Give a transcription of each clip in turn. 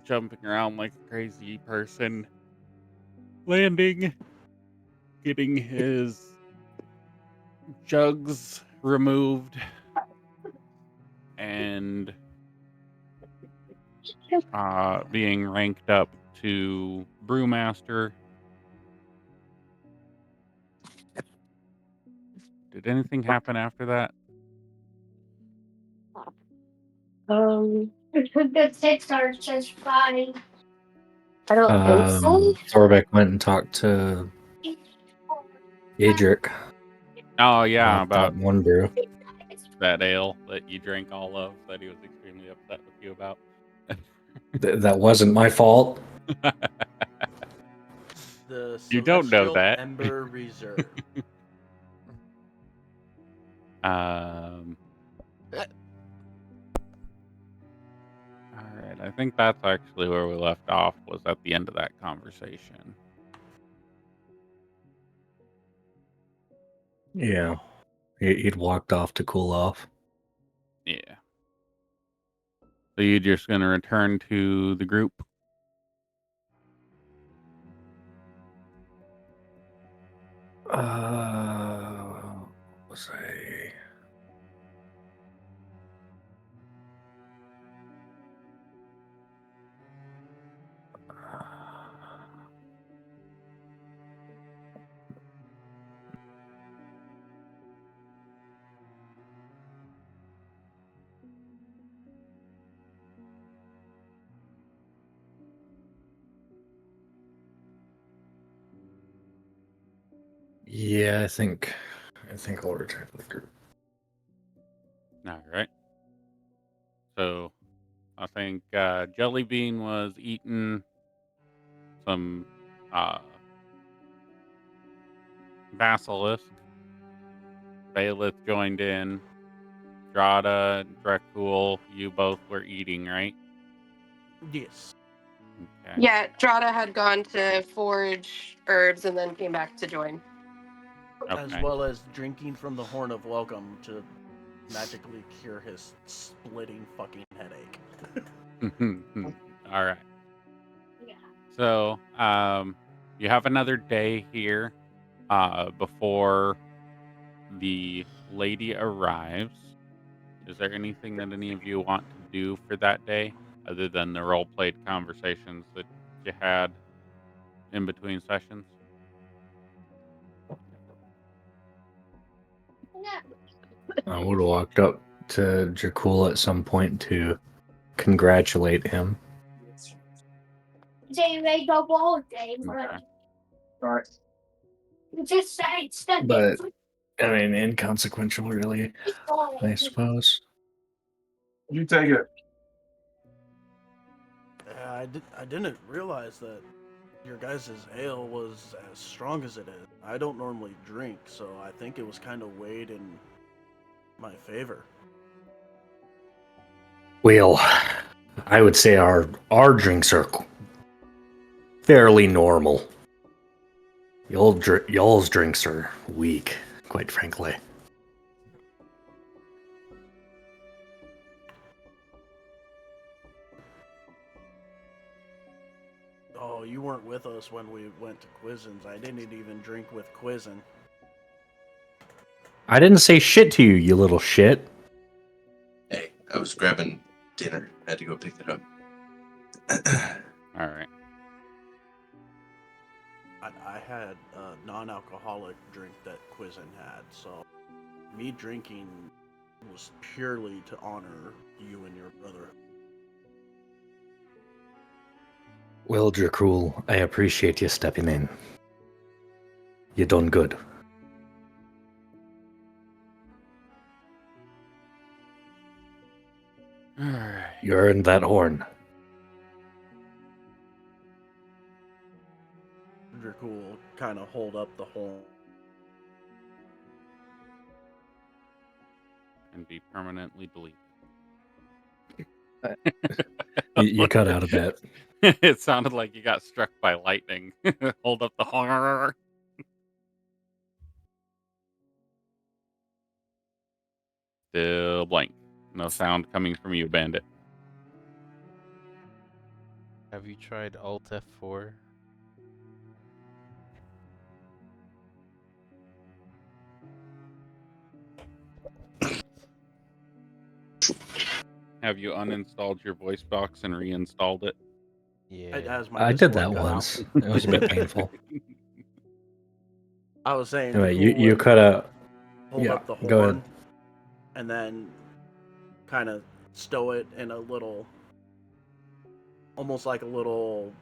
jumping around like a crazy person, landing, getting his jugs removed, and being ranked up to brewmaster. Did anything happen after that? The 6 are just fine. I don't think so. Thorbeck went and talked to Adric Oh yeah, about about that one brew. that ale that you drank all of that he was extremely upset with you about. That wasn't my fault. The You don't know Celestial that. Ember Reserve. Alright, I think that's actually where we left off, was at the end of that conversation. Yeah. He'd walked off to cool off. Yeah. So you're just going to return to the group? What was I? Yeah, I think I'll return to the group. Alright. So, I think Jellybean was eating some Basilisk. Baelith joined in. Drada, Dracul, you both were eating, right? Yes. Okay. Yeah, Drada had gone to forage herbs and then came back to join. Okay. As well as drinking from the Horn of Welcome to magically cure his splitting fucking headache. All right. Yeah. So, you have another day here before the lady arrives. Is there anything that any of you want to do for that day other than the role-played conversations that you had in between sessions? I would have walked up to Jakul at some point to congratulate him. They go all day, Okay. just say But I mean, inconsequential, really. I suppose. You take it. I didn't realize that your guys' ale was as strong as it is. I don't normally drink, so I think it was kind of weighed in my favor. Well, I would say our drinks are fairly normal. Y'all's drinks are weak, quite frankly. Oh, you weren't with us when we went to Quizzins. I didn't even drink with Quizzin. I didn't say shit to you, you little shit. Hey, I was grabbing dinner. I had to go pick it up. All right. I had a non-alcoholic drink that Quizzin had, so me drinking was purely to honor you and your brother. Well, Jakul, I appreciate you stepping in. You done good. All right. You earned that horn. Dracul kind of hold up the horn. And be permanently deleted. You cut out a bit. It sounded like you got struck by lightning. Hold up the horn. Still blank. No sound coming from you, Bandit. Have you tried Alt F4? Have you uninstalled your voice box and reinstalled it? Yeah. It has my I did Discord that cut out. once. It was a bit painful. I was saying, Anyway, Jakul you would could have. hold Yeah, up the go horn ahead. and then kind of stow it in a little, almost like a little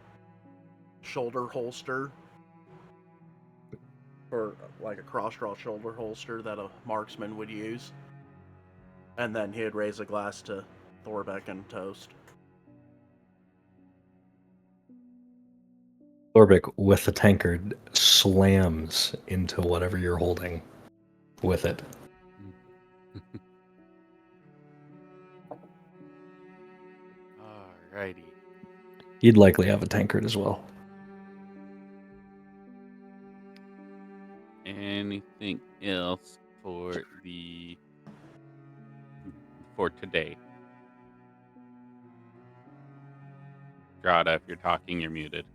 shoulder holster, or like a cross-draw shoulder holster that a marksman would use. And then he'd raise a glass to Thorbeck and toast. Thorbeck with the tankard slams into whatever you're holding with it. Alrighty. You'd likely have a tankard as well. Anything else for today? Drada, if you're talking, you're muted.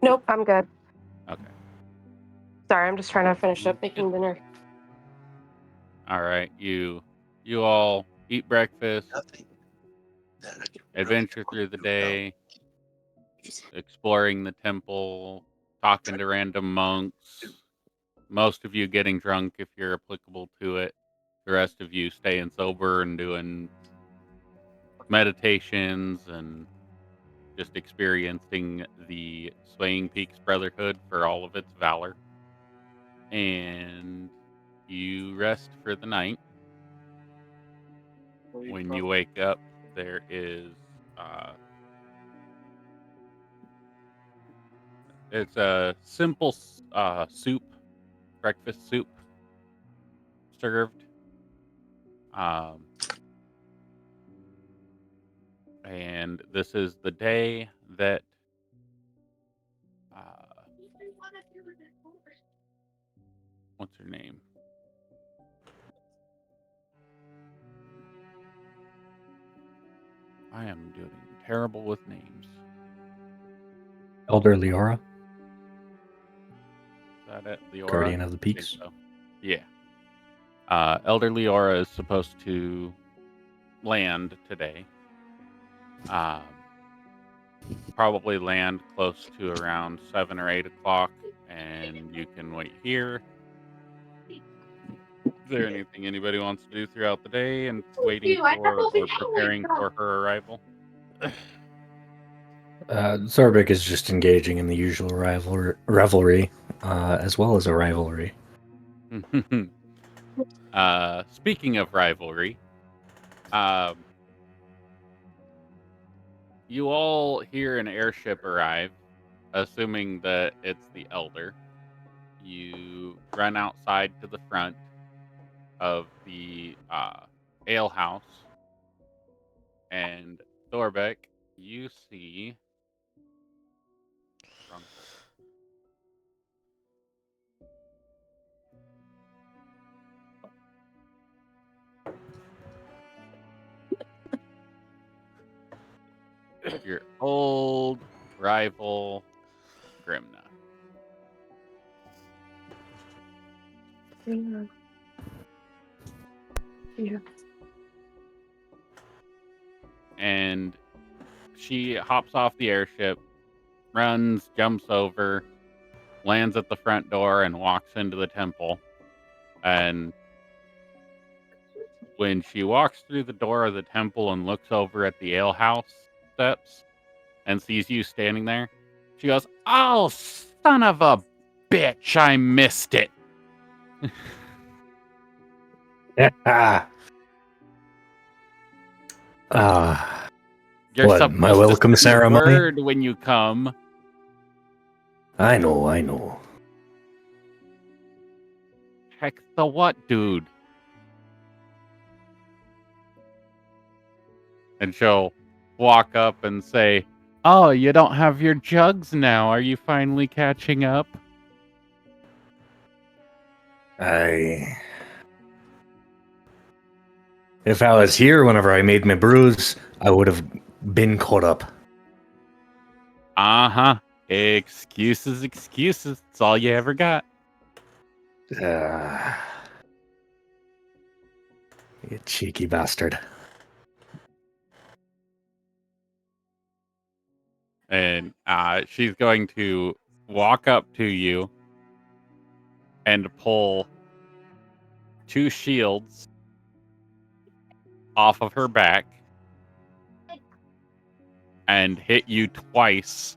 Nope, I'm good. Okay. Sorry, I'm just trying to finish up making dinner. All right. You all eat breakfast, Nothing. That I can really adventure through the day, exploring the temple, talking to random monks. Most of you getting drunk if you're applicable to it. The rest of you staying sober and doing meditations and just experiencing the Swaying Peaks Brotherhood for all of its valor. And you rest for the night. When you wake up, there is it's a simple soup, breakfast soup served. And this is the day that what's her name? I am doing terrible with names. Elder Leora, Is that it? Leora? Guardian of the I think Peaks. so. Yeah. Elder Leora is supposed to land today. Probably land close to around 7 or 8 o'clock, and you can wait here. Is there anything anybody wants to do throughout the day and waiting for or preparing for her arrival? Thorbeck is just engaging in the usual revelry, as well as a rivalry. Speaking of rivalry, you all hear an airship arrive, assuming that it's the Elder. You run outside to the front of the ale house, and Thorbeck, you see your old rival, Grimna. Yeah. And she hops off the airship, runs, jumps over, lands at the front door, and walks into the temple. And when she walks through the door of the temple and looks over at the alehouse steps and sees you standing there, she goes, "Oh, son of a bitch, I missed it." You're What, supposed my welcome to say the ceremony? word when you come. I know. Heck the what, dude? And she'll walk up and say, "Oh, you don't have your jugs now. Are you finally catching up?" If I was here whenever I made my brews, I would have been caught up. Uh-huh. Excuses, excuses. It's all you ever got. You cheeky bastard. And she's going to walk up to you and pull 2 shields off of her back and hit you twice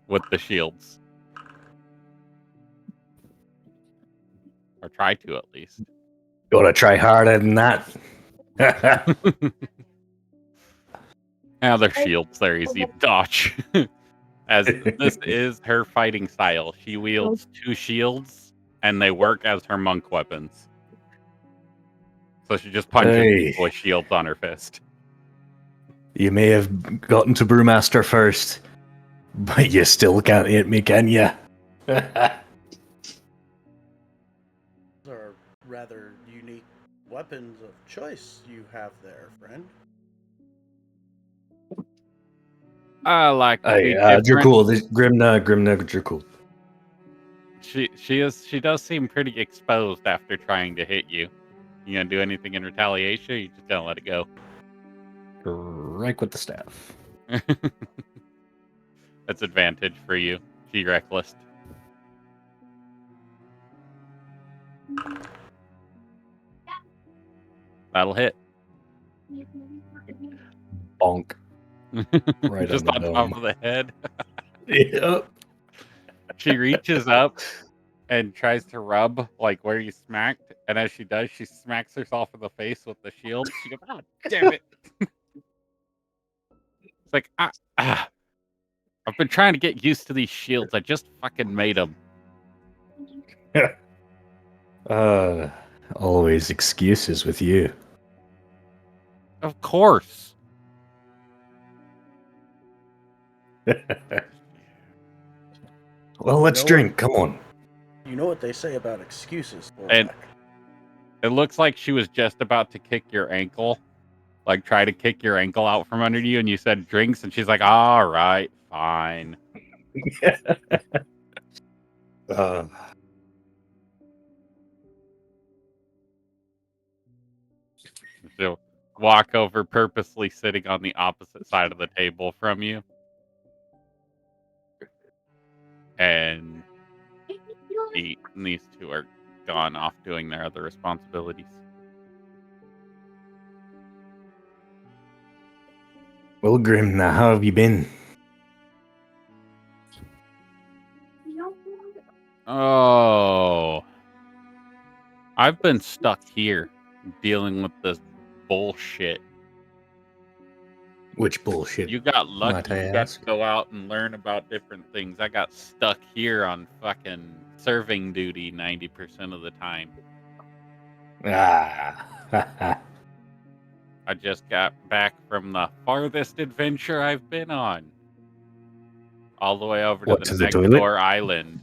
with the shields. Or try to, at least. Gotta try harder than that. Now they're shields. They're easy to dodge. As this is her fighting style. She wields 2 shields, and they work as her monk weapons. So she just punches Hey. people with shields on her fist. You may have gotten to Brewmaster first, but you still can't hit me, can you? Those are rather unique weapons of choice you have there, friend. I like to be Hey, different. Dracul, Grimna, Dracul. She does seem pretty exposed after trying to hit you. You gonna do anything in retaliation, or you just gonna let it go? Strike with the staff. That's advantage for you. She reckless. That'll hit. Bonk. Right Just on on the top dome. of the head. Yep. She reaches up and tries to rub like where you smacked, and as she does, she smacks herself in the face with the shield. She goes, "Oh, damn it!" It's like, I've been trying to get used to these shields. I just fucking made them. Always excuses with you. Of course. Well, let's drink. Come on. You know what they say about excuses, And Thorback. it looks like she was just about to kick your ankle, like try to kick your ankle out from under you, and you said drinks, and she's like, "All right, fine." She'll walk over, purposely sitting on the opposite side of the table from you, and eat. And these two are gone off doing their other responsibilities. Well, Grim, now how have you been? Oh, I've been stuck here dealing with this bullshit. Which bullshit? You got Might lucky. I You got ask? to go out and learn about different things. I got stuck here on fucking serving duty 90% of the time. Ah. I just got back from the farthest adventure I've been on. All the way over What, to to the the next toilet? door island.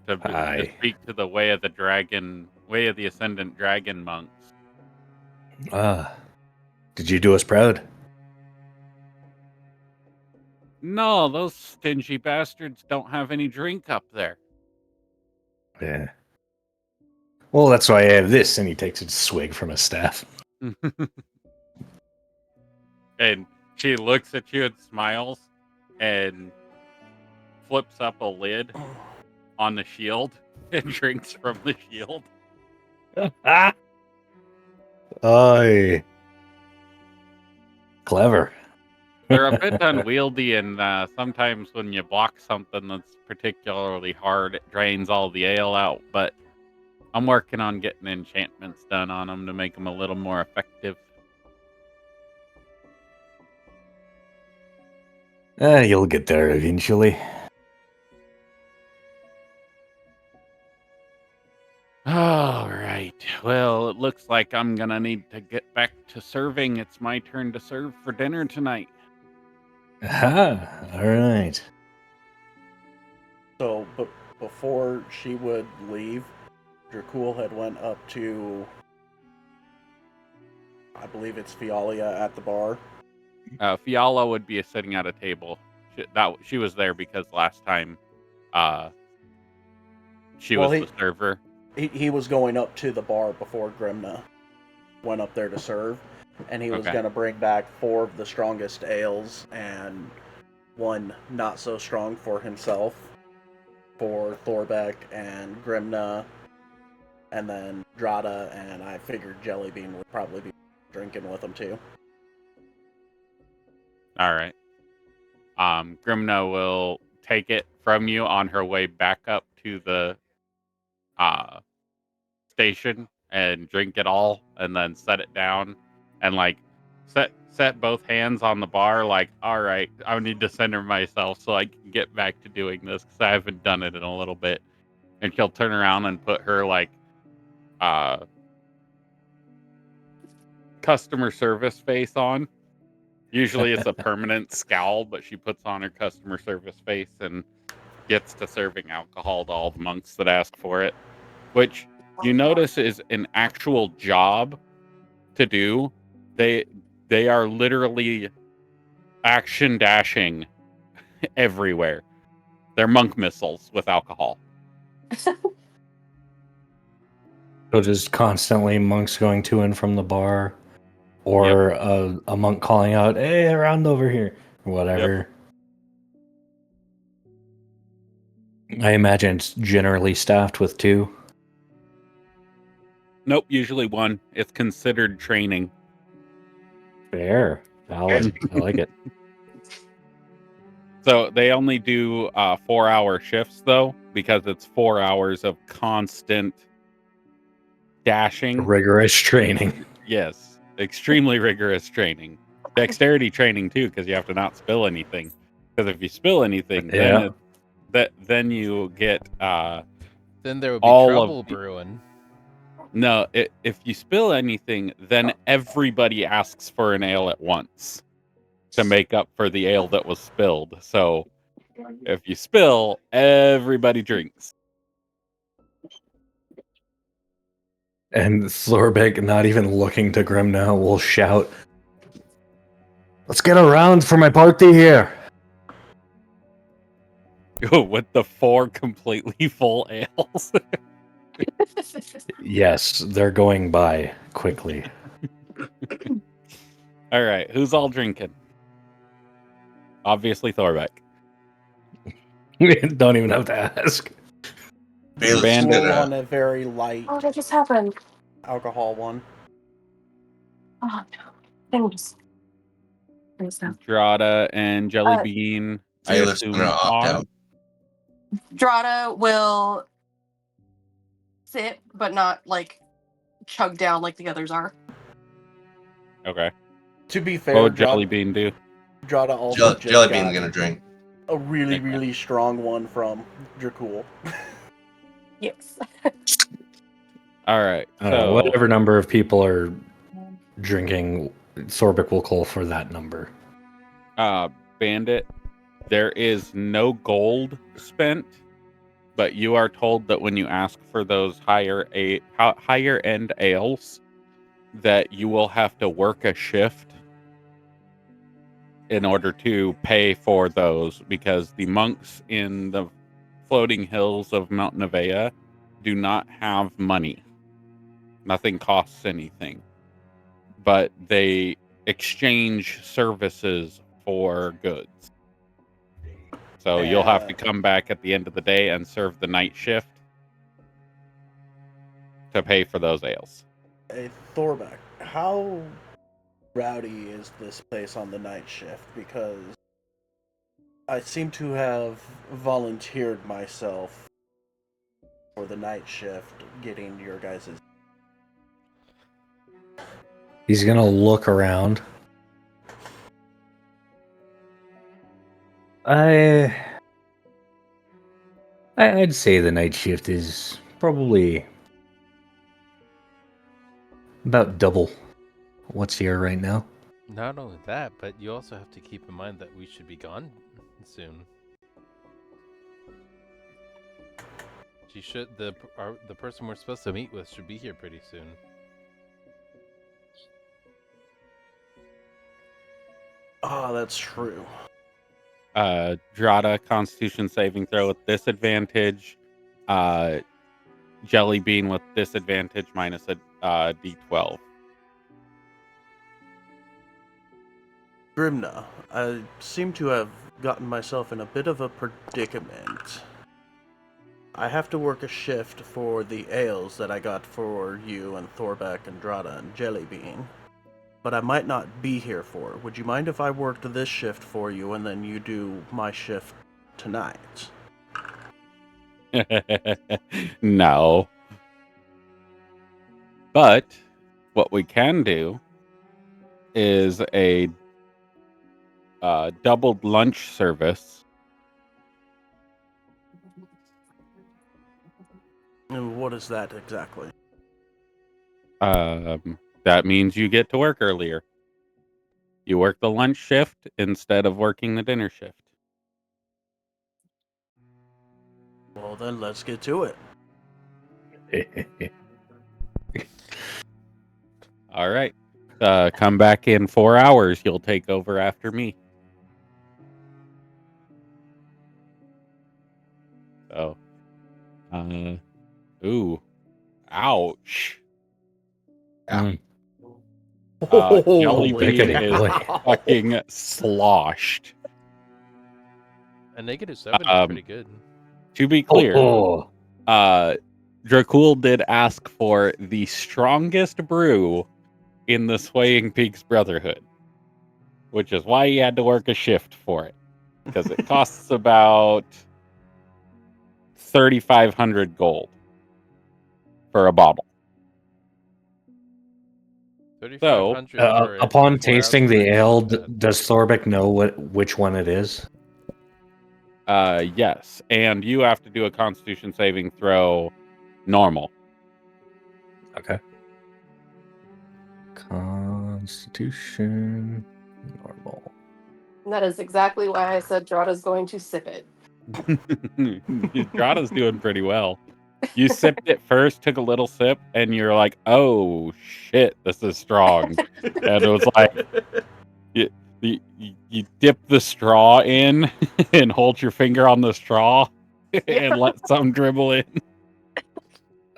To Aye. speak to the Way of the Ascendant Dragon monks. Did you do us proud? No, those stingy bastards don't have any drink up there. Yeah. Well, that's why I have this, and he takes a swig from his staff. And she looks at you and smiles and flips up a lid on the shield and drinks from the shield. Aye. Clever. They're a bit unwieldy, and sometimes when you block something that's particularly hard, it drains all the ale out. But I'm working on getting enchantments done on them to make them a little more effective. You'll get there eventually. All right. Well, it looks like I'm going to need to get back to serving. It's my turn to serve for dinner tonight. Aha. All right. So, but before she would leave, Dracul had went up to, I believe it's Fialia at the bar, Fiala would be sitting at a table. She was there because last time she Well, was the server. He was going up to the bar before Grimna went up there to serve, and he was Okay. going to bring back 4 of the strongest ales and 1 not so strong for himself, for Thorbeck and Grimna, and then Drada, and I figured Jellybean would probably be drinking with him too. All right. Grimna will take it from you on her way back up to the station and drink it all, and then set it down, and like set both hands on the bar. Like, all right, I need to center myself so I can get back to doing this because I haven't done it in a little bit. And she'll turn around and put her like customer service face on. Usually it's a permanent scowl, but she puts on her customer service face and gets to serving alcohol to all the monks that ask for it, which you notice is an actual job to do. They are literally action dashing everywhere. They're monk missiles with alcohol. So just constantly monks going to and from the bar, or a monk calling out, "Hey, around over here," or whatever. I imagine it's generally staffed with 2. Nope, usually 1. It's considered training. Fair. Valid. I like it. So they only do 4-hour shifts though, because it's 4 hours of constant dashing. Rigorous training. Yes, extremely rigorous training. Dexterity training too, because you have to not spill anything. Because if you spill anything, then you get Then there would be all trouble of brewing. no. If you spill anything, then everybody asks for an ale at once to make up for the ale that was spilled. So if you spill, everybody drinks. And Thorbeck, not even looking to Grim now, will shout, "Let's get around for my party here." With the 4 completely full ales. Yes, they're going by quickly. All right, who's all drinking? Obviously Thorbeck. Don't even have to ask. Bailiff's Bandit. Roll gonna on a very light Oh, that just happened. alcohol one. Oh no. Thanks. Thanks now. Drada and Jellybean, I Bailiff's assume, gonna opt are. out. Drada will sit, but not like chug down like the others are. Okay. To be What fair, would Jellybean do? Drada also just Jellybean's got gonna drink. a really, Okay. really strong one from Dracul. Yes. All right. So, whatever number of people are drinking, Thorbeck will call for that number. Bandit, there is no gold spent, but you are told that when you ask for those higher end ales, that you will have to work a shift in order to pay for those, because the monks in the floating hills of Mount Nevaeh do not have money. Nothing costs anything, but they exchange services for goods. So you'll have to come back at the end of the day and serve the night shift to pay for those ales. Hey, Thorbeck, how rowdy is this place on the night shift? Because I seem to have volunteered myself for the night shift, getting your guys'. He's gonna look around. I'd say the night shift is probably about double what's here right now. Not only that, but you also have to keep in mind that we should be gone soon. The person we're supposed to meet with should be here pretty soon. Oh, that's true. Drata Constitution saving throw with disadvantage. Jelly Bean with disadvantage minus a D12. Grimna, I seem to have gotten myself in a bit of a predicament. I have to work a shift for the ales that I got for you and Thorbeck and Drata and Jellybean. But I might not be here for it. Would you mind if I worked this shift for you and then you do my shift tonight? No. But what we can do is a doubled lunch service. And what is that exactly? That means you get to work earlier. You work the lunch shift instead of working the dinner shift. Well, then let's get to it. All right. Come back in 4 hours. You'll take over after me. So, ooh, ouch. Mm. Jelly Bean Holy is boy. fucking sloshed. A -7 is pretty good. To be clear, Oh. Dracul did ask for the strongest brew in the Swaying Peaks Brotherhood, which is why he had to work a shift for it, because it costs about 3,500 gold for a bottle. 3,500 for a Upon 24 tasting ounce the is ale, not bad. does Thorbeck know which one it is? Yes, and you have to do a Constitution saving throw normal. Okay. Constitution normal. And that is exactly why I said Drata's going to sip it. Drata's doing pretty well. You sipped it first, took a little sip, and you're like, "Oh shit, this is strong." And it was like you, you dip the straw in and hold your finger on the straw and let some dribble in.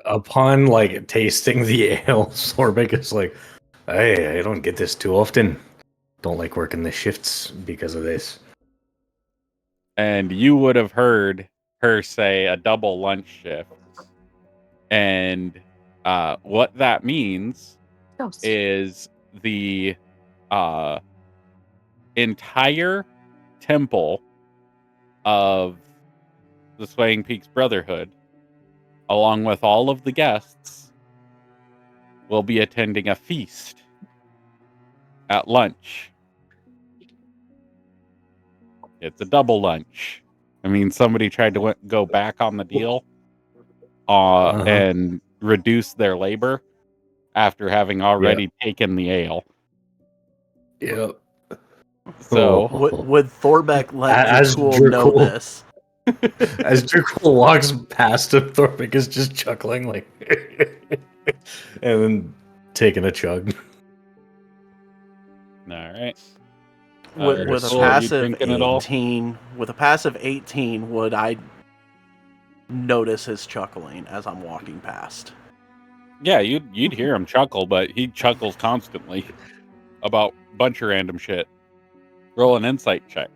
Upon tasting the ale, Thorbeck is like, "Hey, I don't get this too often. Don't like working the shifts because of this." And you would have heard her say a double lunch shift. And what that means Ghost. is the entire temple of the Swaying Peaks Brotherhood, along with all of the guests, will be attending a feast at lunch. It's a double lunch. I mean, somebody tried to go back on the deal and reduce their labor after having already taken the ale. Yep. So, Would Thorbeck let As Dracul know Dracul- this? As Dracul walks past him, Thorbeck is just chuckling and then taking a chug. all right. With a Dracul, are you passive drinking at all? 18, would I notice his chuckling as I'm walking past? Yeah, you'd hear him chuckle, but he chuckles constantly about a bunch of random shit. Roll an insight check.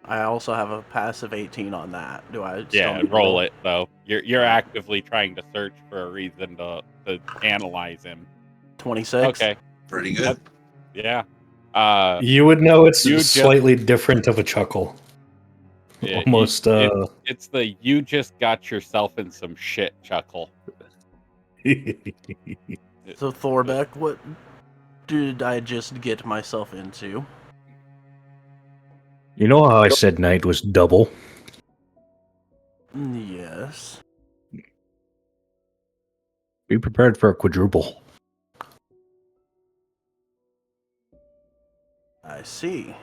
I also have a passive 18 on that. Do I still Yeah, need to roll it though. You're actively trying to search for a reason to analyze him. 26? Okay. Pretty good. Yeah. You would know it's You just- slightly different of a chuckle. Yeah, Almost. it's the you just got yourself in some shit chuckle. So Thorbeck, what did I just get myself into? You know how I said night was double? Yes. Be prepared for a quadruple. I see.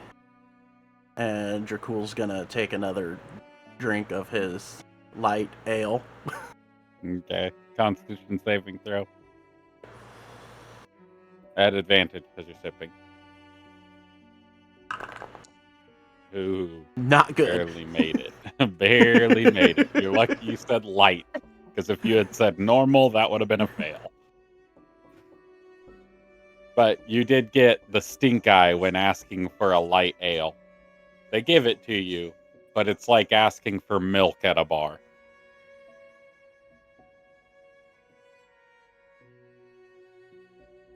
And Dracul's gonna take another drink of his light ale. Okay. Constitution saving throw. At advantage because you're sipping. Ooh, Not good. barely made it. Barely made it. You're lucky you said light, because if you had said normal, that would have been a fail. But you did get the stink eye when asking for a light ale. They give it to you, but it's like asking for milk at a bar.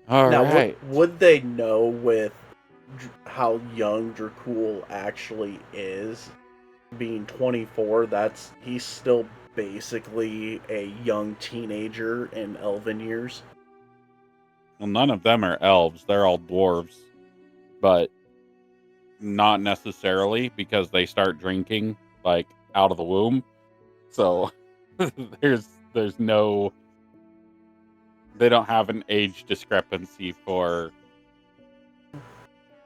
All Now, right. would they know with how young Dracul actually is? Being 24, he's still basically a young teenager in elven years. Well, none of them are elves. They're all dwarves. But not necessarily, because they start drinking, like, out of the womb. So there's no... They don't have an age discrepancy for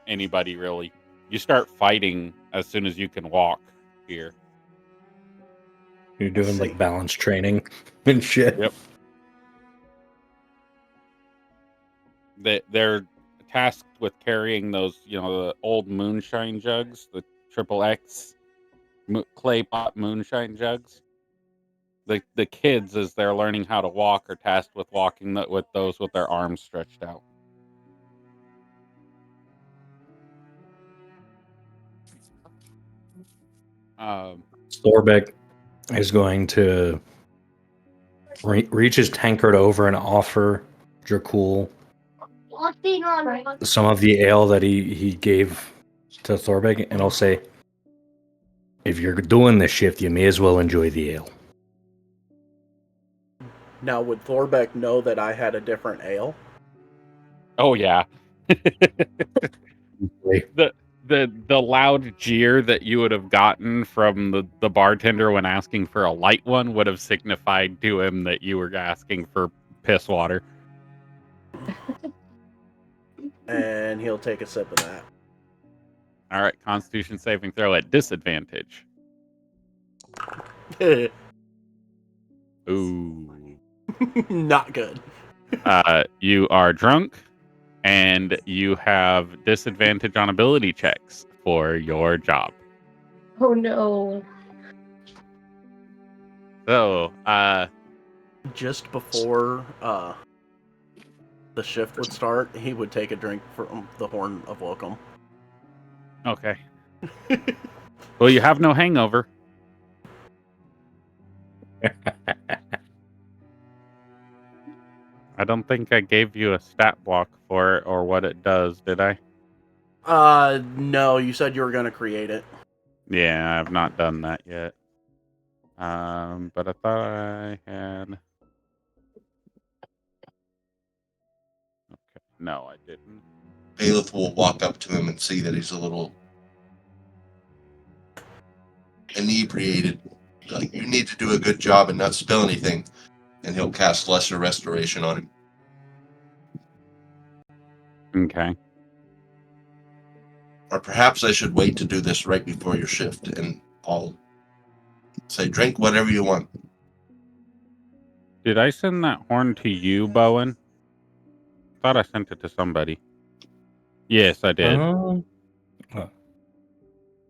anybody, really. You start fighting as soon as you can walk here. You're doing like balance training and shit. Yep. They're tasked with carrying those, the old moonshine jugs, the triple X clay pot moonshine jugs. The kids, as they're learning how to walk, are tasked with walking with those with their arms stretched out. Thorbeck is going to reach his tankard over and offer Dracul some of the ale that he gave to Thorbeck, and I'll say, if you're doing this shift, you may as well enjoy the ale. Now, would Thorbeck know that I had a different ale? Oh yeah. The loud jeer that you would have gotten from the bartender when asking for a light one would have signified to him that you were asking for piss water. And he'll take a sip of that. All right, Constitution saving throw at disadvantage. Ooh. Not good. You are drunk, and you have disadvantage on ability checks for your job. Oh no. So, just before the shift would start, he would take a drink from the Horn of Welcome. Okay. Well, you have no hangover. I don't think I gave you a stat block for it or what it does, did I? No, you said you were going to create it. Yeah, I've not done that yet. But I thought I had... Okay. No, I didn't. Bailiff will walk up to him and see that he's a little inebriated. Like, you need to do a good job and not spill anything, and he'll cast Lesser Restoration on him. Okay. Or perhaps I should wait to do this right before your shift, and I'll say, drink whatever you want. Did I send that horn to you, Bowen? Thought I sent it to somebody. Yes, I did.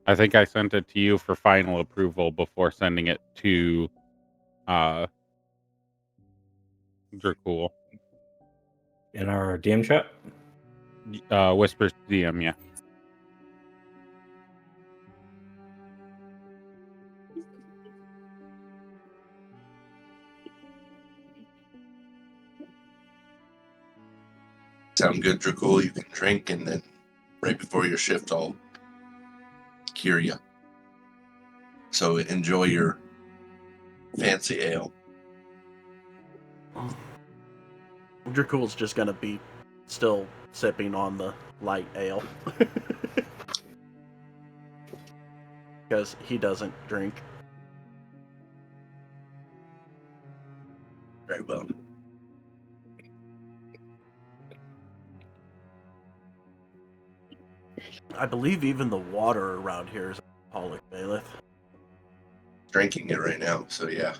I think I sent it to you for final approval before sending it to Dracul. In our DM chat? Whispers DM, yeah. Sound good, Dracul? You can drink, and then right before your shift, I'll cure you. So enjoy your fancy ale. Dracul's just going to be still sipping on the light ale. Because he doesn't drink. Very well. I believe even the water around here is alcoholic, Bailiff. Drinking it right now, so yeah.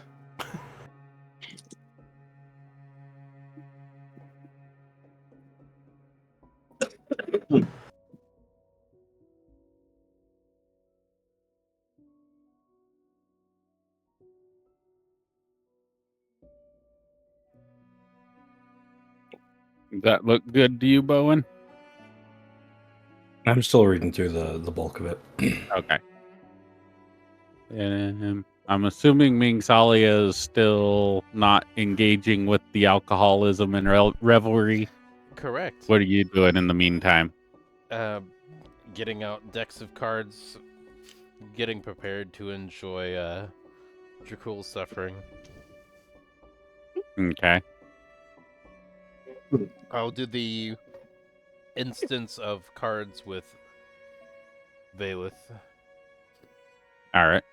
Does that look good to you, Bowen? I'm still reading through the bulk of it. Okay. I'm assuming Ming Salia is still not engaging with the alcoholism and revelry. Correct. What are you doing in the meantime? Getting out decks of cards, getting prepared to enjoy Dracul's suffering. Okay. I'll do the instance of cards with Valeth. All right.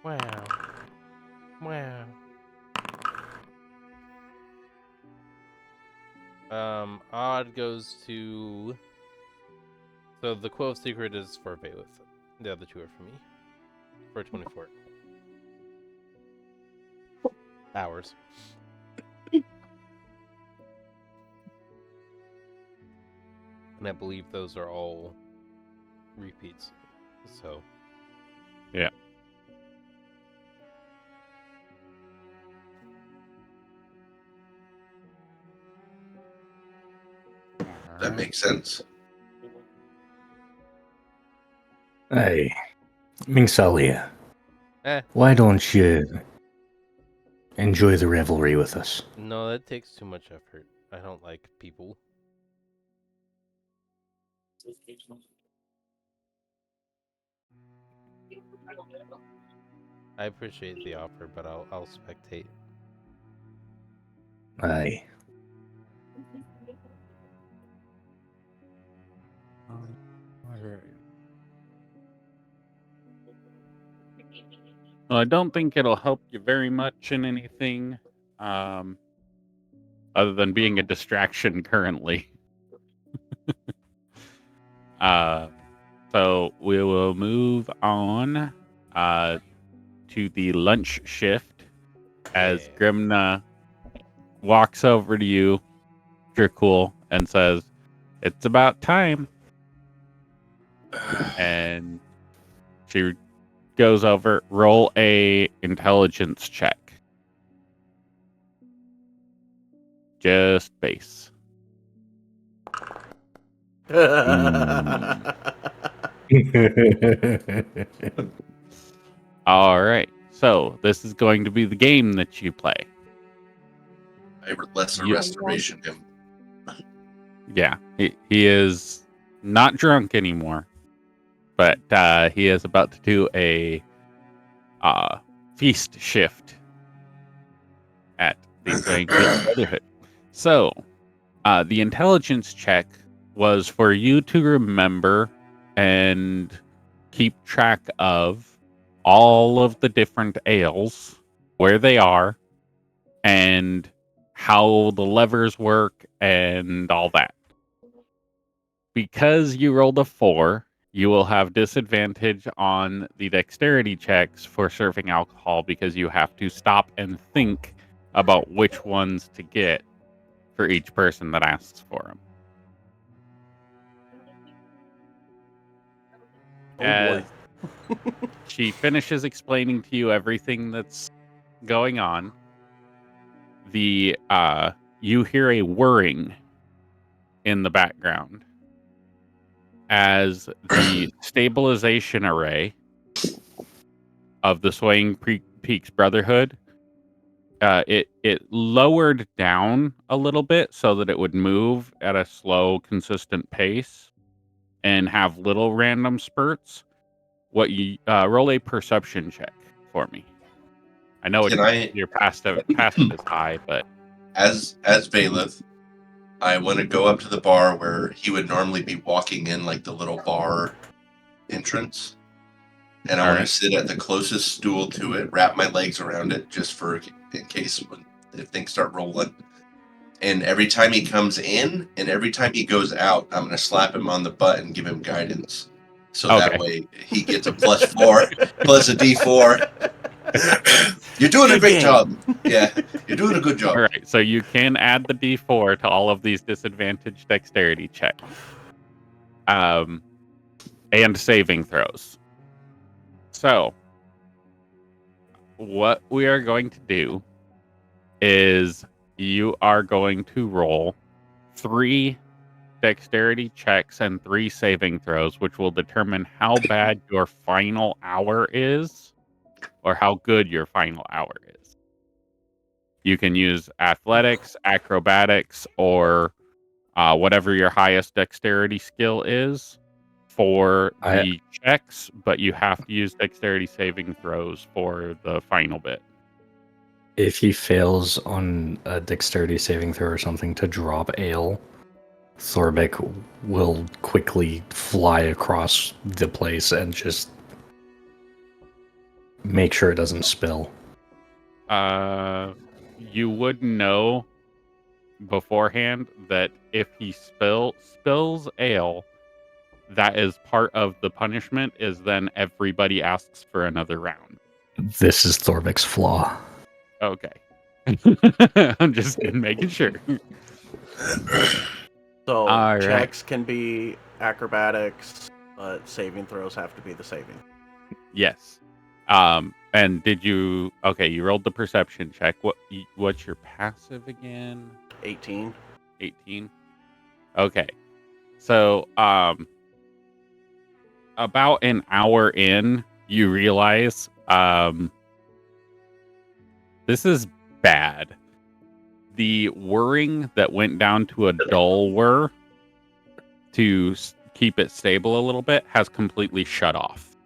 Wow. Wow. Odd goes to... So the Quill of Secret is for Valeth. The other two are for me. For 24 hours. And I believe those are all repeats. So... Yeah. That makes sense. Hey, Mingsalia, Eh, why don't you enjoy the revelry with us? no, that takes too much effort. I don't like people. I appreciate the offer, but I'll spectate. Aye. All right. Well, I don't think it'll help you very much in anything, other than being a distraction currently. So we will move on to the lunch shift as Grimna walks over to you, Dracul, and says, "It's about time." And she goes over, roll a intelligence check. Just base. All right. So this is going to be the game that you play. I lesser restoration him. Yeah, he is not drunk anymore, but he is about to do a feast shift at the Swaying Peaks Brotherhood. So the intelligence check was for you to remember and keep track of all of the different ales, where they are, and how the levers work and all that. Because you rolled a 4, you will have disadvantage on the dexterity checks for serving alcohol because you have to stop and think about which ones to get for each person that asks for them. Oh boy. She finishes explaining to you everything that's going on. You hear a whirring in the background as the stabilization array of the Swaying Peaks Brotherhood, it lowered down a little bit so that it would move at a slow, consistent pace and have little random spurts. What you roll a perception check for me. I know your passive is high, but As Valeth, I want to go up to the bar where he would normally be walking in, like the little bar entrance. And I want to sit at the closest stool to it, wrap my legs around it just for in case if things start rolling. And every time he comes in and every time he goes out, I'm going to slap him on the butt and give him guidance. So that way he gets a +4 plus a D4. You're doing a Good great game. job. Yeah, you're doing a good job. All right, so you can add the D4 to all of these disadvantaged dexterity checks, and saving throws. So, what we are going to do is you are going to roll 3 dexterity checks and 3 saving throws, which will determine how bad your final hour is, or how good your final hour is. You can use athletics, acrobatics, or whatever your highest dexterity skill is for the checks, but you have to use dexterity saving throws for the final bit. If he fails on a dexterity saving throw or something to drop ale, Thorbeck will quickly fly across the place and just make sure it doesn't spill. You would know beforehand that if he spills ale, that is part of the punishment, is then everybody asks for another round. This is Thorbeck's flaw. Okay. I'm just making sure. So All right. checks can be acrobatics, but saving throws have to be the saving. Yes. And did you? Okay, you rolled the perception check. What's your passive again? 18. 18. Okay. So, about an hour in, you realize, this is bad. The whirring that went down to a dull whir to keep it stable a little bit has completely shut off.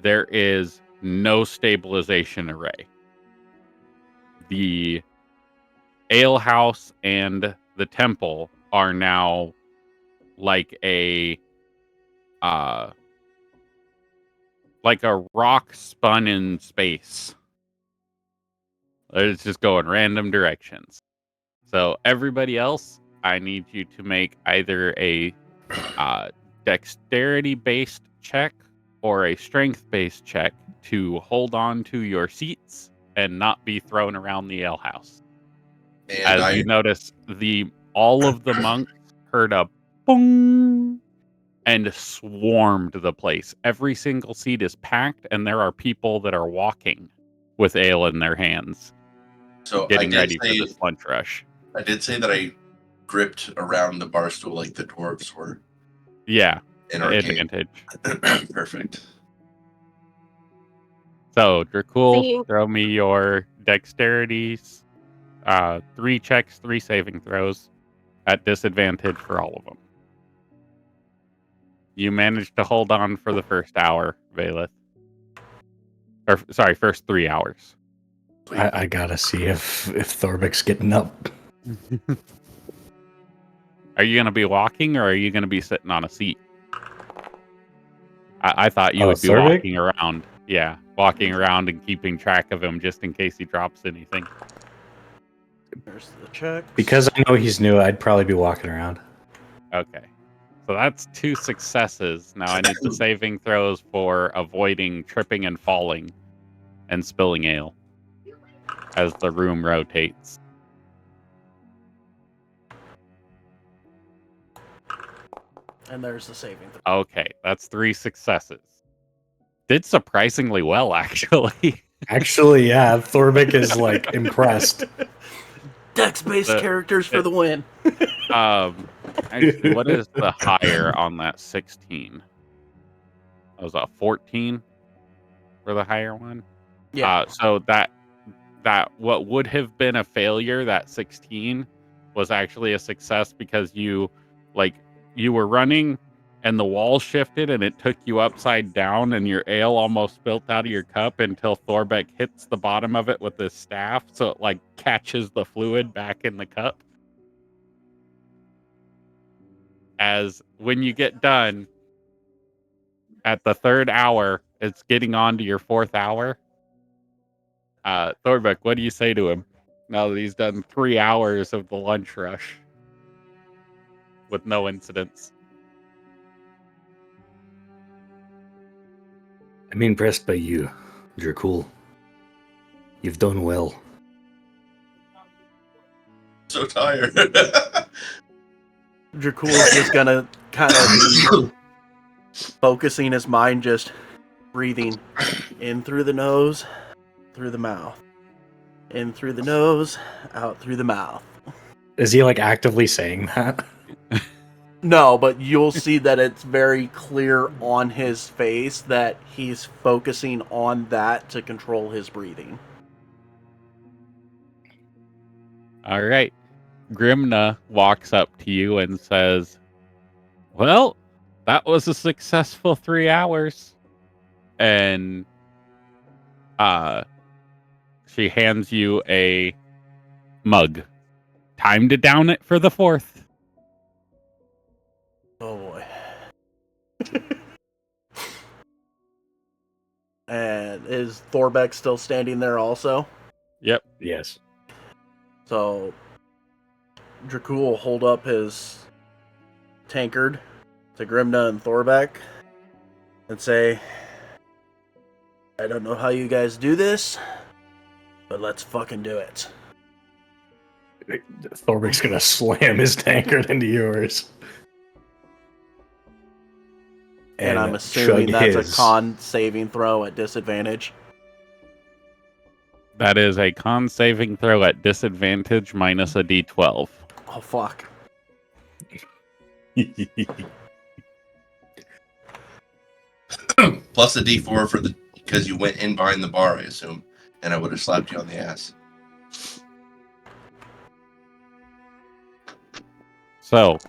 There is no stabilization array. The ale house and the temple are now like a rock spun in space. It's just going random directions. So everybody else, I need you to make either a dexterity-based check or a strength-based check to hold on to your seats and not be thrown around the ale house. And As you notice, all of the monks heard a boom and swarmed the place. Every single seat is packed, and there are people that are walking with ale in their hands, so getting ready for this lunch rush. I did say that I gripped around the bar stool like the dwarves were. Yeah, in our advantage. Game. Perfect. So, Dracul, See? throw me your dexterities. 3 checks, 3 saving throws at disadvantage for all of them. You managed to hold on for the first hour, Valeth. Or, sorry, first 3 hours. I gotta see if Thorbeck's getting up. Are you going to be walking, or are you going to be sitting on a seat? I thought you would be Thorbeck? walking around. Yeah, walking around and keeping track of him just in case he drops anything. There's the check. Because I know he's new, I'd probably be walking around. Okay. So that's 2 successes. Now I need the saving throws for avoiding tripping and falling and spilling ale as the room rotates. And there's the saving throw. Okay, that's 3 successes. Did surprisingly well, actually. Actually, yeah, Thorbeck is like impressed. Dex-based characters for the win. Actually, what is the higher on that 16? That was a 14 for the higher one. Yeah. So that what would have been a failure, that 16, was actually a success because you were running and the wall shifted and it took you upside down and your ale almost spilt out of your cup until Thorbeck hits the bottom of it with his staff, so it catches the fluid back in the cup. As when you get done at the 3rd hour, it's getting on to your 4th hour. Thorbeck, what do you say to him now that he's done 3 hours of the lunch rush with no incidents? I'm impressed by you, Dracul. You've done well. So tired. Dracul's just gonna kind of be focusing his mind, just breathing in through the nose, through the mouth. In through the nose, out through the mouth. Is he like actively saying that? No, but you'll see that it's very clear on his face that he's focusing on that to control his breathing. All right. Grimna walks up to you and says, well, that was a successful 3 hours. And she hands you a mug. Time to down it for the 4th. Oh boy. And is Thorbeck still standing there also? Yep. Yes. So Dracul will hold up his tankard to Grimna and Thorbeck and say, I don't know how you guys do this, but let's fucking do it. Thorbeck's gonna slam his tankard into yours. And I'm assuming that's a con saving throw at disadvantage. That is a con saving throw at disadvantage minus a d12. Oh, fuck. Plus a D4 for the because you went in behind the bar, I assume, and I would have slapped you on the ass. So,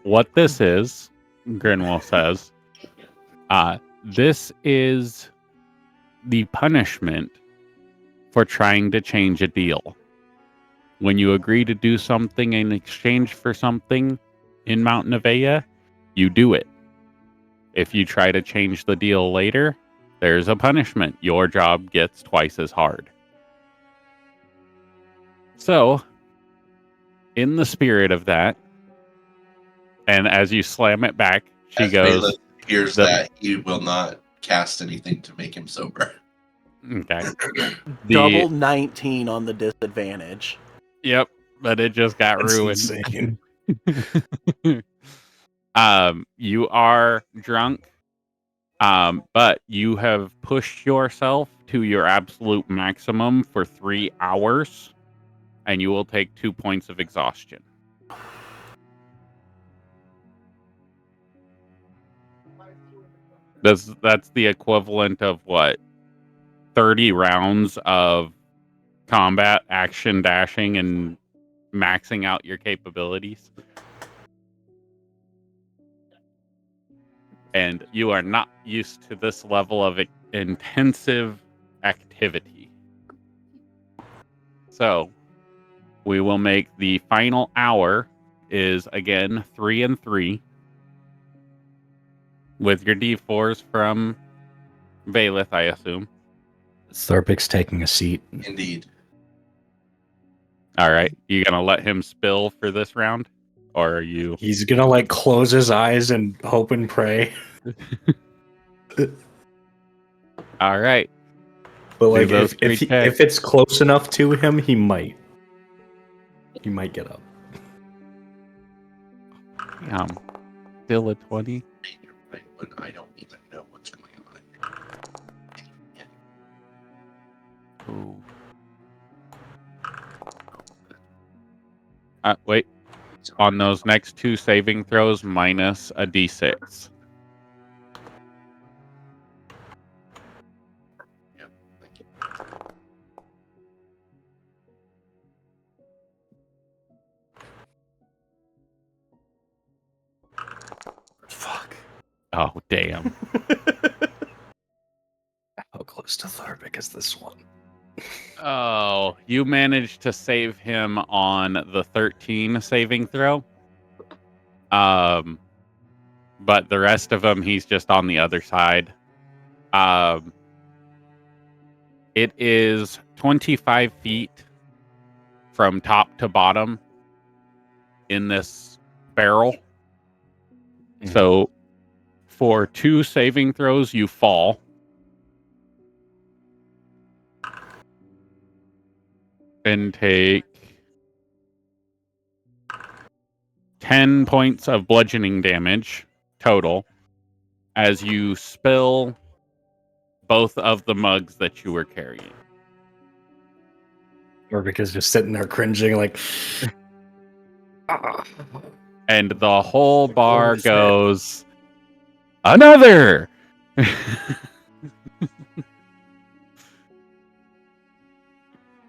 what this is, Grinwell says, this is the punishment for trying to change a deal. When you agree to do something in exchange for something in Mount Nevaeh, you do it. If you try to change the deal later, there's a punishment. Your job gets twice as hard. So, in the spirit of that, and as you slam it back, she As goes... Bailiff hears that, he will not cast anything to make him sober. Okay. Double 19 on the disadvantage. Yep, but it just got That's ruined. insane. You are drunk, but you have pushed yourself to your absolute maximum for 3 hours, and you will take 2 points of exhaustion. That's the equivalent of what? 30 rounds of combat, action, dashing, and maxing out your capabilities. And you are not used to this level of intensive activity. So, we will make the final hour is, again, 3 and 3. With your D4s from Bailiff, I assume. Thorbeck's taking a seat. Indeed. All right. You going to let him spill for this round? Or are you... He's gonna like close his eyes and hope and pray. All right. But like, those if three checks. it's close enough to him, he might get up. Still a 20. I don't even know what's going on. Ooh. Wait. On those next 2 saving throws, minus a d6. Yep, thank you. Fuck. Oh, damn. How close to Thorbeck is this one? Oh, you managed to save him on the 13 saving throw. But the rest of them, he's just on the other side. It is 25 feet from top to bottom in this barrel. Mhm. So for 2 saving throws, you fall. and take 10 points of bludgeoning damage total as you spill both of the mugs that you were carrying. Or because you're sitting there cringing like... And the whole bar Holy shit. goes, another!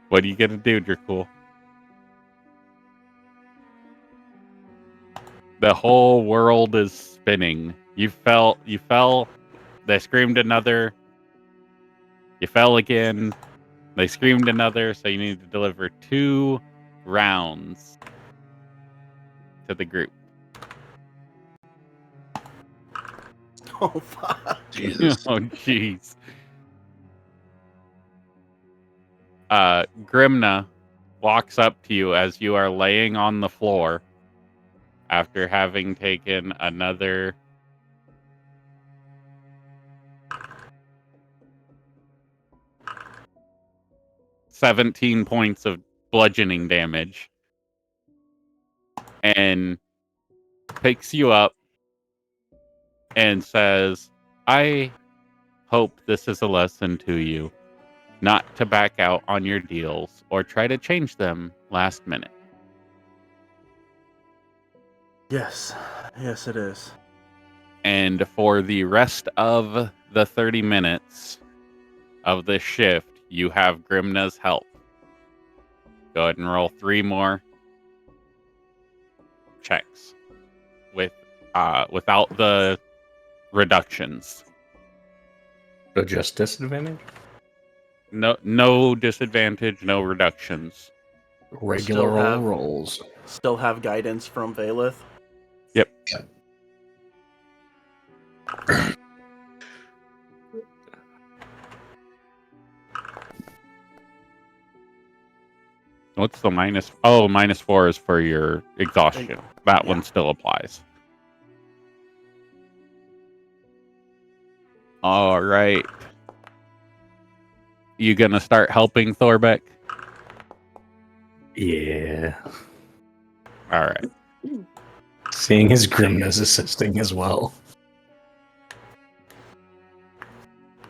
What are you going to do, Dracul? The whole world is spinning. You fell, they screamed another, you fell again, they screamed another, so you need to deliver 2 rounds to the group. Oh, fuck. Jesus. Oh, jeez. Grimna walks up to you as you are laying on the floor after having taken another 17 points of bludgeoning damage and picks you up and says, I hope this is a lesson to you not to back out on your deals or try to change them last minute. Yes. Yes, it is. And for the rest of the 30 minutes of this shift, you have Grimna's help. Go ahead and roll 3 more checks without the reductions. So just disadvantage? No disadvantage, no reductions. Regular Still have- rolls. Still have guidance from Valeth. Yep. What's the minus? Oh, -4 is for your exhaustion. That one still applies. All right. You gonna start helping Thorbeck? Yeah. All right. Seeing his grimness assisting as well.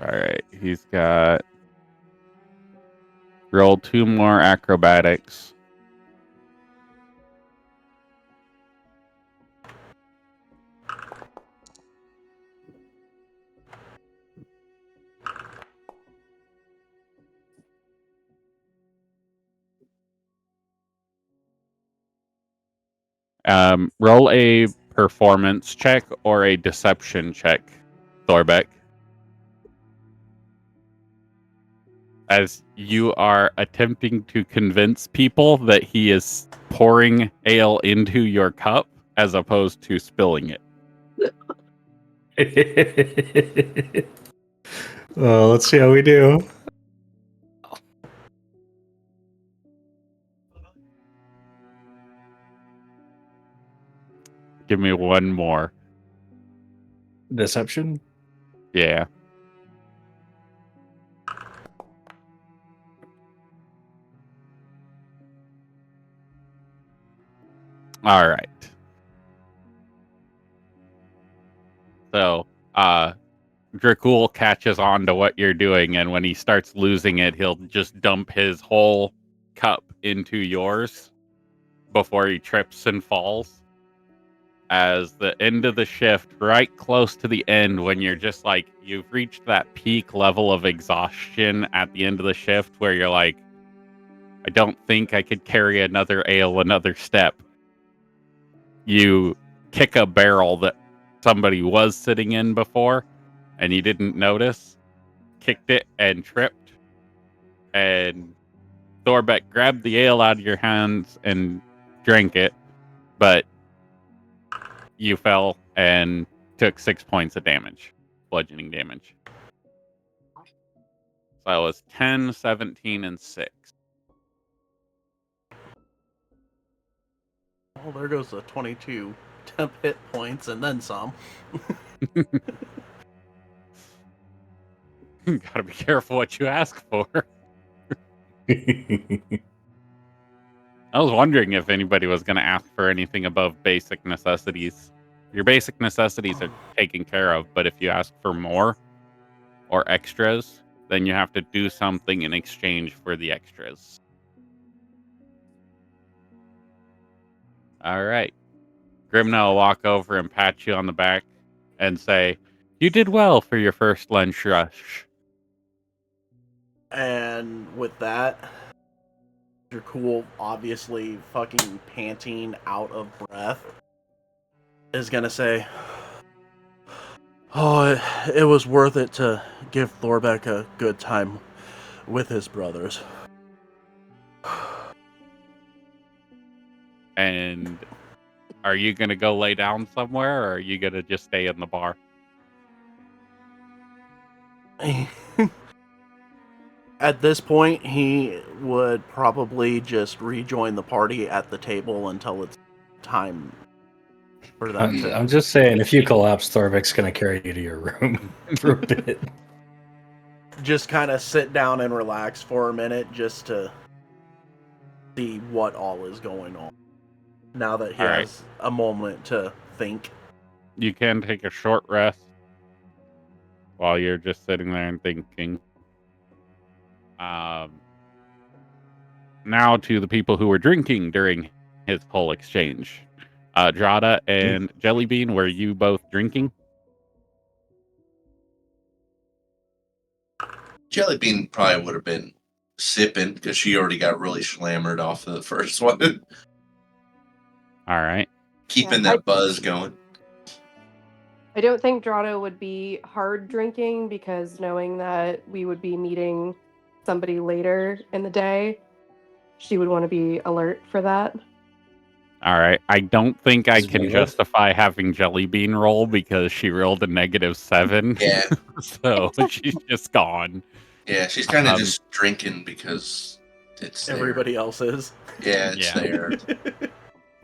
All right. He's got roll 2 more acrobatics. Roll a performance check or a deception check, Thorbeck. As you are attempting to convince people that he is pouring ale into your cup as opposed to spilling it. Well, let's see how we do. Give me one more. Deception? Yeah. All right. So, Dracul catches on to what you're doing, and when he starts losing it, he'll just dump his whole cup into yours before he trips and falls. As the end of the shift, right close to the end, when you're just like, you've reached that peak level of exhaustion at the end of the shift where you're like, I don't think I could carry another ale another step. You kick a barrel that somebody was sitting in before and you didn't notice, kicked it and tripped, and Thorbeck grabbed the ale out of your hands and drank it, but you fell and took 6 points of damage, bludgeoning damage. So that was 10, 17, and 6. Oh, there goes the 22 temp hit points and then some. Gotta be careful what you ask for. I was wondering if anybody was going to ask for anything above basic necessities. Your basic necessities are taken care of, but if you ask for more or extras, then you have to do something in exchange for the extras. All right. Grimna will walk over and pat you on the back and say, "You did well for your first lunch rush." And with that, you're cool, obviously fucking panting out of breath, is gonna say, "Oh, it was worth it to give Thorbeck a good time with his brothers." And are you going to go lay down somewhere, or are you going to just stay in the bar? At this point, he would probably just rejoin the party at the table until it's time for them to... I'm just saying, if you collapse, Thorbeck's gonna carry you to your room for a bit. Just kind of sit down and relax for a minute just to see what all is going on. Now that he All right. has a moment to think. You can take a short rest while you're just sitting there and thinking. Now to the people who were drinking during his whole exchange. Drada and Jellybean, were you both drinking? Jellybean probably would have been sipping because she already got really slammered off of the first one. All right. Keeping Yeah, that buzz going. I don't think Drado would be hard drinking because knowing that we would be meeting somebody later in the day, she would want to be alert for that. All right. I don't think I Is can Bailiff? justify having Jellybean roll because she rolled a -7. Yeah, So she's just gone. yeah, she's kind of Um, just drinking because it's there. Everybody else is. Yeah, it's Yeah. there.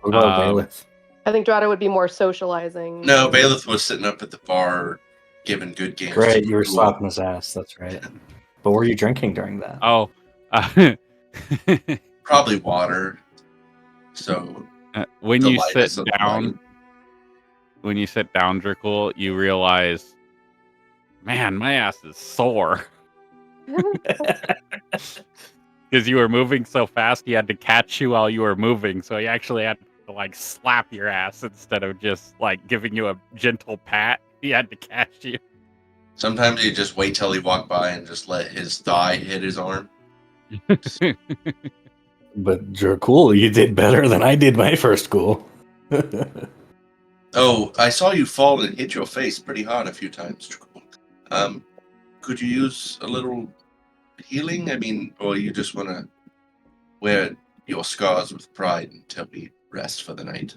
What about Um, Bailiff? I think Drado would be more socializing. No, Bailiff was sitting up at the bar giving good games. Right, to you were Drua. slapping his ass. That's right. But were you drinking during that? Oh. Probably water. So When the you sit lightness of the down, night. when you sit down, Drickel, you realize, man, my ass is sore. Because you were moving so fast, he had to catch you while you were moving. So he actually had to like slap your ass instead of just like giving you a gentle pat. He had to catch you. Sometimes you just wait till he walked by and just let his thigh hit his arm. But you're cool. You did better than I did my first goal. Oh, I saw you fall and hit your face pretty hard a few times. Could you use a little healing? I mean, or you just want to wear your scars with pride until we rest for the night?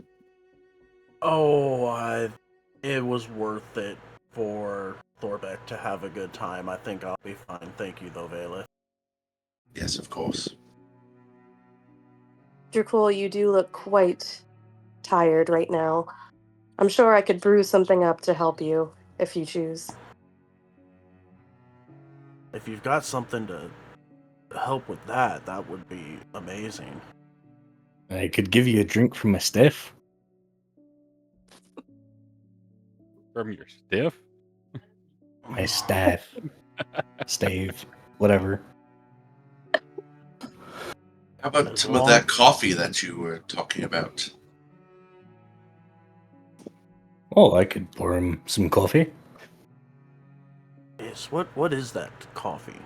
Oh, it was worth it for Thorbeck to have a good time. I think I'll be fine. Thank you, though, Bailiff. Yes, of course. Dracul, you do look quite tired right now. I'm sure I could brew something up to help you if you choose. If you've got something to help with that, that would be amazing. I could give you a drink from my stiff. From your stiff? My staff. Stave. Whatever. How about As some of long- that coffee that you were talking about? Oh, I could pour him some coffee. Yes, what is that coffee?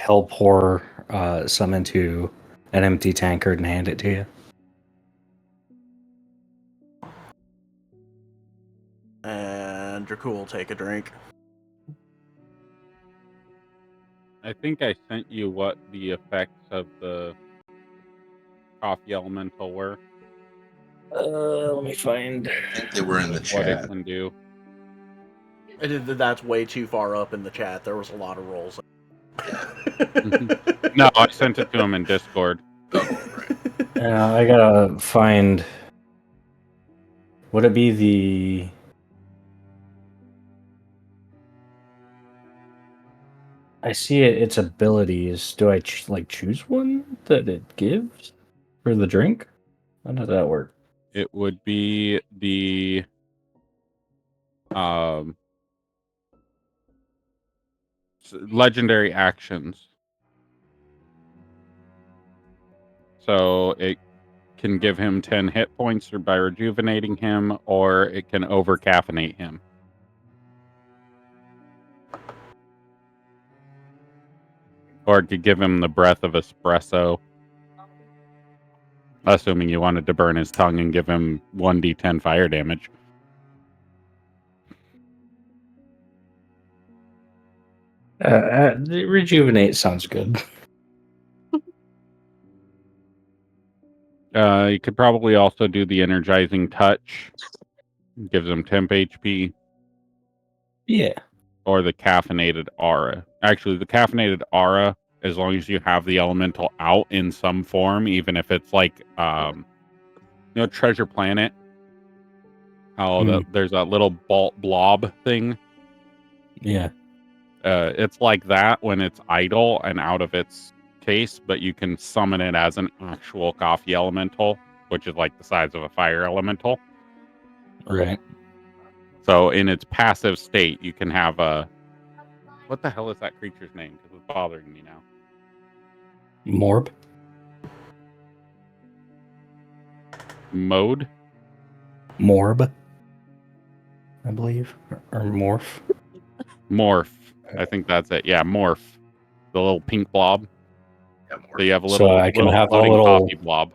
He'll pour some into an empty tankard and hand it to you. And Dracul will take a drink. I think I sent you what the effects of the coffee elemental were. Let me find. I think they were in the What it chat. can do. That's way too far up in the chat. There was a lot of rolls. No, I sent it to him in Discord. Oh, right. Yeah, I gotta find. Would it be the I see its abilities. Do I choose one that it gives for the drink? How does that work? It would be the legendary actions. So it can give him 10 hit points by rejuvenating him, or it can over-caffeinate him. Or it could give him the breath of espresso. Assuming you wanted to burn his tongue and give him 1d10 fire damage. Rejuvenate sounds good. You could probably also do the energizing touch. Gives him temp HP. Yeah. Or the caffeinated aura. Actually, the caffeinated aura, as long as you have the elemental out in some form, even if it's like, Treasure Planet. How there's a little blob thing. Yeah. It's like that when it's idle and out of its case, but you can summon it as an actual coffee elemental, which is like the size of a fire elemental. Right. So in its passive state, you can have a... What the hell is that creature's name? Because it's bothering me now. Morb? Mode? Morb, I believe. Or morph. Morph. I think that's it. Yeah, morph. The little pink blob. Yeah, So you have a So little, I can little have a floating little- coffee blob.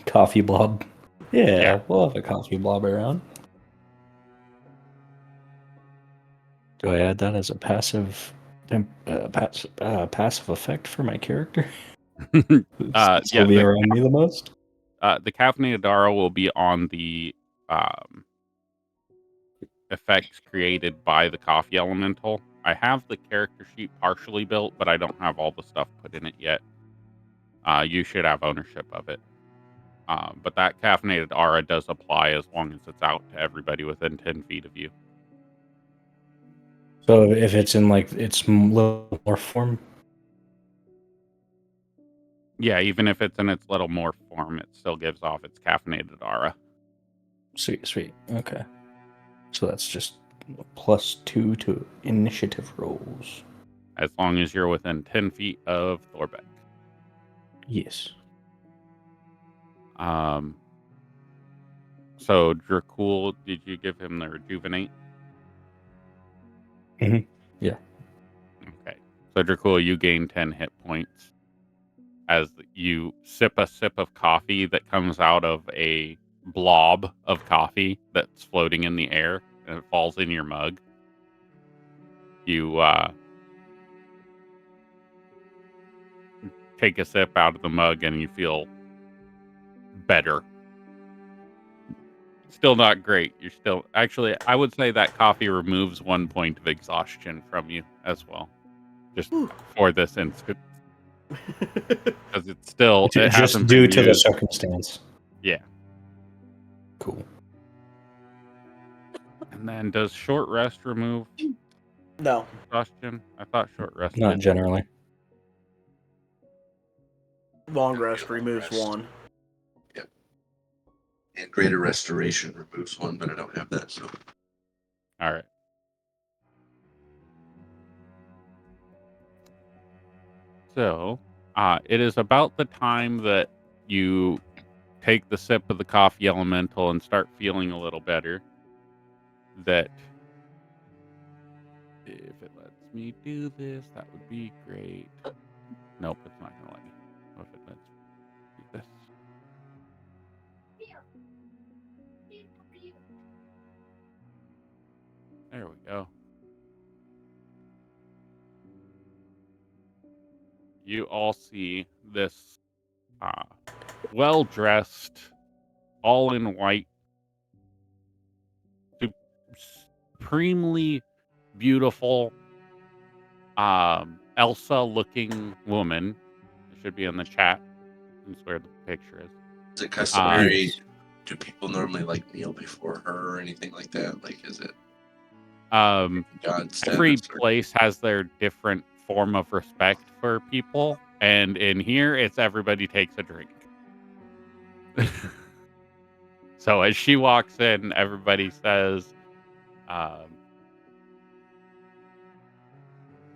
Coffee blob. Yeah, Yeah. we'll have a coffee blob around. Do I add that as a passive effect for my character? Yeah, Will be around me the most? The caffeinated aura will be on the effects created by the coffee elemental. I have the character sheet partially built, but I don't have all the stuff put in it yet. You should have ownership of it. But that caffeinated aura does apply as long as it's out to everybody within 10 feet of you. So if it's in its little morph form? Yeah, even if it's in its little morph form, it still gives off its caffeinated aura. Sweet. Okay. So that's just +2 to initiative rolls. As long as you're within 10 feet of Thorbeck. Yes. So Dracul, did you give him the rejuvenate? Yeah. Okay. So Dracul, you gain 10 hit points as you sip a sip of coffee that comes out of a blob of coffee that's floating in the air and it falls in your mug. You take a sip out of the mug and you feel better. Still not great. You're still... Actually, I would say that coffee removes 1 point of exhaustion from you as well. Just for this instance. Because it's still... It Just hasn't due been to the used. circumstance. Yeah. Cool. And then does short rest remove No. exhaustion? I thought short rest Not did. generally. Long rest removes Rest. 1. Yep. And greater restoration removes 1, but I don't have that, so. All right. So, it is about the time that you take the sip of the coffee elemental and start feeling a little better that if it lets me do this, that would be great. Nope, it's not going to let me. What if it lets me do this? There we go. You all see this well-dressed, all in white, supremely beautiful Elsa-looking woman. It should be in the chat. That's where the picture is. Is it customary? Do people normally kneel before her or anything like that? Is it? Every God status or- place has their different form of respect for people, and in here, it's everybody takes a drink. So as she walks in, everybody says,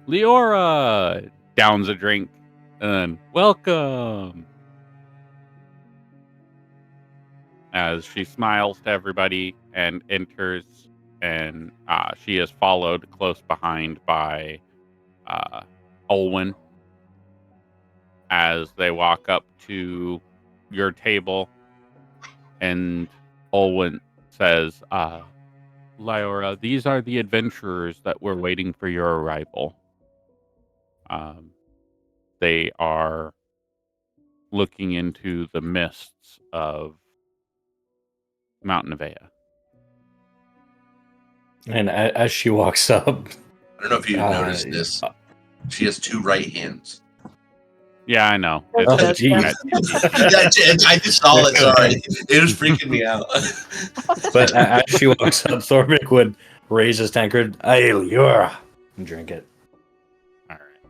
Leora downs a drink, and then welcome. As she smiles to everybody and enters, and she is followed close behind by Olwen. As they walk up to your table, and Olwen says, Lyora, these are the adventurers that were waiting for your arrival. They are looking into the mists of Mount Nevaeh. And as she walks up, I don't know if you noticed this. She has 2 right hands. Yeah, I know. Oh, It's geez. I just saw it. Sorry, it was freaking me out. But as she walks up, Thorvik would raise his tankard, "Hey, Leora," and drink it. All right.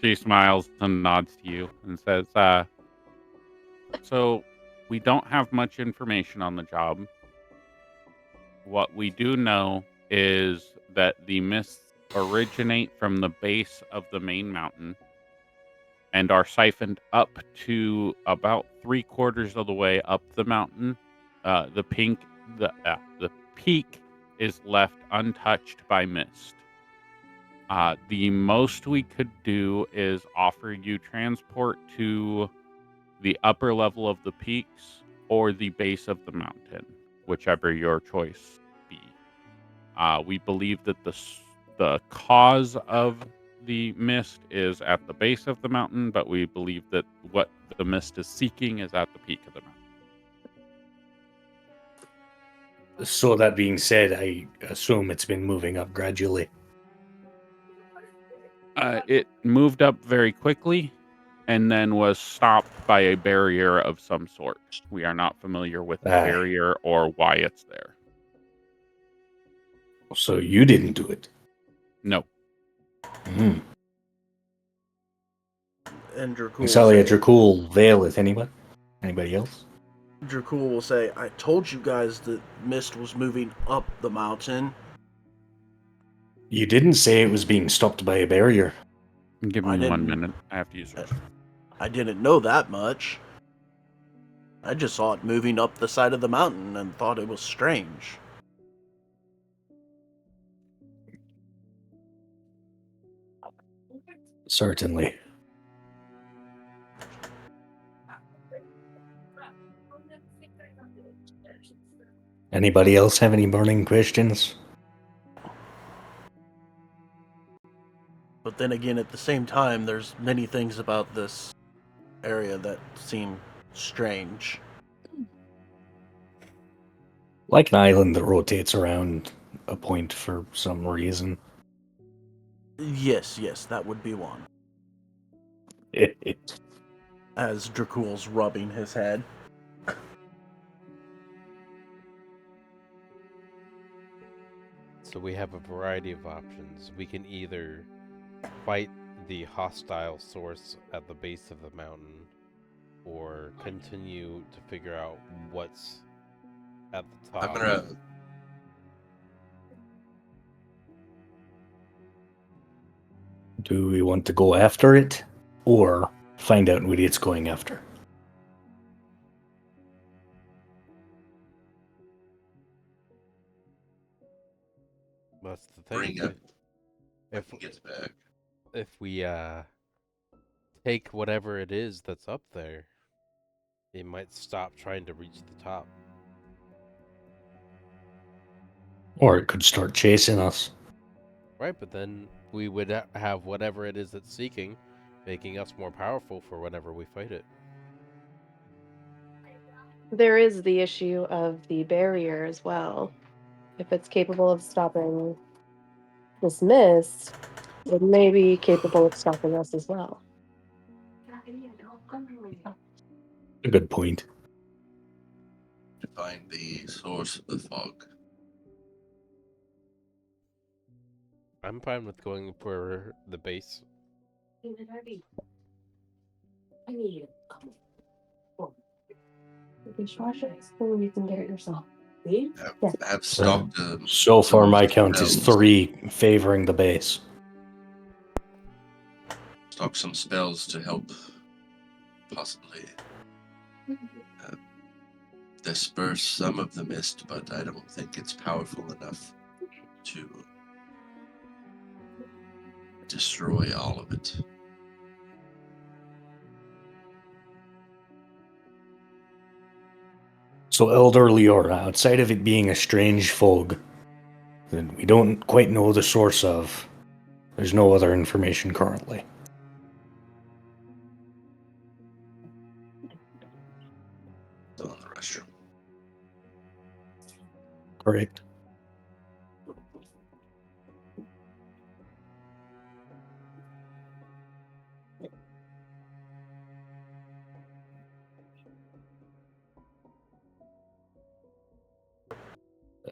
She smiles and nods to you and says, so we don't have much information on the job. What we do know is that the mists originate from the base of the main mountain and are siphoned up to about 3/4 of the way up the mountain. The peak is left untouched by mist. The most we could do is offer you transport to the upper level of the peaks or the base of the mountain, whichever your choice be. We believe that the cause of the mist is at the base of the mountain, but we believe that what the mist is seeking is at the peak of the mountain. So that being said, I assume it's been moving up gradually. It moved up very quickly and then was stopped by a barrier of some sort. We are not familiar with the barrier or why it's there. So you didn't do it? No. Mm. And Dracul Sally, Dracul Vale with anyone? Anybody else? Dracul will say, I told you guys that mist was moving up the mountain. You didn't say it was being stopped by a barrier. Give me 1 minute. I have to use it. I didn't know that much. I just saw it moving up the side of the mountain and thought it was strange. Certainly. Anybody else have any burning questions? But then again, at the same time, there's many things about this area that seem strange. Like an island that rotates around a point for some reason. Yes, that would be one. As Dracul's rubbing his head. So we have a variety of options. We can either fight the hostile source at the base of the mountain, or continue to figure out what's at the top. I'm gonna. Do we want to go after it, or find out what it's going after? That's the thing. Bring it. If he gets back. If we take whatever it is that's up there, it might stop trying to reach the top. Or it could start chasing us. Right, but then we would have whatever it is it's seeking, making us more powerful for whenever we fight it. There is the issue of the barrier as well. If it's capable of stopping this mist, it may be capable of stopping us as well. A good point. To find the source of the fog. I'm fine with going for the base. Or you can get it yourself. Have stocked So far, some my count is spells. 3 favoring the base. Stock some spells to help possibly disperse some of the mist, but I don't think it's powerful enough to destroy all of it. So, Elder Leora, outside of it being a strange fog that we don't quite know the source of, there's no other information currently. Still in the restroom. Correct.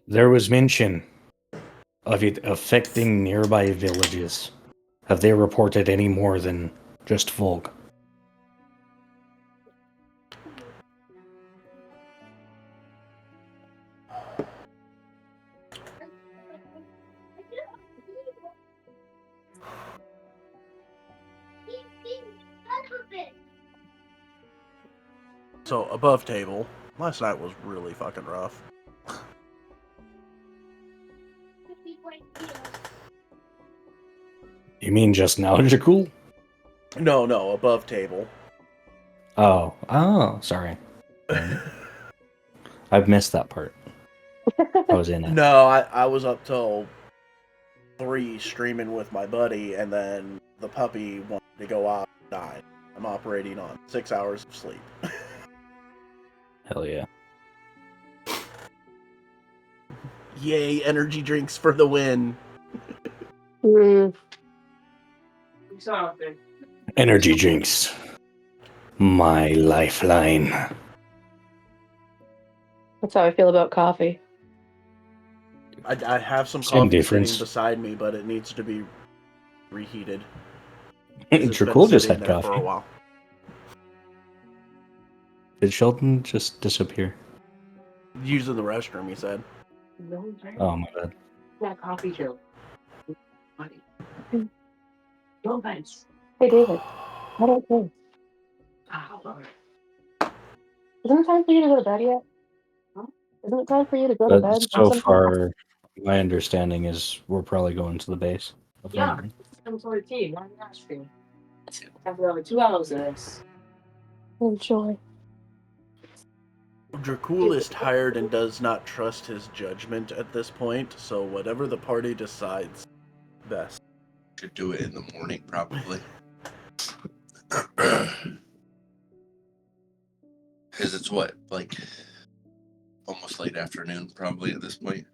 There was mention of it affecting nearby villages. Have they reported any more than just fog? So, above table, last night was really fucking rough. You mean just now, Jakul? No, above table. Oh, sorry. I've missed that part. I was in it. No, I was up till 3 streaming with my buddy, and then the puppy wanted to go out and die. I'm operating on 6 hours of sleep. Hell yeah. Yay, energy drinks for the win. Energy drinks. My lifeline. That's how I feel about coffee. I have some Same coffee difference. sitting beside me, but it needs to be reheated. 'Cause it's been Jakul just sitting had there for a coffee. while. Did Sheldon just disappear? Using the restroom, he said. Oh, my bad. coffee too. Hey, David. I don't think. Isn't it time for you to go to bed yet? Isn't it time for you to go to But bed? so far, my understanding is we're probably going to the base. Yeah. Some sort of tea. Why are you asking? After over 2 hours of this. Enjoy. Dracul is tired and does not trust his judgment at this point, so whatever the party decides, best. Could do it in the morning, probably. Because it's what, like, almost late afternoon, probably at this point.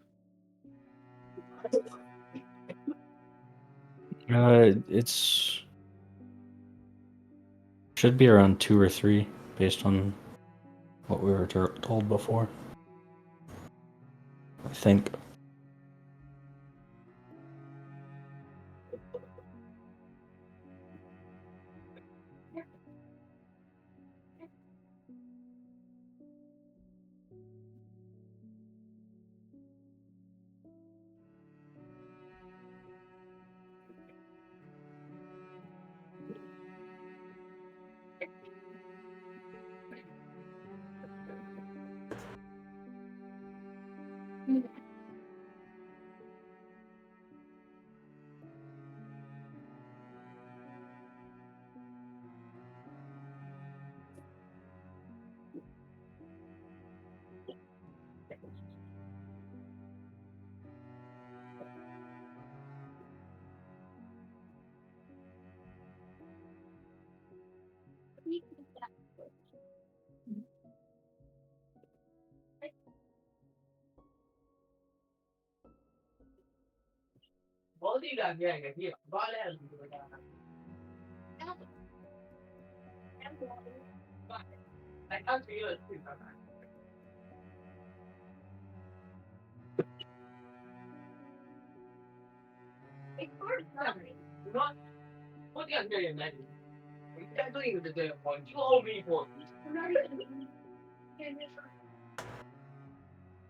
It's should be around 2 or 3, based on what we were told before. I think.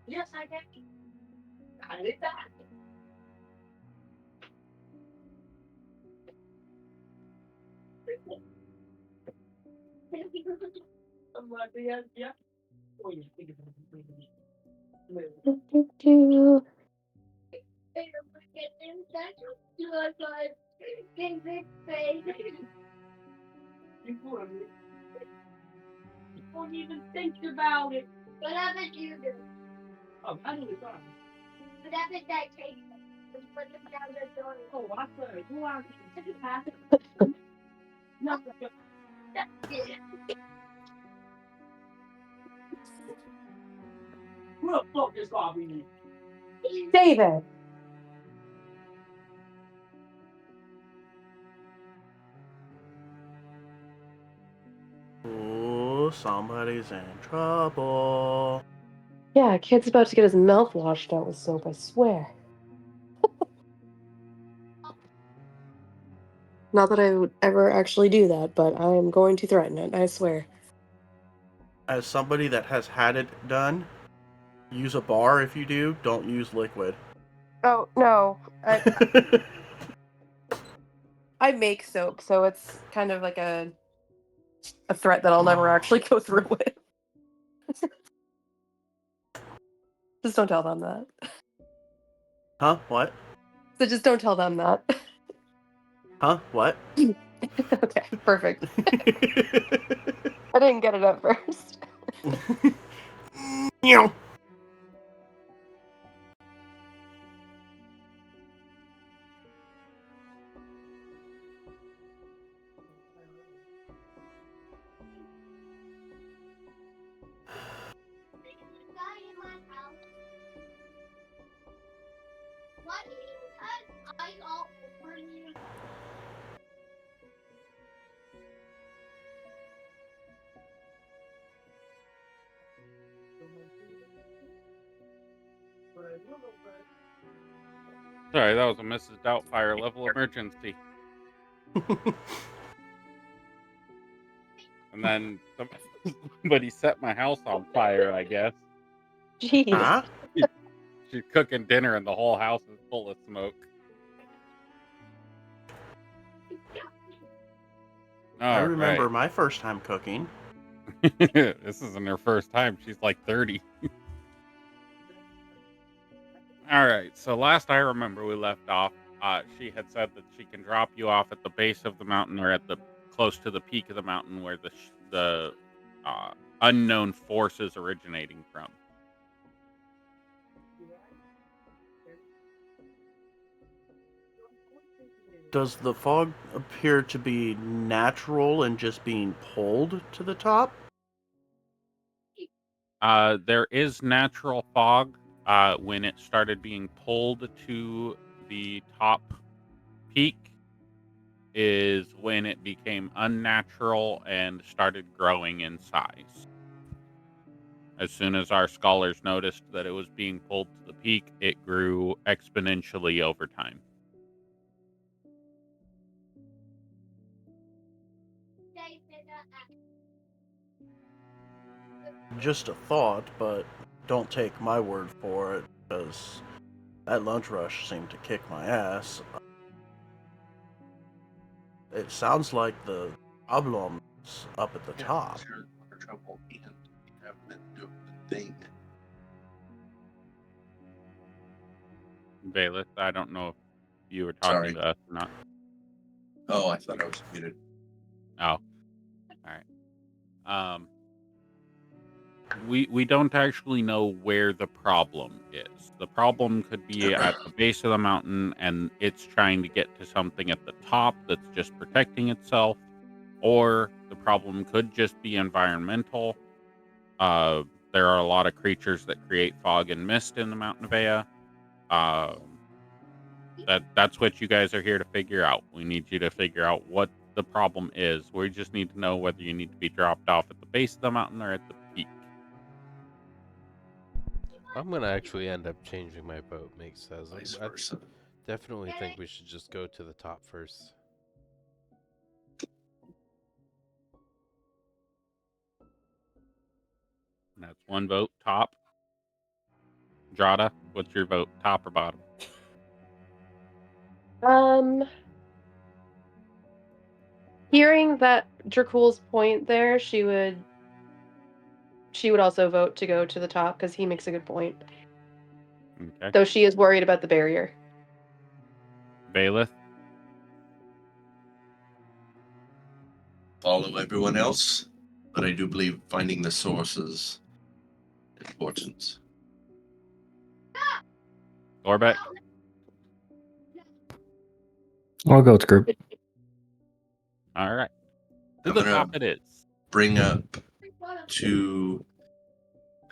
Yes, I did. I did that. I'm like, yeah. Oh, you think about it. You won't even think about it. Whatever you do. Oh, I know it's fine. Whatever that takes. Just put them down the door. Oh, I said, you are. No, that's it. Look, this coffee. David. Ooh, somebody's in trouble. Yeah, kid's about to get his mouth washed out with soap, I swear. Not that I would ever actually do that, but I am going to threaten it, I swear. As somebody that has had it done, use a bar if you do. Don't use liquid. Oh, no. I make soap, so it's kind of like a threat that I'll never actually go through with. Just don't tell them that. Huh? What? So just don't tell them that. Huh? What? Okay, perfect. I didn't get it at first. Meow. Why do you have eyes all over you? Sorry, that was a Mrs. Doubtfire level emergency. And then somebody set my house on fire, I guess. Jeez. Huh? She's cooking dinner and the whole house is full of smoke. I remember Right. my first time cooking. This isn't her first time. She's like 30. All right. So last I remember we left off, she had said that she can drop you off at the base of the mountain or at the close to the peak of the mountain where the unknown force is originating from. Does the fog appear to be natural and just being pulled to the top? There is natural fog. When it started being pulled to the top peak is when it became unnatural and started growing in size. As soon as our scholars noticed that it was being pulled to the peak, it grew exponentially over time. Just a thought, but don't take my word for it, because that lunch rush seemed to kick my ass. It sounds like the problem's up at the top. You're in trouble and you haven't been doing the thing. Bailiff, I don't know if you were talking Sorry. to us or not. Oh, I thought I was muted. Oh, all right. We don't actually know where the problem is. The problem could be at the base of the mountain and it's trying to get to something at the top that's just protecting itself, or the problem could just be environmental. There are a lot of creatures that create fog and mist in the Mountain of Ea. That's what you guys are here to figure out. We need you to figure out what the problem is. We just need to know whether you need to be dropped off at the base of the mountain or at the peak. I'm gonna actually end up changing my vote. Makes sense. Vice versa. Definitely think we should just go to the top first. That's one vote. Top. Drada, what's your vote? Top or bottom? Hearing that Dracul's point there, she would also vote to go to the top because he makes a good point. Okay. Though she is worried about the barrier. Bailiff? Follow everyone else, but I do believe finding the source is important. Thorbeck? I'll go with group. All right. To I'm the gonna top it is. bring up to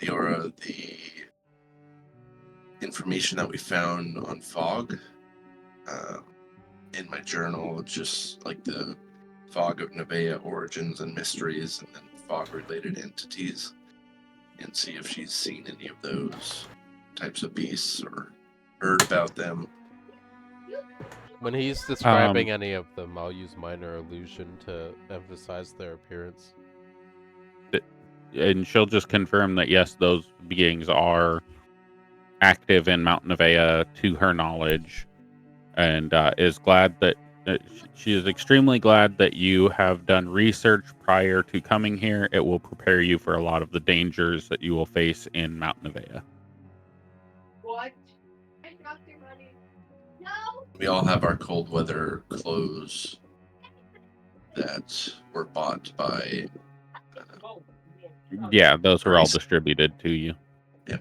Leora the information that we found on fog in my journal, just like the fog of Nevea origins and mysteries, and then fog related entities, and see if she's seen any of those types of beasts or heard about them. When he's describing any of them, I'll use minor illusion to emphasize their appearance. And she'll just confirm that yes, those beings are active in Mount Nevea to her knowledge, and is glad that she is extremely glad that you have done research prior to coming here. It will prepare you for a lot of the dangers that you will face in Mount Nevea. What? I dropped your money. No. We all have our cold weather clothes that were bought by. Yeah, those are all Nice. distributed to you. Yeah.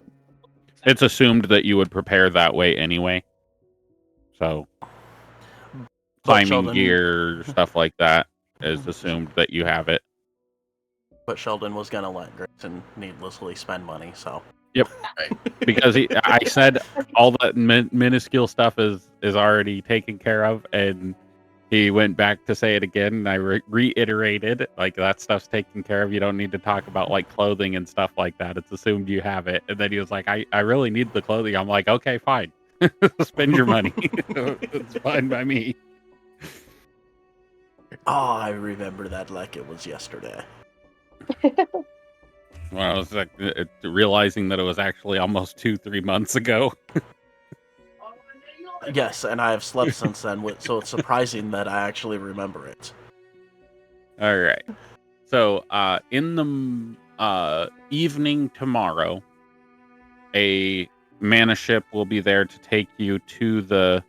It's assumed that you would prepare that way anyway. So, climbing Sheldon- gear, stuff like that is assumed that you have it. But Sheldon was gonna let Grayson needlessly spend money, so. Yep. Because I said all that minuscule stuff is already taken care of, and he went back to say it again, and I reiterated, like, that stuff's taken care of. You don't need to talk about, like, clothing and stuff like that. It's assumed you have it. And then he was like, I really need the clothing. I'm like, okay, fine. Spend your money. It's fine by me. Oh, I remember that like it was yesterday. Well, I was like, realizing that it was actually almost 2-3 months ago. Yes, and I have slept since then, so it's surprising that I actually remember it. All right. So, in the evening tomorrow, a mana ship will be there to take you to the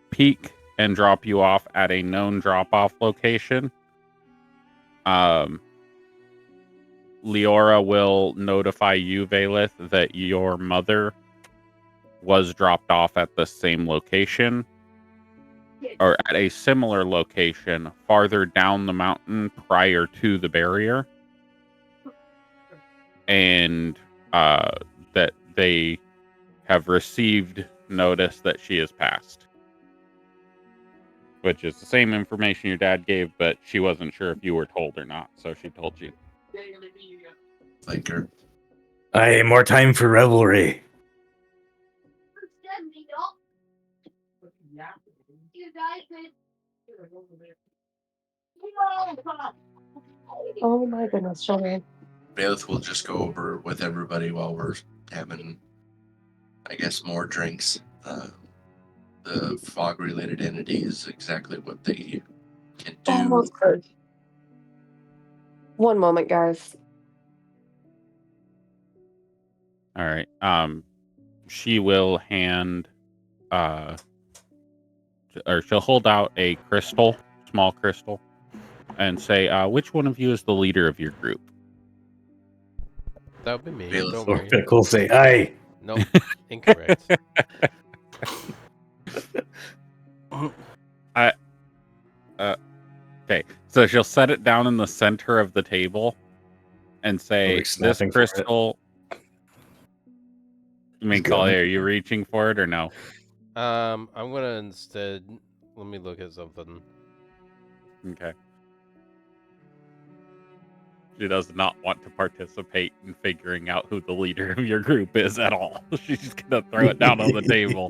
peak and drop you off at a known drop-off location. Leora will notify you, Valeth, that your mother was dropped off at the same location, or at a similar location farther down the mountain prior to the barrier, and that they have received notice that she has passed, which is the same information your dad gave, but she wasn't sure if you were told or not, so she told you. Thank her. Aye, more time for revelry. Oh my goodness, children. Bailiff will just go over with everybody while we're having, I guess, more drinks. The fog-related entities, exactly what they can do. Almost good. One moment, guys. All right. She will hand, or she'll hold out a crystal, small crystal, and say, which one of you is the leader of your group? That would be me. Bailiff Don't Or worry. Pick will say, aye. Nope. Incorrect. Okay, so she'll set it down in the center of the table and say, Like this snapping for it. crystal... I mean, Go Kali, on. are you reaching for it or no? I'm gonna instead. Let me look at something. Okay. She does not want to participate in figuring out who the leader of your group is at all. She's just gonna throw it down on the table.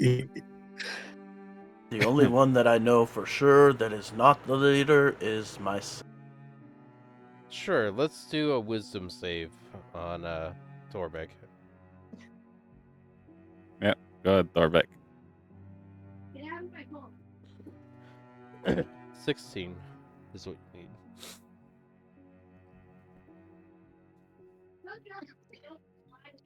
The only one that I know for sure that is not the leader is myself. Sure, let's do a wisdom save on Torbeck. Yep. Go ahead, Thorbeck. Get out of my home. 16 is what you need.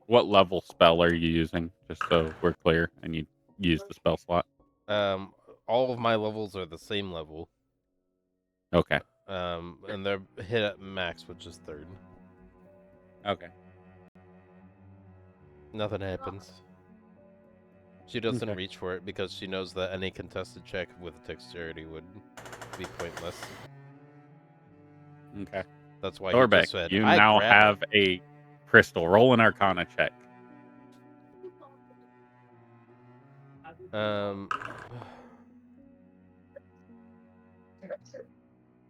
What level spell are you using? Just so we're clear, and you use the spell slot. All of my levels are the same level. Okay. And they're hit at max, which is 3rd. Okay. Nothing happens. She doesn't Okay. reach for it because she knows that any contested check with dexterity would be pointless. Okay. That's why he Thorbeck, just said, you I now grab have a crystal. Roll an Arcana check. it.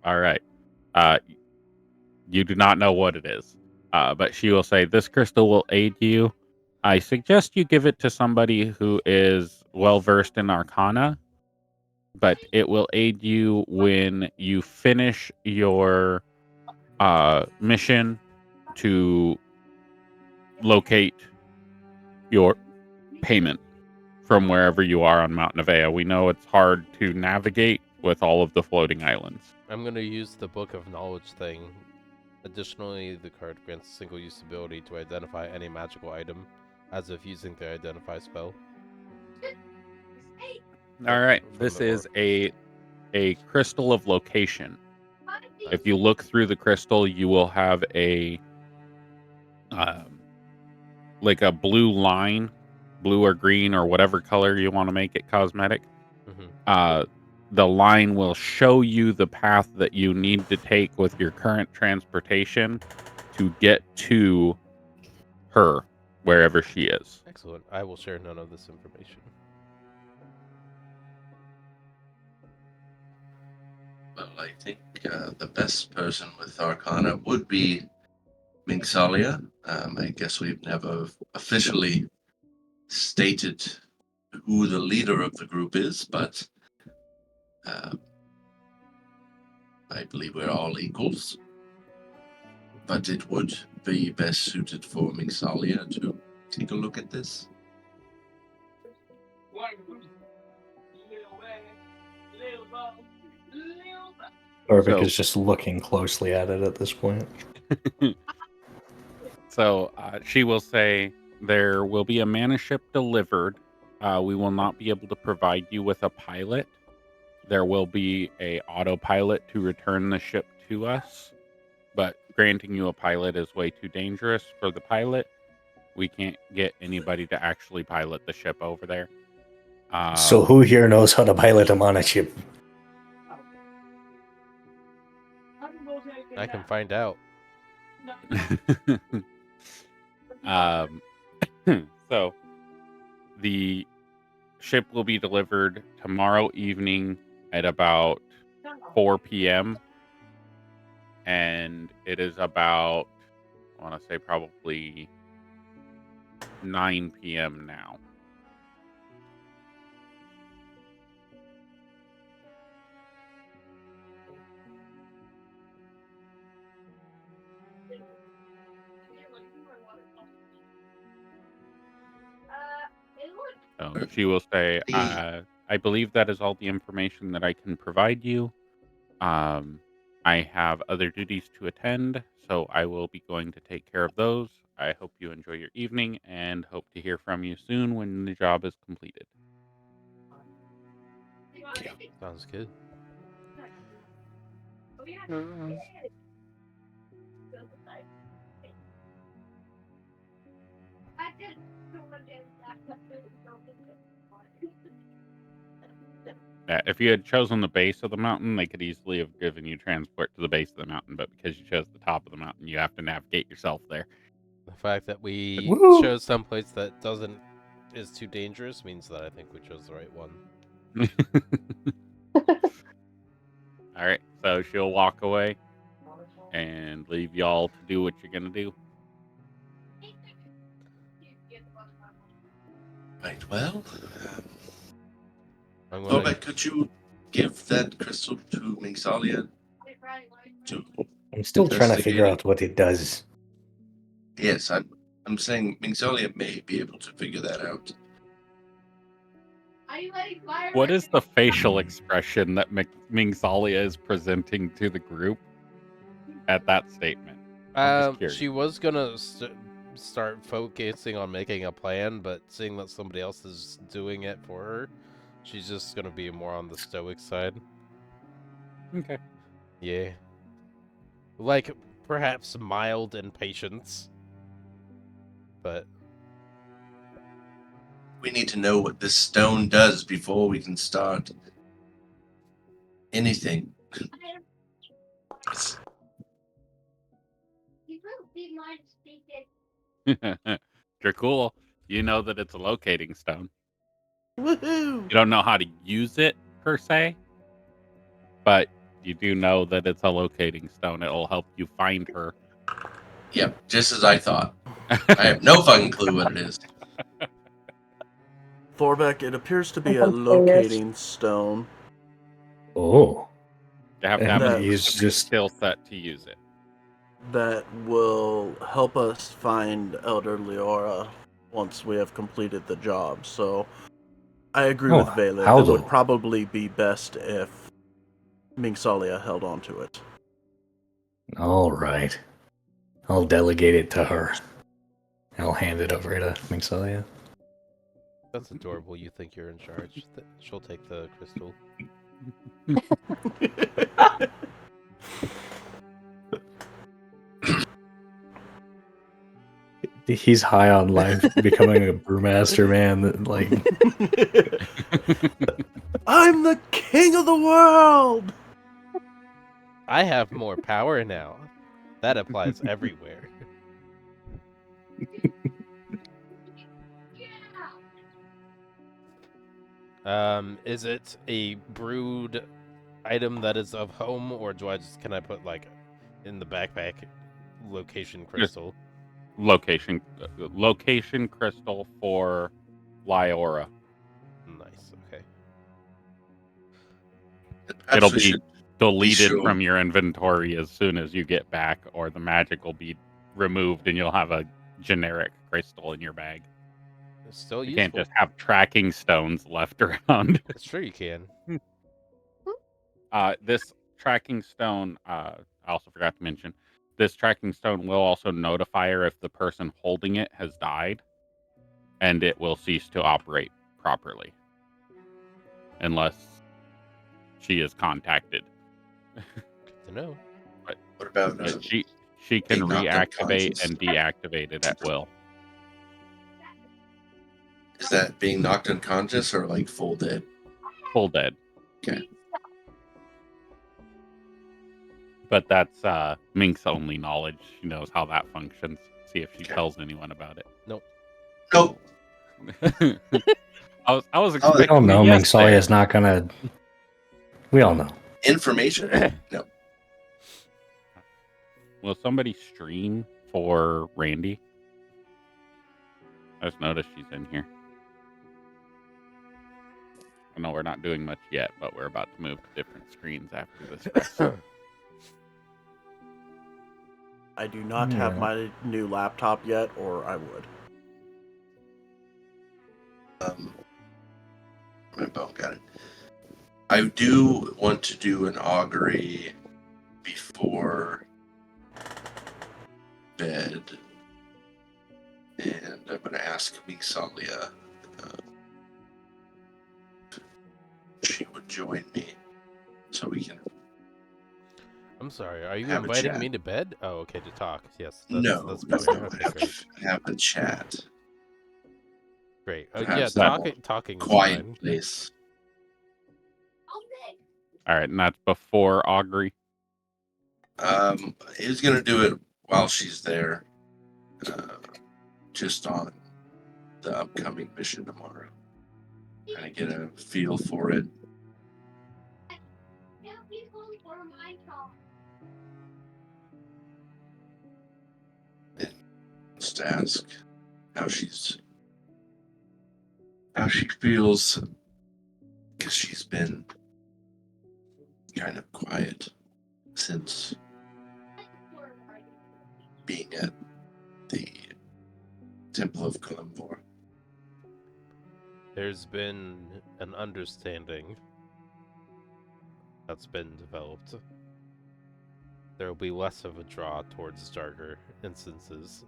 All right. You do not know what it is, but she will say, this crystal will aid you. I suggest you give it to somebody who is well-versed in Arcana, but it will aid you when you finish your mission to locate your payment from wherever you are on Mount Nevaeh. We know it's hard to navigate with all of the floating islands. I'm going to use the Book of Knowledge thing. Additionally, the card grants a single-use ability to identify any magical item, as if using the Identify spell. All right. From This the is orb. a crystal of location. If you look through the crystal, you will have a like a blue line, blue or green or whatever color you want to make it cosmetic. Mm-hmm. The line will show you the path that you need to take with your current transportation to get to her, wherever she is. Excellent. I will share none of this information. Well, I think the best person with Arcana would be Minxalia. I guess we've never officially stated who the leader of the group is, but I believe we're all equals. But it would be best suited for Minxalia to take a look at this. Orbic is just looking closely at it at this point. So she will say, there will be a mana ship delivered. We will not be able to provide you with a pilot. There will be a autopilot to return the ship to us, but granting you a pilot is way too dangerous for the pilot. We can't get anybody to actually pilot the ship over there. So who here knows how to pilot a mana ship? I can find out. So the ship will be delivered tomorrow evening at about 4 p.m. and it is about, I want to say probably 9 p.m. now. So she will say, I believe that is all the information that I can provide you. I have other duties to attend, so I will be going to take care of those. I hope you enjoy your evening and hope to hear from you soon when the job is completed. Sounds good. If you had chosen the base of the mountain, they could easily have given you transport to the base of the mountain, but because you chose the top of the mountain, you have to navigate yourself there. The fact that we Woo! chose someplace that is too dangerous means that I think we chose the right one. All right, so she'll walk away and leave y'all to do what you're gonna do. Right, well, I'm Oh, gonna. but could you give that crystal to Mingsalia to I'm still trying to figure investigate out what it does. it? Yes, I'm saying Mingsalia may be able to figure that out. What is the facial expression that Mingsalia is presenting to the group at that statement? I'm just curious. She was gonna start focusing on making a plan, but seeing that somebody else is doing it for her, she's just gonna be more on the stoic side. Okay. Yeah. Like, perhaps mild impatience. But We need to know what this stone does before we can start anything. Dracul, you know that it's a locating stone. Woohoo! You don't know how to use it per se, but you do know that it's a locating stone. It'll help you find her. Yep, just as I thought. I have no fucking clue what it is. Thorbeck, it appears to be a I'm curious. locating stone. Oh. You have to And have a he's specific just- skill set to use it. That will help us find Elder Leora once we have completed the job. So I agree with Valeth. how It would though? probably be best if Mingsalia held on to it. All right. I'll delegate it to her. I'll hand it over to Mingsalia. that's adorable. You think you're in charge. She'll take the crystal. He's high on life, becoming a brewmaster, man. Like, I'm the king of the world! I have more power now. That applies everywhere. Is it a brewed item that is of home, or can I put like in the backpack location crystal? Location crystal for Lyora. Nice. Okay. Perhaps It'll we be should deleted sure. from your inventory as soon as you get back, or the magic will be removed and you'll have a generic crystal in your bag. It's still You useful. can't just have tracking stones left around. Sure you can. This tracking stone, I also forgot to mention, this tracking stone will also notify her if the person holding it has died, and it will cease to operate properly unless she is contacted. Good to know. What about But she can being knocked reactivate unconscious? and deactivate it at will. Is that being knocked unconscious or like full dead? Full dead. Okay. But that's Mink's only knowledge. She knows how that functions. See if she Okay. tells anyone about it. Nope. I was we expecting all know a yes Mingsalia there. is not gonna. We all know. Information? No. Will somebody stream for Randy? I just noticed she's in here. I know we're not doing much yet, but we're about to move to different screens after this rest. I do not have my new laptop yet, or I would. My phone got it. I do want to do an augury before bed, and I'm going to ask Mingsalia if she would join me so we can. I'm sorry. Are you Have a inviting chat. me to bed? Oh, okay. To talk. Yes. That's No, fair. Okay, great. have a chat. Great. Yeah, Perhaps that talking is quiet fine. place. All right, and that's before Augury. He's going to do it while she's there, just on the upcoming mission tomorrow. Kind of get a feel for it. And just ask how she feels Because she's been kind of quiet since being at the Temple of Kalimvor. There's been an understanding that's been developed. There will be less of a draw towards darker instances.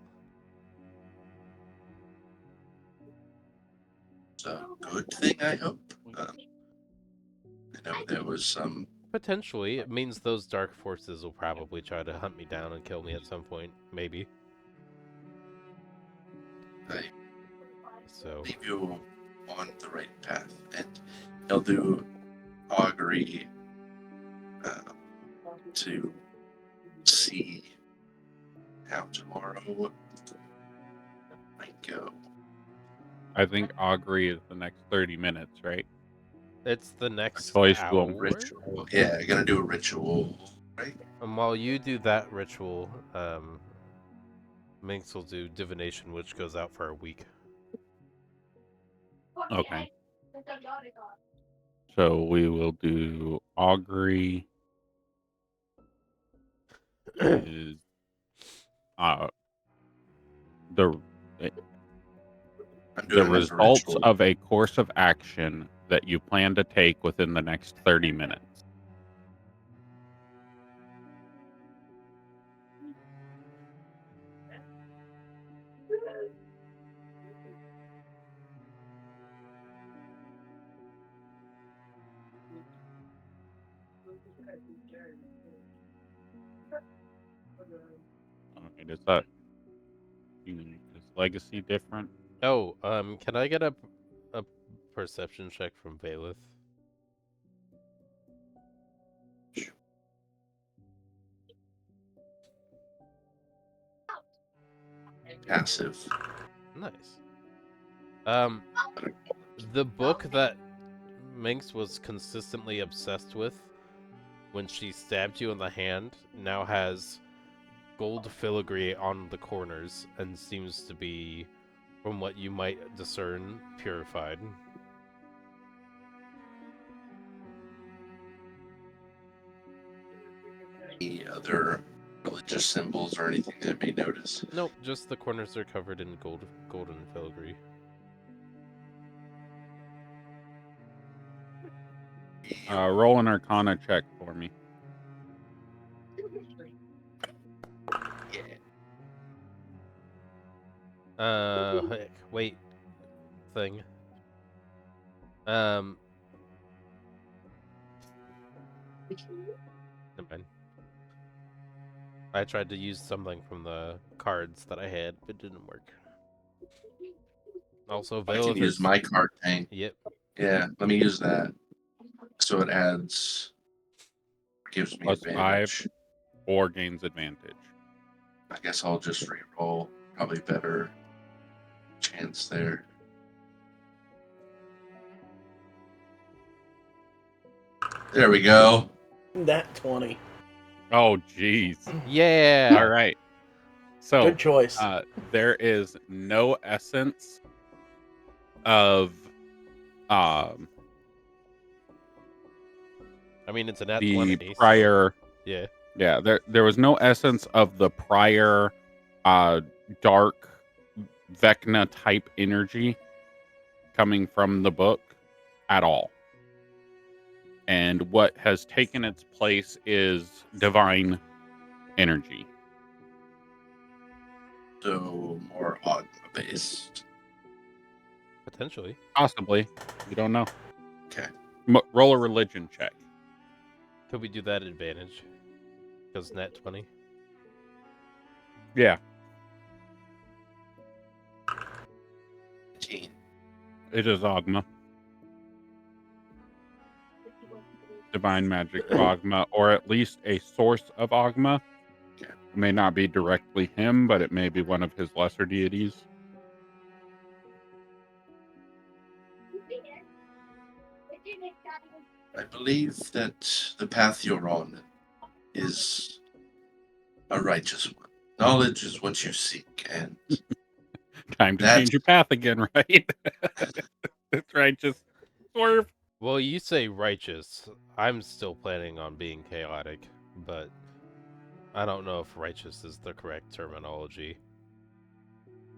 It's a good thing, I hope. I know there was some... Potentially, it means those dark forces will probably try to hunt me down and kill me at some point, maybe. I So, believe you on the right path, and he'll do augury to see how tomorrow might go. I think augury is the next 30 minutes, right? it's the next choice hour. will- Ritual. Yeah, you're gonna do a ritual, right? And while you do that ritual, Minx will do divination, which goes out for a week. Okay. So we will do augury is the I'm the doing it as a results ritual. of a course of action that you plan to take within the next 30 minutes. Okay, does that is legacy different? Oh, can I get a perception check from Bailiff? Passive. Nice. The book that Minx was consistently obsessed with when she stabbed you in the hand now has gold filigree on the corners and seems to be, from what you might discern, purified. Any other religious symbols or anything that I may notice? Nope, just the corners are covered in golden filigree. Roll an Arcana check for me. Heck, wait. Thing. Never mind. I tried to use something from the cards that I had, but it didn't work. Also, I Bailiff can use my card thing. Yep. Yeah, let me use that. So it gives me +5 advantage. or gains advantage. I guess I'll just re-roll. Probably better chance there. There we go. That 20. Oh, jeez. Yeah. All right. So Good choice. there is no essence of I mean, it's a nat the 20. so- prior. Yeah. Yeah, there was no essence of the prior dark Vecna type energy coming from the book at all. And what has taken its place is divine energy. So more Ogma based. Potentially. Possibly. You don't know. Okay. Roll a religion check. Could we do that at advantage? Because nat 20. Yeah, 18. it is Ogma. Divine magic of Ogma, or at least a source of Ogma. Okay. It may not be directly him, but it may be one of his lesser deities. I believe that the path you're on is a righteous one. Knowledge is what you seek, and Time to That's- change your path again, right? That's right. Just swerve. Well, you say righteous. I'm still planning on being chaotic, but I don't know if righteous is the correct terminology.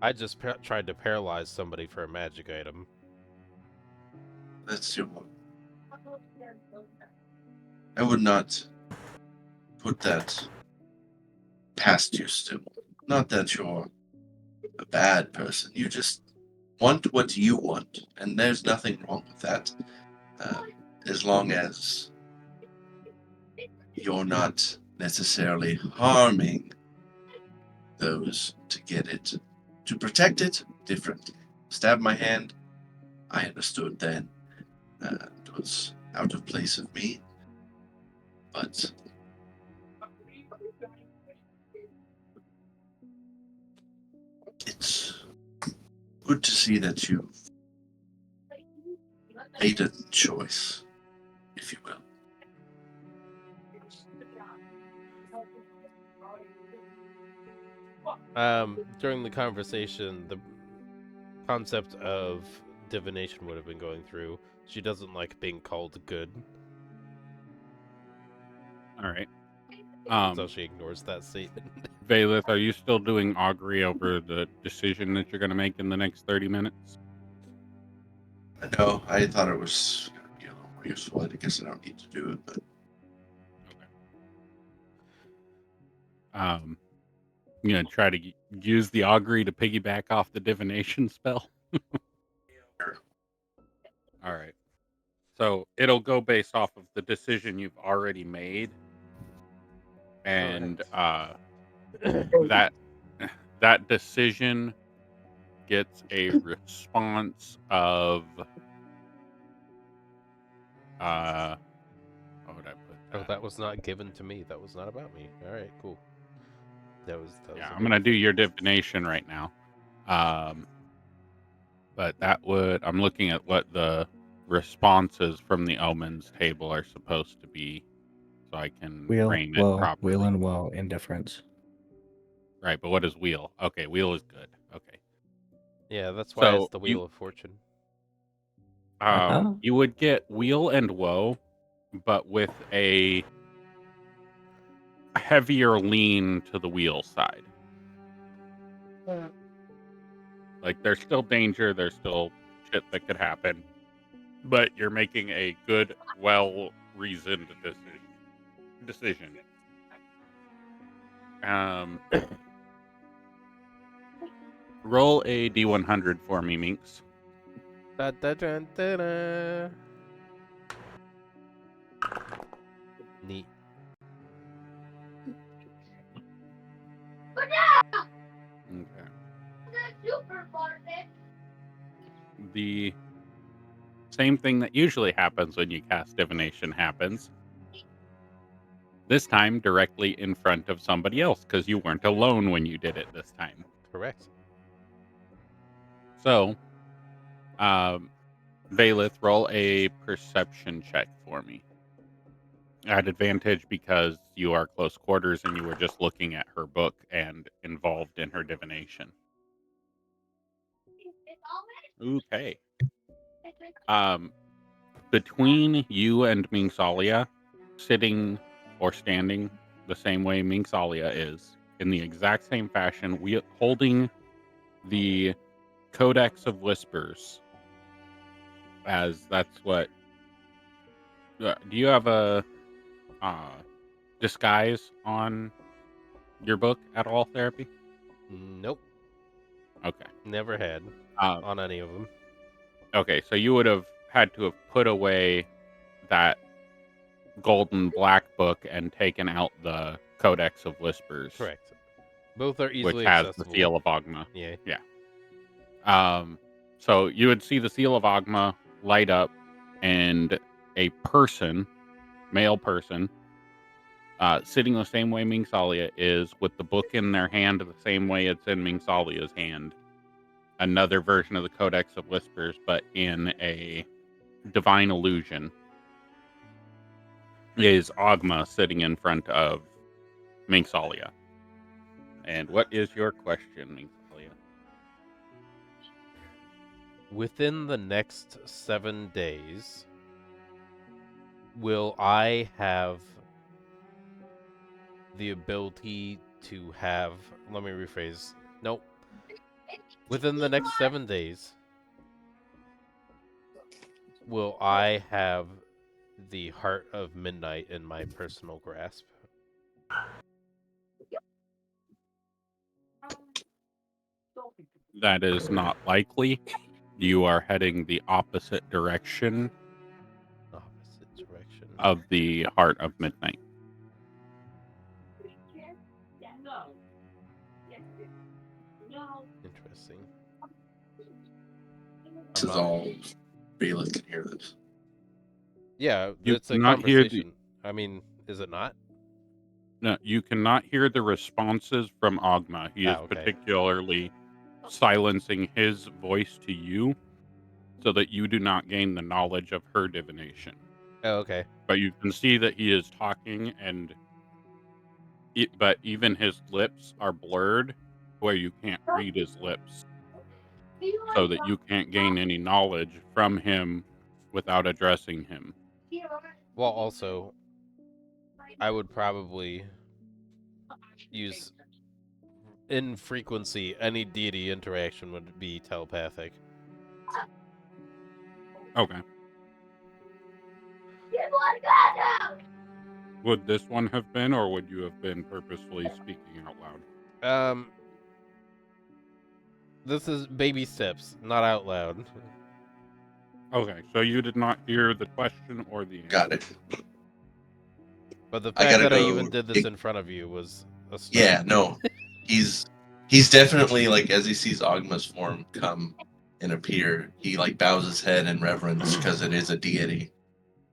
I just tried to paralyze somebody for a magic item. That's your. I would not put that past you still. Not that you're a bad person. You just want what you want, and there's nothing wrong with that. As long as you're not necessarily harming those to get it. To protect it, different. Stab my hand, I understood then. It was out of place of me, but it's good to see that you made a choice, if you will. During the conversation, the concept of divination would have been going through. She doesn't like being called good, All right. so she ignores that statement. Valeth, are you still doing augury over the decision that you're going to make in the next 30 minutes? No, I thought it was more useful. I guess I don't need to do it, but You going to try to use the augury to piggyback off the divination spell? Sure. All right. So it'll go based off of the decision you've already made, and that decision gets a response of how would I put that? Oh, that was not given to me. That was not about me. All right, cool. That was Yeah, a I'm gonna do your divination right now. But that would I'm looking at what the responses from the omens table are supposed to be, so I can Wheel, frame it woe, properly. wheel and woe, indifference. Right, but what is wheel? Okay, wheel is good. Okay. Yeah, that's why it's So the Wheel of Fortune. you would get wheel and woe, but with a heavier lean to the wheel side. Like, there's still danger, there's still shit that could happen, but you're making a good, well-reasoned decision. Roll a D100 for me, Minx. Da, da, da, da, da. Neat. Okay. Super Market. The same thing that usually happens when you cast divination happens. This time, directly in front of somebody else, because you weren't alone when you did it this time. Correct. So, Valeth, roll a perception check for me. At advantage because you are close quarters and you were just looking at her book and involved in her divination. Okay. Between you and Minxalia, sitting or standing the same way Minxalia is, in the exact same fashion, holding the Codex of Whispers, as that's what. Do you have a disguise on your book at all, Therapy? Nope. Okay. Never had on any of them. Okay, so you would have had to have put away that golden black book and taken out the Codex of Whispers. Correct. Both are easily which has accessible. the seal of Ogma. Yeah. Yeah. So you would see the seal of Ogma light up, and a person, male person, sitting the same way Minxalia is, with the book in their hand the same way it's in Minxalia's hand. Another version of the Codex of Whispers, but in a divine illusion, is Ogma sitting in front of Minxalia. And what is your question, Minxalia? Within the next 7 days, will I have the ability to have... Let me rephrase. Nope. Within the next 7 days, will I have the Heart of Midnight in my personal grasp? That is not likely. You are heading the opposite direction Opposite direction. of the Heart of Midnight. Interesting. This is all Bailiff can hear this. Yeah, You it's a cannot hear the conversation. I mean, is it not? no. You cannot hear the responses from Ogma. He is Okay. particularly silencing his voice to you, so that you do not gain the knowledge of her divination. Oh, okay. But you can see that he is talking, and but even his lips are blurred, where you can't read his lips, so that you can't gain any knowledge from him without addressing him. Well, also, I would probably use in frequency any deity interaction would be telepathic. Okay. Would this one have been, or would you have been purposefully speaking out loud? This is baby steps, not out loud. Okay, so you did not hear the question or the answer. Got it. But the I fact gotta that I go. even did this in front of you was a start. Yeah, no. He's definitely, like, as he sees Ogma's form come and appear, he, like, bows his head in reverence because it is a deity.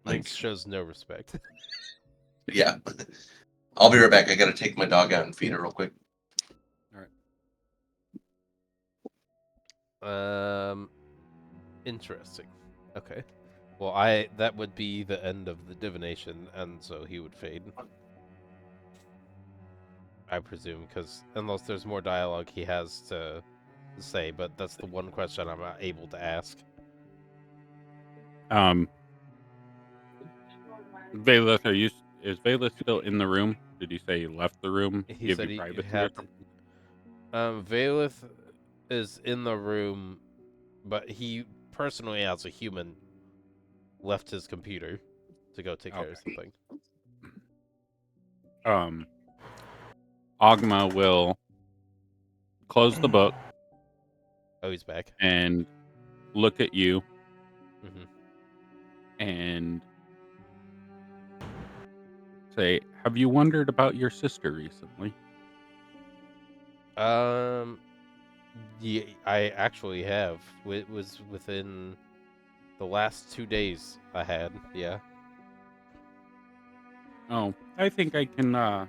Like, Minx shows no respect. yeah. I'll be right back. I gotta take my dog out and feed her real quick. Interesting. Okay. Well, that would be the end of the divination, and so he would fade. I presume, because unless there's more dialogue he has to say, but that's the one question I'm not able to ask. Bailiff, is Bailiff still in the room? Did he say he left the room? He Give said you he privacy or had something? Valith is in the room, but he personally, as a human, left his computer to go take care of something. Ogma will close the book. Oh, he's back. And look at you. Mm-hmm. And say, have you wondered about your sister recently? Yeah, I actually have. It was within the last 2 days I had, yeah. Oh, I think I can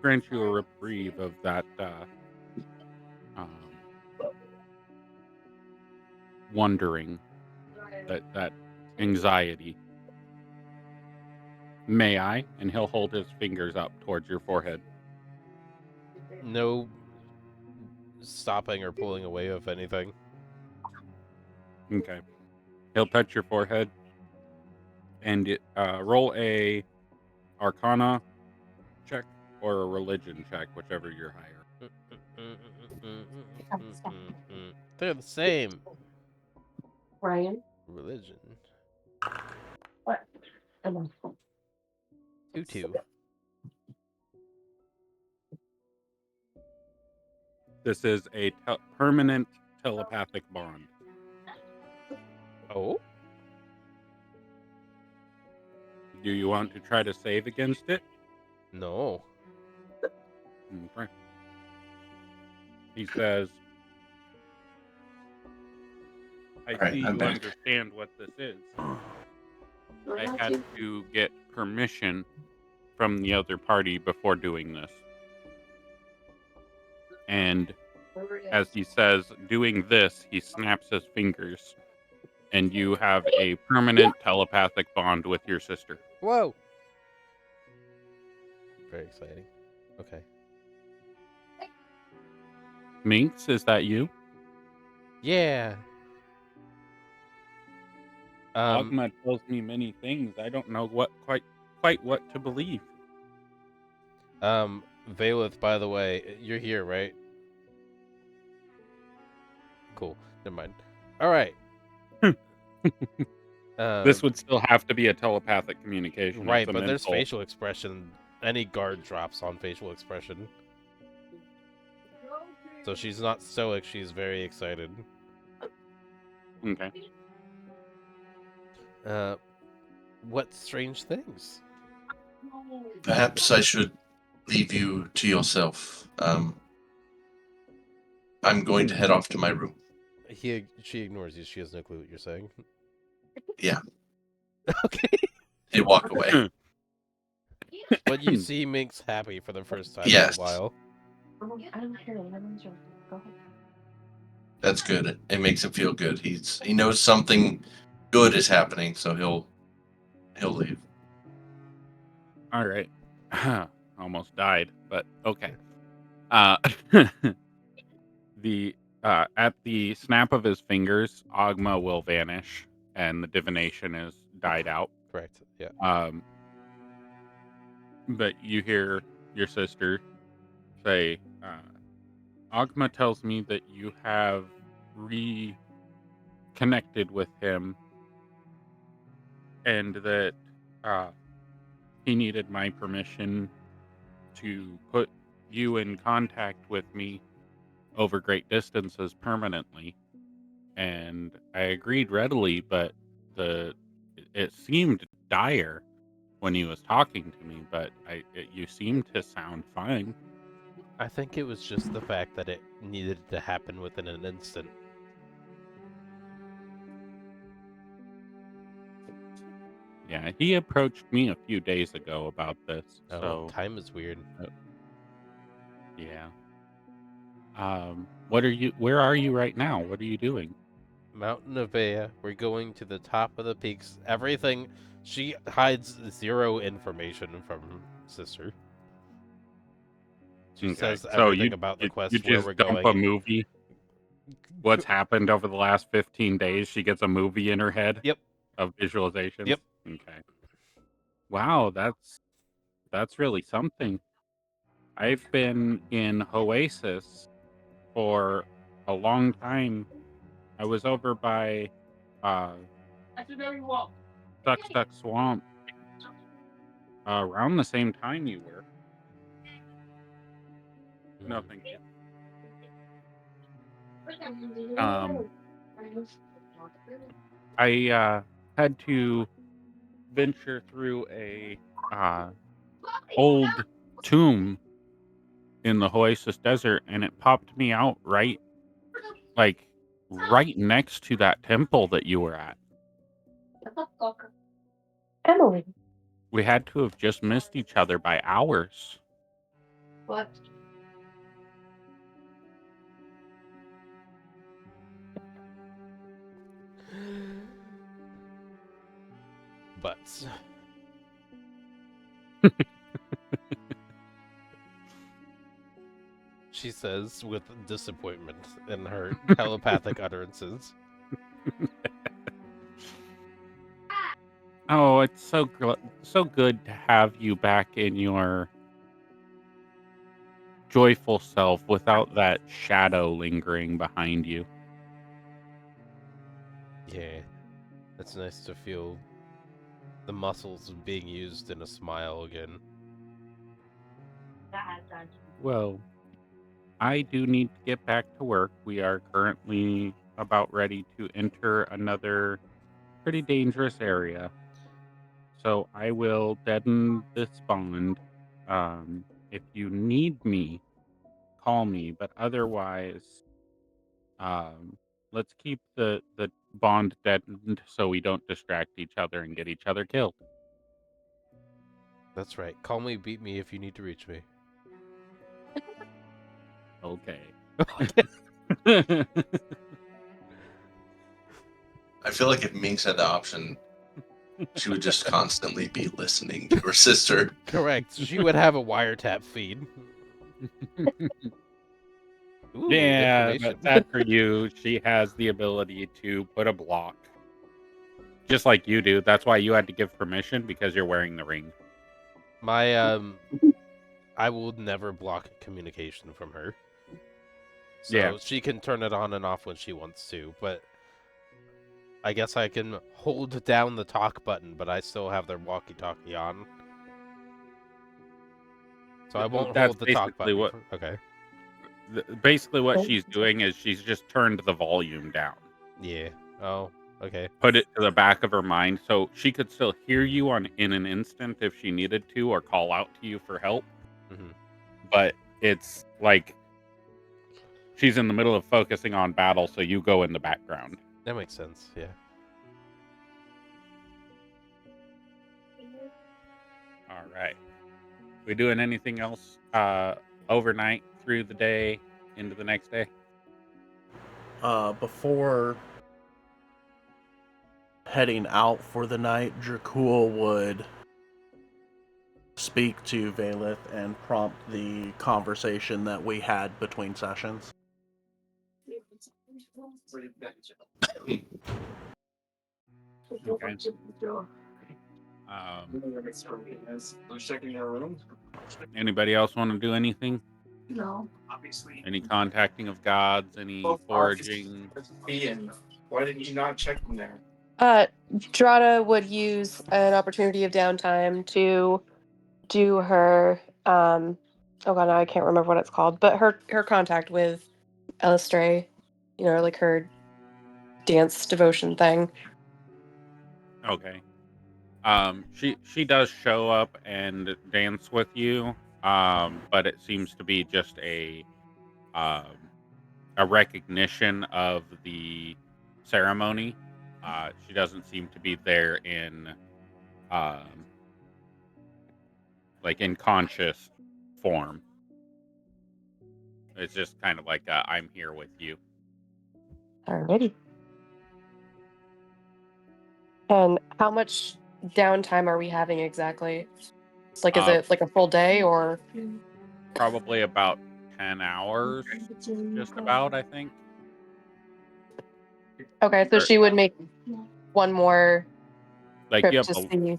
grant you a reprieve of that wondering, that anxiety. May I? And he'll hold his fingers up towards your forehead. No stopping or pulling away of anything. Okay. He'll touch your forehead, and roll a Arcana check or a religion check, whichever you're higher. They're the same. Ryan? Religion. What? 2-2. This is a permanent telepathic bond. Oh? Do you want to try to save against it? No. Okay. He says, I see you understand what this is. I had to get permission from the other party before doing this. And as he says, doing this, he snaps his fingers, and you have a permanent telepathic bond with your sister. Whoa! Very exciting. Okay. Minx, is that you? Yeah. Dogma tells me many things. I don't know quite what to believe. Valeth, by the way, you're here, right? Cool. Never mind. All right. This would still have to be a telepathic communication. Right, It's a but there's mental. facial expression. Any guard drops on facial expression. So she's not stoic, she's very excited. Okay. What strange things? Perhaps I should leave you to yourself. I'm going to head off to my room. She ignores you. She has no clue what you're saying. Yeah. Okay. They walk away. But you see Mink's happy for the first time Yes. in a while. I don't care. Go ahead. That's good. It makes him feel good. He knows something good is happening, so he'll leave. All right. Almost died, but okay. At the snap of his fingers, Ogma will vanish, and the divination is died out. Correct. Yeah. But you hear your sister say, Ogma tells me that you have reconnected with him, and that he needed my permission to put you in contact with me over great distances permanently. And I agreed readily, but it seemed dire when he was talking to me, but you seemed to sound fine. I think it was just the fact that it needed to happen within an instant. Yeah, he approached me a few days ago about this. Oh, So time is weird. yeah. Where are you right now? What are you doing? Mountain Avea. We're going to the top of the peaks. Everything. She hides zero information from sister. She Okay, says so everything about the quest, you where just we're dump going. a movie. What's happened over the last 15 days? She gets a movie in her head. Yep. Of visualizations. Yep. Okay. Wow, that's really something. I've been in Oasis for a long time. I was over by Duck Swamp around the same time you were. No, thank you. I had to venture through a old tomb in the Oasis Desert, and it popped me out right next to that temple that you were at. Emily. We had to have just missed each other by hours. What? Butts. She says with disappointment in her telepathic utterances. Oh, it's so good to have you back in your joyful self without that shadow lingering behind you. Yeah, it's nice to feel the muscles being used in a smile again. Well, I do need to get back to work. We are currently about ready to enter another pretty dangerous area. So I will deaden this bond. If you need me, call me. But otherwise, let's keep the bond deadened so we don't distract each other and get each other killed. That's right. Call me, beat me if you need to reach me. Okay. I feel like if Minx had the option, she would just constantly be listening to her sister. Correct. She would have a wiretap feed. Ooh, Yeah, information. but sad for you, she has the ability to put a block Just like you do. That's why you had to give permission, because you're wearing the ring. My I will never block communication from her. So Yeah. she can turn it on and off when she wants to, but I guess I can hold down the talk button, but I still have their walkie-talkie on. So I won't That's hold the talk basically button. what. Okay. Basically, what she's doing is she's just turned the volume down. Yeah. Oh, okay. Put it to the back of her mind, so she could still hear you in an instant if she needed to, or call out to you for help. Mm-hmm. But it's like she's in the middle of focusing on battle, so you go in the background. That makes sense, yeah. All right. We doing anything else overnight, through the day, into the next day? Before heading out for the night, Dracul would speak to Valeth and prompt the conversation that we had between sessions. Okay. Anybody else want to do anything? No, obviously. Any contacting of gods? Any foraging? Why didn't you not check them there? Drata would use an opportunity of downtime to do her oh god, now I can't remember what it's called, but her contact with Elistray, like her dance devotion thing. Okay. She does show up and dance with you, but it seems to be just um, a recognition of the ceremony. She doesn't seem to be there in um, like in conscious form. It's just kind of like I'm here with you. Alrighty. And how much downtime are we having exactly? It's like, is Uh, it like a full day or? Probably about 10 hours, just about, I think. Okay, so Or, she would make one more like you trip have to see.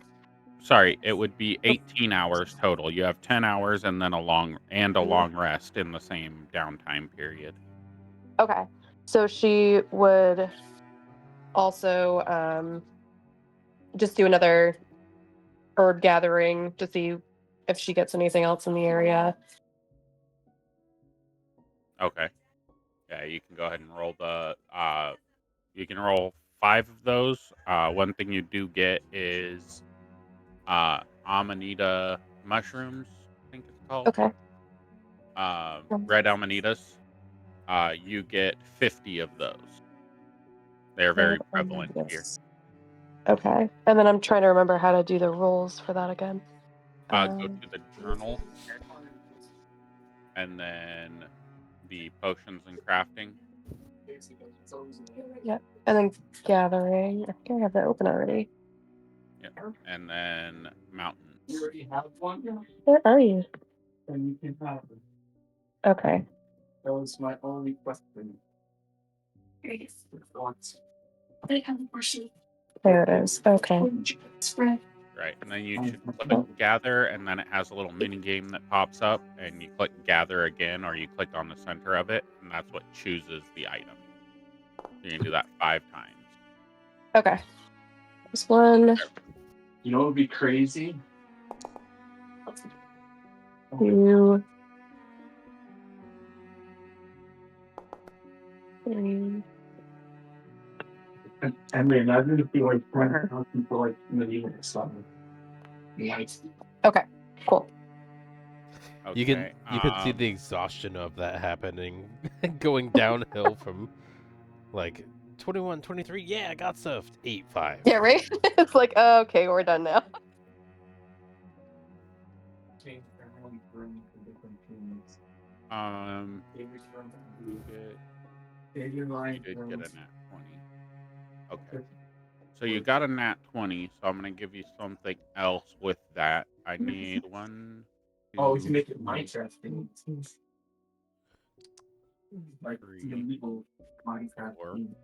sorry, it would be 18 hours total. You have 10 hours and then a long rest in the same downtime period. Okay, so she would also just do another herb gathering to see if she gets anything else in the area. Okay. Yeah, you can go ahead and roll you can roll 5 of those. One thing you do get is Amanita mushrooms, I think it's called. Okay. Red Amanitas. You get 50 of those. They're very prevalent here. Okay, and then I'm trying to remember how to do the rolls for that again. Go to the journal, and then the potions and crafting. Yeah, and then gathering. I think I have that open already. Yep. And then mountains. You already have one? Where are you? Then you can have it. Okay. That was my only question. There it is. Okay. Right, and then you should click gather, and then it has a little mini game that pops up, and you click gather again, or you click on the center of it, and that's what chooses the item. So you can do that 5 times. Okay. This one. You know what would be crazy? 2, 3. And then imagine if you like went out people like medieval or something. Nice. Okay. Cool. Okay. You can see the exhaustion of that happening, going downhill from like 21, 23. Yeah, I got stuff. 8, 5. Yeah, right? It's like, oh, okay, we're done now. You did get a nat 20. Okay. So you got a nat 20, so I'm going to give you something else with that. I need 1, 2, Oh, we can make it Minecraft thing. Like 3, the legal Minecraft 4. thing.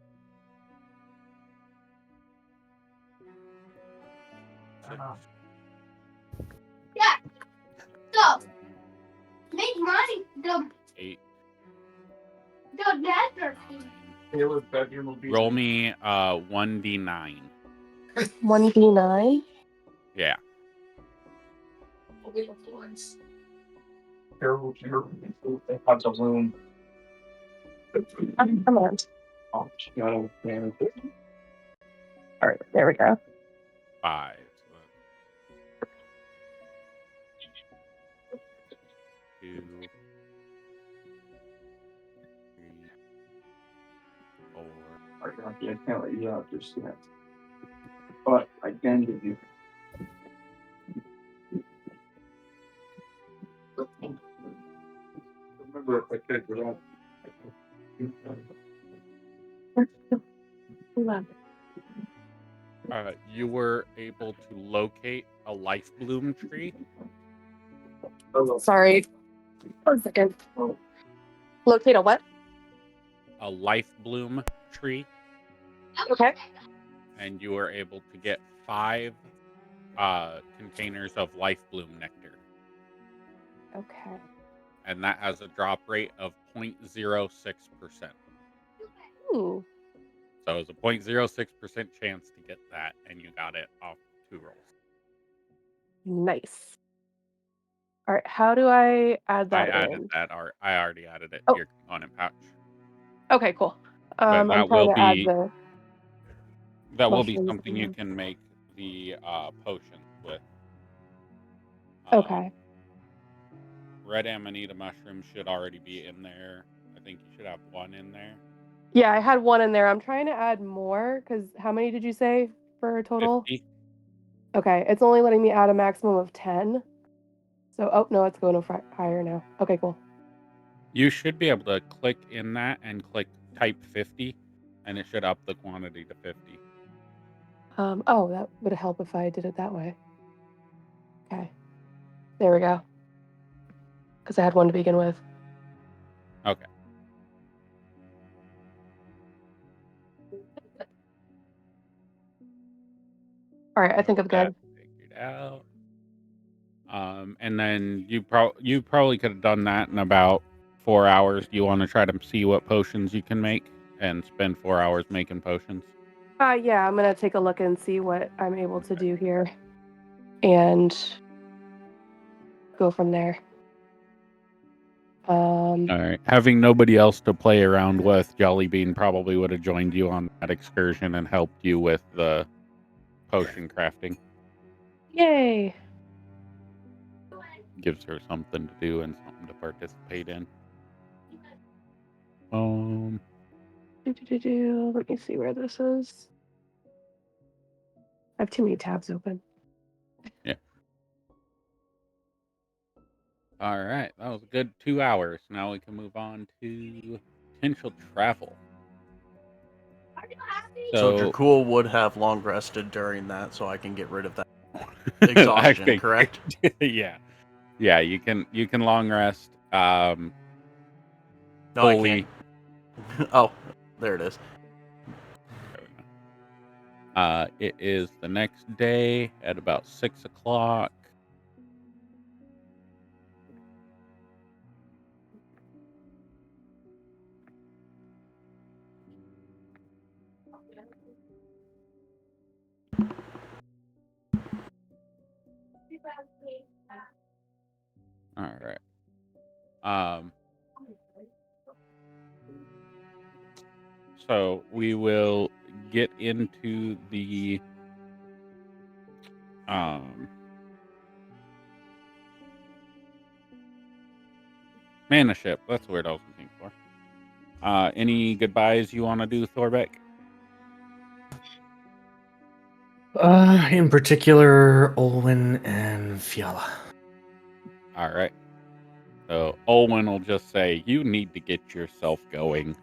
Yeah. So, make money. The 8. desert. Taylor's bedroom will be. Roll me 1d9. 1d9. Yeah. Carol, they have the room. Come on. Oh, she got a man. All right, there we go. 5. So 2, 3, 4. I can't let you out just yet. But I can give you. Remember, if I could, without. You were able to locate a life bloom tree. Sorry. 1 second. Locate a what? A life bloom tree. Okay. And you were able to get 5 containers of life bloom nectar. Okay. And that has a drop rate of 0.06%. Ooh. So it's a 0.06% chance to get that, and you got it off 2 rolls. Nice. All right. How do I add I that added in? that. I already added it Oh. to your component pouch. Okay, cool. But I'm that trying will to add be the mushrooms something you in. can make the potions with. Okay. Red amanita mushrooms should already be in there. I think you should have 1 in there. Yeah, I had 1 in there. I'm trying to add more because how many did you say for a total? 50. Okay, it's only letting me add a maximum of 10. So, oh no, it's going higher now. Okay, cool. You should be able to click in that and click type 50, and it should up the quantity to 50. Oh, that would help if I did it that way. Okay, there we go. Because I had 1 to begin with. Okay. All right, I think I'm good. Figured out. And then you probably could have done that in about 4 hours. Do you want to try to see what potions you can make and spend 4 hours making potions? Yeah, I'm gonna take a look and see what I'm able to do here, and go from there. All right. Having nobody else to play around with, Jollybean probably would have joined you on that excursion and helped you with the potion crafting. Yay! Gives her something to do and something to participate in. Let me see where this is. I have too many tabs open. Yeah. All right. That was a good 2 hours. Now we can move on to potential travel. So So Dracul would have long rested during that, so I can get rid of that exhaustion, think- correct? yeah. Yeah, you can long rest. No, fully. I can't. Oh, there it is. It is the next day at about 6 o'clock. All right. So we will get into the mana ship. That's the word I was looking for. Any goodbyes you want to do, Thorbeck? In particular, Olwen and Fiala. All right. So Olwen will just say, "You need to get yourself going.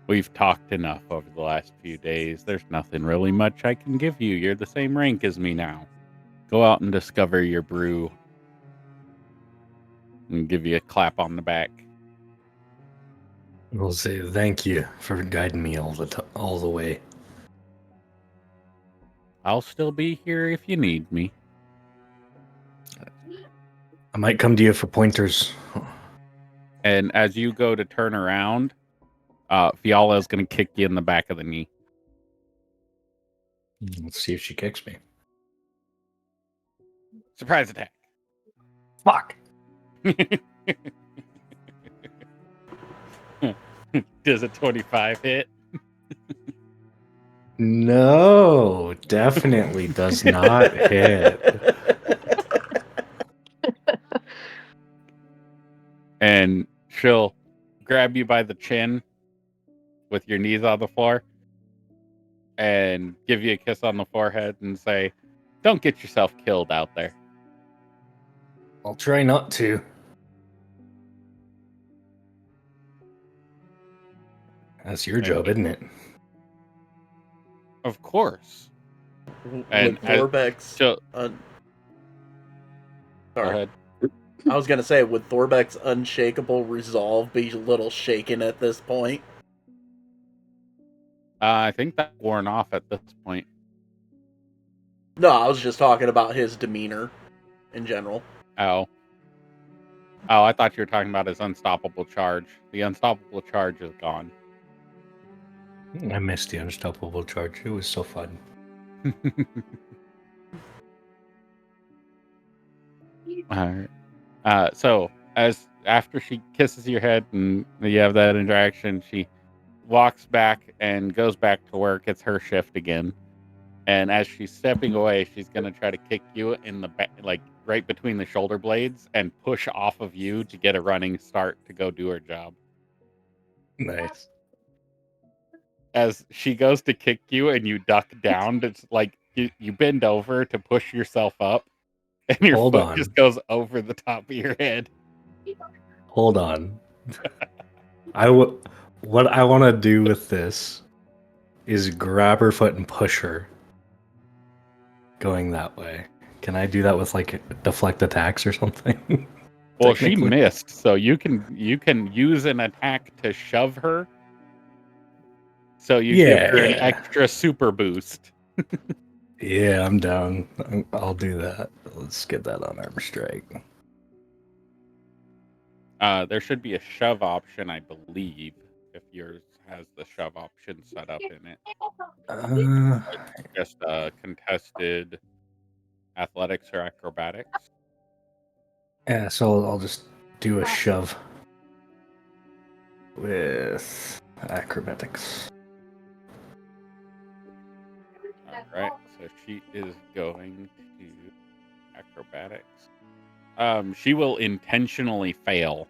We've talked enough over the last few days. There's nothing really much I can give you. You're the same rank as me now. Go out and discover your brew." And give you a clap on the back. We'll say thank you for guiding me all the way. I'll still be here if you need me. I might come to you for pointers. And as you go to turn around, Fiala is going to kick you in the back of the knee. Let's see if she kicks me. Surprise attack. Fuck. Does a 25 hit? No, definitely does not hit. And she'll grab you by the chin with your knees on the floor and give you a kiss on the forehead and say, "Don't get yourself killed out there." I'll try not to. That's your job, isn't it? Of course. Would And Thorbeck's so, Sorry. go ahead. I was gonna say, would Thorbeck's unshakable resolve be a little shaken at this point? I think that's worn off at this point. No, I was just talking about his demeanor in general. Oh, I thought you were talking about his unstoppable charge. The unstoppable charge is gone. I missed the unstoppable charge. It was so fun. All right. So after she kisses your head and you have that interaction, she walks back and goes back to work. It's her shift again. And as she's stepping away, she's gonna try to kick you in the back, like right between the shoulder blades, and push off of you to get a running start to go do her job. Nice. As she goes to kick you and you duck down, it's like you bend over to push yourself up, and your Hold foot on. just goes over the top of your head. Hold on. What I want to do with this is grab her foot and push her going that way. Can I do that with like deflect attacks or something? Well, she missed, so you can use an attack to shove her. So you give her an extra super boost. Yeah, I'm down. I'll do that. Let's get that on armor strike. There should be a shove option, I believe, if yours has the shove option set up in it. It's just contested athletics or acrobatics. Yeah, so I'll just do a shove with acrobatics. Alright, so she is going to acrobatics. She will intentionally fail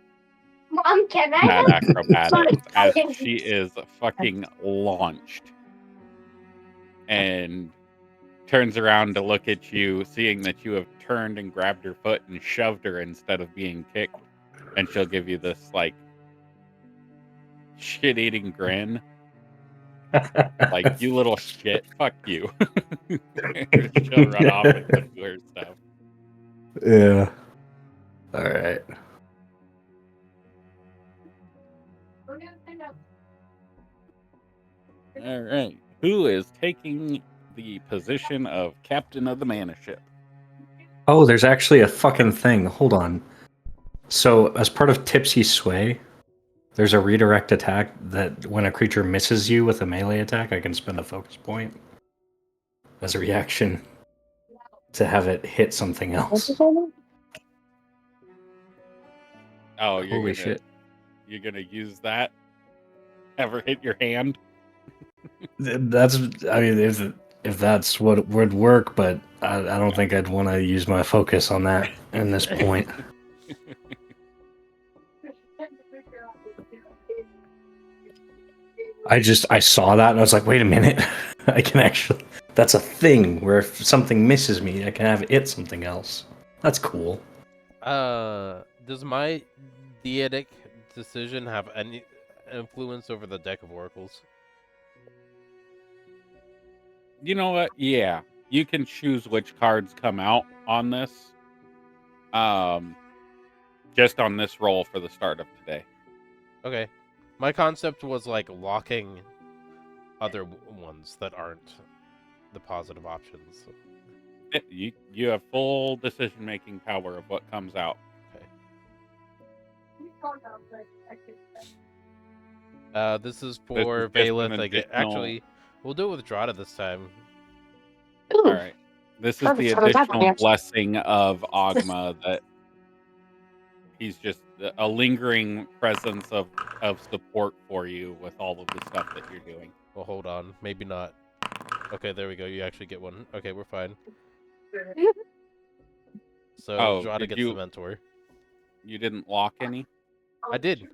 Mom, can I at have acrobatics as Sorry. she is fucking launched. And turns around to look at you, seeing that you have turned and grabbed her foot and shoved her instead of being kicked. And she'll give you this, like, shit-eating grin. Like, you little shit, fuck you. She'll run off and go do her stuff. Yeah. Alright. Alright. Who is taking the position of captain of the mana ship? Oh, there's actually a fucking thing. Hold on. So, as part of Tipsy Sway, there's a redirect attack that when a creature misses you with a melee attack, I can spend a focus point as a reaction to have it hit something else. Oh, you're Holy gonna shit. you're gonna use that? Ever hit your hand? That's, I mean, if that's what would work, but I don't think I'd want to use my focus on that in this point. I saw that and I was like, wait a minute. I can actually, that's a thing where if something misses me, I can have it hit something else. That's cool. Does my Deity decision have any influence over the deck of oracles? You know what? Yeah. You can choose which cards come out on this. Just on this roll for the start of today. Okay. My concept was like locking other ones that aren't the positive options. You have full decision-making power of what comes out. Okay. This is for This is just an Valeth again. additional- Actually, we'll do it with Drada this time. Ooh, All right. This is the perfect. So does that additional match? blessing of Ogma that he's just a lingering presence of support for you with all of the stuff that you're doing. Well, hold on. Maybe not. Okay, there we go. You actually get one. Okay, we're fine. So Oh, Drada did gets you- the mentor. You didn't lock any? I did.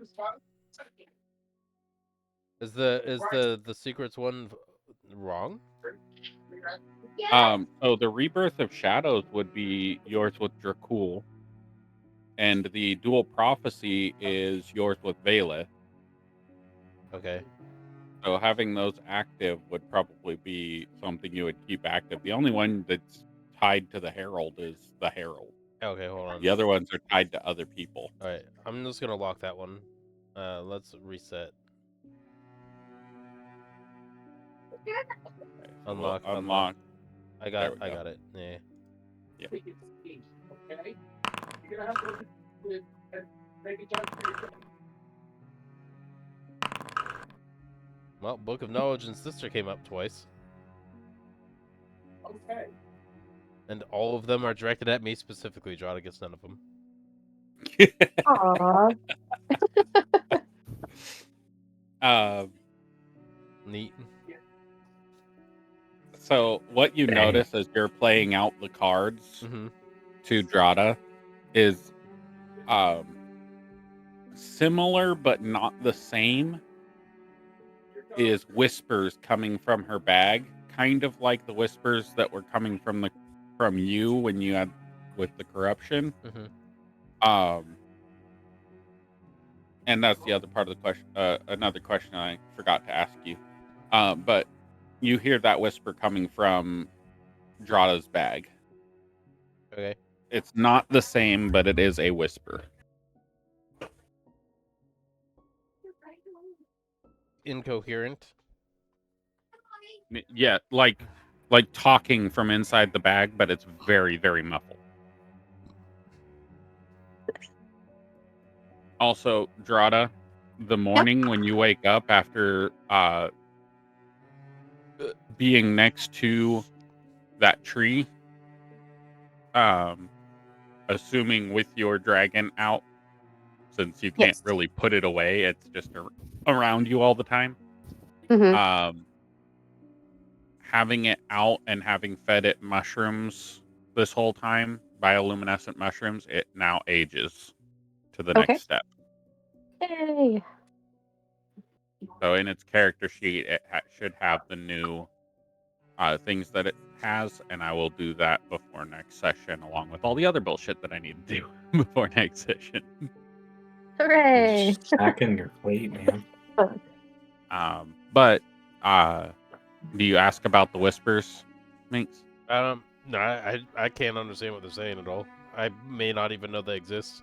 Is the secrets one wrong? So the Rebirth of Shadows would be yours with Dracul, and the Dual Prophecy is yours with Valeth. Okay. So having those active would probably be something you would keep active. The only one that's tied to the Herald is the Herald. Okay, hold on. The other ones are tied to other people. All right, I'm just gonna lock that one. Let's reset. Okay, so Unlock. we'll unlock. I There got. we I go. got it. Yeah. Okay. You're gonna have to make a judgment. Well, Book of Knowledge and Sister came up twice, Okay. and all of them are directed at me specifically. Drada gets none of them. Aww. Neat. So what you Dang. notice as you're playing out the cards Mm-hmm. to Drada is similar but not the same is whispers coming from her bag, kind of like the whispers that were coming from you when you had with the corruption. Mm-hmm. And that's the other part of the question. Another question I forgot to ask you. But you hear that whisper coming from Drada's bag. Okay. It's not the same, but it is a whisper. Incoherent. Yeah, like talking from inside the bag, but it's very, very muffled. Also, Drada, the morning when you wake up after being next to that tree, assuming with your dragon out, since you can't Yes. really put it away, it's just around you all the time. Mhm. Having it out and having fed it mushrooms this whole time, bioluminescent mushrooms, it now ages to the Okay. next step. Yay. So in its character sheet, it should have the new things that it has, and I will do that before next session, along with all the other bullshit that I need to do before next session. Hooray. Stacking your plate, man. But do you ask about the whispers, Minx? No, I can't understand what they're saying at all. I may not even know they exist.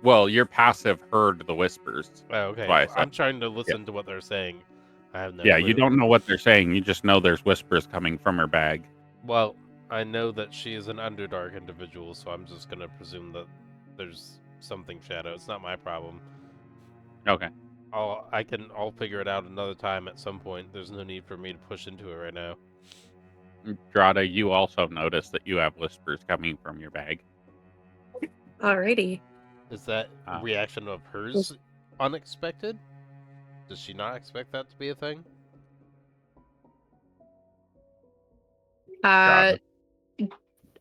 Well, your passive heard the whispers. Oh, okay. That's why I said. I'm trying to listen to what they're saying. I have no Yeah, clue. you don't know what they're saying. You just know there's whispers coming from her bag. Well, I know that she is an Underdark individual, so I'm just gonna presume that there's something shadow. It's not my problem. Okay. I'll figure it out another time at some point. There's no need for me to push into it right now. Drada, you also notice that you have whispers coming from your bag. Alrighty. Is that reaction of hers unexpected? Does she not expect that to be a thing?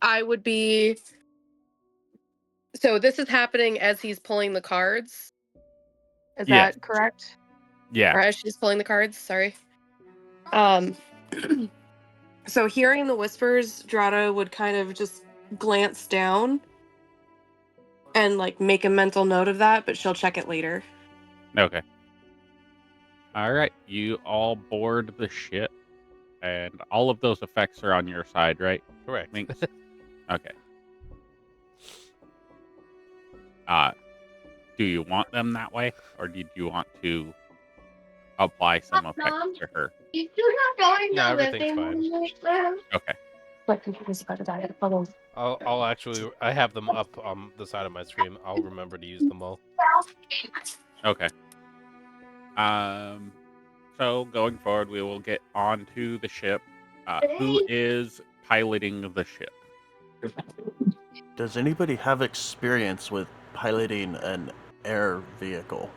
I would be. So this is happening as he's pulling the cards. Is Yes. that correct? Yeah. Or as she's pulling the cards, sorry. So hearing the whispers, Drada would kind of just glance down and like make a mental note of that, but she'll check it later. Okay. All right. You all board the ship, and all of those effects are on your side, right? Correct. Minx? Okay. Do you want them that way, or did you want to apply some Mom, effects to her. you still not going No, to everything's living fine. room now? Okay. My computer's about to die. Hold on. I'll actually, I have them up on the side of my screen. I'll remember to use them all. Okay. So going forward, we will get onto the ship. Who is piloting the ship? Does anybody have experience with piloting an air vehicle?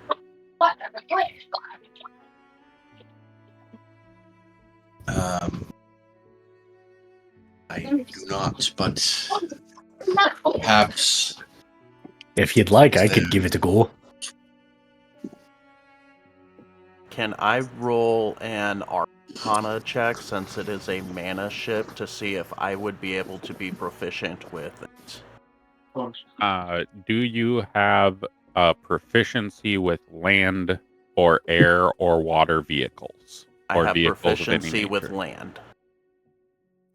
I do not, but perhaps If you'd like, I could give it a go. Can I roll an Arcana check since it is a mana ship to see if I would be able to be proficient with it? Do you have proficiency with land or air or water vehicles? I Or have vehicles of any proficiency with nature? land.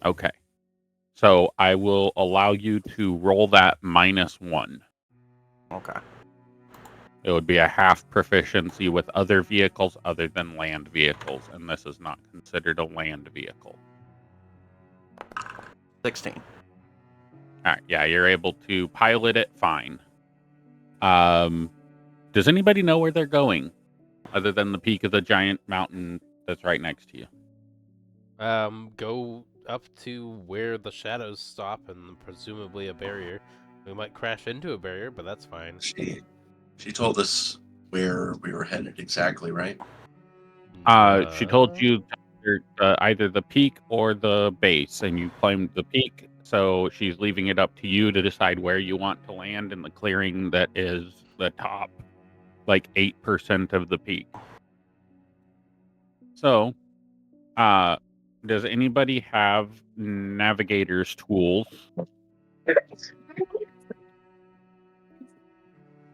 Okay. So I will allow you to roll that -1. Okay. It would be a half proficiency with other vehicles other than land vehicles, and this is not considered a land vehicle. 16. All right, yeah, you're able to pilot it fine. Does anybody know where they're going, other than the peak of the giant mountain that's right next to you? Go up to where the shadows stop and presumably a barrier. We might crash into a barrier, but that's fine. she told us where we were headed exactly, right? She told you either the peak or the base, and you claimed the peak. So she's leaving it up to you to decide where you want to land in the clearing that is the top, like 8% of the peak. So, does anybody have navigator's tools?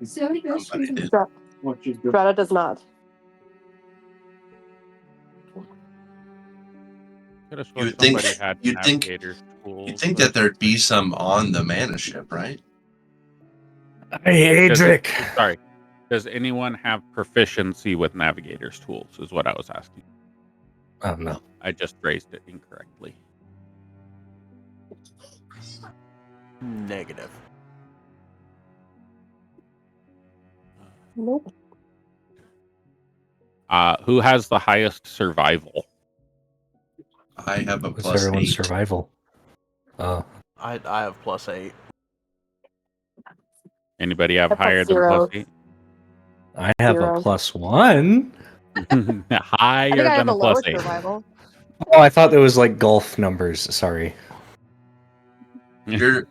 Somebody did. Greta does not. Could have sworn You'd think- somebody had you'd think- navigator's tools. You'd think but- that there'd be some on the mana ship, right? Hey, Does- Adric! Sorry. Does anyone have proficiency with navigator's tools? Is what I was asking. Oh, no. I just phrased it incorrectly. Negative. Nope. Who has the highest survival? I have a What's plus everyone's 8. survival? I have +8. Anybody have I have higher than +0. +8? I have Zero. a +1. Higher I think I have than a a lower +8. survival. Oh, I thought there was like golf numbers. Sorry. You're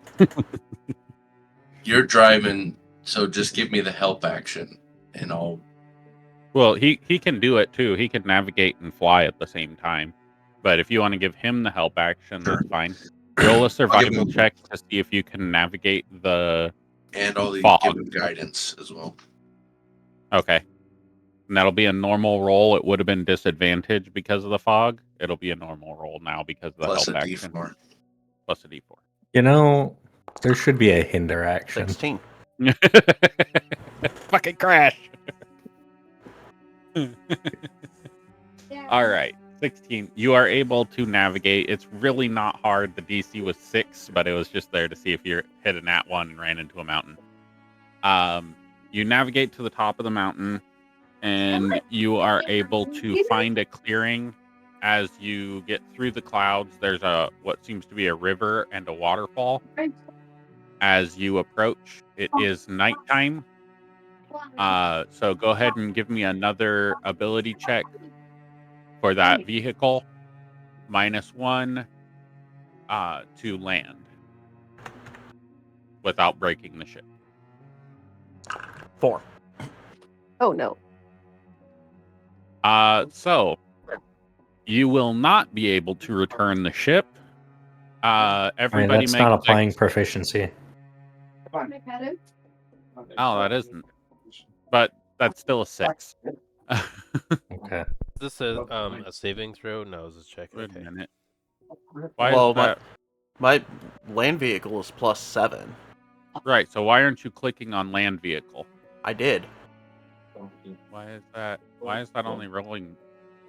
driving, so just give me the help action, and I'll. Well, he can do it too. He can navigate and fly at the same time. But if you want to give him the help action, Sure. that's fine. Roll a survival him- check to see if you can navigate the. And I'll Fog. give him guidance as well. Okay. And that'll be a normal roll. It would have been disadvantage because of the fog. It'll be a normal roll now because of the Plus help a action. D4. Plus a D4. You know, there should be a hinder action. 16. Fucking crash. All right. 16. You are able to navigate. It's really not hard. The DC was 6, but it was just there to see if you hit a nat 1 and ran into a mountain. You navigate to the top of the mountain, and you are able to find a clearing. As you get through the clouds, there's what seems to be a river and a waterfall. As you approach, it is nighttime. So go ahead and give me another ability check for that vehicle. -1 to land without breaking the ship. 4. Oh no. So you will not be able to return the ship. I mean, Everybody that's make not applying six- proficiency. Oh, that isn't. But that's still a 6. Okay. Is this a saving throw? No, it's a check. Wait a Okay. minute. Why Well, is that? My land vehicle is +7. Right, so why aren't you clicking on land vehicle? I did. Why is that? Why is that only rolling?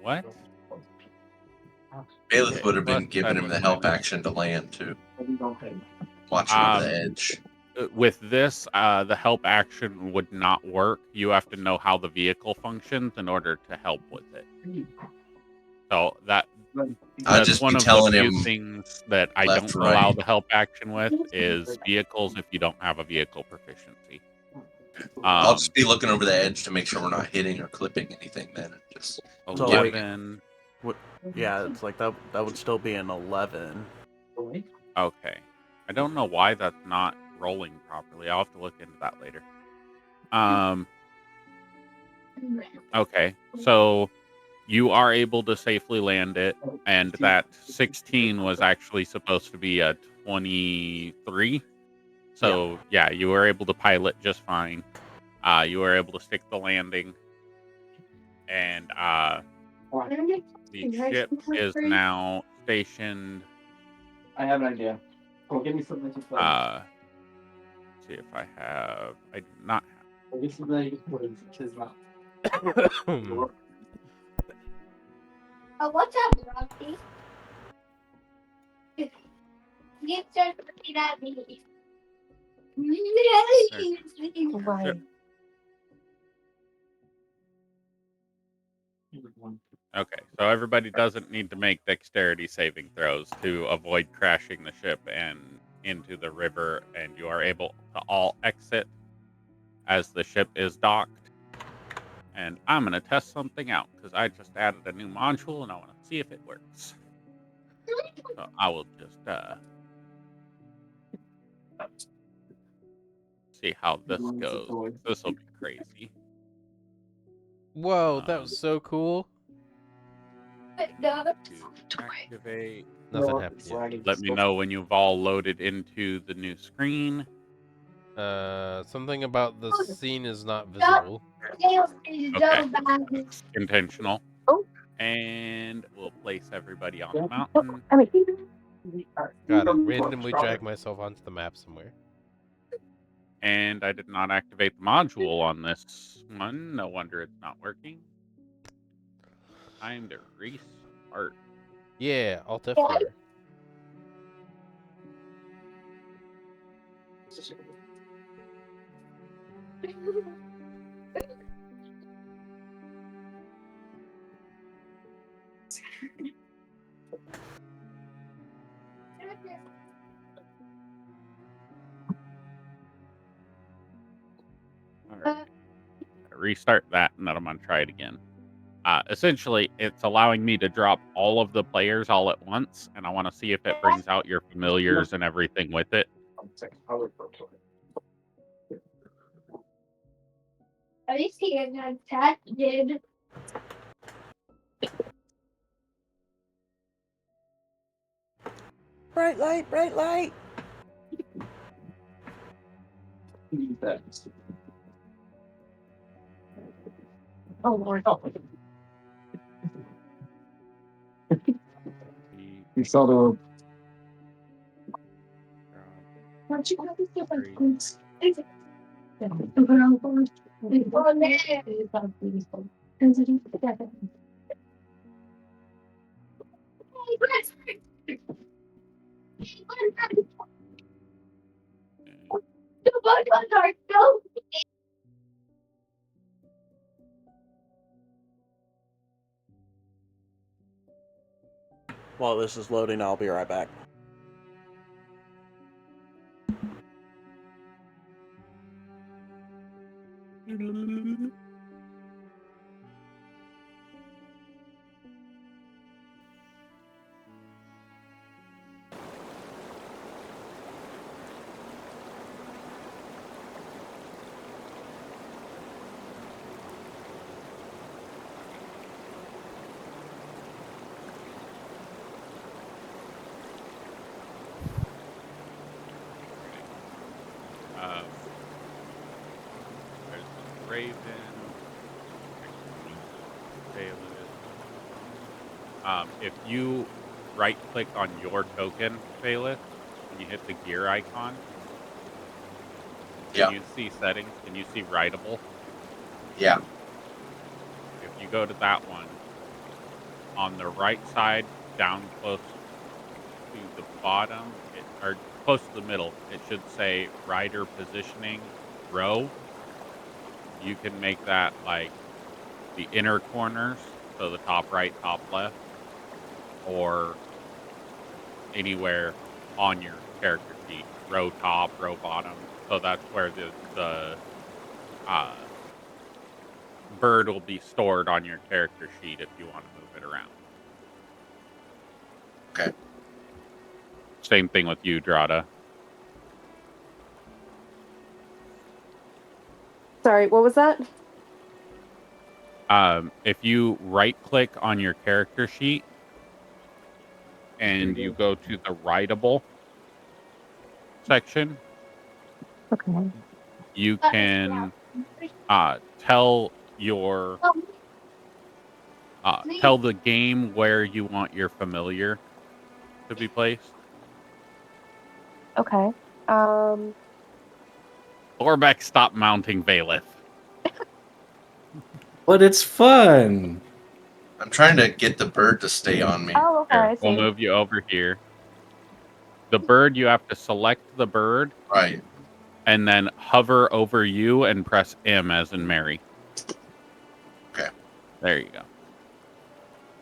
What? Bailiff Okay, would have been plus giving him 7 the help minus. action to land too. Watching over the edge. With this, the help action would not work. You have to know how the vehicle functions in order to help with it. So I'd that's just one be of the telling few him things that I left, don't allow right. the help action with is vehicles if you don't have a vehicle proficiency. I'll just be looking over the edge to make sure we're not hitting or clipping anything. Then just So, like, 11. yeah, it's like that would still be an 11. Okay. I don't know why that's not rolling properly. I'll have to look into that later. Okay. So you are able to safely land it, and that 16 was actually supposed to be a 23. So yeah, you were able to pilot just fine. You were able to stick the landing, and the ship is now stationed. I have an idea. Go give me something to play. Let's see if I have. I do not have. Go get something to put in his mouth. Oh, what's up, Rocky? You start looking at me. Why? Okay, so everybody doesn't need to make dexterity saving throws to avoid crashing the ship and into the river, and you are able to all exit as the ship is docked. And I'm going to test something out because I just added a new module and I want to see if it works. So I will just see how this goes. This will be crazy. Whoa, that was so cool. To activate. Nothing happened yet. Let me know when you've all loaded into the new screen. Something about the scene is not visible. Okay, that's intentional. Oh. And we'll place everybody on the mountain. Gotta randomly drag myself onto the map somewhere. And I did not activate the module on this one. No wonder it's not working. Time to restart. Yeah, Alt F4. All right. Restart that, and then I'm going to try it again. Essentially, it's allowing me to drop all of the players all at once, and I want to see if it brings out your familiars and everything with it. Are you seeing that Tat did? Bright light, bright light. Oh Lord. You saw the Don't you have to do Three. While this is loading, I'll be right back. There's the Raven. If you right-click on your token, Bailiff, and you hit the gear icon, can you see settings? Can you see writable? Yeah. you go to that one, on the right side, down close to the bottom, or close to the middle, it should say rider positioning row. You can make that like the inner corners, so the top right, top left, or anywhere on your character sheet, row top, row bottom. So that's where the uh, bird will be stored on your character sheet if you want to move it around. Okay. Same thing with you, Drada. Sorry, what was that? If you right-click on your character sheet and you go to the writable section, Okay. you can tell your tell the game where you want your familiar to be placed. Okay. Orbeck, stop mounting Valeth. But it's fun. I'm trying to get the bird to stay on me. Oh, okay, Here, I we'll see. move you over here. The bird, you have to select the bird Right. and then hover over you and press M as in Mary. Okay. There you go.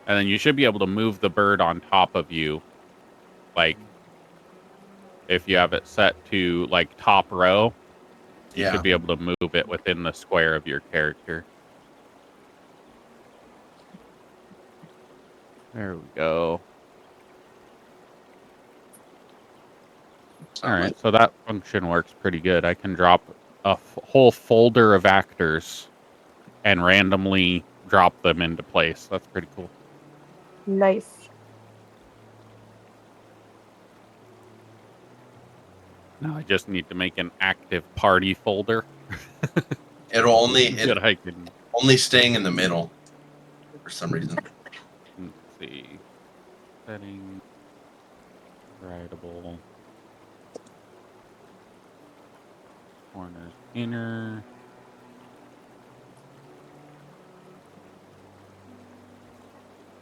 And then you should be able to move the bird on top of you. Like, if you have it set to, like, top row, you Yeah. should be able to move it within the square of your character. There we go. All right, so that function works pretty good. I can drop a whole folder of actors and randomly drop them into place. That's pretty cool. Nice. Mm-hmm. Now I just need to make an active party folder. It'll only that I can. only staying in the middle for some reason. Let's see. Settings. Writable. Corners inner.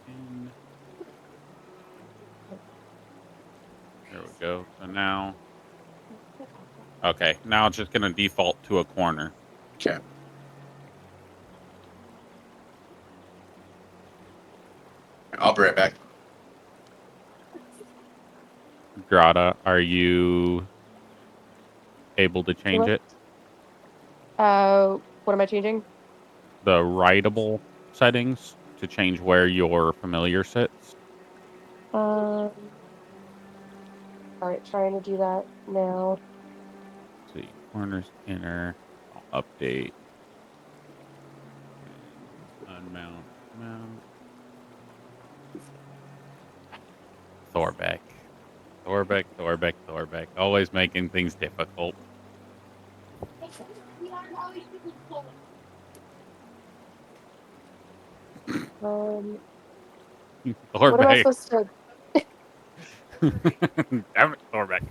In. There we go. So now. Okay, now it's just going to default to a corner. Okay. I'll be right back. Drada, are you able to change it? What am I changing? The writable settings to change where your familiar sits. All right, trying to do that now. Let's see, corners inner. I'll update. Unmount. Mount. Thorbeck. Thorbeck. Always making things difficult. What am I Thorbeck. supposed to? Damn it, Thorbeck.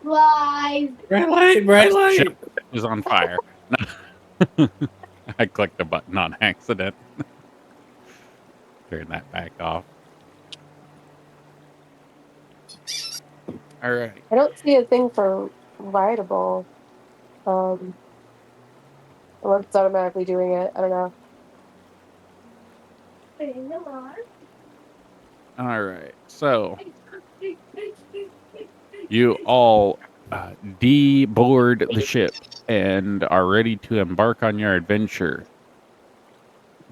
Live. Bright light. Shit, it was on fire. I clicked a button on accident. Turn that back off. All right. I don't see a thing for writable. Unless it's automatically doing it. I don't know. All right. So you all deboard the ship and are ready to embark on your adventure.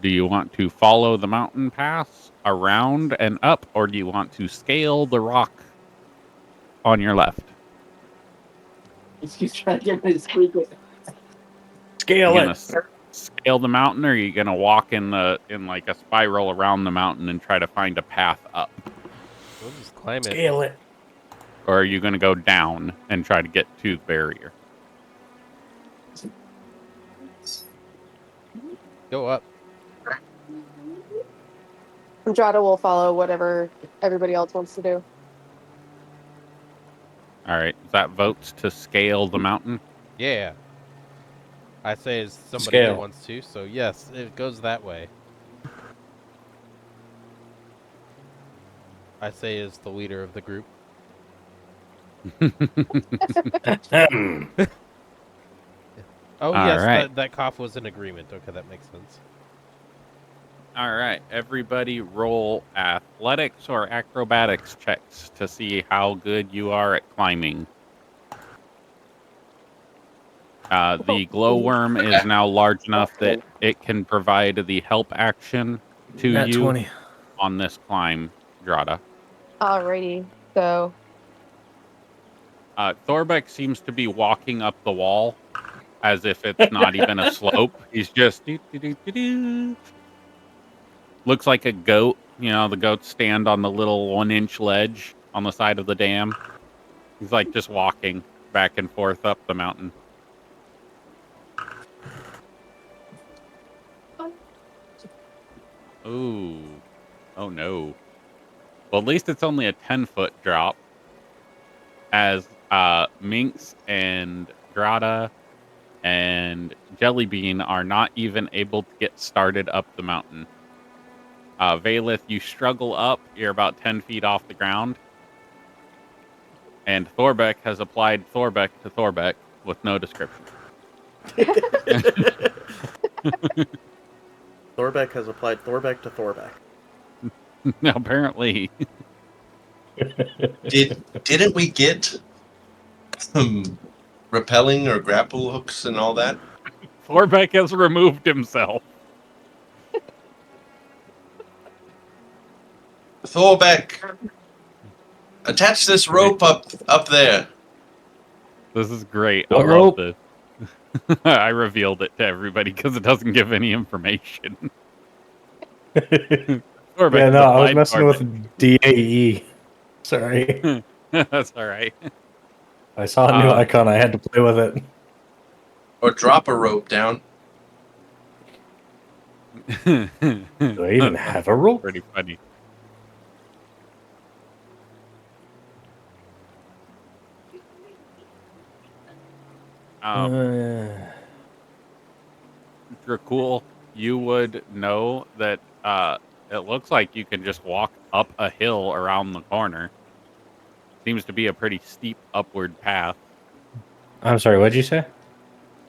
Do you want to follow the mountain pass around and up, or do you want to scale the rock on your left? He's trying to get my squeak. Scale You gonna it. scale the mountain, or are you gonna walk in like a spiral around the mountain and try to find a path up? We'll just climb it. Scale it. Or are you gonna go down and try to get to the barrier? Go up. Jada will follow whatever everybody else wants to do. All right. That votes to scale the mountain. Yeah. I say it's somebody that Scale. wants to, so yes, it goes that way. I say is the leader of the group. Oh All yes, right. that cough was in agreement. Okay, that makes sense. All right. Everybody roll athletics or acrobatics checks to see how good you are at climbing. The glowworm is now large enough that it can provide the help action to Nat you 20. on this climb, Drada. Alrighty. So Thorbeck seems to be walking up the wall as if it's not even a slope. He's just looks like a goat. You know, the goats stand on the little 1-inch ledge on the side of the dam. He's like just walking back and forth up the mountain. Ooh. Oh no. Well, at least it's only a 10-foot drop. As Minx and Drada and Jellybean are not even able to get started up the mountain. Valith, you struggle up. You're about 10 feet off the ground. And Thorbeck has applied Thorbeck to Thorbeck with no description. Thorbeck has applied Thorbeck to Thorbeck. Apparently. Didn't we get some repelling or grapple hooks and all that? Thorbeck has removed himself. Thorbeck, attach this rope up there. This is great. What I love rope? this. I revealed it to everybody because it doesn't give any information. Thorbeck Yeah, has no, I was applied messing Thorbeck. with DAE. Sorry. That's all right. I saw a new icon. I had to play with it. Or drop a rope down. Do I even have a rope? Pretty funny. Dracul, you would know that it looks like you can just walk up a hill around the corner. Seems to be a pretty steep upward path. I'm sorry, what'd you say?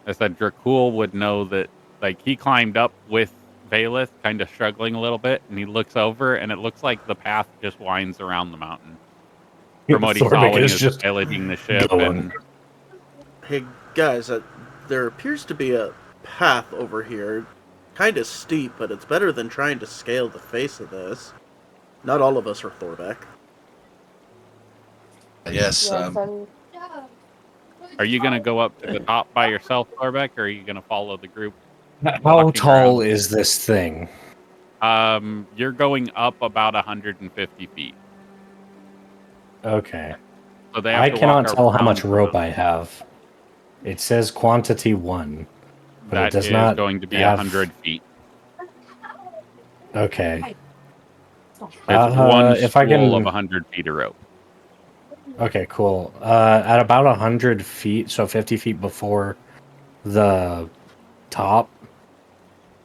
I said Dracul would know that, like, he climbed up with Valith, kind of struggling a little bit, and he looks over, and it looks like the path just winds around the mountain. From what he saw Thorbeck when he is was just piloting the ship. going. And Hey guys, there appears to be a path over here. Kind of steep, but it's better than trying to scale the face of this. Not all of us are Thorbeck. Yes. are you going to go up to the top by yourself, Thorbeck, or are you going to follow the group? How walking tall around? is this thing? You're going up about 150 feet. Okay. So they have I to cannot walk tell how around much rope the- I have. It says quantity 1. But That it does is not going to be have... 100 feet. Okay. It's one if I spool of can... 100 feet of rope. Okay, cool. At about 100 feet, so 50 feet before the top,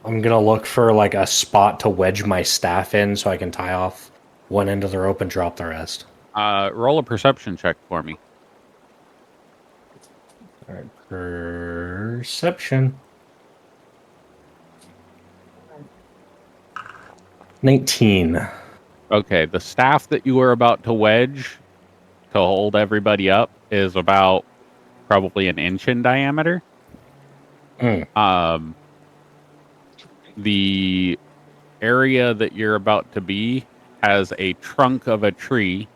I'm going to look for like a spot to wedge my staff in so I can tie off one end of the rope and drop the rest. Roll a perception check for me. All right, perception. 19. Okay, the staff that you were about to wedge to hold everybody up is about probably an inch in diameter. The area that you're about to be has a trunk of a tree.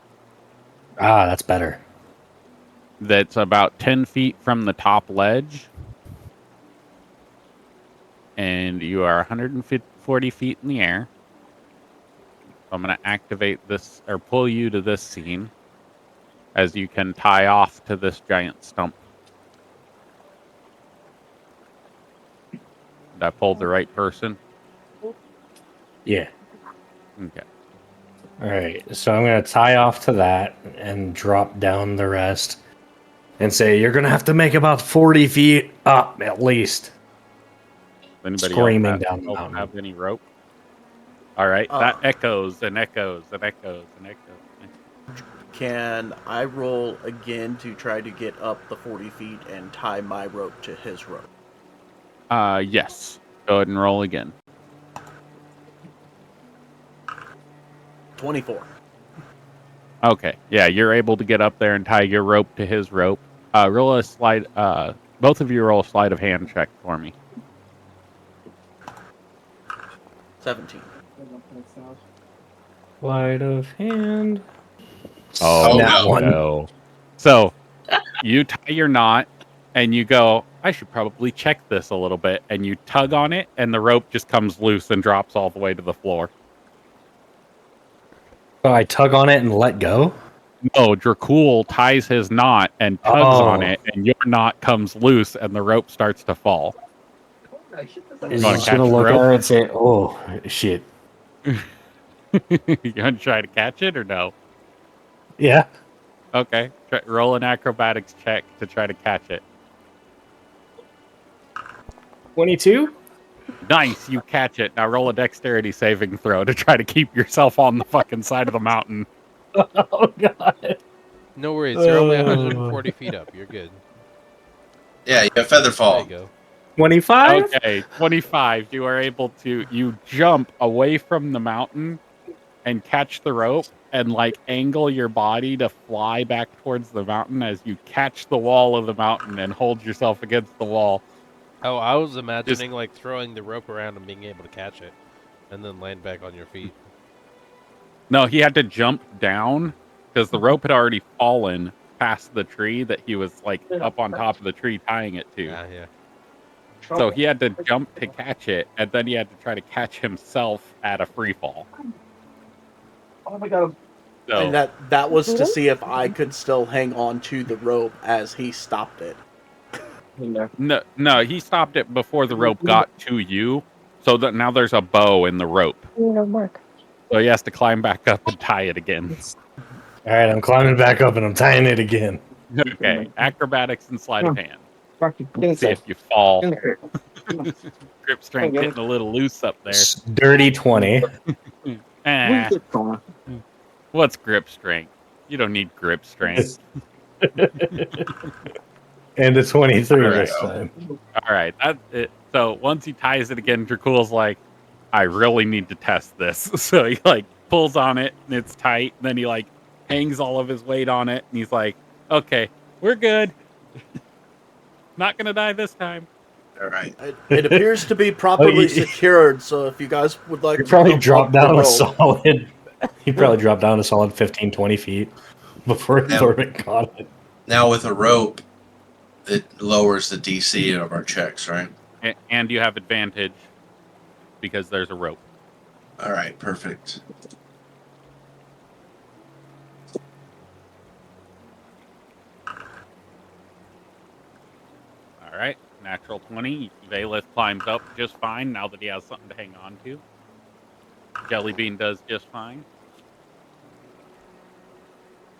Ah, that's better. That's about 10 feet from the top ledge. And you are 140 feet in the air. I'm going to activate this, or pull you to this scene, as you can tie off to this giant stump. Did I pull the right person? Yeah. Okay. All right, so I'm gonna tie off to that and drop down the rest, and say you're gonna have to make about 40 feet up at least. Anybody Screaming down the else mountain. have any rope? All right, that echoes and echoes and echoes and echoes. Can I roll again to try to get up the 40 feet and tie my rope to his rope? Yes. Go ahead and roll again. 24. Okay. Yeah, you're able to get up there and tie your rope to his rope. Roll a slide. Both of you roll a sleight of hand check for me. 17. Sleight of hand. Oh, Snap one. no. So you tie your knot and you go, I should probably check this a little bit. And you tug on it and the rope just comes loose and drops all the way to the floor. So I tug on it and let go? No, Dracul ties his knot and tugs on it, and your knot comes loose, and the rope starts to fall. He's wanna just catch gonna the look rope? at it and say, oh, shit. You want to try to catch it or no? Yeah. Okay. Roll an acrobatics check to try to catch it. 22? Nice, you catch it. Now roll a dexterity saving throw to try to keep yourself on the fucking side of the mountain. Oh, God. No worries, you're only 140 feet up. You're good. Yeah, you have feather There fall. you go. 25? Okay, 25. You are able to, you jump away from the mountain and catch the rope and like angle your body to fly back towards the mountain as you catch the wall of the mountain and hold yourself against the wall. Oh, I was imagining like throwing the rope around and being able to catch it, and then land back on your feet. No, he had to jump down because the rope had already fallen past the tree that he was like up on top of the tree tying it to. Yeah. So he had to jump to catch it, and then he had to try to catch himself at a free fall. Oh my god. So And that was to see if I could still hang on to the rope as he stopped it. no, he stopped it before the rope got to you. So that now there's a bow in the rope. Mark. So he has to climb back up and tie it again. All right, I'm climbing back up and I'm tying it again. Okay, acrobatics and sleight of hand. Get See if you fall. inside. Grip strength getting a little loose up there. Dirty 20. Ah, what's grip strength? You don't need grip strength. And a 23 All right. this time. All right, that's it. So once he ties it again, Dracul's like, I really need to test this. So he like pulls on it and it's tight. And then he like hangs all of his weight on it and he's like, okay, we're good. Not gonna die this time. All right. It appears to be properly secured, so if you guys would like He to probably jump dropped up the down a rope- solid. He probably dropped down a solid 15, 20 feet before Yeah. Thorvik caught it. Now with a rope, it lowers the DC of our checks, right? And you have advantage because there's a rope. All right, perfect. All right, natural 20. Valeth climbs up just fine now that he has something to hang on to. Jellybean does just fine.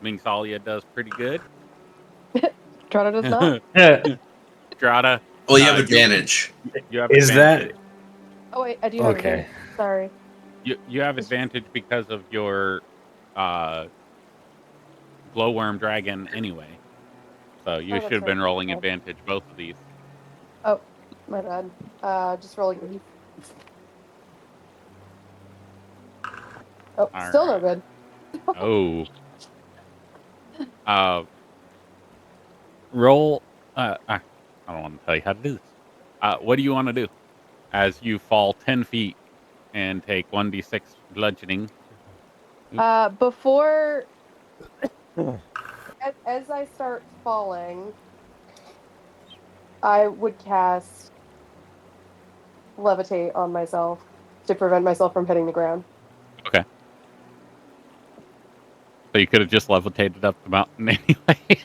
Mingsalia does pretty good. Trotta does not. Strata, Well, you have you- advantage. you have Is advantage. Oh wait, I do have Okay. it. Sorry. You have advantage because of your glowworm dragon anyway. So you that's should have been right. rolling Okay. advantage both of these. My bad. Just rolling. Oh, All still no right. good. Oh. Roll. I don't want to tell you how to do this. What do you want to do? As you fall 10 feet and take 1d6 bludgeoning. Before, as I start falling, I would cast levitate on myself to prevent myself from hitting the ground. Okay. So you could have just levitated up the mountain anyway.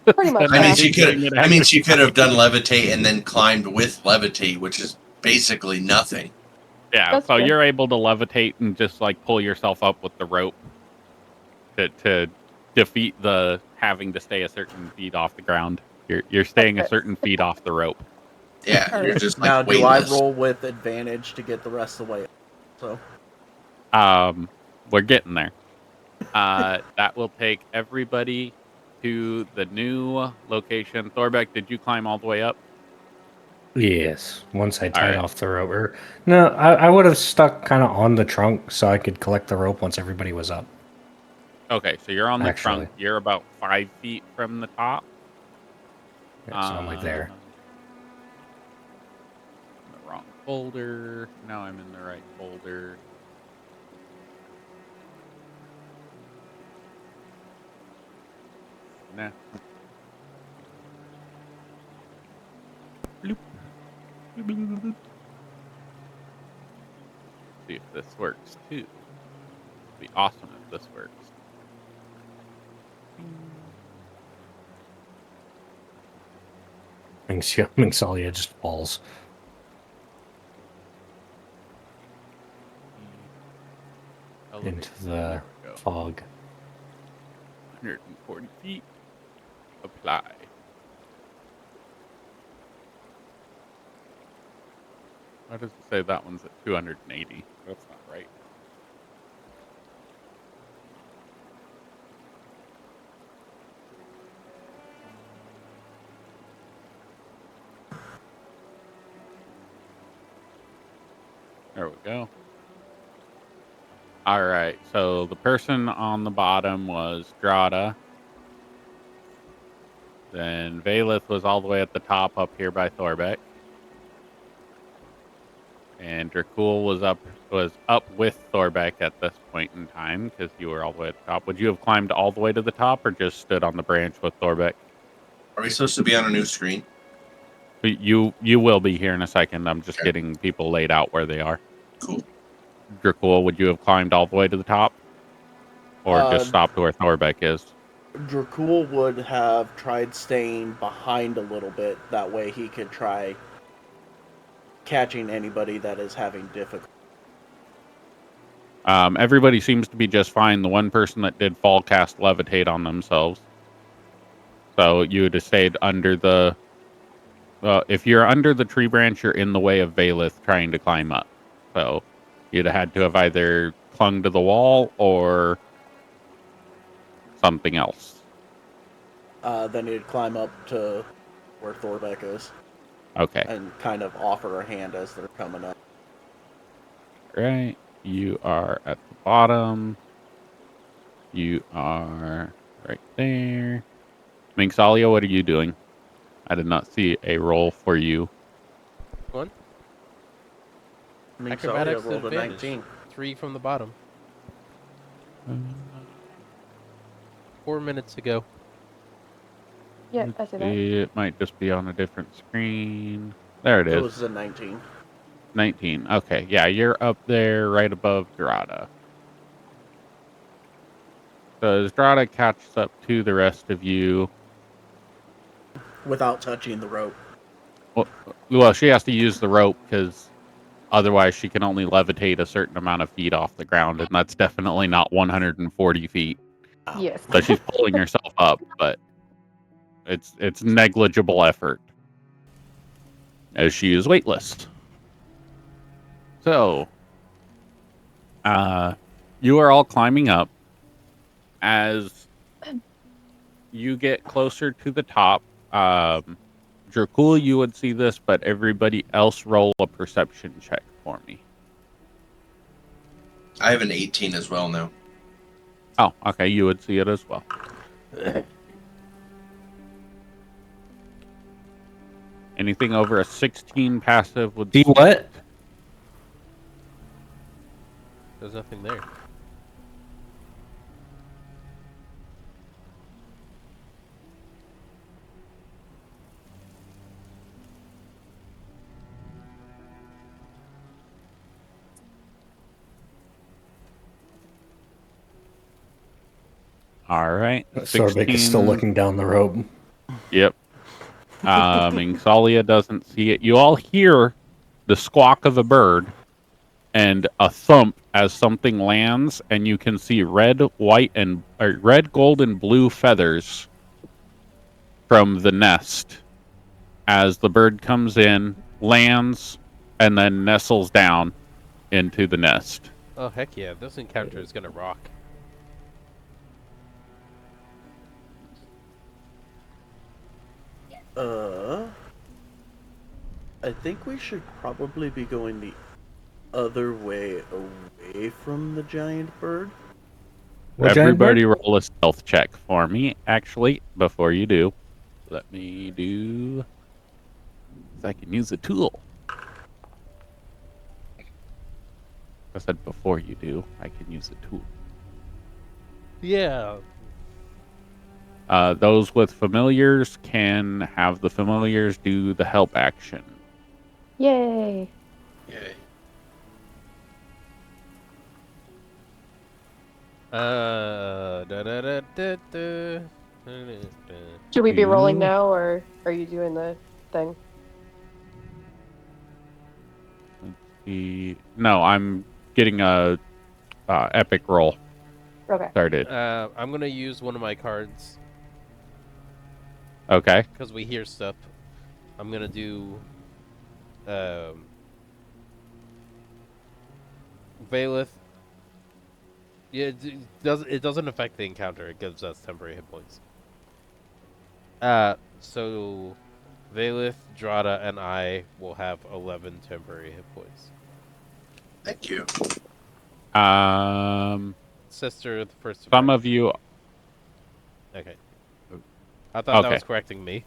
Pretty much. I yeah. mean, she could have done levitate and then climbed with levitate, which is basically nothing. Yeah, That's so fair. you're able to levitate and just like pull yourself up with the rope to defeat the having to stay a certain feet off the ground. You're staying a Okay. certain feet off the rope. Yeah, All you're right. just Now, like do I weightless. roll with advantage to get the rest of the way? So We're getting there. That will take everybody to the new location. Thorbeck, did you climb all the way up? Yes, once I All tied right. off the rope. Or, no, I would have stuck kind of on the trunk so I could collect the rope once everybody was up. Okay, so you're on the Actually. trunk. You're about 5 feet from the top. Yeah, so I'm like there. In the wrong folder. Now I'm in the right folder. Nah. Bloop. Bloop, bloop, bloop, bloop. See if this works too. It'd be awesome if this works. Mingsalia just falls. Into the fog. 140 feet. Apply. Why does it say that one's at 280? That's not right. There we go. All right, so the person on the bottom was Drada. Then Valeth was all the way at the top up here by Thorbeck. And Dracul was up with Thorbeck at this point in time because you were all the way at the top. Would you have climbed all the way to the top or just stood on the branch with Thorbeck? Are we supposed to be on a new screen? You will be here in a second. I'm just getting people laid out where they are. Cool. Dracul, would you have climbed all the way to the top? Or just stopped where Thorbeck is? Dracul would have tried staying behind a little bit. That way he could try catching anybody that is having difficulty. Everybody seems to be just fine. The one person that did fall cast levitate on themselves. So you would have stayed under the... if you're under the tree branch, you're in the way of Valeth trying to climb up. So you'd have had to have either clung to the wall or something else. Then he'd climb up to where Thorbeck is. Okay. And kind of offer a hand as they're coming up. Right. You are at the bottom. You are right there. Mingsalia, what are you doing? I did not see a roll for you. One. Mingsalia Acrobatics rolled a advantage. 19. 3 from the bottom. 4 minutes ago. Yeah, I see that. It might just be on a different screen. There it It is. was a 19. 19. Okay, yeah, you're up there right above Drada. So as Drada catches up to the rest of you... Without touching the rope. Well, she has to use the rope because otherwise she can only levitate a certain amount of feet off the ground, and that's definitely not 140 feet. Yes. So she's pulling herself up, but it's negligible effort as she is weightless. So, you are all climbing up. As you get closer to the top, Dracul, you would see this, but everybody else roll a perception check for me. I have an 18 as well now. Oh, okay, you would see it as well. Anything over a 16 passive would See what? There's nothing there. All right. Thorbeck is still looking down the rope. Yep. Mingsalia doesn't see it. You all hear the squawk of a bird and a thump as something lands, and you can see red, gold, and blue feathers from the nest as the bird comes in, lands, and then nestles down into the nest. Oh, heck yeah. This encounter is going to rock. I think we should probably be going the other way away from the giant bird. Everybody roll a stealth check for me, actually, before you do. Let me do... if I can use a tool. I said before you do, I can use a tool. Yeah. Those with familiars can have the familiars do the help action. Yay! Yay. Should we be rolling now, or are you doing the thing? No, I'm getting a epic roll Okay. started. I'm going to use one of my cards. Okay. Because we hear stuff. I'm going to do... Valeth. Yeah, it doesn't affect the encounter. It gives us temporary hit points. So Valeth, Drada, and I will have 11 temporary hit points. Thank you. Sister, the first. Some of you. Okay. I thought that Okay. was correcting me.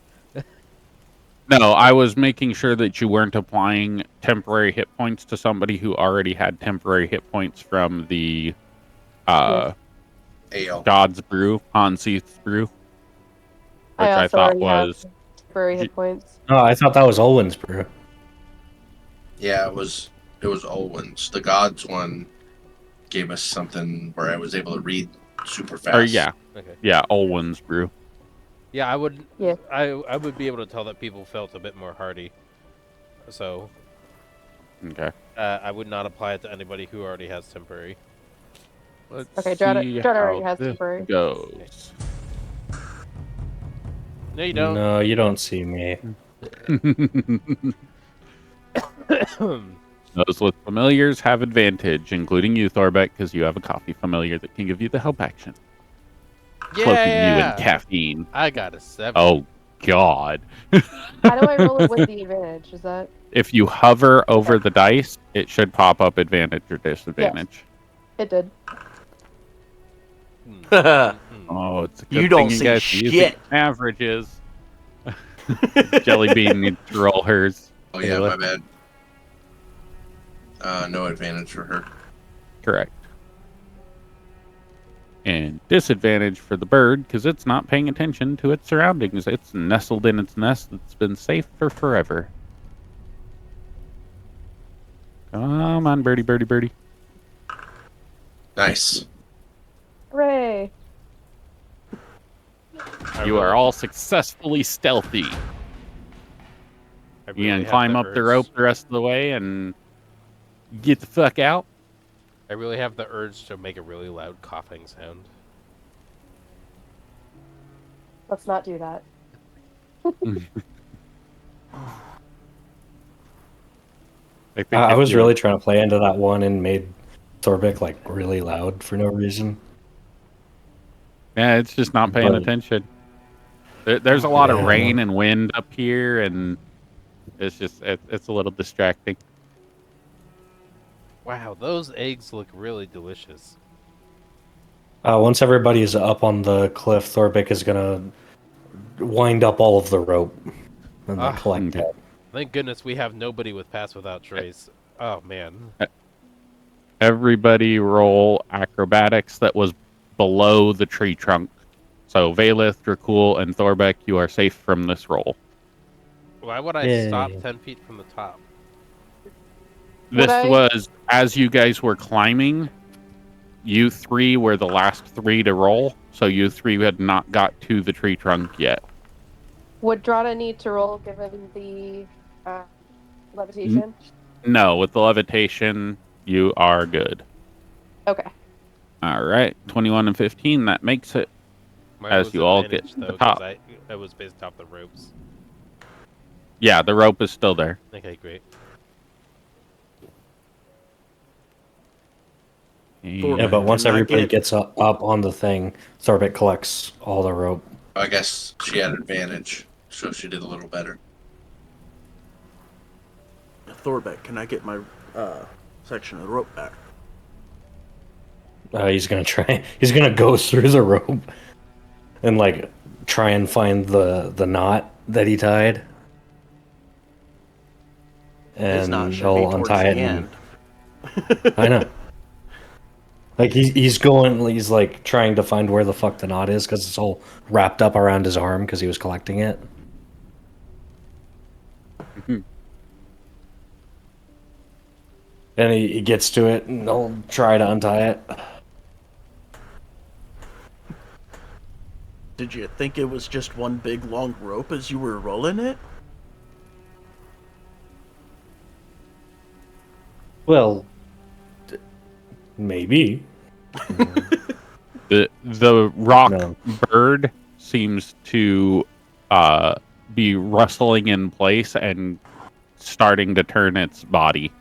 No, I was making sure that you weren't applying temporary hit points to somebody who already had temporary hit points from the Ale. God's Brew, Hanseath's Brew, which I thought was temporary hit points. Oh, I thought that was Olwen's brew. Yeah, it was Olwen's. The Gods one gave us something where I was able to read super fast. Or yeah. Okay. Yeah, Olwen's Brew. Yeah, I would. Yeah. I would be able to tell that people felt a bit more hardy. So. Okay. I would not apply it to anybody who already has temporary. Let's Okay, see Drada already how has this temporary. goes. No, you don't. No, you don't see me. Those with familiars have advantage, including you, Thorbeck, because you have a coffee familiar that can give you the help action. Cloaking you in caffeine. I got a 7. Oh, God. How do I roll it with the advantage? Is that... If you hover over the dice, it should pop up advantage or disadvantage. It did. Oh, it's a good You thing don't you see guys are shit. using averages. Jellybean needs to roll hers. Oh yeah, my bad. No advantage for her. Correct. And disadvantage for the bird, because it's not paying attention to its surroundings. It's nestled in its nest that's been safe for forever. Come on, birdie, birdie, birdie. Nice. Hooray! You are all successfully stealthy. I You really can have climb the up the urge- rope the rest of the way and get the fuck out. I really have the urge to make a really loud coughing sound. Let's not do that. I was really trying to play into that one and made Thorbeck like really loud for no reason. Yeah, it's just not paying attention. There's a lot of Yeah. rain and wind up here, and it's just it's a little distracting. Wow, those eggs look really delicious. Once everybody is up on the cliff, Thorbeck is gonna wind up all of the rope and then collect it. Thank goodness we have nobody with Pass Without Trace. Oh, man. Everybody roll acrobatics that was below the tree trunk. So Valeth, Dracul, and Thorbeck, you are safe from this roll. Why would I Yay. stop 10 feet from the top? This was, as you guys were climbing, you three were the last three to roll, so you three had not got to the tree trunk yet. Would Drada need to roll given the levitation? No, with the levitation, You are good. Okay. All right, 21 and 15. That makes it. Mine As was you all get advantage, to the though, because top. I was based off the ropes. Yeah, the rope is still there. Okay, great. Yeah, but And once Can I everybody get- gets up on the thing, Thorbeck collects all the rope. I guess she had advantage, so she did a little better. Thorbeck, can I get my section of the rope back? He's gonna try. He's gonna go through the rope and like try and find the knot that he tied, His knot and should be he'll towards untie the it. And end. I know. Like he's like trying to find where the fuck the knot is because it's all wrapped up around his arm because he was collecting it. And he gets to it and he'll try to untie it. Did you think it was just one big long rope as you were rolling it? Well, maybe. the rock No. bird seems to be rustling in place and starting to turn its body,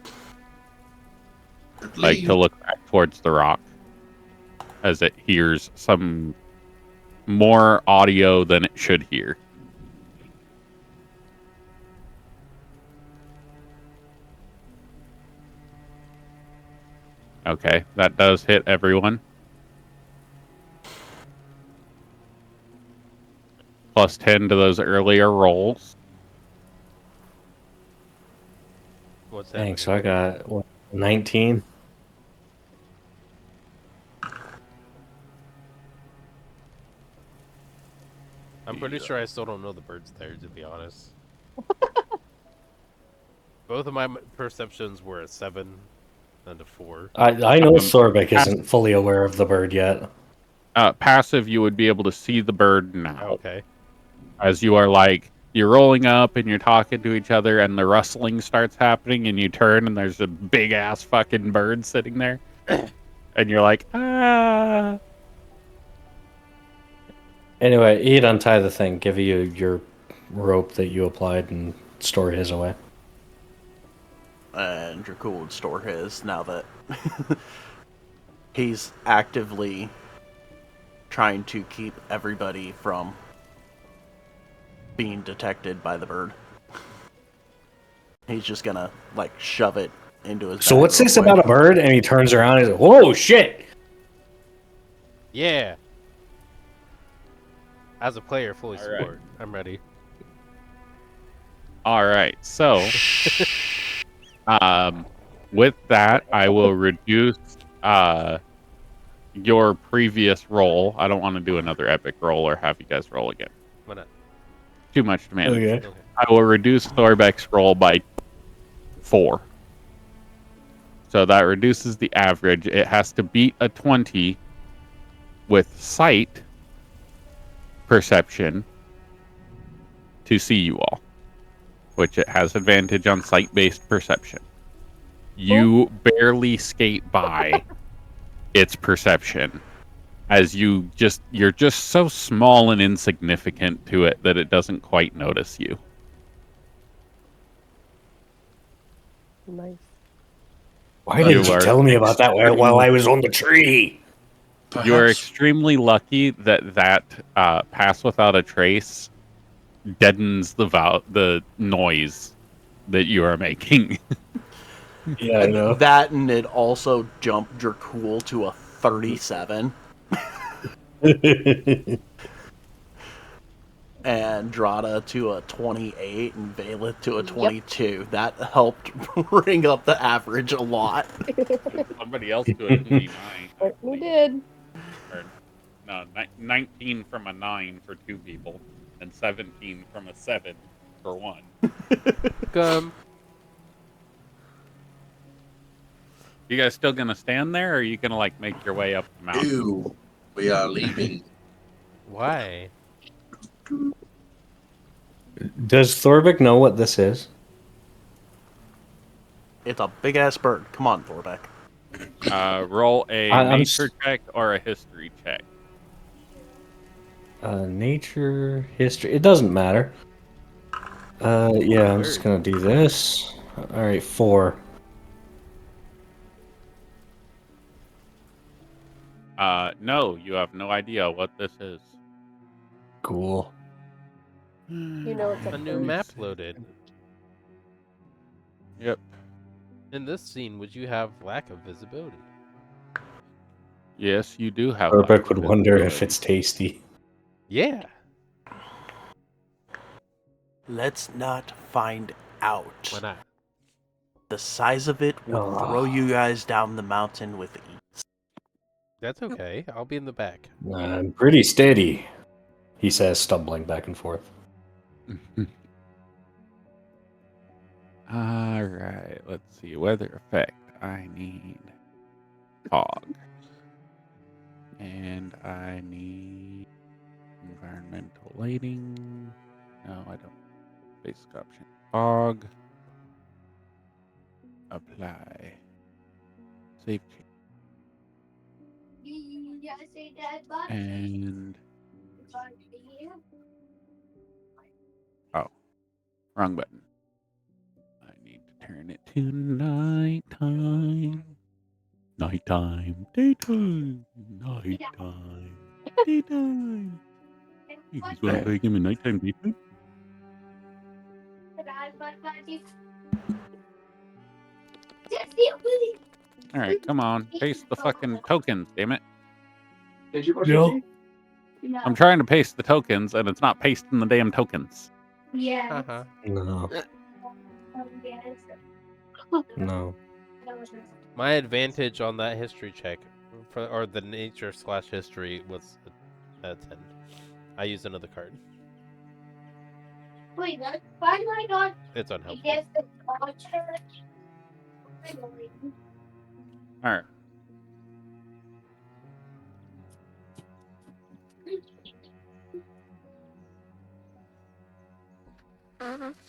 like to look back towards the rock as it hears some more audio than it should hear. Okay, that does hit everyone. Plus 10 to those earlier rolls. What's that? Thanks. So I got what, 19. I'm pretty sure I still don't know the bird's there, to be honest. Both of my perceptions were a 7 and a 4. I know Thorbeck isn't fully aware of the bird yet. Passive, you would be able to see the bird now. Okay. As you are like, you're rolling up and you're talking to each other and the rustling starts happening and you turn and there's a big ass fucking bird sitting there. And you're like, ah. Anyway, he'd untie the thing, give you your rope that you applied, and store his away. And Dracul would store his now that he's actively trying to keep everybody from being detected by the bird. He's just gonna like shove it into his So bag what's real this quick. about a bird? And he turns around and he's like, whoa, shit! Yeah! As a player, fully All right. support. I'm ready. All right. So, with that, I will reduce your previous roll. I don't want to do another epic roll or have you guys roll again. Why not? Too much to manage. Okay. Okay. I will reduce Thorbeck's roll by 4. So that reduces the average. It has to beat a 20 with sight perception to see you all, which it has advantage on sight-based perception. You barely skate by its perception, as you're just so small and insignificant to it that it doesn't quite notice you. Nice. Why didn't you are tell me about that while I was on the tree? You are Perhaps extremely lucky that pass without a trace deadens the noise that you are making. Yeah, I know. That and it also jumped Dracul to a 37 and Drada to a 28 and Valeth to a 22. That helped bring up the average a lot. Somebody else to a 29. We did. Or, no, 19 from a 9 for 2 people, and 17 from a 7 for 1. Come. You guys still gonna stand there, or are you gonna like make your way up the mountain? Ew, we are leaving. Why? Does Thorbeck know what this is? It's a big ass bird. Come on, Thorbeck. Roll a I'm nature check or a history check. Nature, history. It doesn't matter. Yeah, I'm just gonna do this. All right, 4. No, you have no idea what this is. Cool. You know it's A new map loaded. Yep. In this scene, would you have lack of visibility? Yes, you do have. Urbeck would wonder if it's tasty. Yeah. Let's not find out. Why not? The size of it would throw you guys down the mountain with ease. That's okay. I'll be in the back. I'm pretty steady, he says, stumbling back and forth. All right. Let's see. Weather effect. I need fog, and I need environmental lighting. No, I don't. Basic option. Fog. Apply. Save change. And wrong button. I need to turn it to nighttime. Nighttime. Daytime. Nighttime. Daytime. You just want to make him a nighttime daytime? Alright, come on. Paste the fucking tokens, damn it. Did you brush No. your teeth? I'm trying to paste the tokens, and it's not pasting the damn tokens. Yeah. Uh-huh. No. No. My advantage on that history check, or the nature/history, was a 10. I used another card. Wait, why do I not It's unhelpful. get the culture? Alright.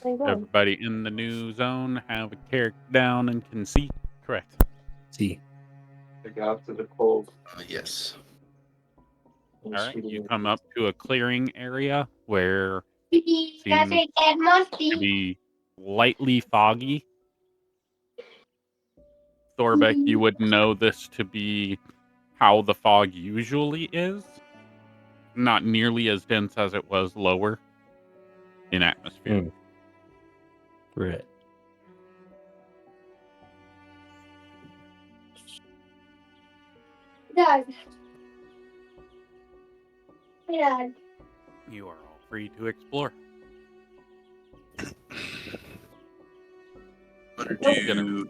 Everybody in the new zone have a character down and can see. Correct. See. They got up to the cold. Yes. Alright, you come up to a clearing area where Seems to be lightly foggy. Thorbeck, you would know this to be how the fog usually is. Not nearly as dense as it was lower in atmosphere. Right. Dad. Dad. You are all free to explore. Do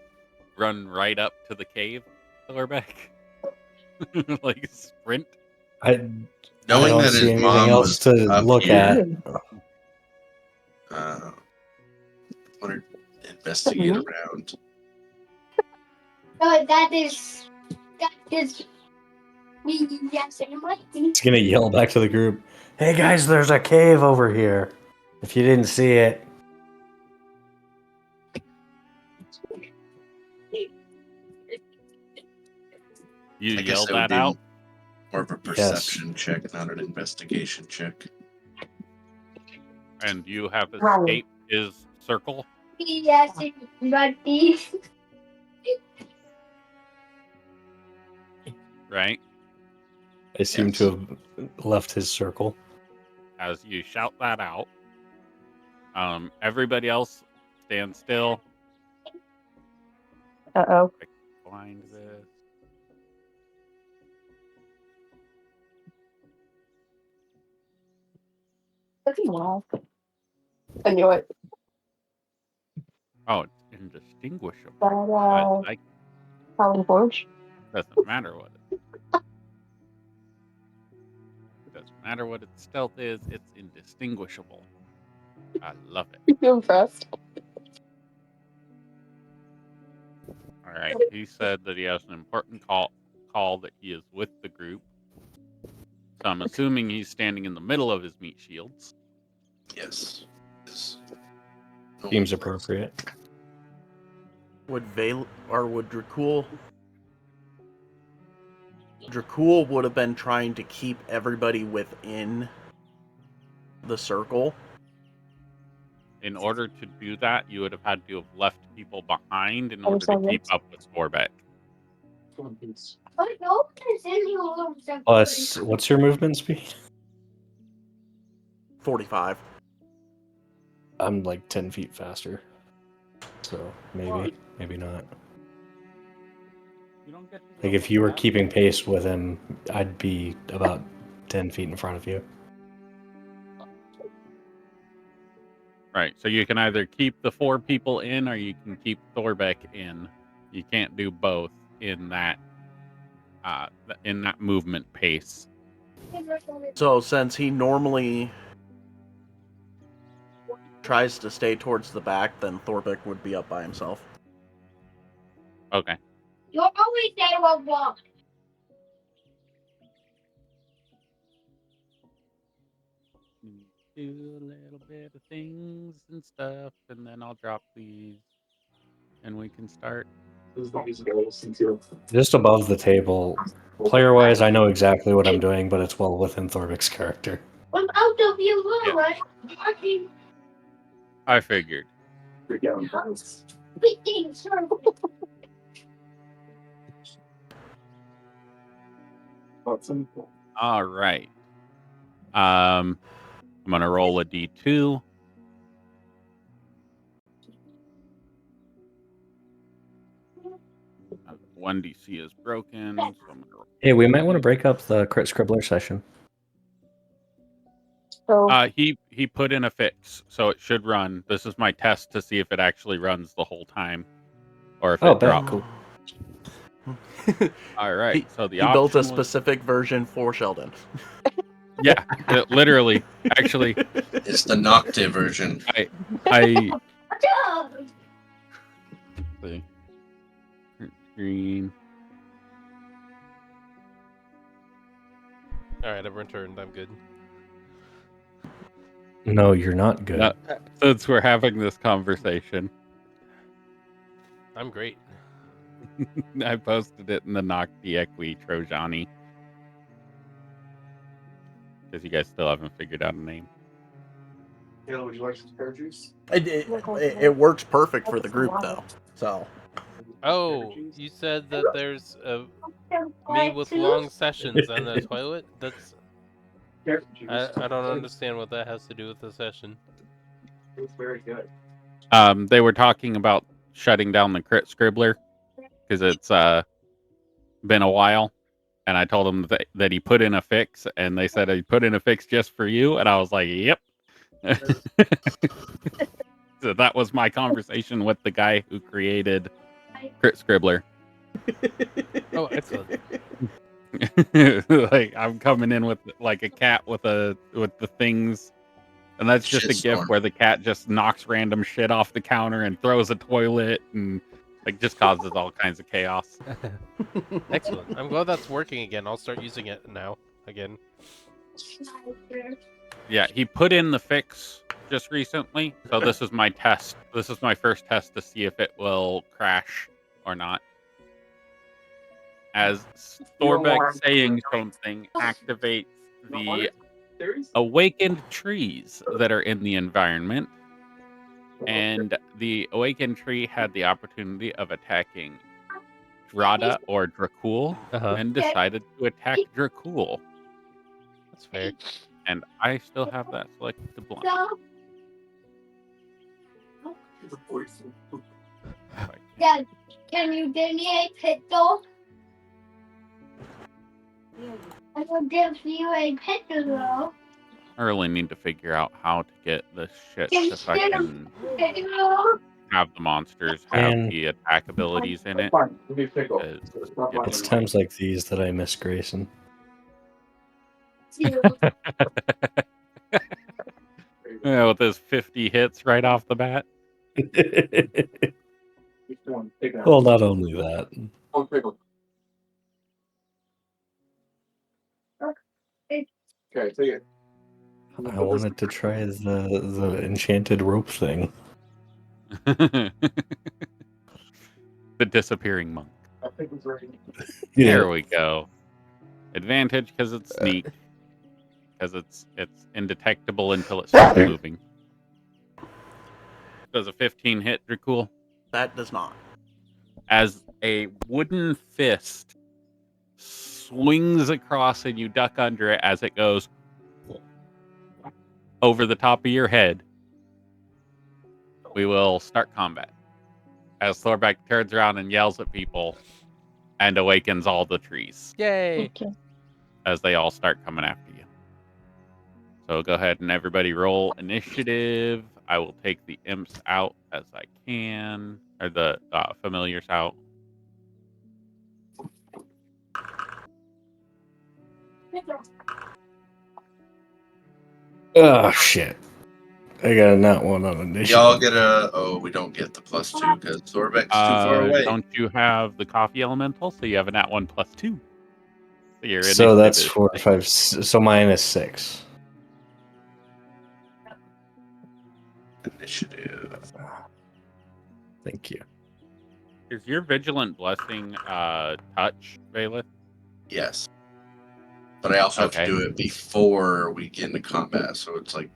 Run right up to the cave, Thorbeck. Like sprint. I knowing don't that see his anything mom else was to up look here, at. want to investigate around. No, that is me. Yes, He's gonna yell back to the group, "Hey guys, there's a cave over here. If you didn't see it." You I guess yell that would that be out. more of a perception check, not an investigation check. And you have escaped his circle. Yes, buddy. Right? I seem to have left his circle. As you shout that out, everybody else stand still. Uh-oh. Find this. Wow. I knew it. Oh, it's indistinguishable. But, Like, Howling Forge? doesn't matter what it. Doesn't matter what its stealth is. It's indistinguishable. I love it. You impressed? All right. He said that he has an important call that he is with the group. So I'm assuming he's standing in the middle of his meat shields. Yes. Seems appropriate. would Dracul? Dracul would have been trying to keep everybody within the circle. In order to do that, you would have had to have left people behind in order to keep up with Thorbeck. Plus, what's your movement speed? 45. I'm like 10 feet faster. So maybe, maybe not. You don't get to Like go if you were that keeping way. pace with him, I'd be about 10 feet in front of you. Right, so you can either keep the 4 people in or you can keep Thorbeck in. You can't do both in that movement pace. So since he normally tries to stay towards the back, then Thorbeck would be up by himself. Okay. You're always there with walk. Do a little bit of things and stuff, and then I'll drop these, and we can start. Just above the table, player-wise, I know exactly what I'm doing, but it's well within Thorbeck's character. I'm out of your room, Yeah. right? I figured. All right. I'm gonna roll a d2. One DC is broken, so I'm gonna roll. Hey, we might want to break up the Crit Scribbler session. So He put in a fix, so it should run. This is my test to see if it actually runs the whole time, or if it drops. Cool. All right. So the he built a option was- specific version for Sheldon. Yeah, literally. Actually, It's the Nocte version. I see. Green. All right, I've returned. I'm good. No, you're not good. No, since we're having this conversation, I'm great. I posted it in the Nocte Equi Trojani. Because you guys still haven't figured out a name. Taylor, would you like some pear juice? It works perfect for the group, though. So Oh, you said that there's me with long sessions on the toilet? That's I don't understand what that has to do with the session. It's very good. They were talking about shutting down the Crit Scribbler because it's been a while, and I told them that he put in a fix, and they said he put in a fix just for you, and I was like, "Yep." So that was my conversation with the guy who created Crit Scribbler. Oh, excellent. Like I'm coming in with like a cat with the things, and that's just a Shitstorm. GIF where the cat just knocks random shit off the counter and throws a toilet and like just causes all kinds of chaos. Excellent. I'm glad that's working again. I'll start using it now again. Yeah, he put in the fix just recently, so this is my test. This is my first test to see if it will crash or not. As Thorbeck saying something activates the awakened trees that are in the environment, and the awakened tree had the opportunity of attacking Drada or Dracul, and decided to attack Dracul. That's fair. And I still have that selected to blind. Dad, can you give me a pistol? I will give you a pistol. I really need to figure out how to get this shit if I can have the monsters have And- the attack abilities in it. Fine, give me a pickle. 'Cause It's times like these that I miss Grayson. Yeah, with those 50 hits right off the bat. Well, not only that. One pickle. Okay, take it. I wanted to try the enchanted rope thing. The disappearing monk. I think it's ready. There we go. Advantage because it's sneak. Because it's indetectable until it starts moving. Does a 15 hit, Dracul? That does not. As a wooden fist swings across and you duck under it as it goes over the top of your head, we will start combat. As Thorbeck turns around and yells at people and awakens all the trees Yay! Okay. as they all start coming after you. So go ahead and everybody roll initiative. I will take the imps out as I can, or the familiars out. Oh shit! I got a nat one on initiative. Y'all get a. Oh, we don't get the +2 because Thorbeck's too far away. Don't you have the coffee elemental? So you have a nat 1 + 2. So, your So that's initiative 4, is 5. So mine is 6. Initiative. Thank you. Is your vigilant blessing touch, Bailiff? Yes. But I also have Okay. to do it before we get into combat, so it's like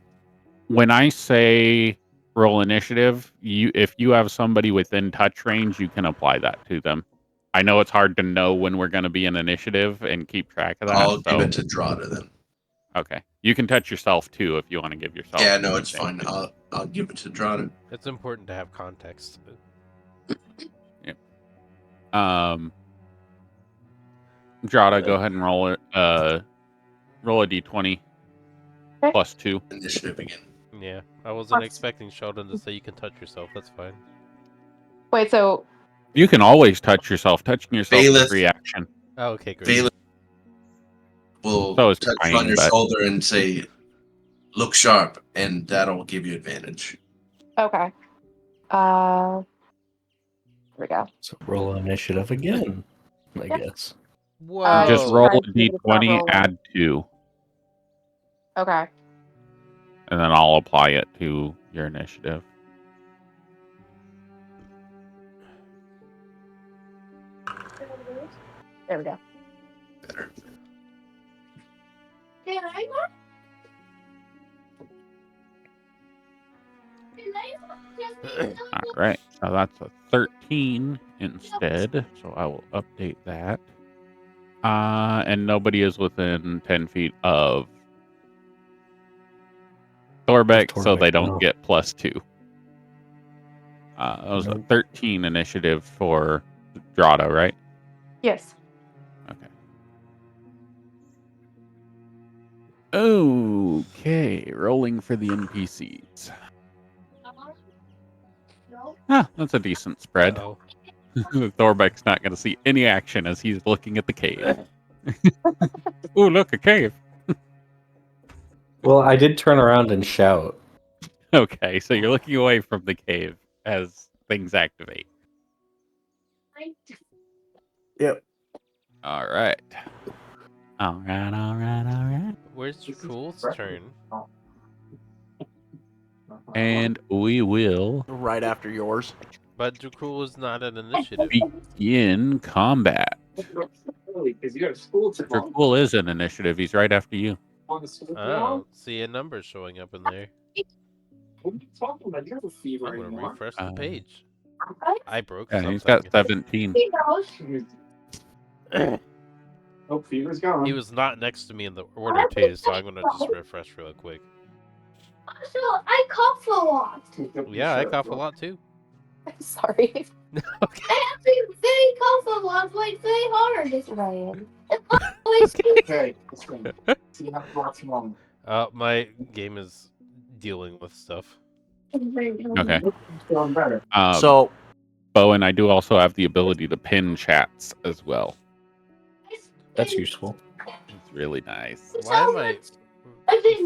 When I say roll initiative, if you have somebody within touch range, you can apply that to them. I know it's hard to know when we're going to be in initiative and keep track of that. I'll give it to Drada then. Okay. You can touch yourself too if you want to give yourself. Yeah, no, it's fine. I'll give it to Drada. It's important to have context. Yep. Drada, go ahead and roll it. Roll a d20 +2. Initiative again. Yeah, I wasn't expecting Sheldon to say you can touch yourself. That's fine. Wait, so You can always touch yourself. Touching yourself is a Bailiff. free action. Oh, okay, great. Bailiff will So is touch Pine, on your but- shoulder and say, "Look sharp," and that'll give you advantage. okay. Here we go. So roll initiative again, I guess. Whoa! Just roll a Sorry, d20, roll. add 2, Okay. and then I'll apply it to your initiative. There we go. Better. All right, so that's a 13 instead. So I will update that. And nobody is within 10 feet of Thorbeck, so they don't no. get +2. That was a Nope. 13 initiative for Drado, right? Yes. Okay. Okay, rolling for the NPCs. Ah, that's a decent spread. Uh-oh. Thorbeck's not going to see any action as he's looking at the cave. Ooh, look, a cave. Well, I did turn around and shout. Okay, so you're looking away from the cave as things activate. Yep. All right. All right. Where's Cool's turn? And we will Right after yours. But Dracul is not an initiative. begin combat. Because you got school tomorrow. Dracul is an initiative. He's right after you. On the school I don't see a number showing up in there. What are you talking about? You have a fever I'm gonna anymore. refresh the page. I broke Yeah, something. he's got 17. Oh, fever's gone. He was not next to me in the order too, so I'm gonna just refresh real quick. So I cough a lot. Yeah, I cough a lot too. I'm sorry. Okay. I have to very cough a lot, like very hard. It's Ryan. always Okay, let's go. See how lots long. My game is dealing with stuff. Okay. Feeling better. So Bowen, I do also have the ability to pin chats as well. That's useful. It's really nice. Why am I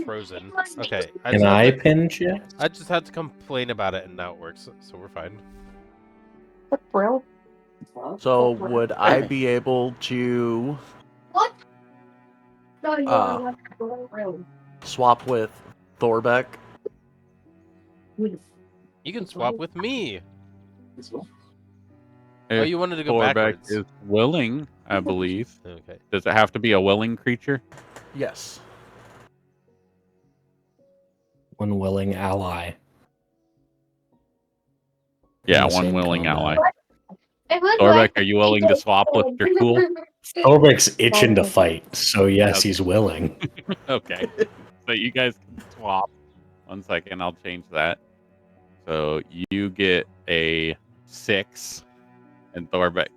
frozen? Okay, Can I pinch you? I just had to complain about it, and now it works, so we're fine. Brill. So would I be able to What? No, swap with Thorbeck? You can swap with me. Oh, If you wanted to go Thorbeck backwards. is willing, I believe. Okay. Does it have to be a willing creature? Yes. One willing ally. Yeah, in the one same willing combat. ally. It was Thorbeck, like are you willing to swap with your tool? Thorbeck's itching to fight, so yes, Okay. he's willing. Okay. So you guys can swap. 1 second, I'll change that. So you get a 6, and Thorbeck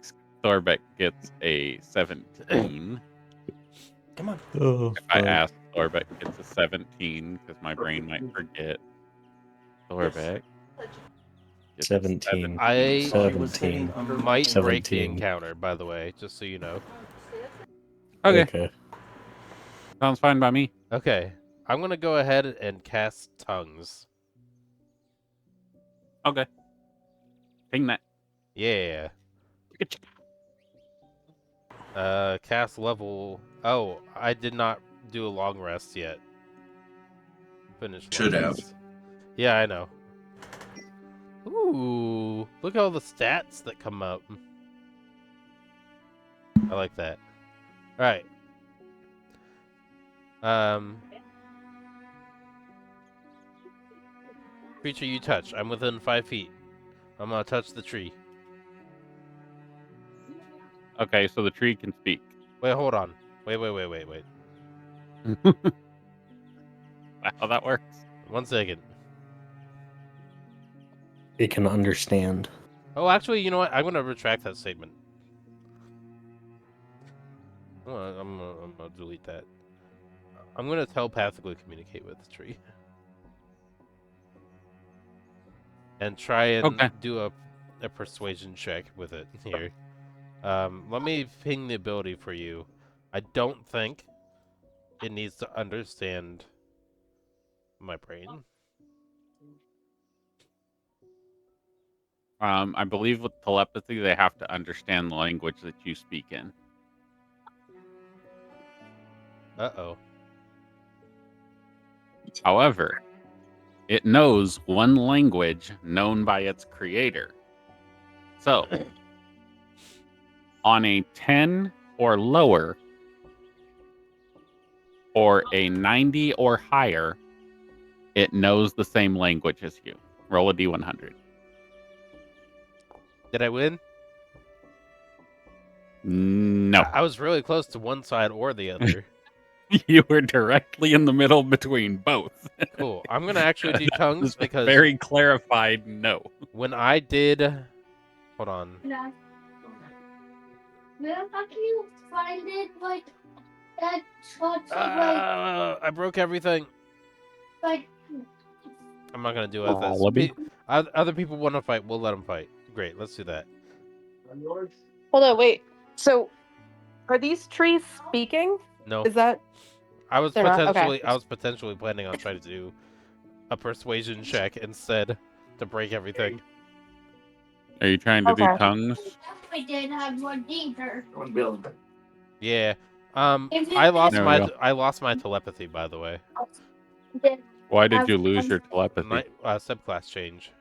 gets a 17. Come on. Oh, If I ask, Thorbeck gets a 17 because my brain might forget. Thorbeck gets a 17. I 17. might break the 17. encounter, by the way, just so you know. Okay, sounds fine by me. Okay. I'm going to go ahead and cast Tongues. Okay. Ping that. Yeah. Cast level. Oh, I did not do a long rest yet. Finish. Should long have. rest. Yeah, I know. Ooh, look at all the stats that come up. I like that. All right. Creature you touch. I'm within 5 feet. I'm gonna touch the tree. Okay, so the tree can speak. Wait, hold on. Wait. How that works? 1 second. It can understand. Oh, actually, you know what? I'm gonna retract that statement. I'm gonna delete that. I'm gonna telepathically communicate with the tree. And try and do a persuasion check with it here. Let me ping the ability for you. I don't think it needs to understand my brain. I believe with telepathy, they have to understand the language that you speak in. Uh-oh. However, it knows one language known by its creator. So, on a 10 or lower, or a 90 or higher, it knows the same language as you. Roll a d100. Did I win? No. I was really close to one side or the other. You were directly in the middle between both. Cool. I'm going to actually do tongues because very clarified no. when I did... Hold on. No. How can you find it like that? I broke everything. Like I'm not going to do it. Oh, let me- Other people want to fight. We'll let them fight. Great. Let's do that. Hold on, wait. So, are these trees speaking? No. Is that I was They're not? Okay. potentially planning on trying to do a persuasion check instead to break everything. Are you trying to do Okay. tongues? we did have one either. Yeah. If I lost There we go. I lost my telepathy, by the way. Why did you lose your telepathy? Subclass change.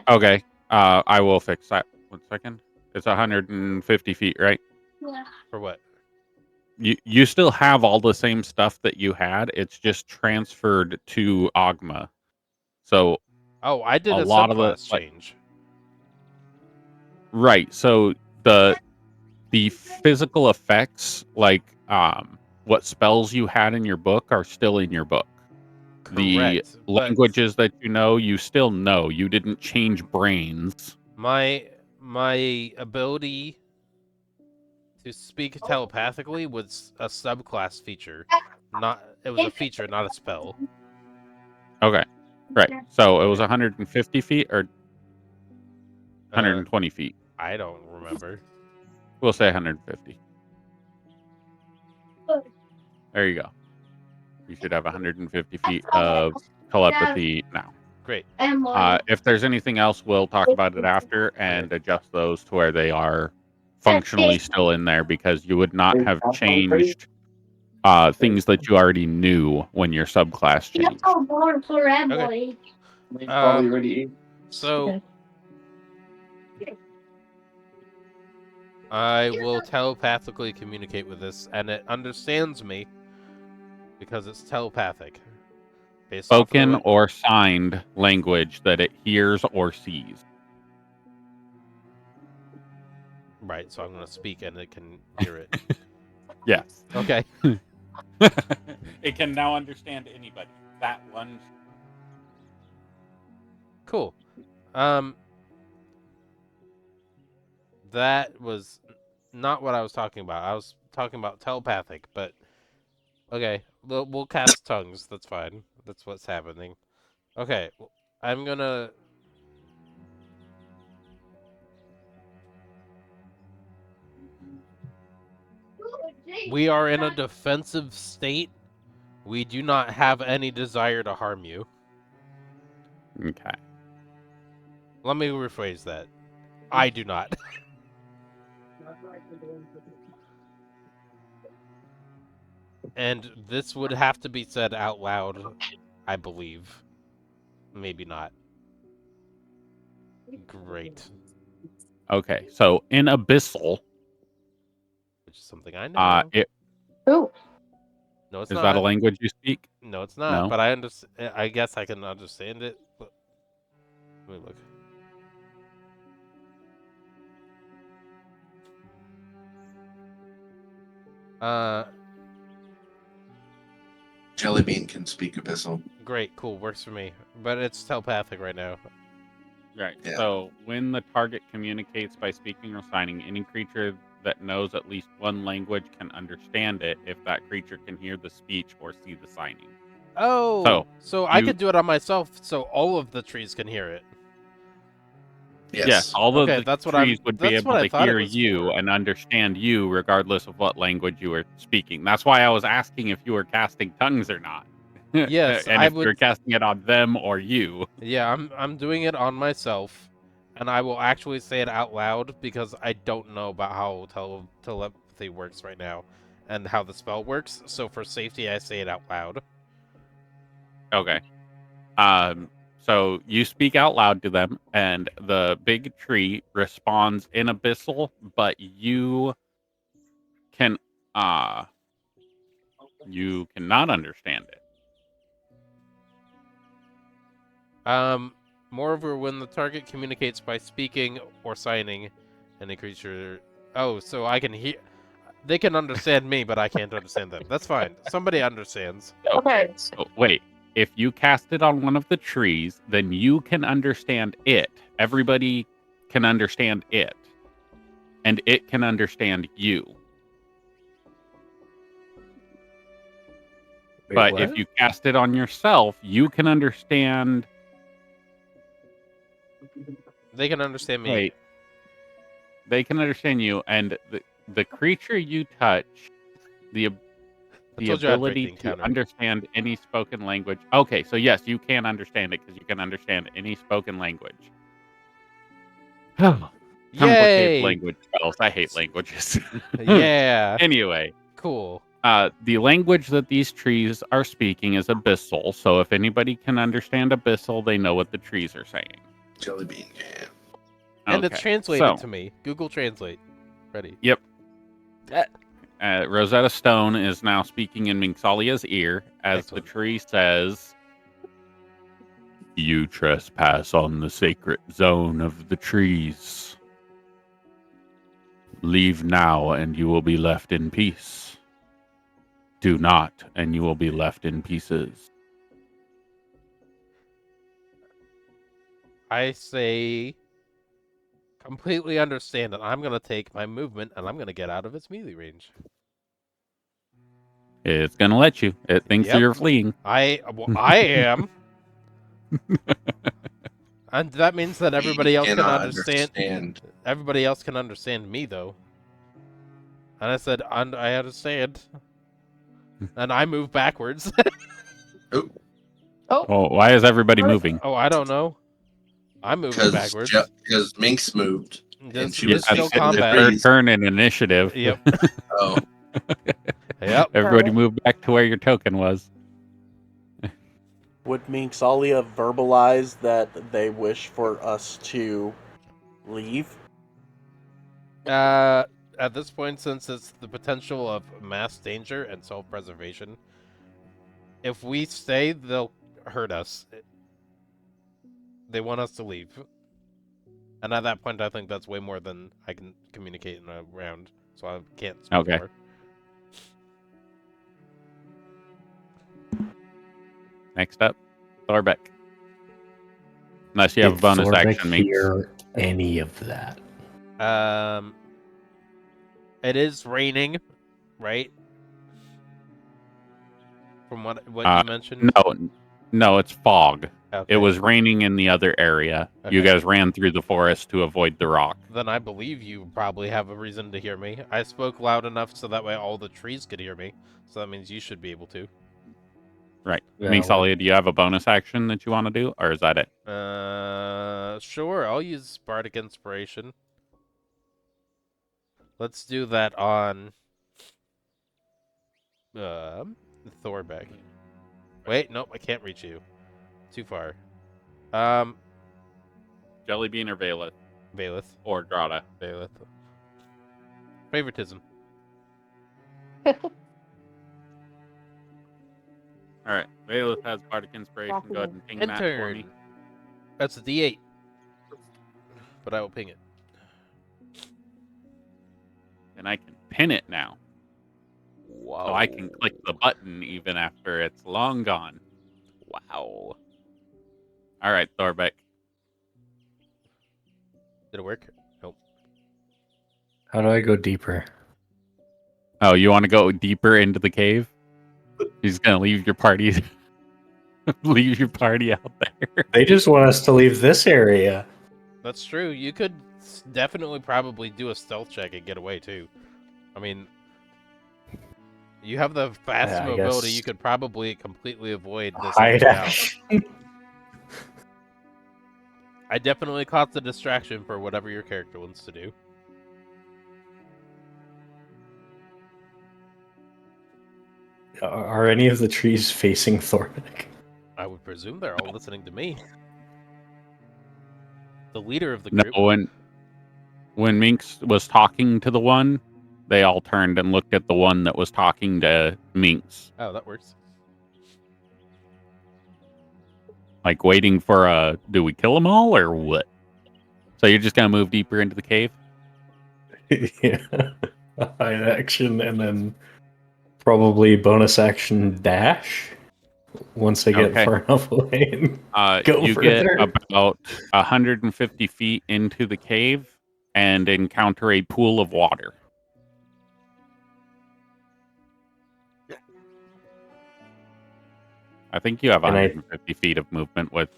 Okay. I will fix that. 1 second. It's 150 feet, right? Yeah. For what? You still have all the same stuff that you had. It's just transferred to Ogma. So Oh, I did A a lot of the, subclass like- change. right. So the physical effects, like what spells you had in your book, are still in your book. The Correct, but languages that you still know. You didn't change brains. my ability to speak telepathically was a subclass feature. It was a feature, not a spell. Okay. Right. So it was 150 feet or Uh, 120 feet. I don't remember. We'll say 150. There you go. You should have 150 feet of telepathy now. Great. And one. If there's anything else, we'll talk about it after and adjust those to where they are functionally still in there, because you would not have changed things that you already knew when your subclass changed. More for Emily. So I will telepathically communicate with this, and it understands me because it's telepathic. Based off of the Spoken way... or signed language that it hears or sees. Right, so I'm going to speak and it can hear it. Yes. Okay. It can now understand anybody. That one. Cool. That was not what I was talking about. I was talking about telepathic, but okay, we'll cast tongues. That's fine. That's what's happening. Okay, I'm gonna. We are in a defensive state. We do not have any desire to harm you. Okay. Let me rephrase that. I do not. And this would have to be said out loud, I believe. Maybe not. Great. Okay. So in Abyssal, Which is something I know. Oh, No, it's is not. that a language you speak? No, it's not. No? But I understand. I guess I can understand it. Let me look. Jellybean can speak Abyssal. Great, cool, works for me. But it's telepathic right now. Right. Yeah. So when the target communicates by speaking or signing, any creature that knows at least one language can understand it if that creature can hear the speech or see the signing. Oh, so I you- could do it on myself, so all of the trees can hear it. Yes. All Okay, of the that's what trees would be that's able what I to thought it hear was you for. and understand you regardless of what language you were speaking. That's why I was asking if you were casting tongues or not. Yes, and I if you were would. casting it on them or you. Yeah, I'm doing it on myself, and I will actually say it out loud because I don't know about how telepathy works right now, and how the spell works. So for safety, I say it out loud. Okay. So you speak out loud to them, and the big tree responds in Abyssal, but you can you cannot understand it. Moreover, when the target communicates by speaking or signing, any creature. Oh, so I can hear. They can understand me, but I can't understand them. That's fine. Somebody understands. okay. Oh, wait. If you cast it on one of the trees, then you can understand it. Everybody can understand it. And it can understand you. Wait, But what? if you cast it on yourself, you can understand. They can understand me. Wait. They can understand you, and the creature you touch, the I told you I'd break ability the to encounter. understand any spoken language. Okay, so yes, you can understand it because you can understand any spoken language. Complicated Yay! language spells. I hate languages. Yeah. Anyway, Cool. the language that these trees are speaking is Abyssal. So if anybody can understand Abyssal, they know what the trees are saying. Jellybean can. And it's Okay, translated so- to me. Google Translate. Ready. Yep. Eh. Rosetta Stone is now speaking in Minxalia's ear as Excellent. the tree says, "You trespass on the sacred zone of the trees. Leave now and you will be left in peace. Do not and you will be left in pieces." I say completely understand that I'm going to take my movement and I'm going to get out of its melee range. It's going to let you. It thinks Yep. you're fleeing. I am. And that means that everybody else can cannot understand. Everybody else can understand me, though. And I said, I understand. And I move backwards. Oh, why is everybody moving? Oh, I don't know. I'm moving backwards. Because Minx moved. This and she is was still facing the combat. Third trees. turn in initiative. Yep. Oh, Yep. Everybody move back to where your token was. Would Minxalia verbalize that they wish for us to leave? at this point, since it's the potential of mass danger and self-preservation, if we stay, they'll hurt us. They want us to leave. And at that point, I think that's way more than I can communicate in a round, so I can't speak Okay. more. Next up, Thorbeck. Unless you have a bonus Thorbeck action, Minx. hear any of that? It is raining, right? From what you mentioned? No, it's fog. Okay. It was raining in the other area. You Okay. guys ran through the forest to avoid the rock. Then I believe you probably have a reason to hear me. I spoke loud enough so that way all the trees could hear me. So that means you should be able to. Right. Yeah, Minxalia, do you have a bonus action that you want to do, or is that it? Sure. I'll use Bardic Inspiration. Let's do that on Thorbeck. Wait, nope, I can't reach you. Too far. Jellybean or Valeth? Valeth. Or Drata? Valeth. Favoritism. Alright. Valeth has Bardic Inspiration. Go ahead and ping that for me. That's a D8. But I will ping it. And I can pin it now. Wow. So I can click the button even after it's long gone. Wow. Alright, Thorbeck. Did it work? Nope. How do I go deeper? Oh, you want to go deeper into the cave? He's gonna leave your party leave your party out there. They just want us to leave this area. That's true. You could definitely probably do a stealth check and get away too. I mean, you have the fast Yeah, I mobility. guess. You could probably completely avoid this. Hide out. action. I definitely caught the distraction for whatever your character wants to do. Are any of the trees facing Thorbeck? I would presume they're all listening to me. The leader of the No, group. when Minx was talking to the one, they all turned and looked at the one that was talking to Minx. Oh, that works. Like waiting for a, do we kill them all or what? So you're just going to move deeper into the cave? Yeah. Hide action and then probably bonus action dash once they get Okay. far enough away. And go you further. get about 150 feet into the cave and encounter a pool of water. I think you have And 150 feet of movement with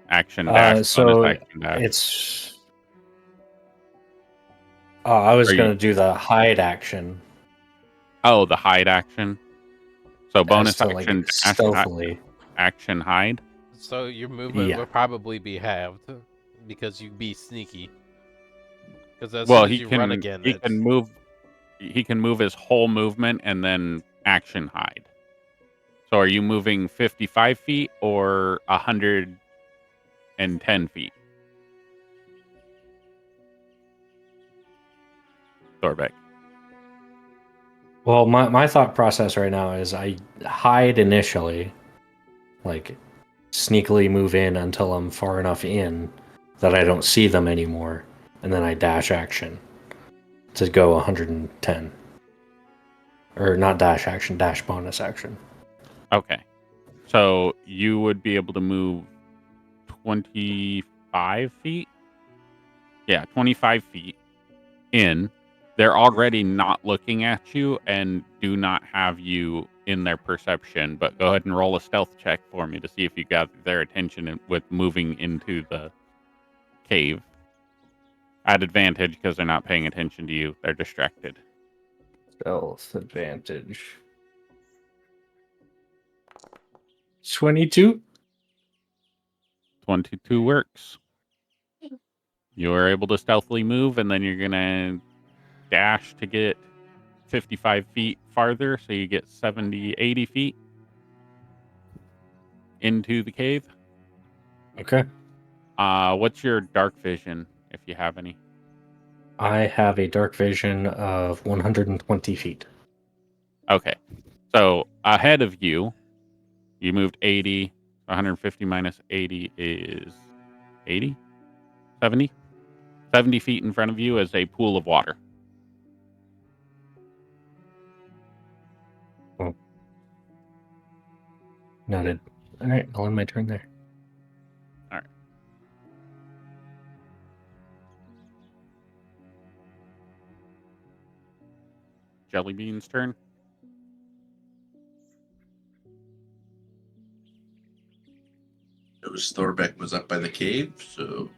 action dash, so bonus action dash. it's. Oh, I was Are going you- to do the hide action. Oh, the hide action. So bonus to, like, action dash, stealthily. action hide. So your movement Yeah. would probably be halved because you'd be sneaky. Because as Well, soon as he you can run again, he it's... can move. He can move his whole movement and then action hide. So are you moving 55 feet or 110 feet? Thorbeck. Well, my thought process right now is I hide initially, like sneakily move in until I'm far enough in that I don't see them anymore, and then I dash action to go 110. Or not dash action, dash bonus action. Okay. So you would be able to move 25 feet? Yeah, 25 feet in. They're already not looking at you and do not have you in their perception, but go ahead and roll a stealth check for me to see if you got their attention with moving into the cave. At advantage because they're not paying attention to you. They're distracted. Stealth advantage. 22? 22 works. You are able to stealthily move, and then you're going to dash to get 55 feet farther, so you get 70, 80 feet into the cave. Okay. What's your dark vision, if you have any? I have a dark vision of 120 feet. Okay. So ahead of you, you moved 80. 150 minus 80 is 80? 70? 70 feet in front of you is a pool of water. Noted. All right, I'll end my turn there. All right. Jellybean's turn. It was Thorbeck was up by the cave, so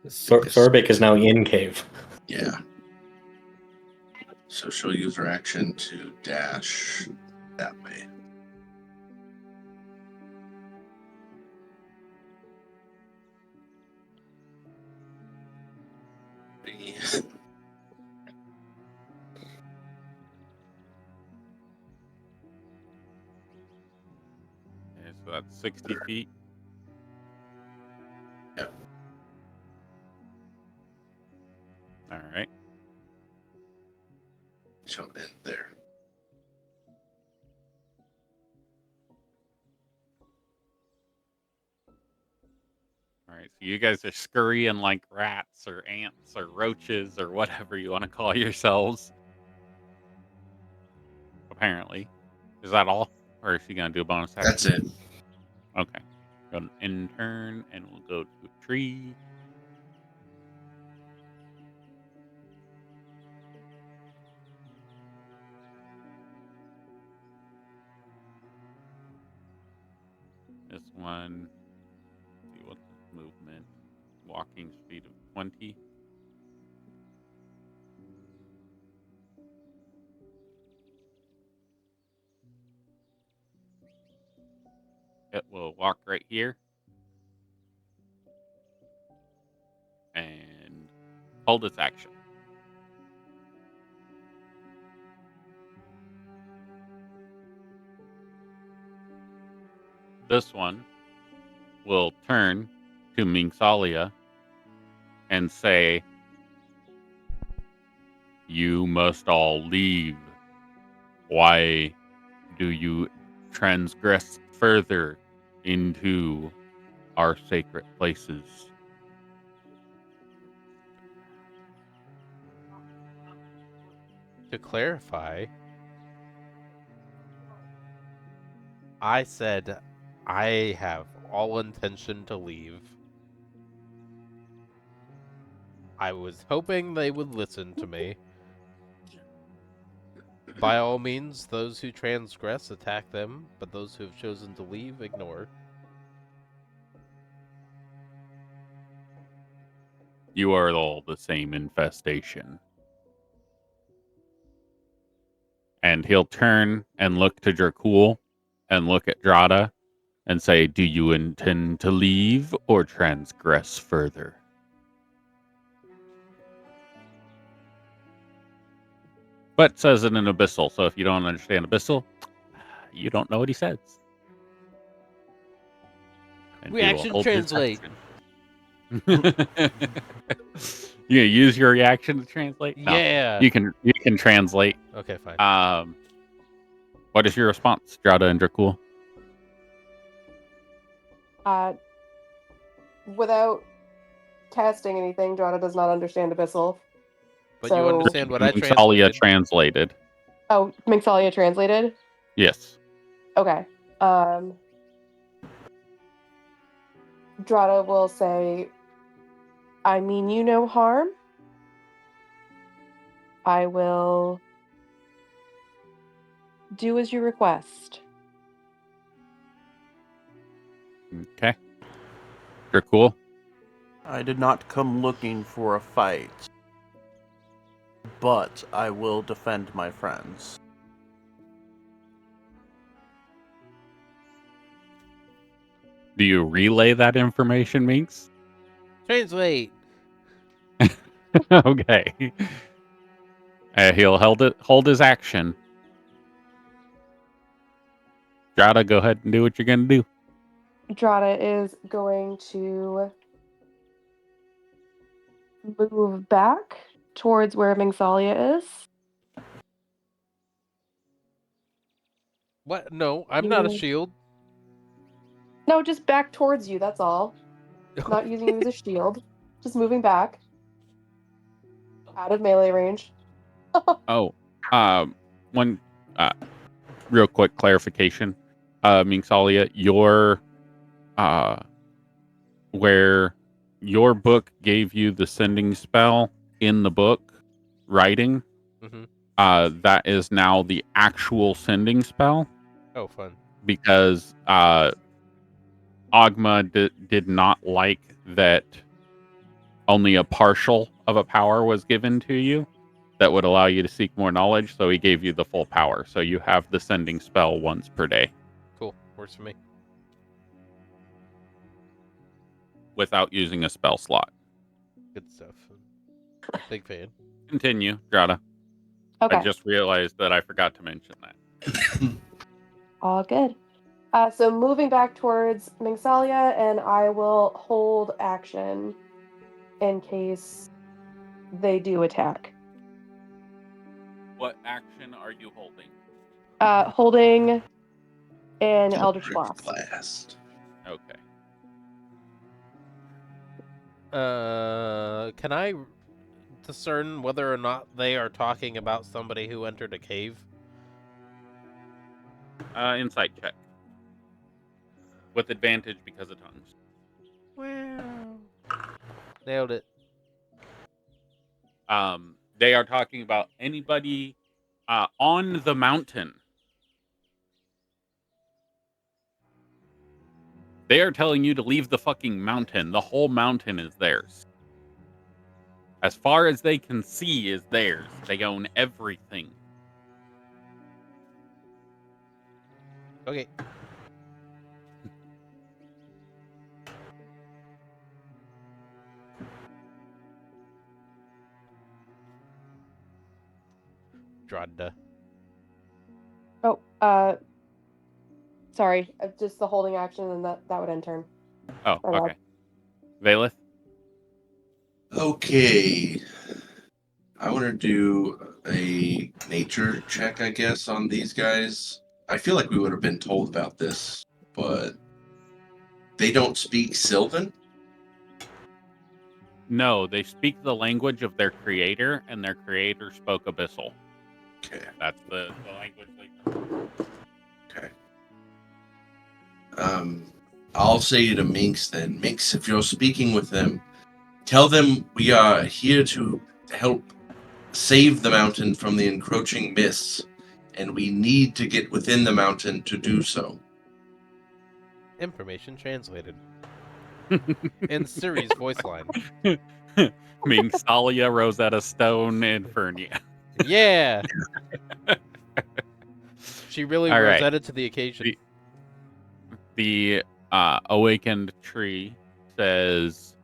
Thorbeck is now in cave. yeah. So she'll use her action to dash that way. Okay, so that's 60 feet. Yep. All right. She'll end there. All right. So you guys are scurrying like rats or ants or roaches or whatever you want to call yourselves. Apparently. Is that all? Or is she going to do a bonus action? That's it. Okay. Go to end turn, and we'll go to a tree. This one, let's see what's its movement. Walking speed of 20. It will walk right here. And hold its action. This one will turn to Mingsalia and say, "You must all leave. Why do you transgress further into our sacred places?" To clarify, I said I have all intention to leave. I was hoping they would listen to me. By all means, those who transgress, attack them, but those who have chosen to leave, ignore. You are all the same infestation. And he'll turn and look to Dracul and look at Drada and say, "Do you intend to leave or transgress further?" But says it in Abyssal, so if you don't understand Abyssal, you don't know what he says. And he will Reaction hold his translate. action. You use your reaction to translate? No. Yeah. You can translate. Okay, fine. What is your response, Drada and Dracul? Without casting anything, Drada does not understand Abyssal. But so, you understand what I Mingsalia translated? translated. Oh, Mingsalia translated? Yes. Okay. Drada will say, "I mean you no harm. I will do as you request." Okay. Dracul? I did not come looking for a fight, but I will defend my friends. Do you relay that information, Minx? Translate. Okay. He'll hold his action. Drada, go ahead and do what you're going to do. Drada is going to move back towards where Mingsalia is. What? No, I'm not a You- shield. No, just back towards you, that's all. Not using you as a shield. Just moving back. Out of melee range. Oh, one real quick clarification. Mingsalia, where your book gave you the sending spell in the book, writing, Mm-hmm. that is now the actual sending spell Oh, fun. because Ogma did not like that only a partial of a power was given to you that would allow you to seek more knowledge, so he gave you the full power. So you have the sending spell once per day Cool. Works for me. without using a spell slot. Good stuff. Big fan. Continue, Drata. Okay. I just realized that I forgot to mention that. All good. So moving back towards Mingsalia, and I will hold action in case they do attack. What action are you holding? Holding an Eldritch Blast. Blast. Okay. Can I discern whether or not they are talking about somebody who entered a cave? Insight check. With advantage because of tongues. Wow. Nailed it. They are talking about anybody on the mountain. They are telling you to leave the fucking mountain. The whole mountain is theirs. As far as they can see is theirs. They own everything. Okay. Dradda. Oh, sorry. Just the holding action, and that would end turn. Oh, My bad. okay. Valeth? Okay. I want to do a nature check, I guess, on these guys. I feel like we would have been told about this, but they don't speak Sylvan? No, they speak the language of their creator, and their creator spoke Abyssal. Okay. That's the language they know. Okay. I'll say to Minx then. Minx, if you're speaking with them, tell them we are here to help save the mountain from the encroaching mists, and we need to get within the mountain to do so. Information translated. In Siri's voice line. Mingsalia, Rosetta Stone, Infernia. Yeah! She really All right. Rosetta to the occasion. The awakened tree says,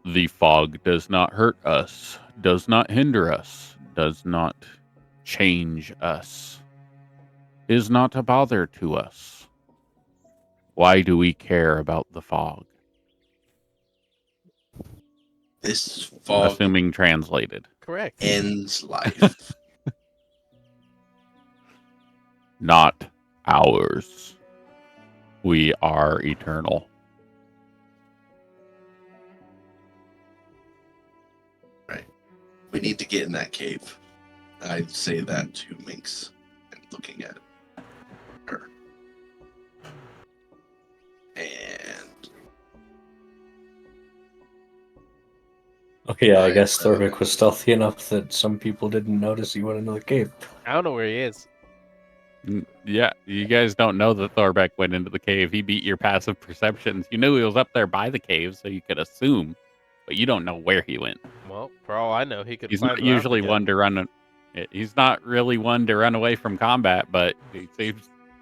"The fog does not hurt us, does not hinder us, does not change us, is not a bother to us. Why do we care about the fog?" This fog Assuming translated. Correct. ends life. Not ours. We are eternal. Right. We need to get in that cave. I'd say that to Minx and looking at her. And Oh yeah, I Right, guess Thorvik was stealthy enough that some people didn't notice he went into the cave. I don't know where he is. Yeah, you guys don't know that Thorbeck went into the cave. He beat your passive perceptions. You knew he was up there by the cave, so you could assume, but you don't know where he went. Well, for all I know, he could He's climb not the mountain usually again. one to run. He's not really one to run away from combat, but he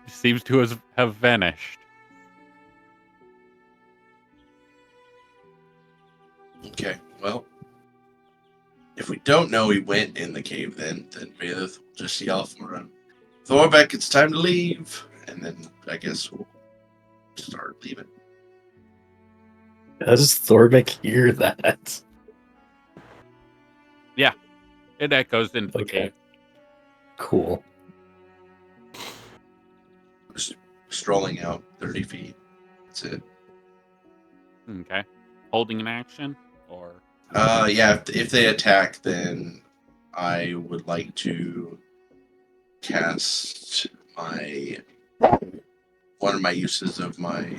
seems to have vanished. okay, well, if we don't know he went in the cave, then Valeth will just yell from around, Thorbeck, it's time to leave. And then I guess we'll start leaving. Does Thorvik hear that? It echoes into the Okay. cave. Cool. Just strolling out 30 feet. That's it. Okay. Holding an action or Yeah, if they attack, then I would like to cast one of my uses of my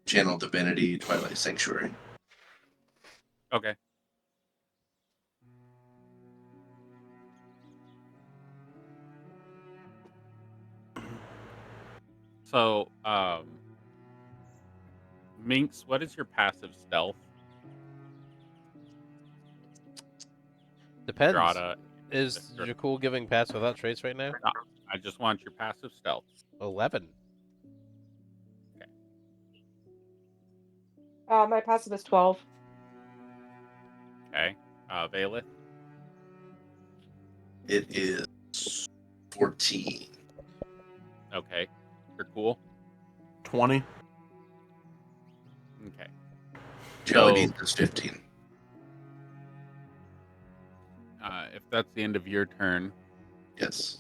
channel divinity, Twilight Sanctuary. okay. So, Minx, what is your passive stealth? Depends. Drata, Is Jakul giving pass without trace right now? I just want your passive stealth. 11. My passive is 12. Okay. Valeth, It is 14. okay. You're cool. 20. Okay. Jelly So- Beans is 15. If that's the end of your turn, Yes.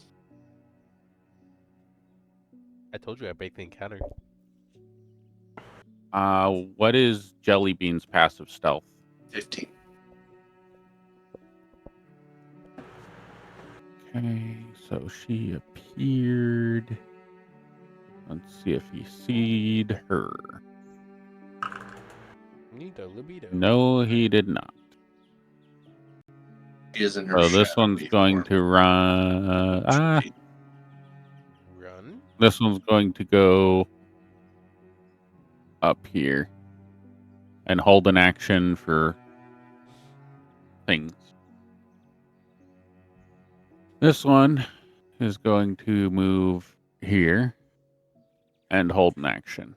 I told you I break the encounter. what is Jelly Bean's passive stealth? 15. Okay, so she appeared. Let's see if he seed her. Libido. No, he did not. She is in her So this shadowy one's going form. to run. Run. This one's going to go up here and hold an action for things. This one is going to move here and hold an action.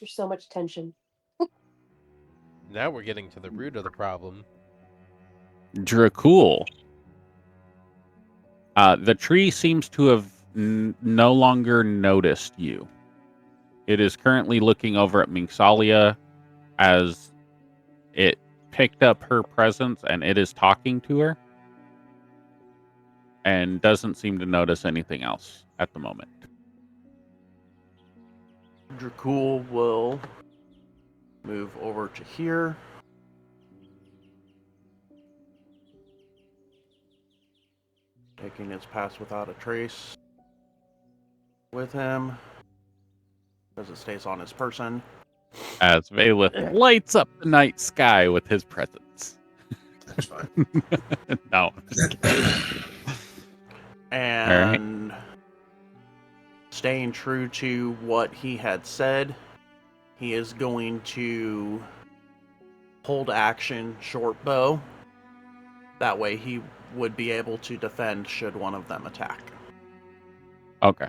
There's so much tension. Now we're getting to the root of the problem. Dracul. The tree seems to have no longer noticed you. It is currently looking over at Minxalia as it picked up her presence and it is talking to her and doesn't seem to notice anything else at the moment. Dracul will move over to here. Taking his pass without a trace with him, because it stays on his person. As Valeth lights up the night sky with his presence. That's fine. No. And staying true to what he had said, he is going to hold action short bow. That way he would be able to defend should one of them attack. Okay.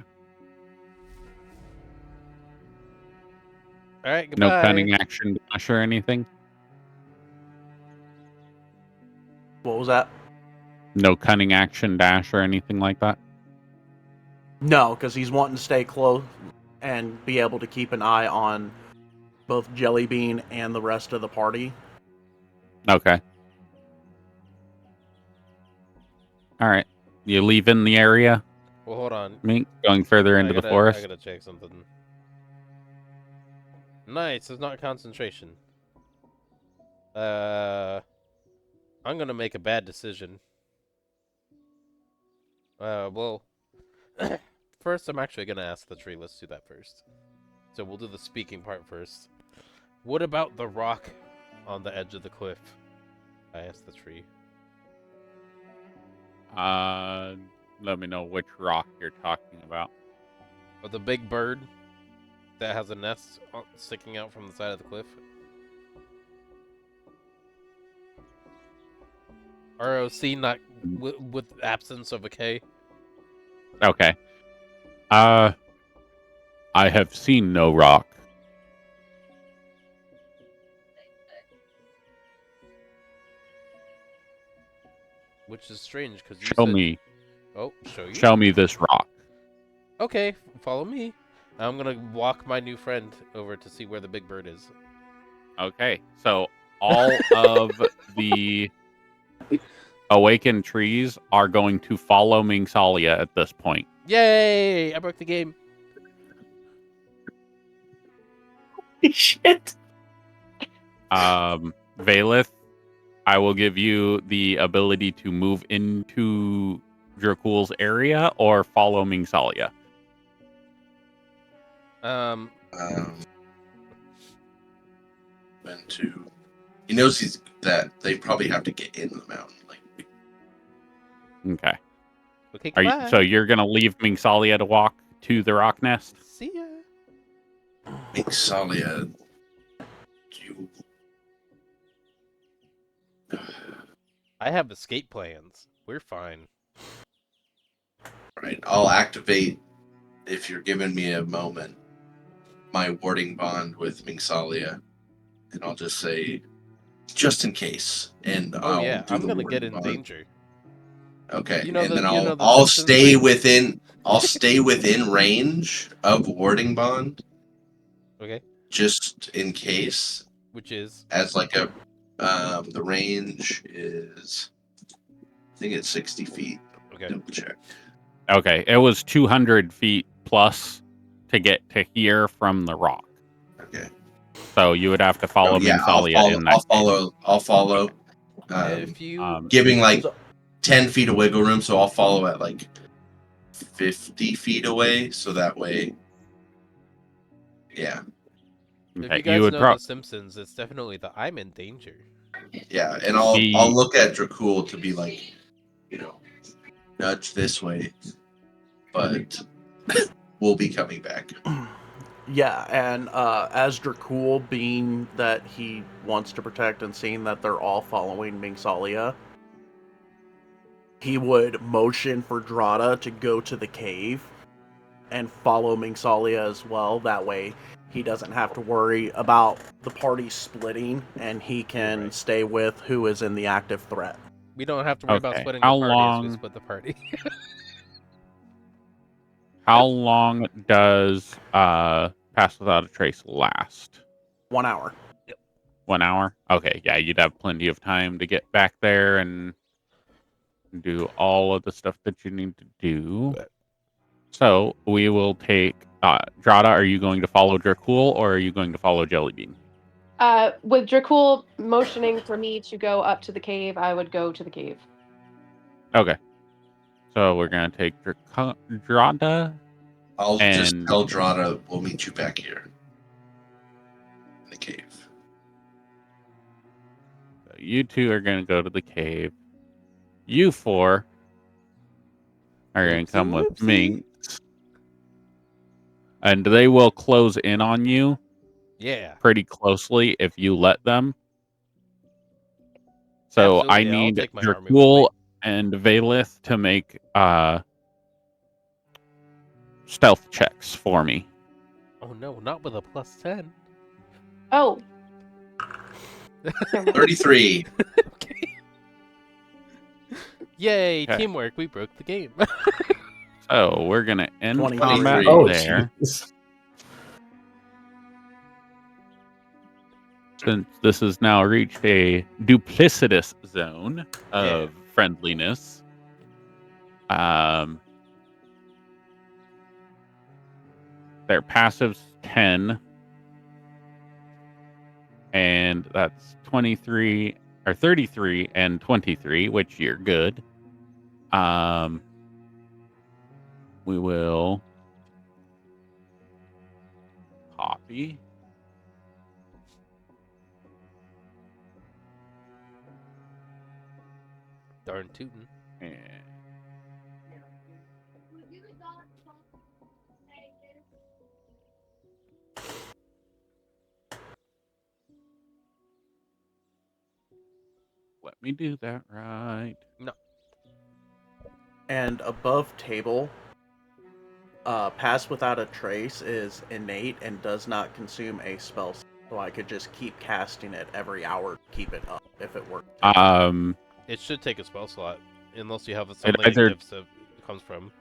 All right, goodbye. No cunning action dash or anything? What was that? No cunning action dash or anything like that? No, because he's wanting to stay close and be able to keep an eye on both Jellybean and the rest of the party. Okay. All right. You leaving the area? Well, hold on. Mink, going further into the forest? I gotta check something. Nice, it's not concentration. I'm gonna make a bad decision. Well, first I'm actually gonna ask the tree. Let's do that first. So we'll do the speaking part first. What about the rock on the edge of the cliff? I asked the tree. Let me know which rock you're talking about. Or the big bird that has a nest sticking out from the side of the cliff. ROC, not with absence of a K. Okay. I have seen no rock. Which is strange because you Show said... me. Oh, show you? Show me this rock. Okay, follow me. I'm gonna walk my new friend over to see where the big bird is. Okay, so all of the awakened trees are going to follow Mingsalia at this point. Yay! I broke the game. Shit. Valeth, I will give you the ability to move into Dracul's area or follow Mingsalia. When to? He knows that they probably have to get in the mountain. Like, Okay. Okay, goodbye. So you're gonna leave Mingsalia to walk to the rock nest? See ya. Mingsalia, you. I have escape plans. We're fine. Right, I'll activate, if you're giving me a moment, my warding bond with Mingsalia, and I'll just say, just in case, and I'll yeah, do I'm the gonna warding get in bond. danger. Okay, You know and then the I'll Simpsons stay thing? within range of warding bond, Okay, just in case, which is as like a the range is, I think it's 60 feet. okay. Double check. Okay, it was 200 feet plus to get to here from the rock. Okay. So you would have to follow Mingsalia in that. I'll follow. If you Giving like 10 feet of wiggle room, so I'll follow at like 50 feet away, so that way, yeah. if Okay, you guys would know the Simpsons, it's definitely the I'm in danger. Yeah, and I'll look at Dracul to be like, nudge this way, but we'll be coming back. Yeah, and as Dracul, being that he wants to protect and seeing that they're all following Mingsalia, he would motion for Drada to go to the cave and follow Mingsalia as well. That way, he doesn't have to worry about the party splitting, and he can stay with who is in the active threat. We don't have to worry about Okay, splitting the party as we split the party. How long does Pass Without a Trace last? 1 hour. 1 hour? Okay, yeah, you'd have plenty of time to get back there and do all of the stuff that you need to do. So we will take Drada. Are you going to follow Dracul or are you going to follow Jellybean? With Dracul motioning for me to go up to the cave, I would go to the cave. Okay. So we're going to take Drada. I'll just tell Drada we'll meet you back here in the cave. So you two are going to go to the cave. You four are going to come with me. And they will close in on you. Yeah. Pretty closely if you let them. So absolutely, I need Dracul and Valeth to make stealth checks for me. Oh no, not with a +10. Oh. 33. Okay. Yay, Okay. teamwork, we broke the game. So we're going to end 23. combat there. Geez. Since this has now reached a duplicitous zone of friendliness. Their passive's 10. And that's 23 or 33 and 23, which you're good. We will copy. Darn tootin'. And let me do that right. No. And above table, Pass Without a Trace is innate and does not consume a spell. So I could just keep casting it every hour to keep it up if it works. It should take a spell slot, unless you have something either- it comes from.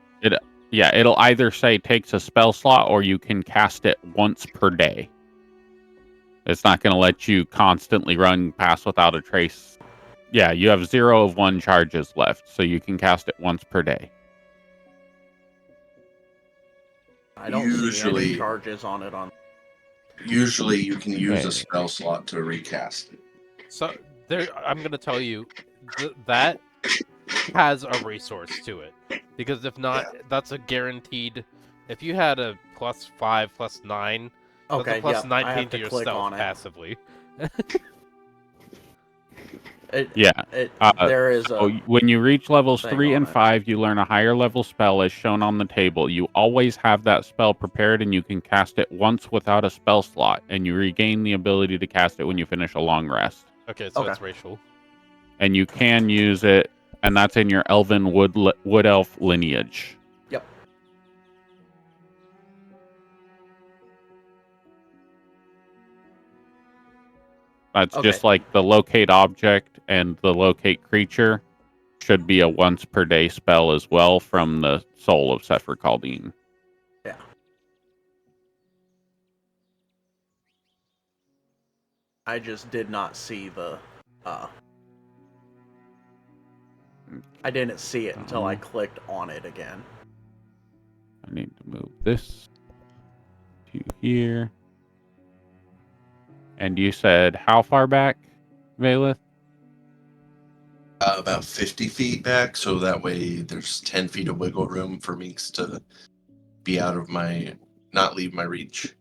Yeah, it'll either say takes a spell slot or you can cast it once per day. It's not going to let you constantly run Pass Without a Trace. Yeah, you have 0 of 1 charges left, so you can cast it once per day. I don't see any Usually- charges on it. Usually, you can use a Okay. spell slot to recast it. So there, I'm gonna tell you that has a resource to it, because if not, that's a guaranteed. If you had a +5, +9, that's Okay, a plus yep, I 19 have to to click yourself on it. passively. Yeah. There is So a when you reach levels thing 3 on and it. 5, you learn a higher level spell as shown on the table. You always have that spell prepared, and you can cast it once without a spell slot, and you regain the ability to cast it when you finish a long rest. Okay, so Okay. it's racial. And you can use it, and that's in your Elven Wood Elf lineage. Yep. That's Okay. just like the locate object and the locate creature should be a once per day spell as well from the soul of Sephir Caldine. Yeah. I just did not see the I didn't see it until I clicked on it again. I need to move this to here. And you said how far back, Valeth? About 50 feet back, so that way there's 10 feet of wiggle room for Meeks to be out of not leave my reach.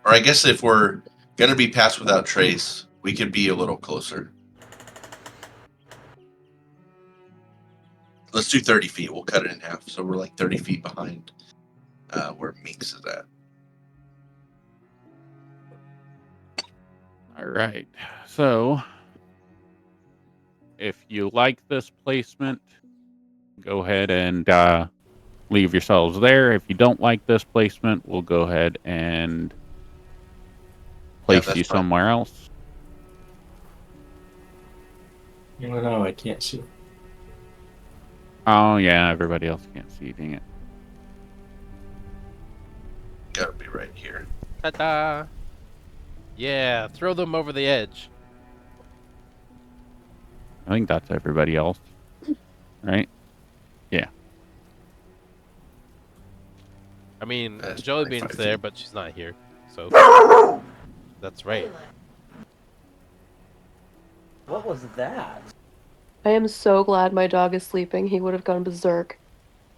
Or I guess if we're going to be Pass Without Trace, we could be a little closer. Let's do 30 feet. We'll cut it in half. So we're like 30 feet behind where Meeks is at. All right. So, if you like this placement, go ahead and leave yourselves there. If you don't like this placement, we'll go ahead and place that's you fine. somewhere else. No, I can't see. Oh, yeah, everybody else can't see. Dang it. Gotta be right here. Ta-da! Yeah, throw them over the edge. I think that's everybody else. Right? Yeah. I mean, That's Jellybean's 25 there, feet. but she's not here. So that's right. What was that? I am so glad my dog is sleeping. He would have gone berserk.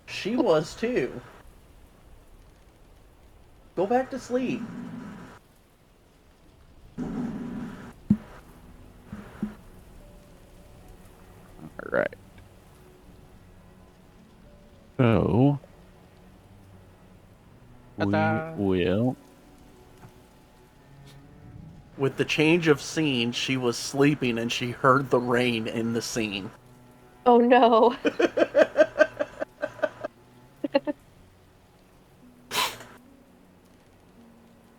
She was too. Go back to sleep. All right. So, Ta-da. we will. With the change of scene, she was sleeping and she heard the rain in the scene. Oh no.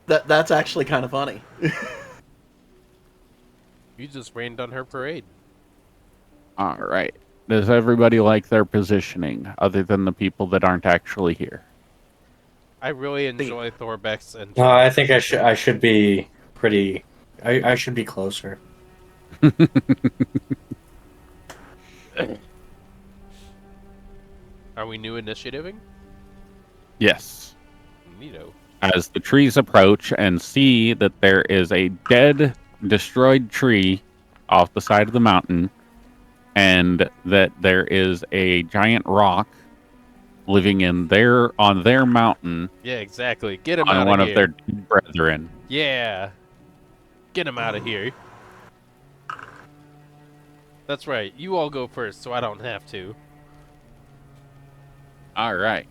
That's actually kind of funny. You just rained on her parade. All right. Does everybody like their positioning, other than the people that aren't actually here? I really enjoy Thorbeck's and. No, I think I should be pretty. I should be closer. Are we new initiativing? Yes. Neato. As the trees approach and see that there is a dead, destroyed tree off the side of the mountain, and that there is a giant rock living on their mountain Yeah, exactly. Get him out on of one here. of their brethren. Yeah. Get him out of here. That's right. You all go first, so I don't have to. All right.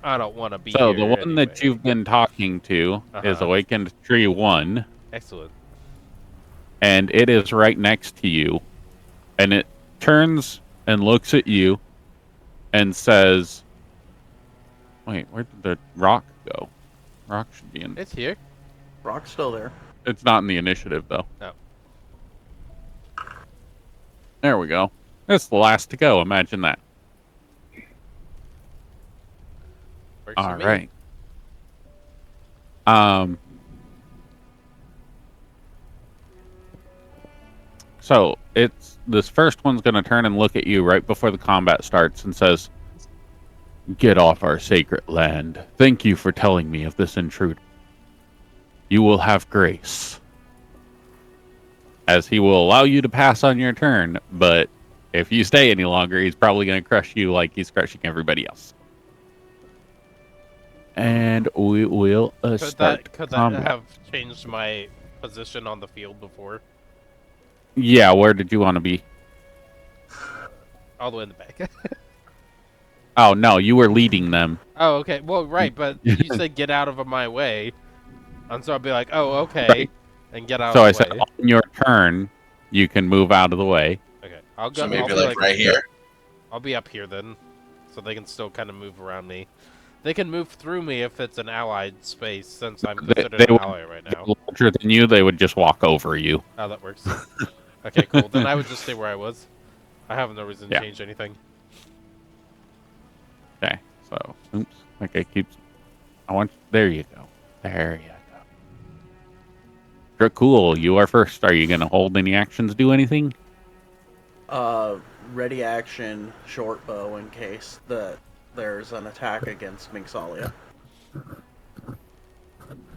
I don't want to be So here the one anyway. that you've been talking to is Uh-huh. Awakened Tree 1, Excellent. and it is right next to you. And it turns and looks at you and says, wait, where did the rock go? Rock should be in. It's here. Rock's still there. It's not in the initiative, though. Oh. There we go. It's the last to go. Imagine that. Works for All me. right. So it's this first one's going to turn and look at you right before the combat starts and says, "Get off our sacred land. Thank you for telling me of this intruder. You will have grace." As he will allow you to pass on your turn, but if you stay any longer, he's probably going to crush you like he's crushing everybody else. And we will start Could that combat. have changed my position on the field before? Yeah, where did you want to be? All the way in the back. Oh, no, you were leading them. Oh, okay. Well, right, but you said get out of my way. And so I'll be like, oh, okay. Right. And get out So I of the said way. on your turn, you can move out of the way. Okay. I'll go. So maybe I'll be like right here. I'll be up here then. So they can still kind of move around me. They can move through me if it's an allied space, since I'm considered an ally right now. Larger than you, they would just walk over you. Oh, that works. Okay, cool. Then I would just stay where I was. I have no reason to change anything. Okay, so, oops, like I keep, there you go. There you go. Cool, you are first. Are you going to hold any actions, do anything? Ready action, short bow in case there's an attack against Minxalia.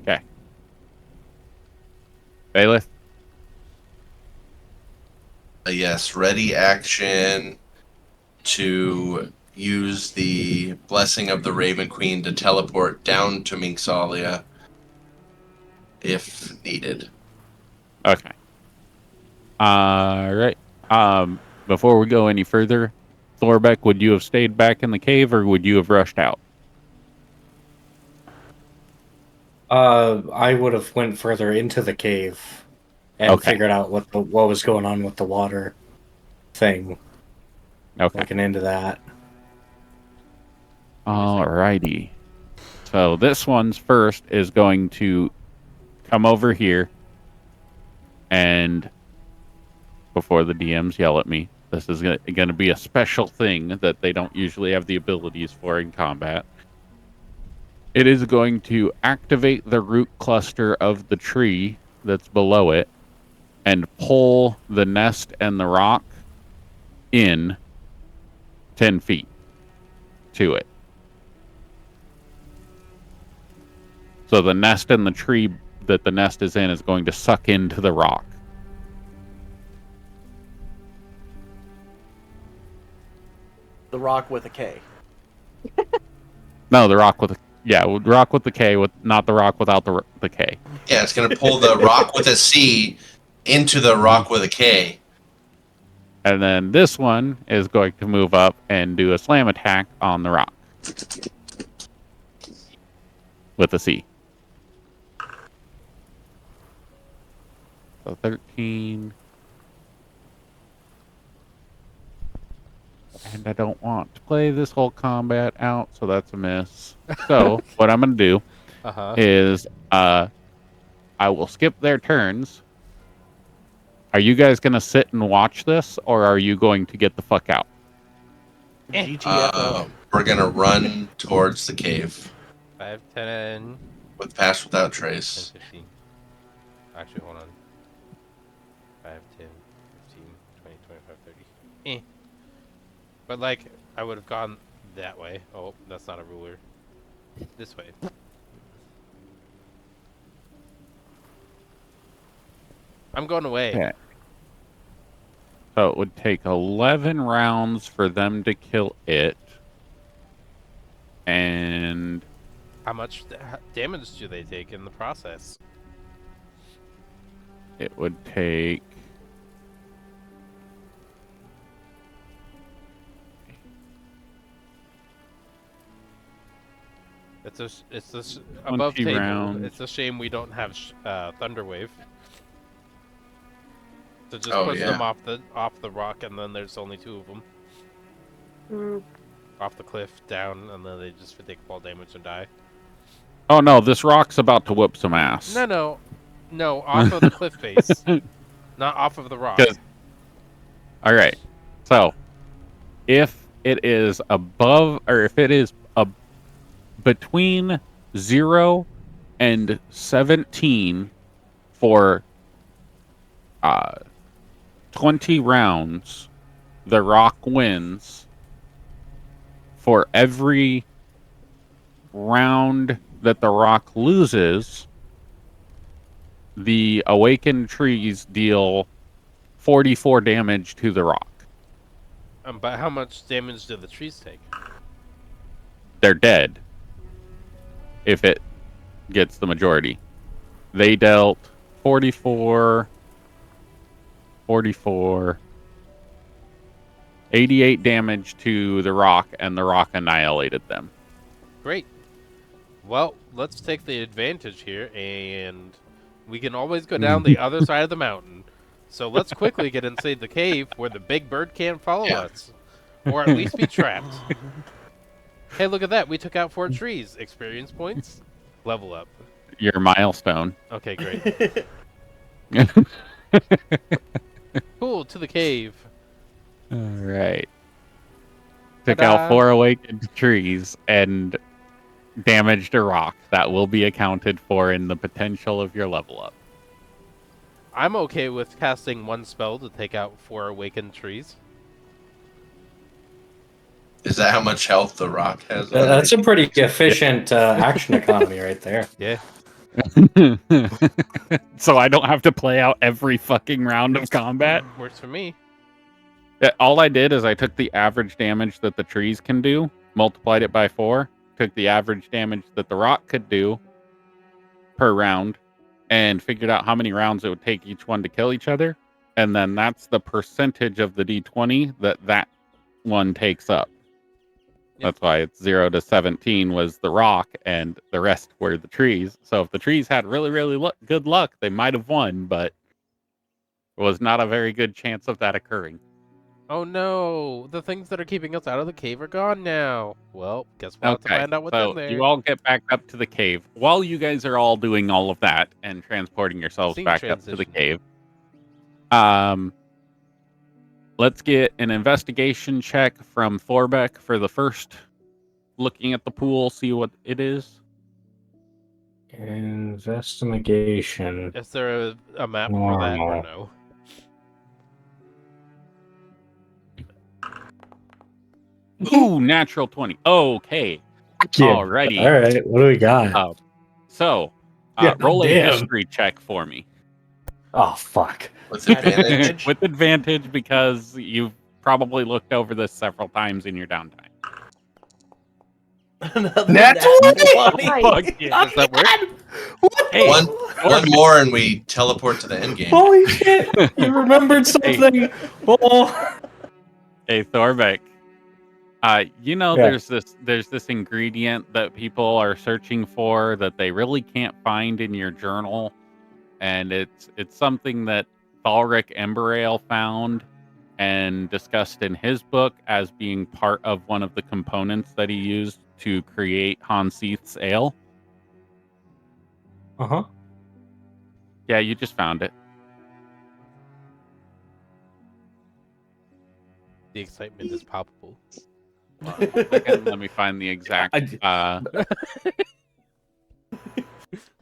Okay. Bailiff? Yes, ready action to use the blessing of the Raven Queen to teleport down to Minxalia if needed. Okay. Alright. Before we go any further, Thorbeck, would you have stayed back in the cave or would you have rushed out? I would have went further into the cave and figured out what was going on with the water thing. Okay. Looking into that. Alrighty. So this one's first is going to come over here and before the DMs yell at me, this is going to be a special thing that they don't usually have the abilities for in combat. It is going to activate the root cluster of the tree that's below it and pull the nest and the rock in 10 feet to it. So the nest and the tree that the nest is in is going to suck into the rock. The rock with a K. No, the rock with rock with the K, with not the rock without the K. Yeah, it's going to pull the rock with a C into the rock with a K. And then this one is going to move up and do a slam attack on the rock with a C. So 13. And I don't want to play this whole combat out, so that's a miss. So what I'm going to do is I will skip their turns. Are you guys going to sit and watch this, or are you going to get the fuck out? We're going to run towards the cave. 5, 10, with Pass Without Trace. 10, 15. Actually, hold on. 5, 10, 15, 20, 25, 30. But, like, I would have gone that way. Oh, that's not a ruler. This way. I'm going away. Okay. So it would take 11 rounds for them to kill it. And how much damage do they take in the process? It would take... It's above table. Rounds. It's a shame we don't have Thunderwave. To just push them off the rock, and then there's only 2 of them. Off the cliff, down, and then they just take fall damage and die. Oh no, this rock's about to whoop some ass. No, off of the cliff face. Not off of the rock. Alright, so if it is above, or if it is between 0 and 17 for 20 rounds, the rock wins. For every round that the rock loses, the awakened trees deal 44 damage to the rock. But how much damage do the trees take? They're dead if it gets the majority. They dealt 44, 88 damage to the rock, and the rock annihilated them. Great. Well, let's take the advantage here, and we can always go down the other side of the mountain. So let's quickly get inside the cave where the big bird can't follow us. Or at least be trapped. Hey, look at that. We took out 4 trees. Experience points. Level up. Your milestone. Okay, great. Cool, to the cave. All right. Took Ta-da. out 4 awakened trees and damaged a rock. That will be accounted for in the potential of your level up. I'm okay with casting 1 spell to take out 4 awakened trees. Is that how much health the rock has? That's a pretty efficient action economy right there. Yeah. So I don't have to play out every fucking round of combat. Works for me. All I did is I took the average damage that the trees can do, multiplied it by 4, took the average damage that the rock could do per round, and figured out how many rounds it would take each one to kill each other. And then that's the percentage of the d20 that one takes up. Yep. That's why it's 0 to 17 was the rock, and the rest were the trees. So if the trees had really good luck, they might have won, but it was not a very good chance of that occurring. Oh no! The things that are keeping us out of the cave are gone now. Well, guess we'll have to find out what's in there. You all get back up to the cave. While you guys are all doing all of that and transporting yourselves Scene back up to the transition. cave, let's get an investigation check from Thorbeck for the first looking at the pool, see what it is. Investigation. Is there a map for that or Normal. no? Ooh, natural 20. Okay. Alrighty. All right. What do we got? Roll a damn. history check for me. Oh fuck. With advantage. With advantage because you've probably looked over this several times in your downtime. Another Nat 20! Fuck yeah. Does that work? Hey, One more and we teleport to the end game. Holy shit! You remembered something. Oh. Hey, Thorbeck. Yeah. There's this ingredient that people are searching for that they really can't find in your journal, and it's something that Thalric Emberale found and discussed in his book as being part of one of the components that he used to create Hanseath's ale. Uh-huh. Yeah, you just found it. The excitement is palpable. Let me find the exact.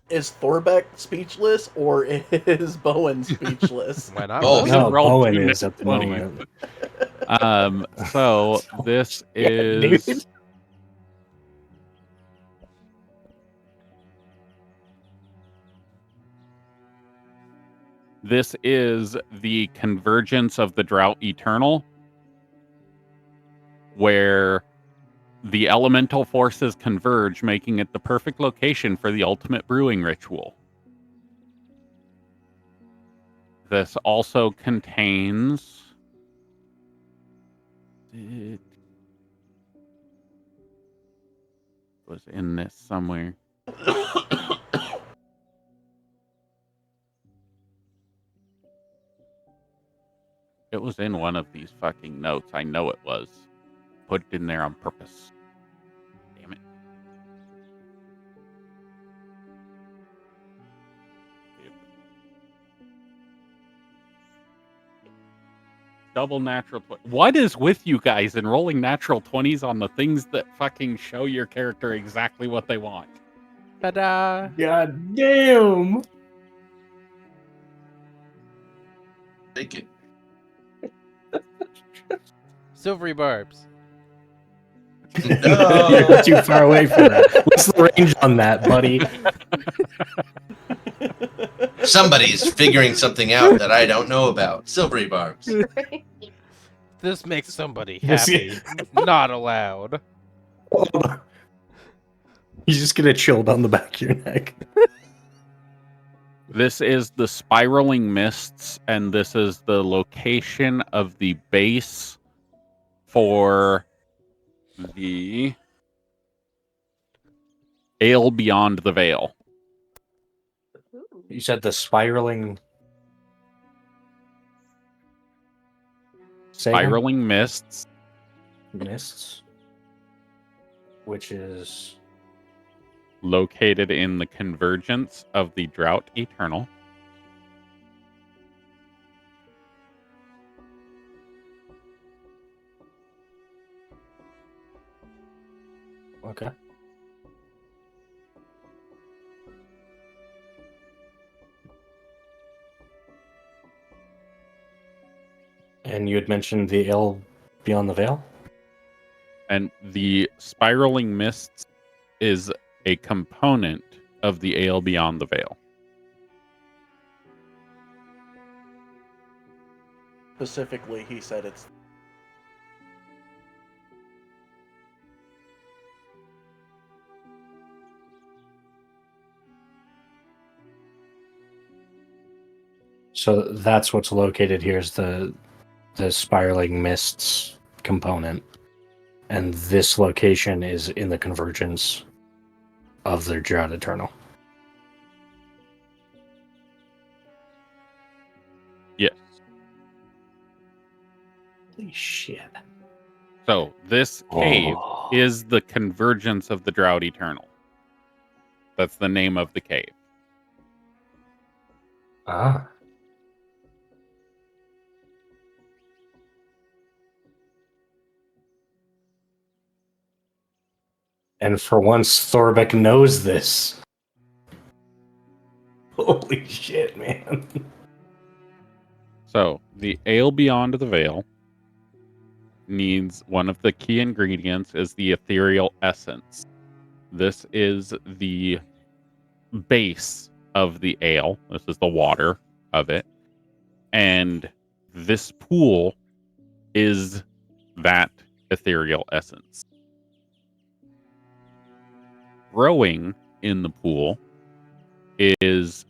Is Thorbeck speechless or is Bowen speechless? Why not? Oh, No, roll Bowen 2 is at the 20s. moment. So this Yeah, is. dude. This is the convergence of the Drought Eternal, where the elemental forces converge, making it the perfect location for the ultimate brewing ritual. This also contains... It was in this somewhere. It was in one of these fucking notes. I know it was. Put it in there on purpose. Damn it. Double natural 20. What is with you guys in rolling natural 20s on the things that fucking show your character exactly what they want? Ta-da! God damn! Take it. Silvery barbs. No. You're too far away for that. What's the range on that, buddy? Somebody's figuring something out that I don't know about. Silvery barbs. This makes somebody This- happy. Not allowed. Hold on. He's just gonna chill down the back of your neck. This is the spiraling mists, and this is the location of the base for the Ale Beyond the Veil. You said the spiraling. Spiraling mists. Mists, which is Located in the convergence of the Drought Eternal. okay. And you had mentioned the Ale Beyond the Veil? And the spiraling mists is a component of the Ale Beyond the Veil. Specifically, he said it's So that's what's located here is the spiraling mists component. And this location is in the convergence of their Drought Eternal. Yes. Holy shit. So this cave Oh. is the convergence of the Drought Eternal. That's the name of the cave. Ah. And for once, Thorbeck knows this. Holy shit, man. So the Ale Beyond the Veil needs one of the key ingredients is the ethereal essence. This is the base of the ale. This is the water of it. And this pool is that ethereal essence. Growing in the pool is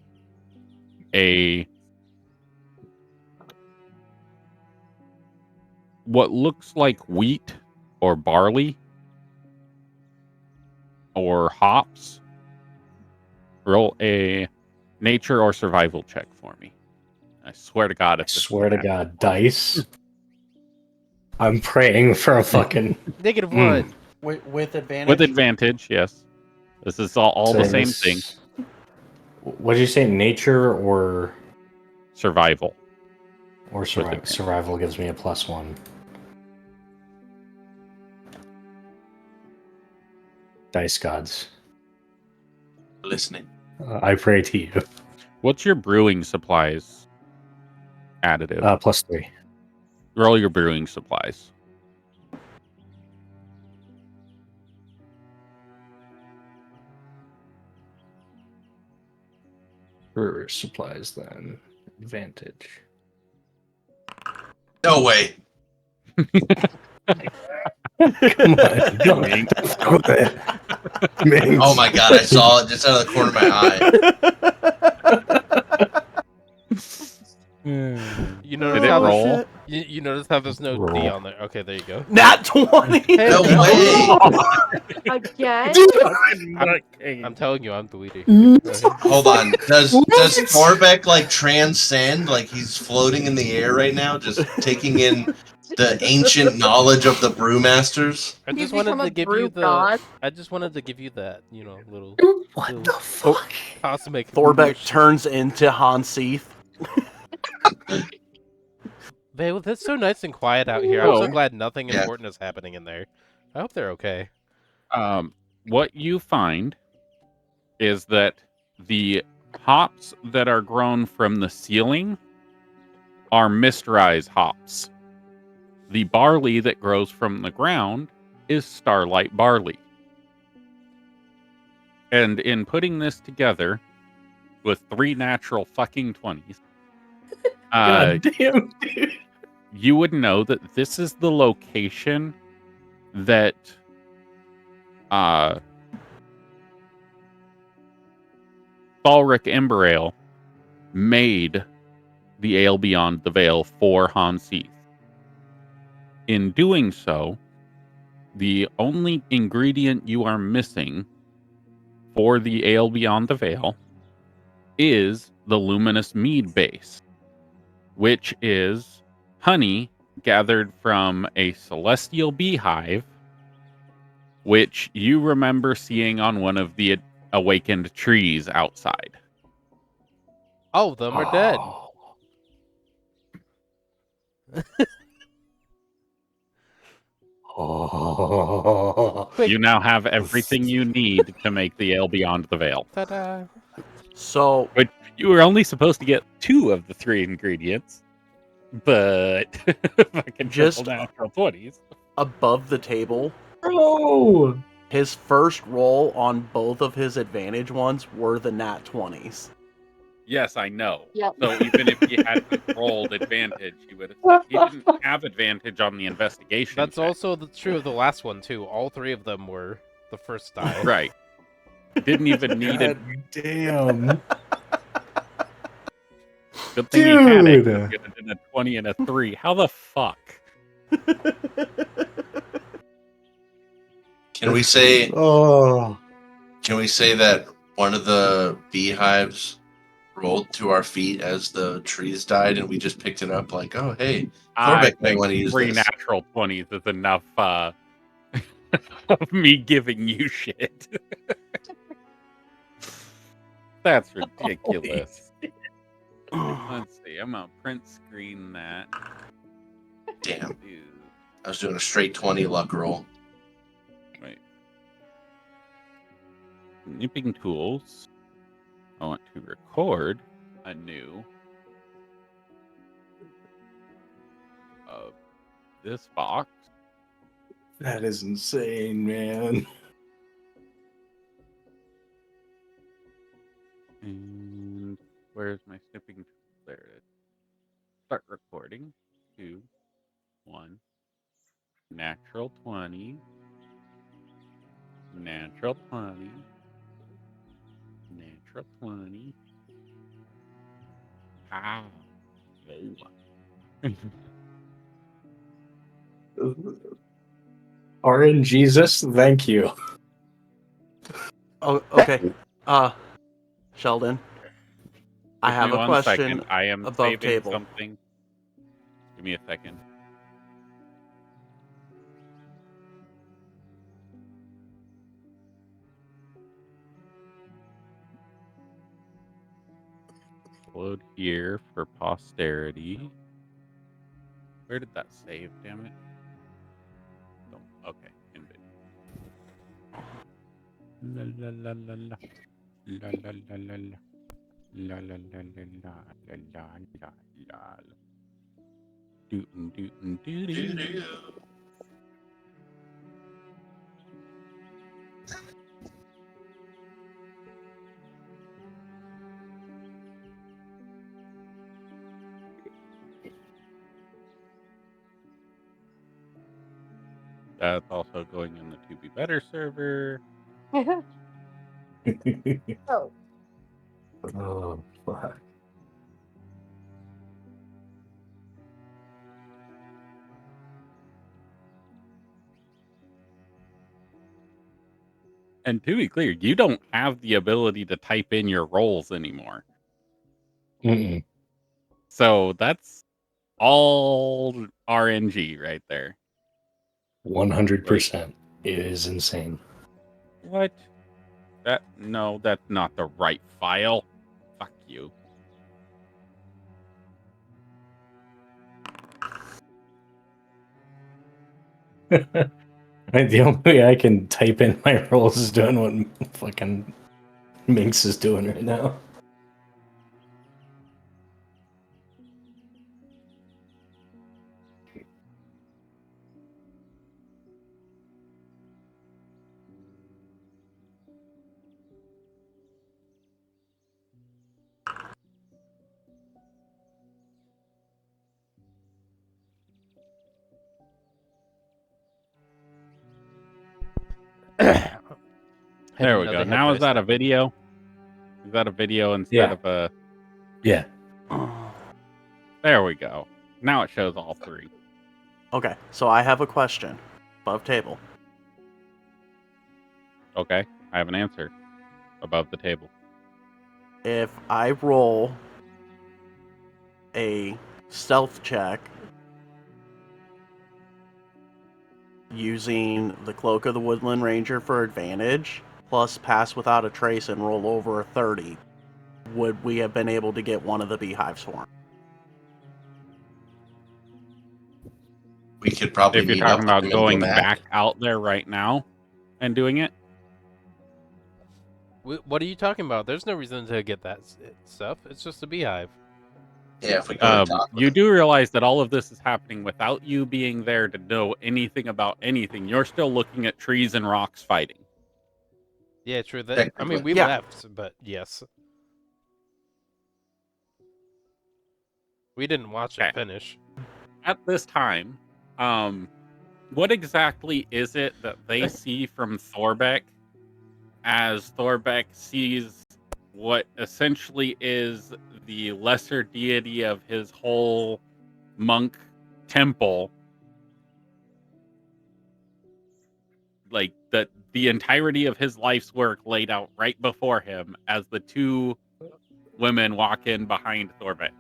what looks like wheat or barley or hops. Roll a nature or survival check for me. I swear to God, I if this is swear to an God, actual one. dice. I'm praying for a fucking. Negative Mm. 1. with advantage. With advantage, yes. This is all the same thing. What did you say? Nature or Survival. survival? advantage. Survival gives me a +1. Dice gods, Listening. I pray to you. What's your brewing supplies additive? +3. Roll your brewing supplies. Brewer's supplies then. Advantage. No way. Come on, don't Mink. fuck with it. Minx. Oh my god, I saw it just out of the corner of my eye. You Did notice it how roll? there's, you notice how there's no D Roll. on there. Okay, there you go. Nat 20! Hey, No no. way. Again? I'm telling you, I'm the leader. Hold on. Does Thorbeck like transcend? Like he's floating in the air right now, just taking in the ancient knowledge of the brewmasters? I He's just wanted become to a give brew you the. god. I just wanted to give you that, little What Little- the fuck? cosmic. Thorbeck emotion. turns into Hans Seath. Man, it's so nice and quiet out here. I'm so Oh. glad nothing Yeah. important is happening in there. I hope they're okay. What you find is that the hops that are grown from the ceiling are mist-rise hops. The barley that grows from the ground is starlight barley. And in putting this together with 3 natural fucking 20s, God damn, dude. you would know that this is the location that Balric Ember Ale made the ale Beyond the Veil for Hans Heath. In doing so, the only ingredient you are missing for the ale Beyond the Veil is the luminous mead base, which is honey gathered from a celestial beehive, which you remember seeing on one of the awakened trees outside. All of them are dead. Oh. You now have everything you need to make the ale Beyond the Veil. Ta-da! So But you were only supposed to get 2 of the 3 ingredients, but fucking Just- triple natural 20s. above the table, Bro! his first roll on both of his advantage ones were the nat 20s. Yes, I know. Yep. So even if he hadn't rolled advantage, he would have. He didn't have advantage on the investigation. That's check. also true of the last one too. All 3 of them were the first die. Right. Didn't even need it. God damn. Good thing he had it. Dude. He would have done a 20 and a 3. How the fuck? Can we say Oh. that one of the beehives rolled to our feet as the trees died, and we just picked it up like, oh hey, I Thorbeck might think want to use 3 this. natural 20s is enough of me giving you shit. That's ridiculous. Let's see. I'm gonna print screen that. Damn, Dude, I was doing a straight 20 luck roll. wait. Nipping tools. I want to record a new of this box. That is insane, man. And where's my snipping tool? There it is. Start recording. 2, 1. Natural 20. Natural 20. Natural 20. Ah. RNGesus, thank you. Oh, okay. Sheldon, I Give have me a one question second. I am above saving table. something. Give me a second. Upload here for posterity. Where did that save, damn it? Oh, okay. Invid. La la la la la. La la la la la. La la la la la la la la la. Dootin' dootin' dootin'. That's also going in the To Be Better server. Oh, Oh, fuck. And to be clear, you don't have the ability to type in your roles anymore. Mm-mm. So that's all RNG right there. 100%. It is insane. What? No, that's not the right file. Fuck you. The only way I can type in my roles is doing what fucking Minx is doing right now. There we go. Now is that a video? Is that a video instead of a... Yeah. There we go. Now it shows all three. Okay, so I have a question. Above table. Okay, I have an answer above the table. If I roll a stealth check using the Cloak of the Woodland Ranger for advantage, plus pass without a trace and roll over a 30, would we have been able to get one of the beehive swarm? We could probably If you're meet up talking with about them going and go back out there right now and doing it, What are you talking about? There's no reason to get that stuff. It's just a beehive. Yeah, if we go and talk with you them. do realize that all of this is happening without you being there to know anything about anything. You're still looking at trees and rocks fighting. Yeah, true. That I Technically. mean, we Yeah. left, but yes, we didn't watch it Okay. finish. At this time, what exactly is it that they see from Thorbeck as Thorbeck sees what essentially is the lesser deity of his whole monk temple, like the entirety of his life's work laid out right before him as the two women walk in behind Thorbeck?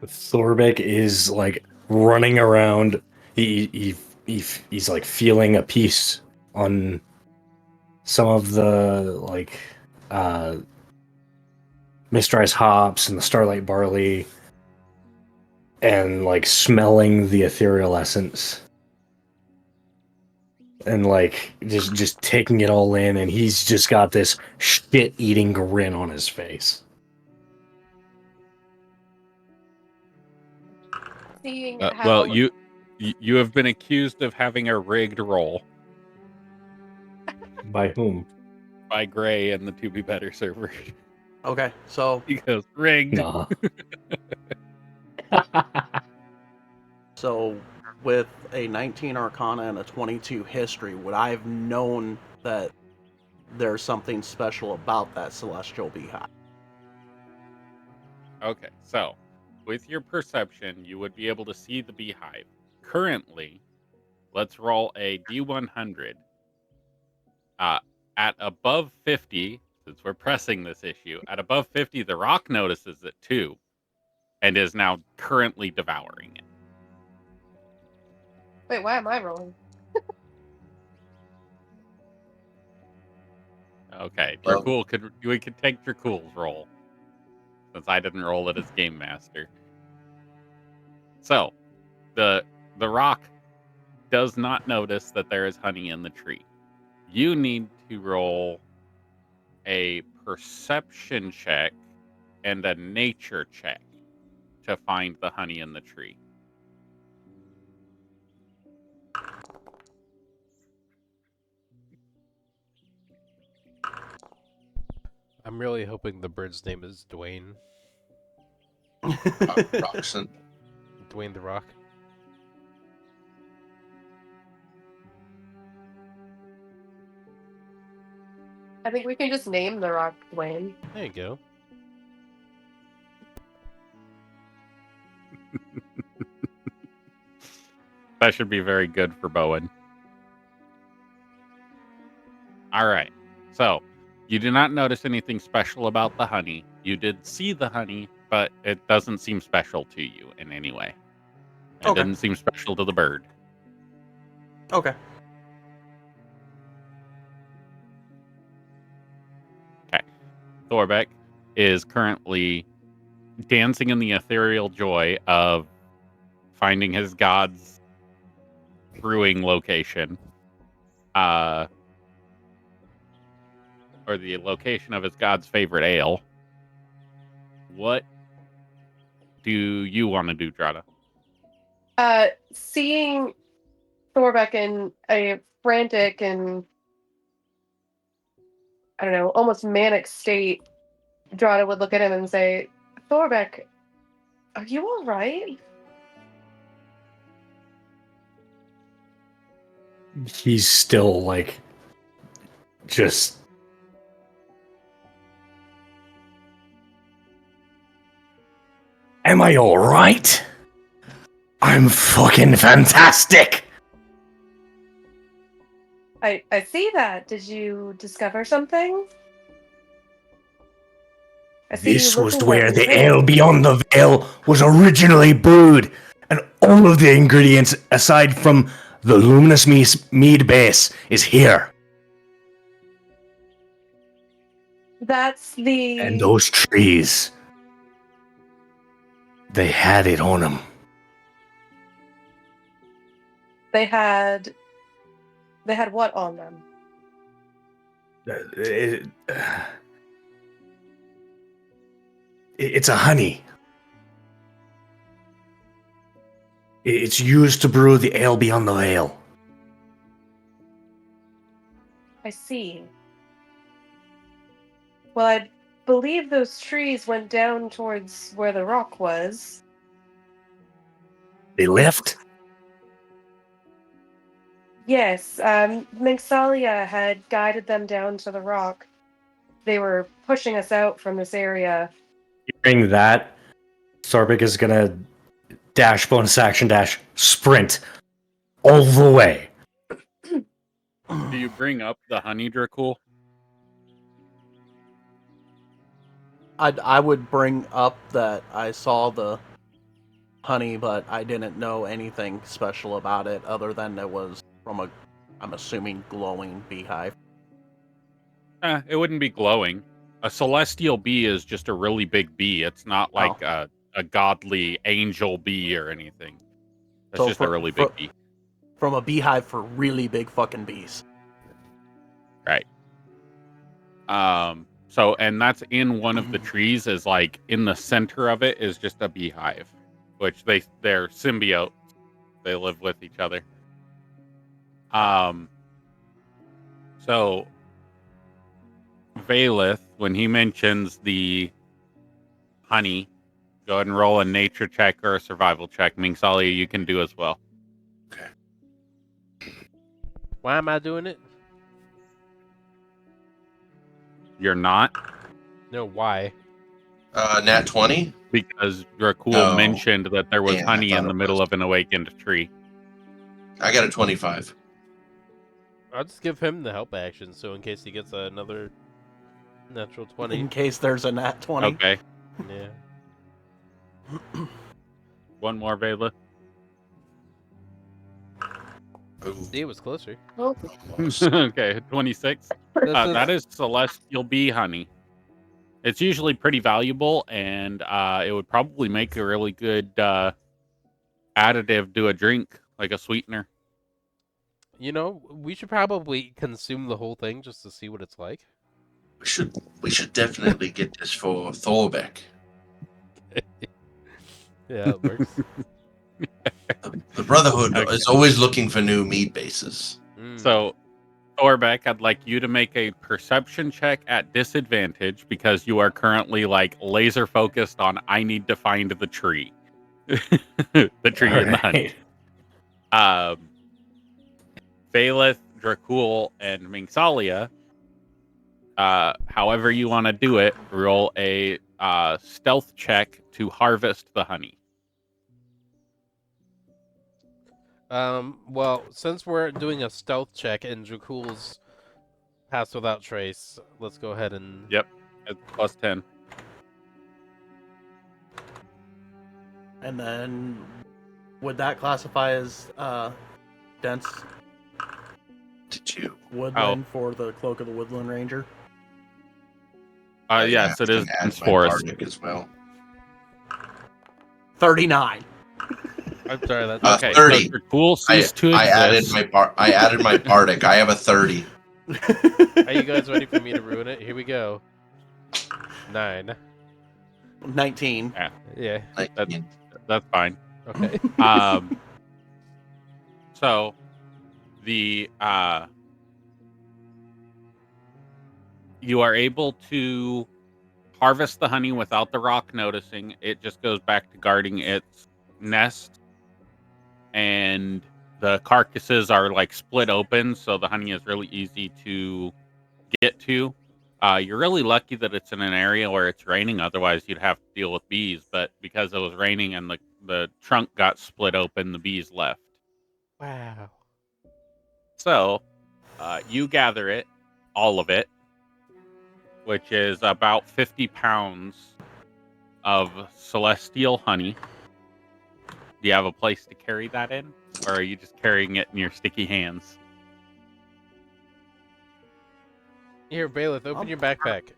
Thorbeck is like running around. He's like feeling a piece on some of the like Mist Rise hops and the Starlight barley, and like smelling the ethereal essence, and like just taking it all in, and he's just got this shit-eating grin on his face. Seeing how Well, you have been accused of having a rigged roll By whom? by Gray and the To Be Better server. Okay, so He goes, rigged. Nah. So, with a 19 Arcana and a 22 History, would I have known that there's something special about that Celestial Beehive? Okay, so with your perception, you would be able to see the beehive. Currently, let's roll a D100. At above 50, since we're pressing this issue, at above 50, the rock notices it too, and is now currently devouring it. Wait, why am I rolling? Okay, Well- Dracul we could take Dracul's roll, since I didn't roll it as Game Master. So, the rock does not notice that there is honey in the tree. You need to roll a perception check and a nature check to find the honey in the tree. I'm really hoping the bird's name is Dwayne. Roxon. Dwayne the Rock. I think we can just name the rock Dwayne. There you go. That should be very good for Bowen. All right. So, you do not notice anything special about the honey. You did see the honey, but it doesn't seem special to you in any way. It Okay. didn't seem special to the bird. Okay. Thorbeck is currently dancing in the ethereal joy of finding his god's brewing location. or the location of his god's favorite ale. What do you want to do, Drada? Seeing Thorbeck in a frantic and, I don't know, almost manic state, Drada would look at him and say, Thorbeck, are you all right? He's still like just am I all right? I'm fucking fantastic. I see that. Did you discover something? I see This you was looking where at the me. ale beyond the veil was originally brewed, and all of the ingredients aside from the luminous mead base is here. That's the... And those trees, they had it on them. They had what on them? It's a honey. It's used to brew the ale beyond the veil. I see. Well, I believe those trees went down towards where the rock was. They left? Yes, Mengsalia had guided them down to the rock. They were pushing us out from this area. Hearing that, Sorbik is gonna dash, bonus action dash, sprint all the way. Do you bring up the honey, Dracul? I would bring up that I saw the honey, but I didn't know anything special about it other than it was from a, I'm assuming, glowing beehive. It wouldn't be glowing. A celestial bee is just a really big bee. It's not like a godly angel bee or anything. It's So just a really big bee. From a beehive for really big fucking bees. Right. So, and that's in one of the trees, is like in the center of it is just a beehive, which they're symbiotes. They live with each other. So Valeth, when he mentions the honey, go ahead and roll a nature check or a survival check. Mingsalia, you can do as well. Why am I doing it? You're not? No, why? Nat 20? Because Dracul No. mentioned that there was Damn, I honey thought in the it middle was. of an awakened tree. I got a 25. I'll just give him the help action, so in case he gets another natural 20. In case there's a nat 20. Okay. Yeah. One more, Vela. Ooh, See, it was closer. almost. Okay, 26. That This is celestial bee honey. It's usually pretty valuable, and it would probably make a really good additive to a drink, like a sweetener. You know, we should probably consume the whole thing just to see what it's like. We should definitely get this for Thorbeck. Yeah, it works. The Brotherhood Okay. is always looking for new meat bases. So, Thorbeck, I'd like you to make a perception check at disadvantage because you are currently like laser focused on I need to find the tree. The tree in the honey. Valeth, Dracul, and Mingsalia, however you want to do it, roll a stealth check to harvest the honey. Well, since we're doing a stealth check and Dracul's passed without trace, let's go ahead and... Yep, it's plus 10. And then, would that classify as dense Did you? woodland for the Cloak of the Woodland Ranger? Yes, it is Add dense my forest. bardic as well. 39. I'm sorry, that's... Okay, 30. so Dracul ceased to I added exist. my bardic. I have a 30. Are you guys ready for me to ruin it? Here we go. 9. 19. Yeah. That's fine. Okay. So the you are able to harvest the honey without the rock noticing. It just goes back to guarding its nest, and the carcasses are like split open, so the honey is really easy to get to. You're really lucky that it's in an area where it's raining. Otherwise, you'd have to deal with bees. But because it was raining and the trunk got split open, the bees left. Wow. So you gather it, all of it, which is about 50 pounds of celestial honey. Do you have a place to carry that in? Or are you just carrying it in your sticky hands? Here, Bailiff, open your backpack.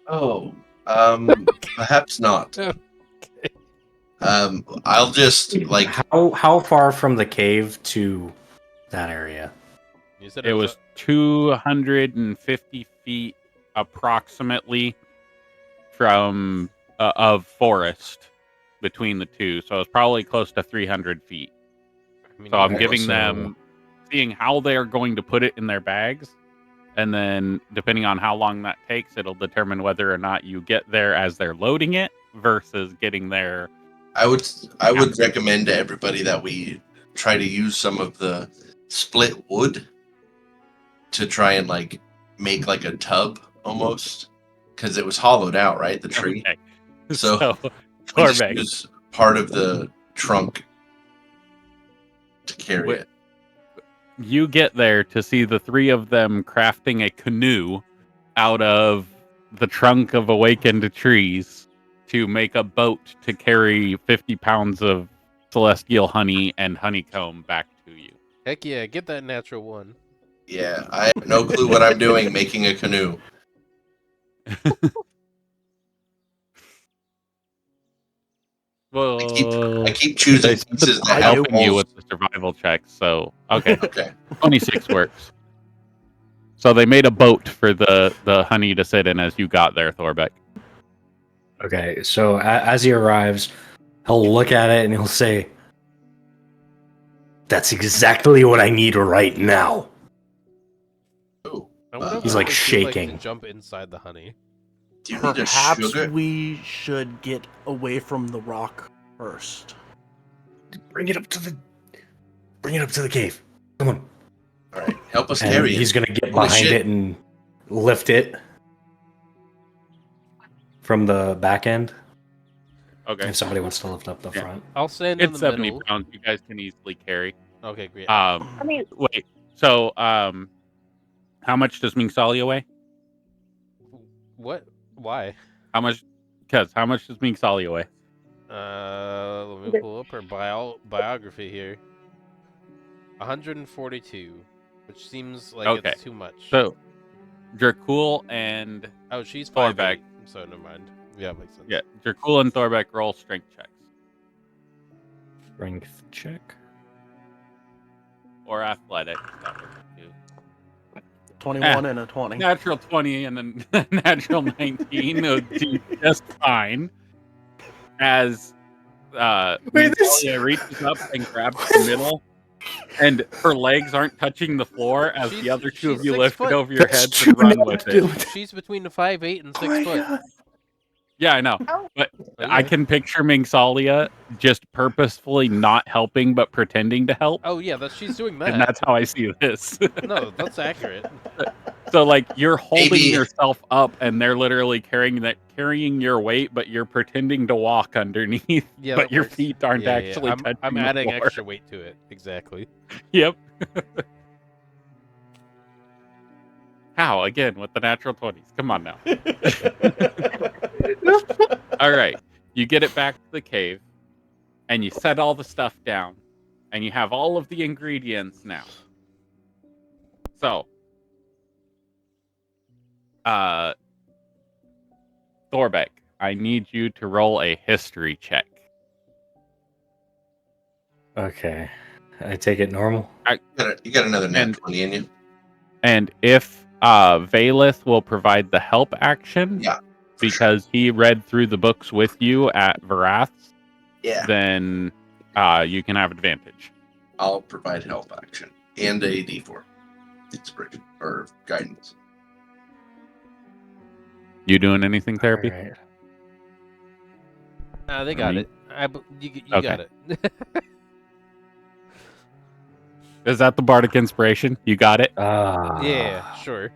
Oh, perhaps not. Okay. I'll just like How far from the cave to that area? You said It was 250 feet approximately from of forest between the two. So it's probably close to 300 feet. So I'm giving them, seeing how they are going to put it in their bags. And then depending on how long that takes, it'll determine whether or not you get there as they're loading it versus getting there. I would recommend to everybody that we try to use some of the split wood to try and like make like a tub almost, because it was hollowed out, right? The tree. Okay. So we just use part of the trunk to carry it. You get there to see the three of them crafting a canoe out of the trunk of awakened trees to make a boat to carry 50 pounds of celestial honey and honeycomb back to you. Heck yeah, get that natural one. Yeah, I have no clue what I'm doing making a canoe. Well, I keep choosing pieces that have helping you holes. with the survival checks, so okay. Okay. 26 works. So they made a boat for the honey to sit in as you got there, Thorbeck. Okay, so as he arrives, he'll look at it and he'll say, "That's exactly what I need right now." Oh, I wonder if He's it like would feel shaking. to jump inside the honey. do you need a Perhaps sugar? we should get away from the rock first. Bring it up to the cave. Come on. All right, help us And carry it. he's gonna get Holy behind shit. it and lift it from the back end. Okay. If somebody wants to lift up the Yeah. front. I'll stand in It's the 70 middle. pounds. You guys can easily carry. Okay, great. Wait. So, how much does Mingsalia weigh? What? Why? How much? Because how much does Mingsalia weigh? Let me pull up her biography here. 142, which seems like Okay. it's too much. So, Dracul and oh, she's Thorbeck. 5'8", so never mind. Yeah, makes sense. Yeah, Dracul and Thorbeck roll strength checks Strength check. or athletics. That works too. 21 and a 20. Natural 20 and a natural 19 would do just fine. As Mingsalia reaches up and grabs the middle, and her legs aren't touching the floor as the other two of she's you 6 lift foot. it over your That's heads true, and run no, with dude. it. She's between the 5'8" and 6 foot. Yeah, I know. But Oh, I yeah. can picture Mingsalia just purposefully not helping but pretending to help. Oh yeah, she's doing that. And that's how I see this. No, that's accurate. So like you're holding Maybe- yourself up and they're literally carrying your weight, but you're pretending to walk underneath. Yeah, but that your works. feet aren't Yeah, actually touching I'm the adding floor. extra weight to it. Exactly. Yep. How? Again, with the natural 20s. Come on now. All right. You get it back to the cave, and you set all the stuff down, and you have all of the ingredients now. So, Thorbeck, I need you to roll a history check. Okay. I take it normal. You got another nat And- 20 in you. And if Valeth will provide the help action, Yeah, because he read through the books with you at Varath's, yeah. then you can have advantage. I'll provide help action and a D4 inspiration or guidance. You doing anything therapy? All right. They got it. You Okay. got it. Is that the bardic inspiration? You got it. Yeah, sure.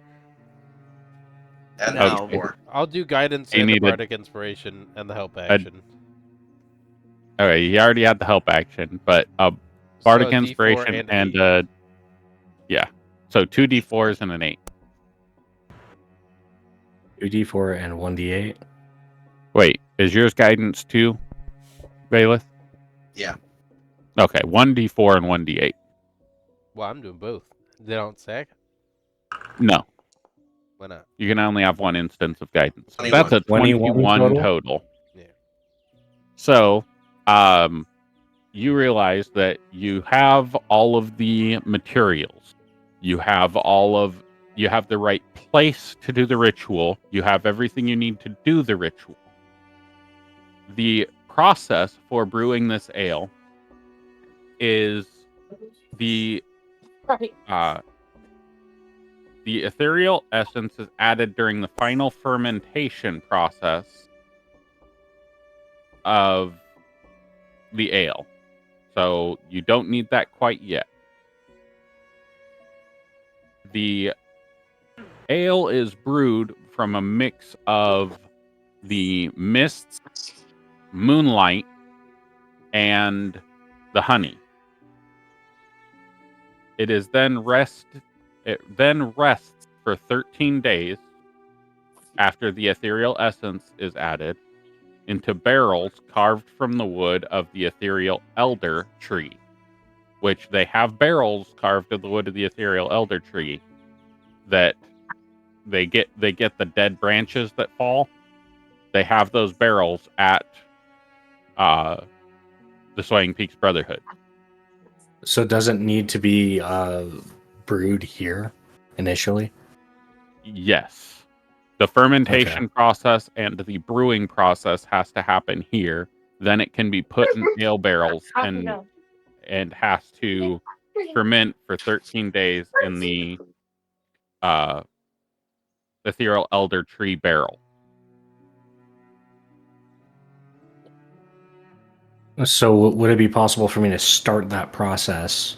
And Now- D4. I'll do guidance You and the need a- bardic inspiration and the help action. Okay, you already had the help action, but bardic So a D4 inspiration and 8. yeah, so 2 d4s and an 8. 2d4 and 1d8. Wait, is yours guidance 2, Valeth? Yeah. Okay, 1 d4 and 1 d8. Well, I'm doing both. They don't stack? No, Why not? you can only have one instance of guidance. 21. That's a 21 21 total? total. Yeah. So, you realize that you have all of the materials. You have the right place to do the ritual. You have everything you need to do the ritual. The process for brewing this ale is the Right. the ethereal essence is added during the final fermentation process of the ale. So you don't need that quite yet. The ale is brewed from a mix of the mists, moonlight, and the honey. It then rests for 13 days after the ethereal essence is added into barrels carved from the wood of the ethereal elder tree, which they have barrels carved of the wood of the ethereal elder tree that they get the dead branches that fall. They have those barrels at the Swaying Peaks Brotherhood. So it doesn't need to be brewed here initially? Yes. The fermentation process and the brewing process has to happen here. Then it can be put in ale barrels and has to ferment for 13 days in the ethereal elder tree barrel. So would it be possible for me to start that process?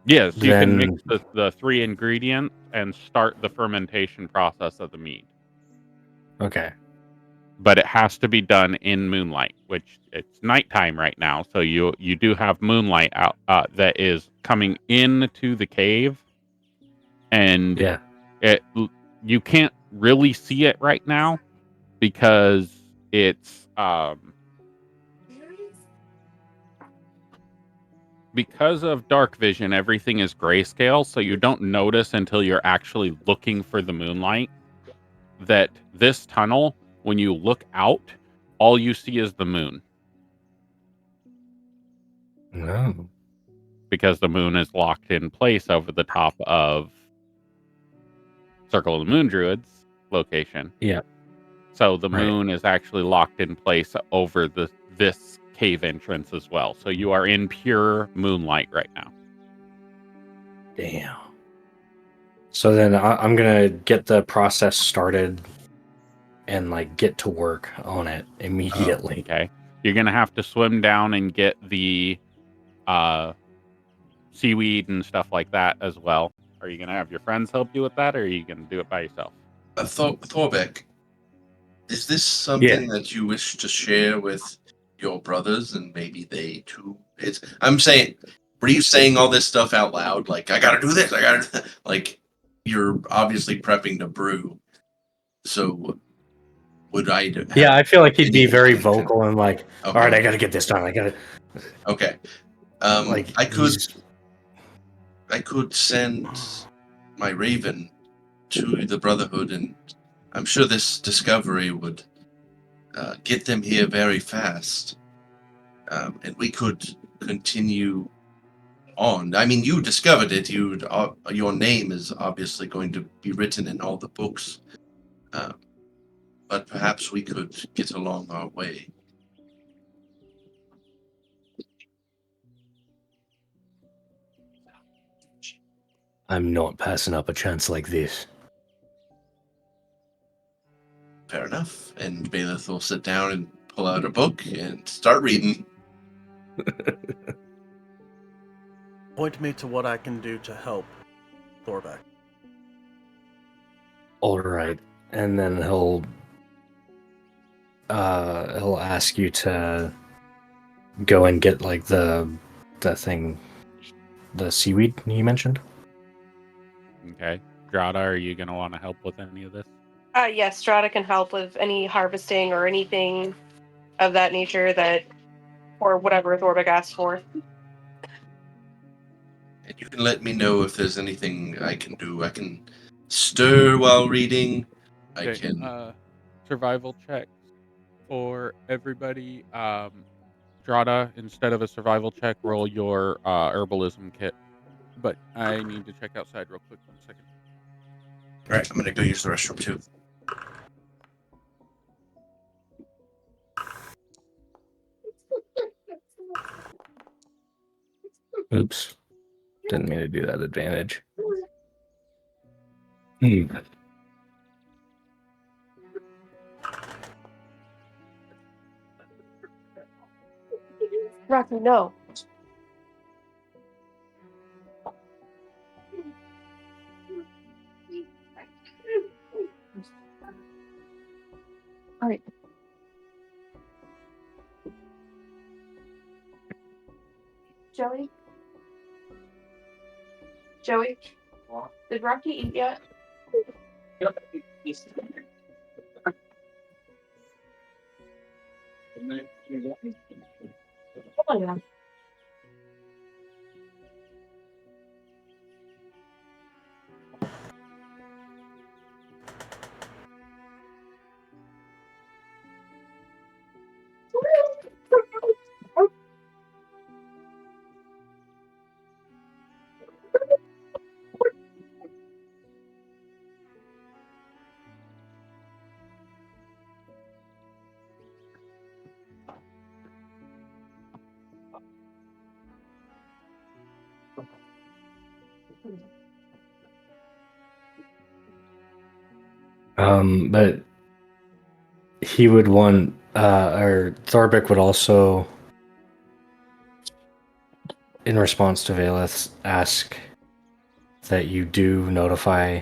Yes, you can Then- mix the 3 ingredients and start the fermentation process of the mead. Okay. But it has to be done in moonlight, which it's nighttime right now. So you do have moonlight out that is coming into the cave, and Yeah. you can't really see it right now because it's because of dark vision, everything is grayscale, so you don't notice until you're actually looking for the moonlight that this tunnel, when you look out, all you see is the moon. No. Because the moon is locked in place over the top of Circle of the Moon Druids location. Yeah. So the Right. moon is actually locked in place over this cave entrance as well. So you are in pure moonlight right now. Damn. So then I'm gonna get the process started and like get to work on it immediately. Okay. You're gonna have to swim down and get the seaweed and stuff like that as well. Are you gonna have your friends help you with that, or are you gonna do it by yourself? Thorbeck, is this something that you wish to share with your brothers and maybe they too? I'm saying, were you saying all this stuff out loud? Like, I gotta do this, I gotta do that. Like, you're obviously prepping to brew. So, would I have Yeah, I feel like he'd be any very intention? vocal and like, Okay. all right, I gotta get this done. I gotta. Okay. Like, I could send my raven to the Brotherhood, and I'm sure this discovery would get them here very fast. And we could continue on. I mean, you discovered it. Your name is obviously going to be written in all the books. But perhaps we could get along our way. I'm not passing up a chance like this. Fair enough. And Bailiff will sit down and pull out a book and start reading. Point me to what I can do to help Thorbeck. All right, and then he'll ask you to go and get like the thing, the seaweed you mentioned. Okay. Drada, are you going to want to help with any of this? Yes, Strata can help with any harvesting or anything of that nature or whatever Thorbeck asked for. And you can let me know if there's anything I can do. I can stir while reading. I Okay, can. survival checks for everybody. Drada, instead of a survival check, roll your herbalism kit. But I need to check outside real quick. 1 second. All right, I'm going to go use the restroom too. Oops, didn't mean to do that. Advantage. Rocky, no. All right. Joey? Joey? Did Rocky eat yet? Oh, yeah. But he would want, or Thorbeck would also, in response to Valeth, ask that you do notify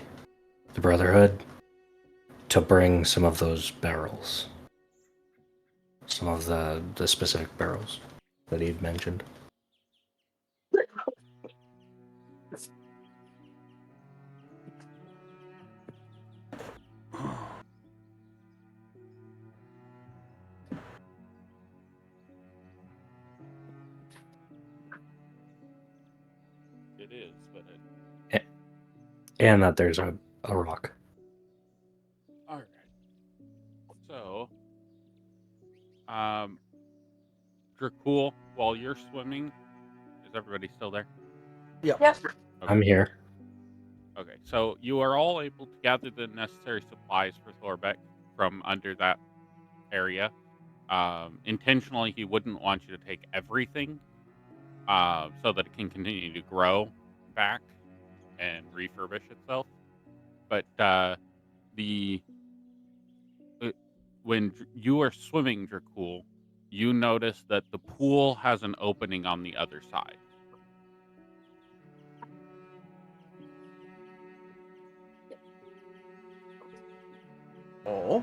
the Brotherhood to bring some of those barrels. Some of the specific barrels that he'd mentioned. It is, but And that there's a rock. all right. So, Dracul, while you're swimming, is everybody still there? Yep. Yep. Okay. I'm here. Okay, so you are all able to gather the necessary supplies for Thorbeck from under that area. Intentionally, he wouldn't want you to take everything, so that it can continue to grow back and refurbish itself. But when you are swimming, Dracul, you notice that the pool has an opening on the other side. Oh.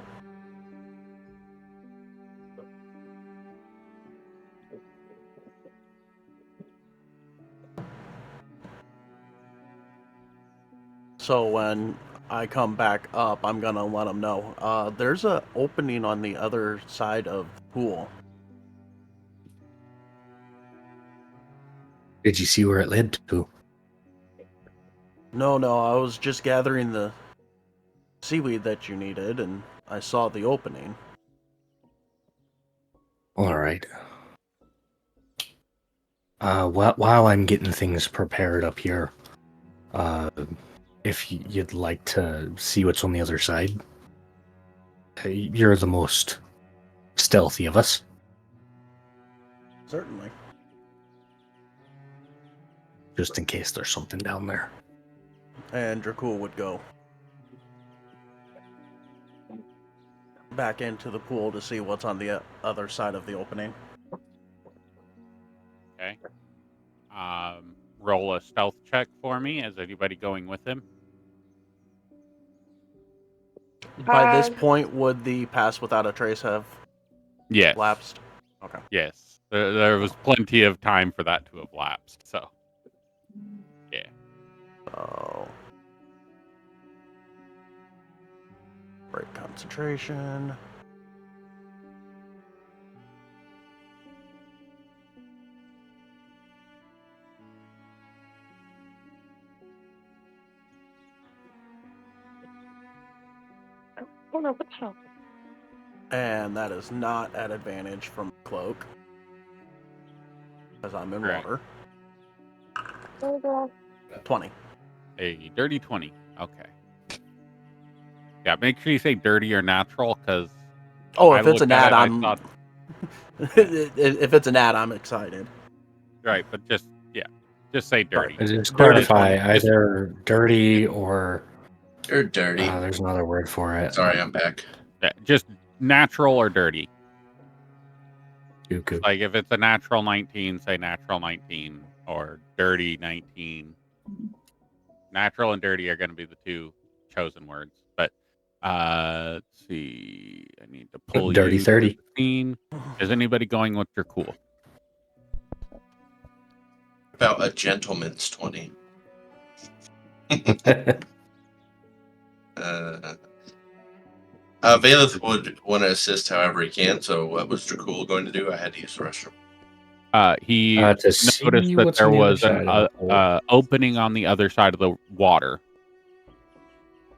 So when I come back up, I'm gonna let them know. There's a opening on the other side of the pool. Did you see where it led to? No, I was just gathering the seaweed that you needed, and I saw the opening. All right. While I'm getting things prepared up here, if you'd like to see what's on the other side, you're the most stealthy of us. Certainly. Just in case there's something down there. And Dracul would go back into the pool to see what's on the other side of the opening. Okay. Roll a stealth check for me. Is anybody going with him? By this point, would the pass without a trace have Yes. lapsed? Okay. Yes. There was plenty of time for that to have lapsed. So, yeah. Oh. Break concentration. Oh no, what the hell? And that is not at advantage from cloak. Because I'm in Correct. water. Oh, God. 20. A dirty 20. Okay. Yeah, make sure you say dirty or natural, because Oh, if it's an ad, I'm. thought, If it's an ad, I'm excited. right, but just say dirty. Just Dirty clarify, 20. either dirty or You're dirty. there's another word for it. Sorry, I'm back. Yeah, just natural or dirty. Cuckoo. Like if it's a natural 19, say natural 19 or dirty 19. Natural and dirty are going to be the two chosen words. But let's see. I need to pull Dirty you 30. to the scene. Is anybody going with your cool? About a gentleman's 20. Valeth would want to assist however he can, so what was Dracul going to do? I had to use the restroom. He To see noticed that what's there on the other was an side of the pool. opening on the other side of the water.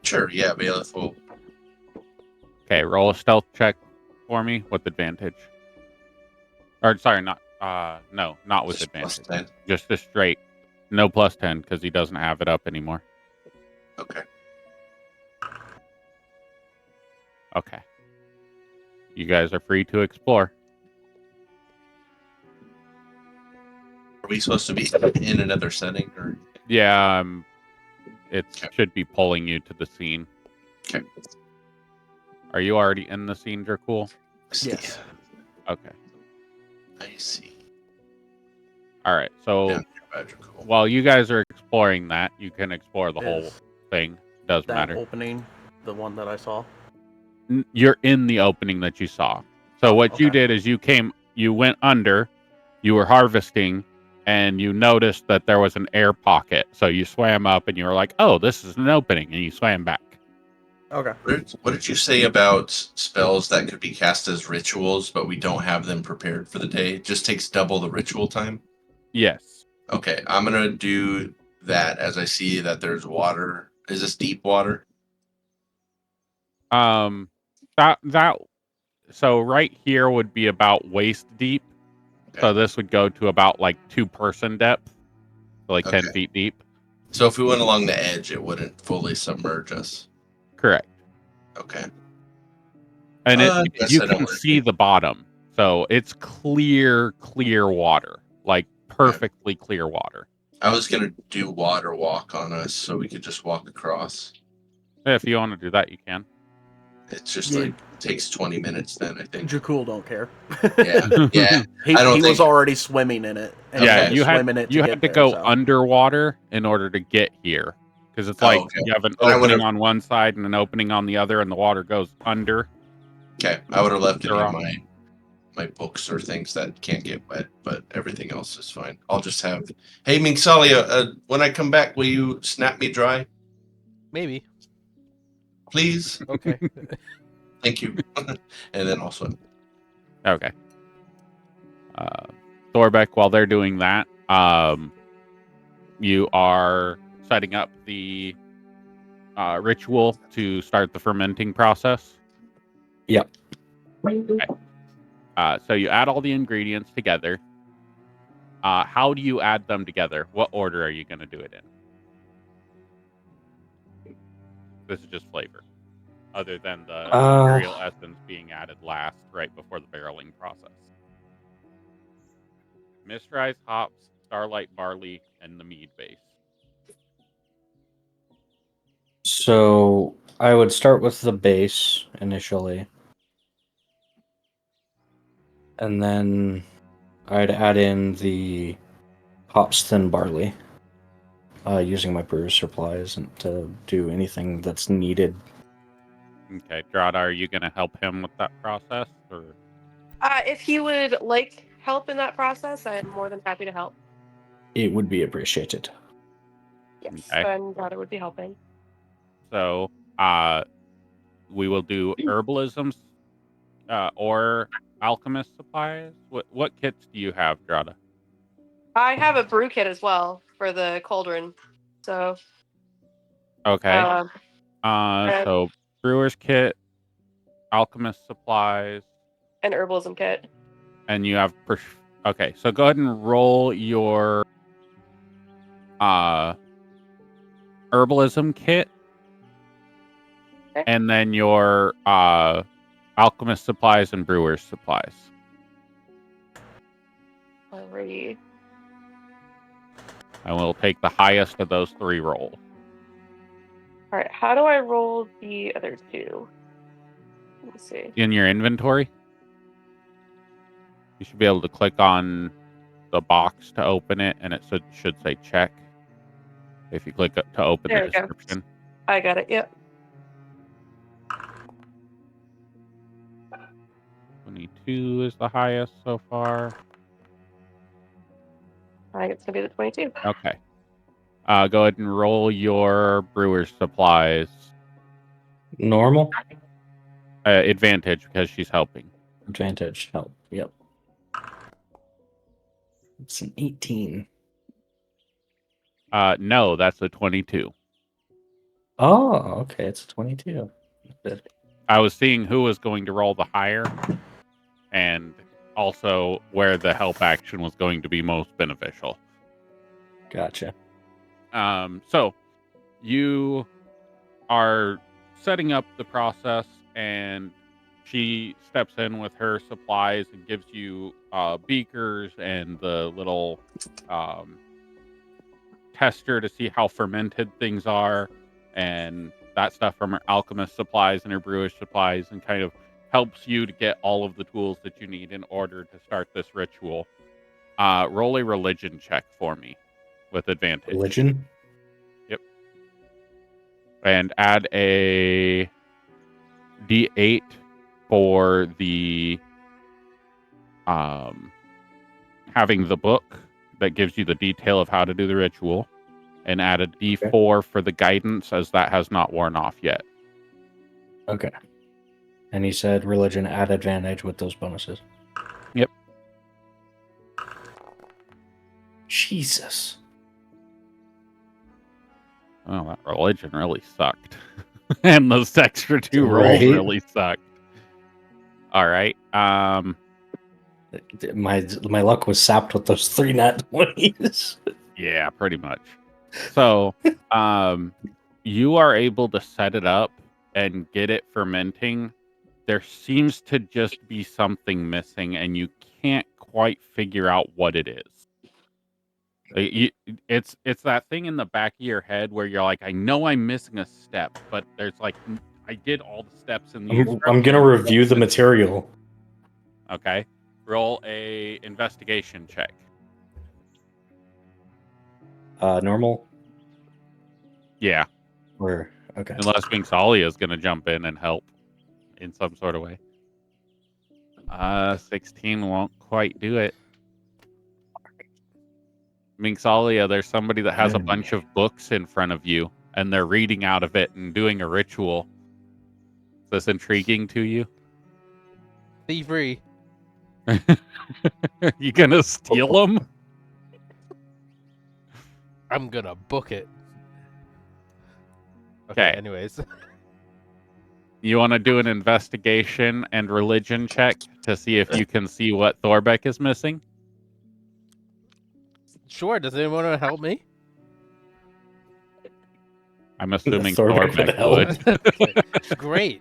Sure, yeah, Valeth will. Okay, roll a stealth check for me with advantage. Or sorry, not with Just plus advantage. 10. Just a straight, no plus 10 because he doesn't have it up anymore. Okay. Okay, you guys are free to explore. Are we supposed to be in another setting, or? Yeah, it Okay. should be pulling you to the scene. Okay. Are you already in the scene, Dracul? Yes. Okay. I see. All right. So Down here by Dracul. while you guys are exploring that, you can explore the whole Is thing. Doesn't that matter. opening the one that I saw? You're in the opening that you saw. So what you okay. did is you went under, you were harvesting, and you noticed that there was an air pocket. So you swam up and you were like, oh, this is an opening. And you swam back. Okay. What did you say about spells that could be cast as rituals, but we don't have them prepared for the day? It just takes double the ritual time? Yes. Okay, I'm going to do that as I see that there's water. Is this deep water? So right here would be about waist deep. Okay. So this would go to about like 2-person depth. So like 10 Okay. feet deep. So if we went along the edge, it wouldn't fully submerge us. Correct. Okay. And guess you I don't can wanna see the bottom. So it's clear water. Like perfectly clear water. I was going to do water walk on us so we could just walk across. If you want to do that, you can. It's just Yeah. like takes 20 minutes then, I think. Dracul don't care. Yeah. He I don't was think- already swimming in it. And he Yeah, had to you swim in it had get to there, go so. underwater in order to get here. Because it's Oh, like okay. you have an But I opening would've- on one side and an opening on the other, and the water goes under. Okay, I would have left it Sure. in my books or things that can't get wet, but everything else is fine. I'll just have, hey, Mingsalia, when I come back, will you snap me dry, Maybe. please? Okay. Thank you. And then also, Okay. Thorbeck, while they're doing that, you are setting up the ritual to start the fermenting process. Yep. Okay. So you add all the ingredients together. How do you add them together? What order are you going to do it in? This is just flavor, other than the imperial essence being added last, right before the barreling process. Mist Rise hops, Starlight barley, and the mead base. So I would start with the base initially. And then I'd add in the hops thin barley, using my brewer's supplies and to do anything that's needed. Okay, Drada, are you going to help him with that process? Or If he would like help in that process, I'm more than happy to help. It would be appreciated. Yes, Okay. then Grotto would be helping. So, we will do herbalisms or alchemist supplies. What kits do you have, Drada? I have a brew kit as well for the cauldron. So, Okay. and So brewer's kit, alchemist supplies, an herbalism kit. and you have okay. So go ahead and roll your herbalism kit, Okay. and then your alchemist supplies and brewer's supplies. Alrighty. And we'll take the highest of those 3 rolls. Alright, how do I roll the other 2? Let me see. In your inventory, you should be able to click on the box to open it, and it should say check. If you click to open There the we go. description. I got it, yep. 22 is the highest so far. I think it's going to be the 22. Okay. Go ahead and roll your brewer's supplies. Normal? Advantage because she's helping. Advantage. Help. Yep. It's an 18. No, that's a 22. Oh, okay. It's a 22. Good. I was seeing who was going to roll the higher, and also where the help action was going to be most beneficial. Gotcha. So you are setting up the process, and she steps in with her supplies and gives you beakers and the little tester to see how fermented things are, and that stuff from her alchemist supplies and her brewish supplies, and kind of helps you to get all of the tools that you need in order to start this ritual. Roll a religion check for me with advantage. Religion? Yep. And add a D8 for the having the book that gives you the detail of how to do the ritual, and add a D4 for the guidance, as that has not worn off yet. Okay. And he said religion add advantage with those bonuses. Yep. Jesus. Oh, that religion really sucked. And those extra 2 rolls Right? really sucked. All right. My luck was sapped with those 3 nat 20s. Yeah, pretty much. So, you are able to set it up and get it fermenting. There seems to just be something missing, and you can't quite figure out what it is. It's that thing in the back of your head where you're like, I know I'm missing a step, but there's like, I did all the steps in the I'm gonna review the material. Okay. Roll a investigation check. Normal? Yeah. Or okay. Unless Vinksalia is going to jump in and help in some sort of way. 16 won't quite do it. Vinksalia, there's somebody that has a bunch of books in front of you, and they're reading out of it and doing a ritual. Is this intriguing to you? Thievery. You gonna steal them? I'm gonna book it. Okay. Anyways. You want to do an investigation and religion check to see if you can see what Thorbeck is missing? Sure. Does anyone want to help me? I'm assuming Thorbeck would Thorbeck help. would. Great.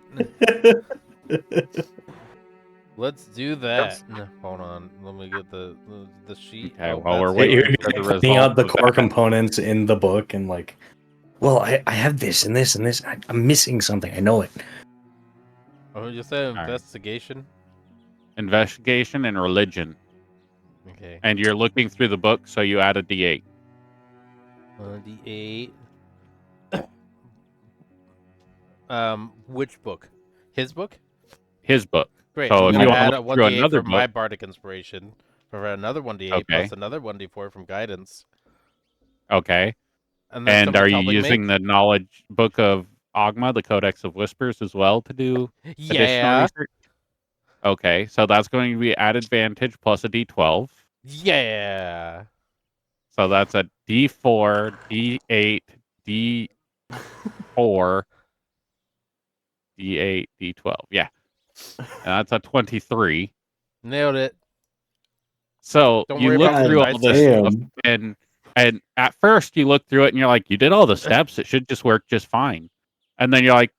Let's do that. Hold on. Let me get the sheet. Okay, Oh, while we're that's waiting fine. for the Cleaning out results the of core that. components in the book and like, well, I have this and this and this. I'm missing something. I know it. Oh, you said right. investigation? Investigation and religion. Okay. And you're looking through the book, so you add a D8. D8. Which book? His book? His book. Great. So I'm if gonna you want add to a look through 1d8 another for my book, bardic inspiration. For another 1d8 okay. plus another 1d4 from guidance. Okay. And then And are someone's you helping me? using the knowledge book of Ogma, the Codex of Whispers, as well to do additional Yeah. research? Okay, so that's going to be at advantage plus a D12. Yeah. So that's a D4, D8, D4, D8, D12. Yeah. And that's a 23. Nailed it. So Don't you worry look about the through all dice this set. stuff, and at first you look through it and you're like, you did all the steps. It should just work just fine. And then you're like,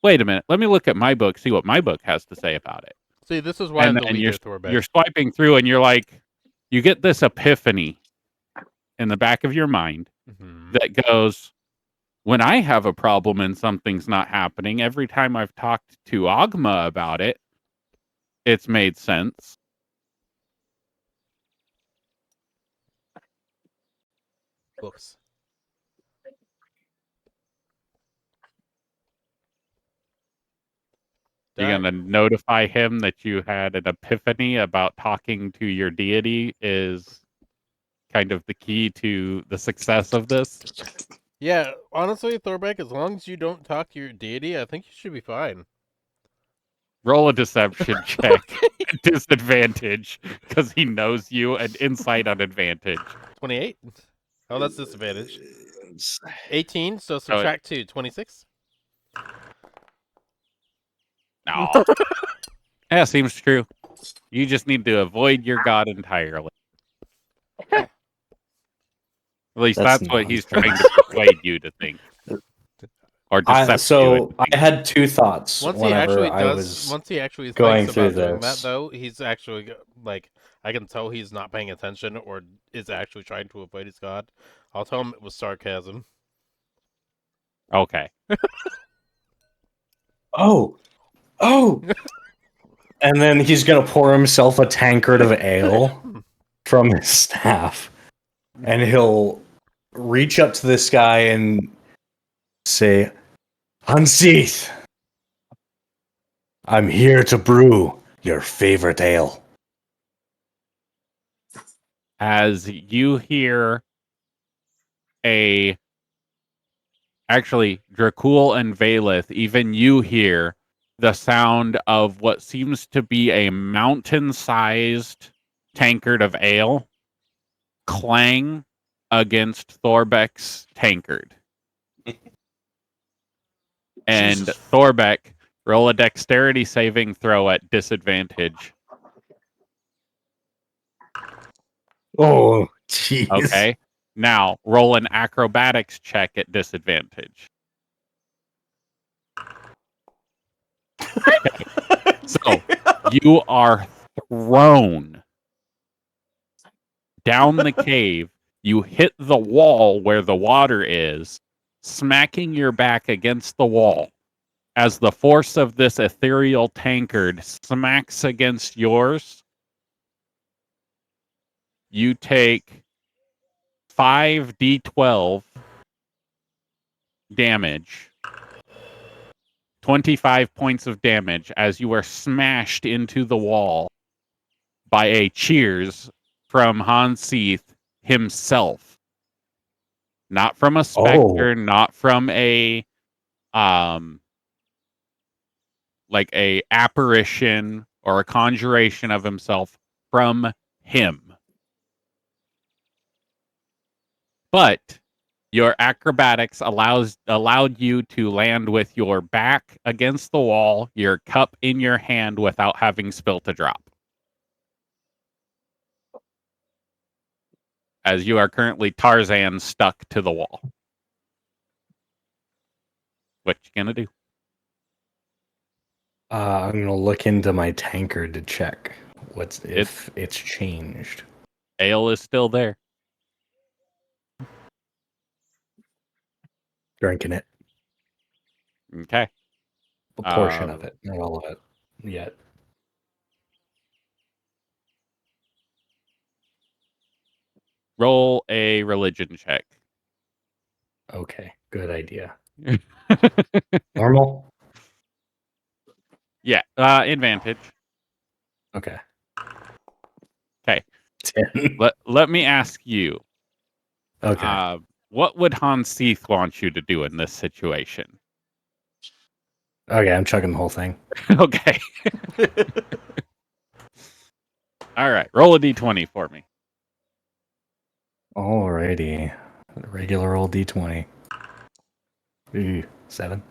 wait a minute. Let me look at my book, see what my book has to say about it. See, this is why I'm And the then leader, Thorbeck. you're swiping through and you're like, you get this epiphany in the back of your mind that goes, when I have a problem and something's not happening, every time I've talked to Ogma about it, it's made sense. Books. You're going to notify him that you had an epiphany about talking to your deity is kind of the key to the success of this. Yeah, honestly, Thorbeck, as long as you don't talk to your deity, I think you should be fine. Roll a deception check at disadvantage because he knows you, and insight on advantage. 28? Oh, that's disadvantage. 18, so So subtract 2. 26? no. Yeah, seems true. You just need to avoid your god entirely. At least that's what he's trying to persuade you to think. Or decept you. I had two thoughts Once whenever he actually going thinks through about doing that, this. though, he's actually, like, I can tell he's not paying attention or is actually trying to avoid his god. I'll tell him it was sarcasm. Okay. Oh! And then he's gonna pour himself a tankard of ale from his staff. And he'll reach up to this guy and say, Hanseath, I'm here to brew your favorite ale. As you hear actually, Dracul and Valeth, even you hear the sound of what seems to be a mountain-sized tankard of ale clang against Thorbeck's tankard. And Jesus. Thorbeck, roll a dexterity saving throw at disadvantage. Oh, jeez. Okay. Now, roll an acrobatics check at disadvantage. Okay. So, you are thrown down the cave. You hit the wall where the water is, smacking your back against the wall. As the force of this ethereal tankard smacks against yours, you take 5d12 damage, 25 points of damage as you are smashed into the wall by a cheers from Hanseath himself. Not from a specter, not from a like a apparition or a conjuration of himself, from him. But your acrobatics allowed you to land with your back against the wall, your cup in your hand without having spilt a drop. as you are currently Tarzan stuck to the wall. What you gonna do? I'm gonna look into my tankard to check if it's changed. Ale is still there. Drinking it. Okay. A portion of it, not all of it yet. Roll a religion check. Okay, good idea. Normal? Yeah, advantage. Okay. Okay. 10. Let me ask you. Okay. What would Hans Seath want you to do in this situation? Okay, I'm chugging the whole thing. Okay. All right, roll a d20 for me. Alrighty. Regular old D20. Ooh, 7.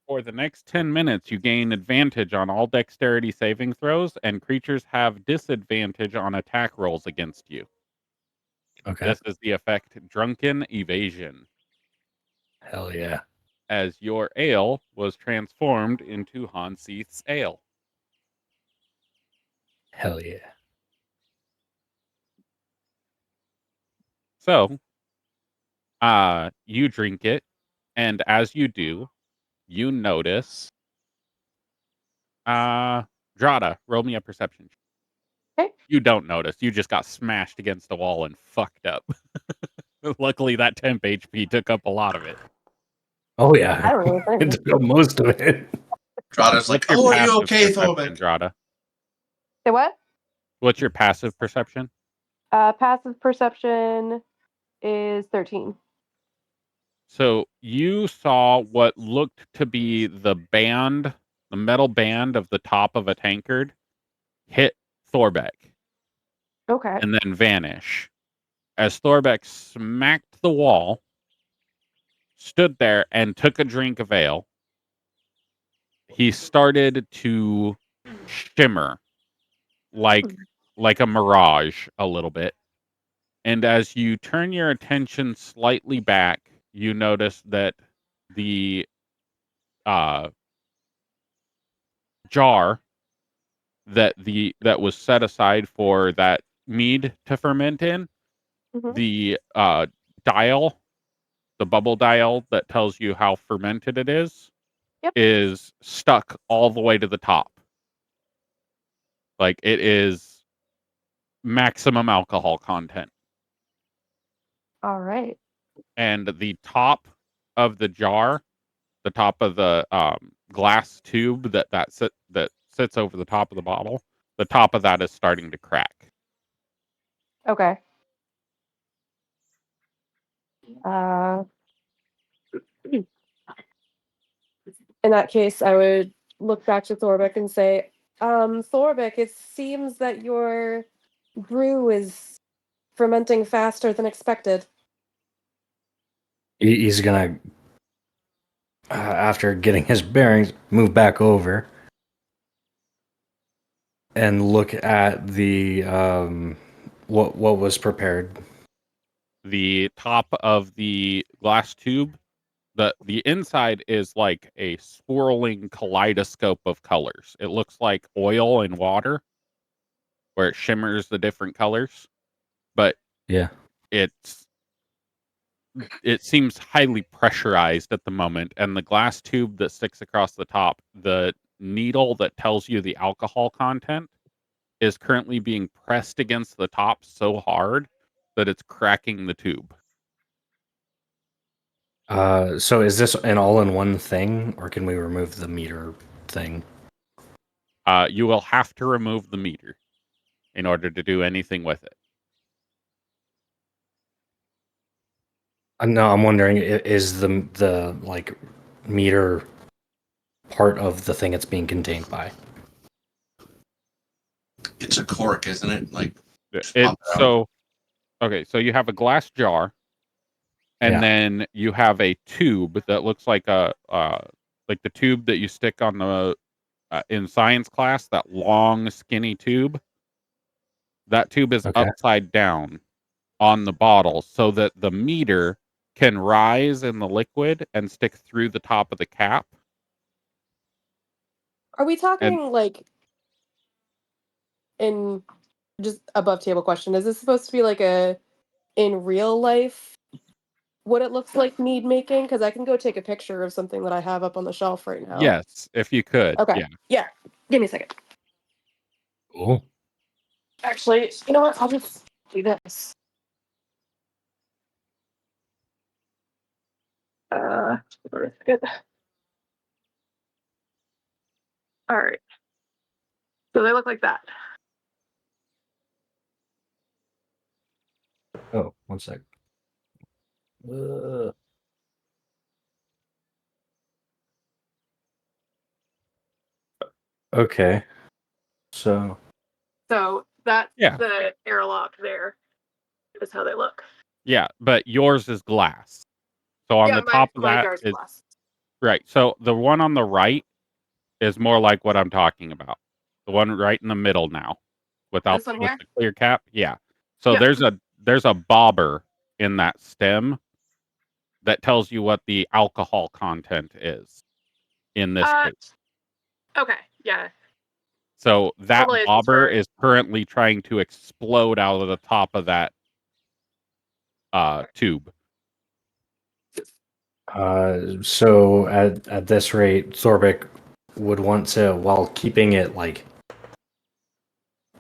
For the next 10 minutes, you gain advantage on all dexterity saving throws, and creatures have disadvantage on attack rolls against you. Okay. This is the effect Drunken Evasion, Hell yeah. as your ale was transformed into Hans Seath's ale. Hell yeah. So, you drink it, and as you do, you notice. Drada, roll me a perception. Okay. You don't notice. You just got smashed against the wall and fucked up. Luckily, that temp HP took up a lot of it. Oh yeah. I don't really think. It took up most of it. Drada's like, What's your "Oh, are you passive okay, perception, Thorbeck?" Drada? Say what? What's your passive perception? Passive perception is 13. So you saw what looked to be the band, the metal band of the top of a tankard, hit Thorbeck Okay. and then vanish. As Thorbeck smacked the wall, stood there and took a drink of ale, he started to shimmer like a mirage a little bit. And as you turn your attention slightly back, you notice that the jar that was set aside for that mead to ferment in, Mhm. the dial, the bubble dial that tells you how fermented it Yep. is stuck all the way to the top. Like it is maximum alcohol content. All right. And the top of the jar, the top of the glass tube that sits over the top of the bottle, the top of that is starting to crack. Okay. In that case, I would look back to Thorbeck and say, Thorbeck, it seems that your brew is fermenting faster than expected. He's gonna, after getting his bearings, move back over and look at the what was prepared. The top of the glass tube, the inside is like a swirling kaleidoscope of colors. It looks like oil and water where it shimmers the different colors, but Yeah. it seems highly pressurized at the moment, and the glass tube that sticks across the top, the needle that tells you the alcohol content, is currently being pressed against the top so hard that it's cracking the tube. So is this an all-in-one thing, or can we remove the meter thing? You will have to remove the meter in order to do anything with it. No, I'm wondering, is the like meter part of the thing it's being contained by? It's a cork, isn't it? Like, just It pop it out. so okay, so you have a glass jar, and Yeah. then you have a tube that looks like like the tube that you stick on the in science class, that long skinny tube. That tube is Okay. upside down on the bottle so that the meter can rise in the liquid and stick through the top of the cap. Are we And talking like in just above table question? Is this supposed to be like a in real life what it looks like mead making? Because I can go take a picture of something that I have up on the shelf right now. yes, if you could. Okay. Yeah. Yeah. Give me a second. Cool. Actually, you know what? I'll just do this. Good. All right. So they look like that. Oh, one sec. Okay. So So that's Yeah. the airlock there. Is how they look. Yeah, but yours is glass. So on Yeah, the top of my that jar's is glass. right. So the one on the right is more like what I'm talking about. The one right in the middle now, with This one here? the clear cap. Yeah. So Yeah. there's a bobber in that stem that tells you what the alcohol content is in this case. Okay. Yeah. So that Normally it's just bobber for is currently trying to explode out of the top of that tube. so at this rate, Thorbeck would want to, while keeping it like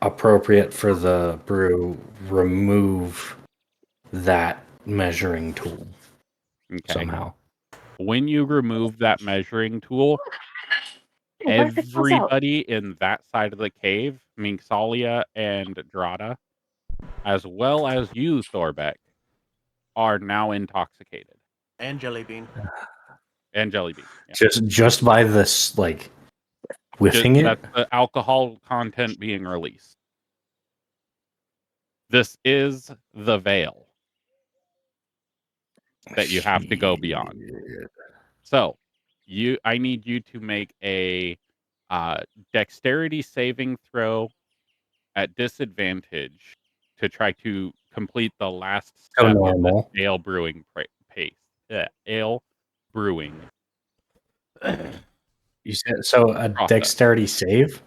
appropriate for the brew, remove that measuring tool Okay. somehow. When you remove that measuring tool, everybody in that side of the cave, Minxalia and Drada, as well as you, Thorbeck, are now intoxicated. And Jellybean. And Jellybean. Yeah. Just by this, like, whiffing it. That's the alcohol content being released. This is the veil that you have to go beyond. So, I need you to make a dexterity saving throw at disadvantage to try to complete the last So step of the normal. ale brewing pace. Ale brewing You said so a process. dexterity save?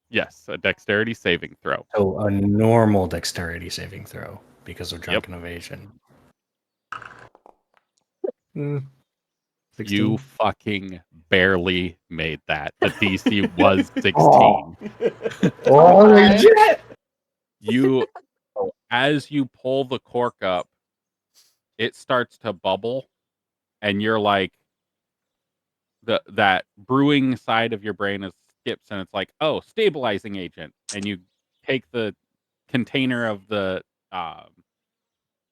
Yes, a dexterity saving throw. So a normal dexterity saving throw because of drunken evasion. 16. You fucking barely made that. The DC was 16. Oh, Okay. shit! You, as you pull the cork up, it starts to bubble, and you're like, that brewing side of your brain is skips, and it's like, oh, stabilizing agent, and you take the container of the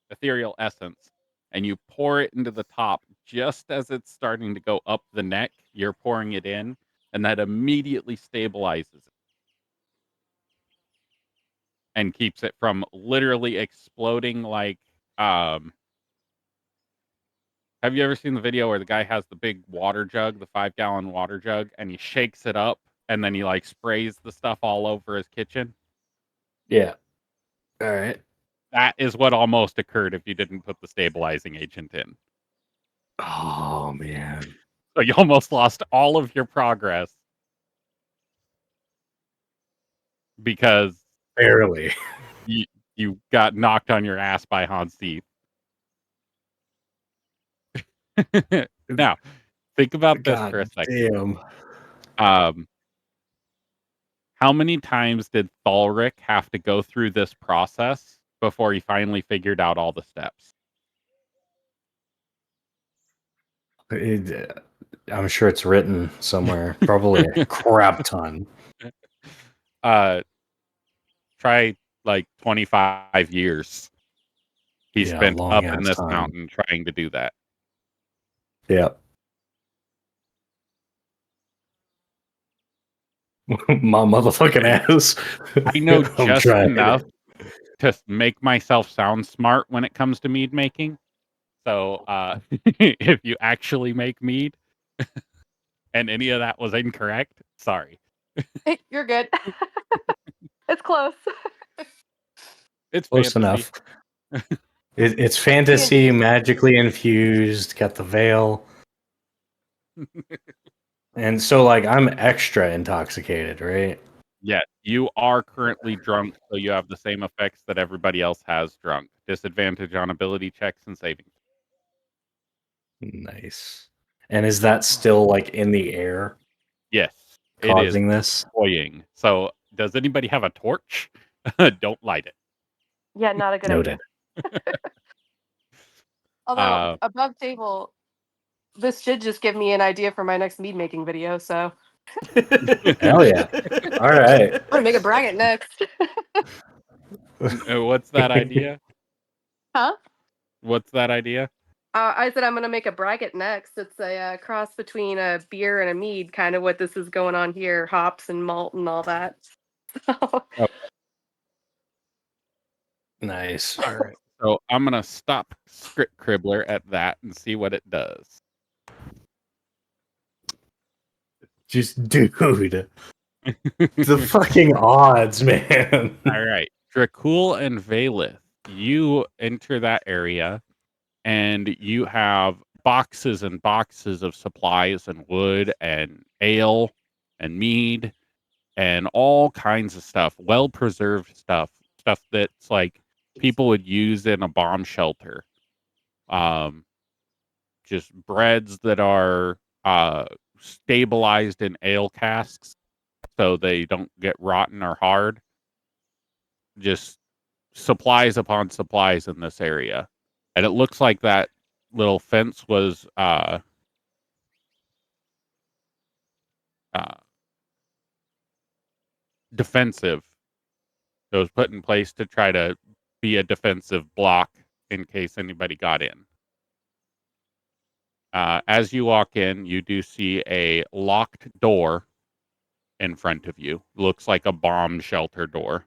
ethereal essence, and you pour it into the top just as it's starting to go up the neck. You're pouring it in, and that immediately stabilizes it and keeps it from literally exploding like have you ever seen the video where the guy has the big water jug, the 5-gallon water jug, and he shakes it up and then he like sprays the stuff all over his kitchen? Yeah. All right. That is what almost occurred if you didn't put the stabilizing agent in. Oh man. So you almost lost all of your progress because Barely. you got knocked on your ass by Hans Teeth. Now, think about this for a God second. damn. How many times did Thalric have to go through this process before he finally figured out all the steps? I'm sure it's written somewhere. Probably a crap ton. Try like 25 years. He Yeah, spent long up in ass this time. mountain trying to do that. Yeah. My motherfucking ass. I know I'm just trying. enough to make myself sound smart when it comes to mead making. So if you actually make mead and any of that was incorrect, sorry. You're good. It's close. It's Close fantasy. enough. It's fantasy, magically infused, got the veil. And so, like, I'm extra intoxicated, right? Yes, you are currently drunk, so you have the same effects that everybody else has drunk. Disadvantage on ability checks and saving. Nice. And is that still, like, in the air Yes, it is causing this? cloying. So, does anybody have a torch? Don't light it. Yeah, not a good Noted. idea. Although, Uh, above table, this should just give me an idea for my next mead making video, so Hell yeah. All right. I'm gonna make a bracket next. what's that idea? Huh? What's that idea? I said I'm gonna make a bracket next. It's a cross between a beer and a mead, kind of what this is going on here, hops and malt and all that. So, Nice. All right. So I'm gonna stop Script Cribbler at that and see what it does. Just, dude. The fucking odds, man. All right. Dracul and Valith, you enter that area and you have boxes and boxes of supplies and wood and ale and mead and all kinds of stuff, well preserved stuff that's like people would use in a bomb shelter. Just breads that are stabilized in ale casks so they don't get rotten or hard. Just supplies upon supplies in this area. And it looks like that little fence was defensive. It was put in place to try to be a defensive block in case anybody got in. As you walk in, you do see a locked door in front of you. Looks like a bomb shelter door.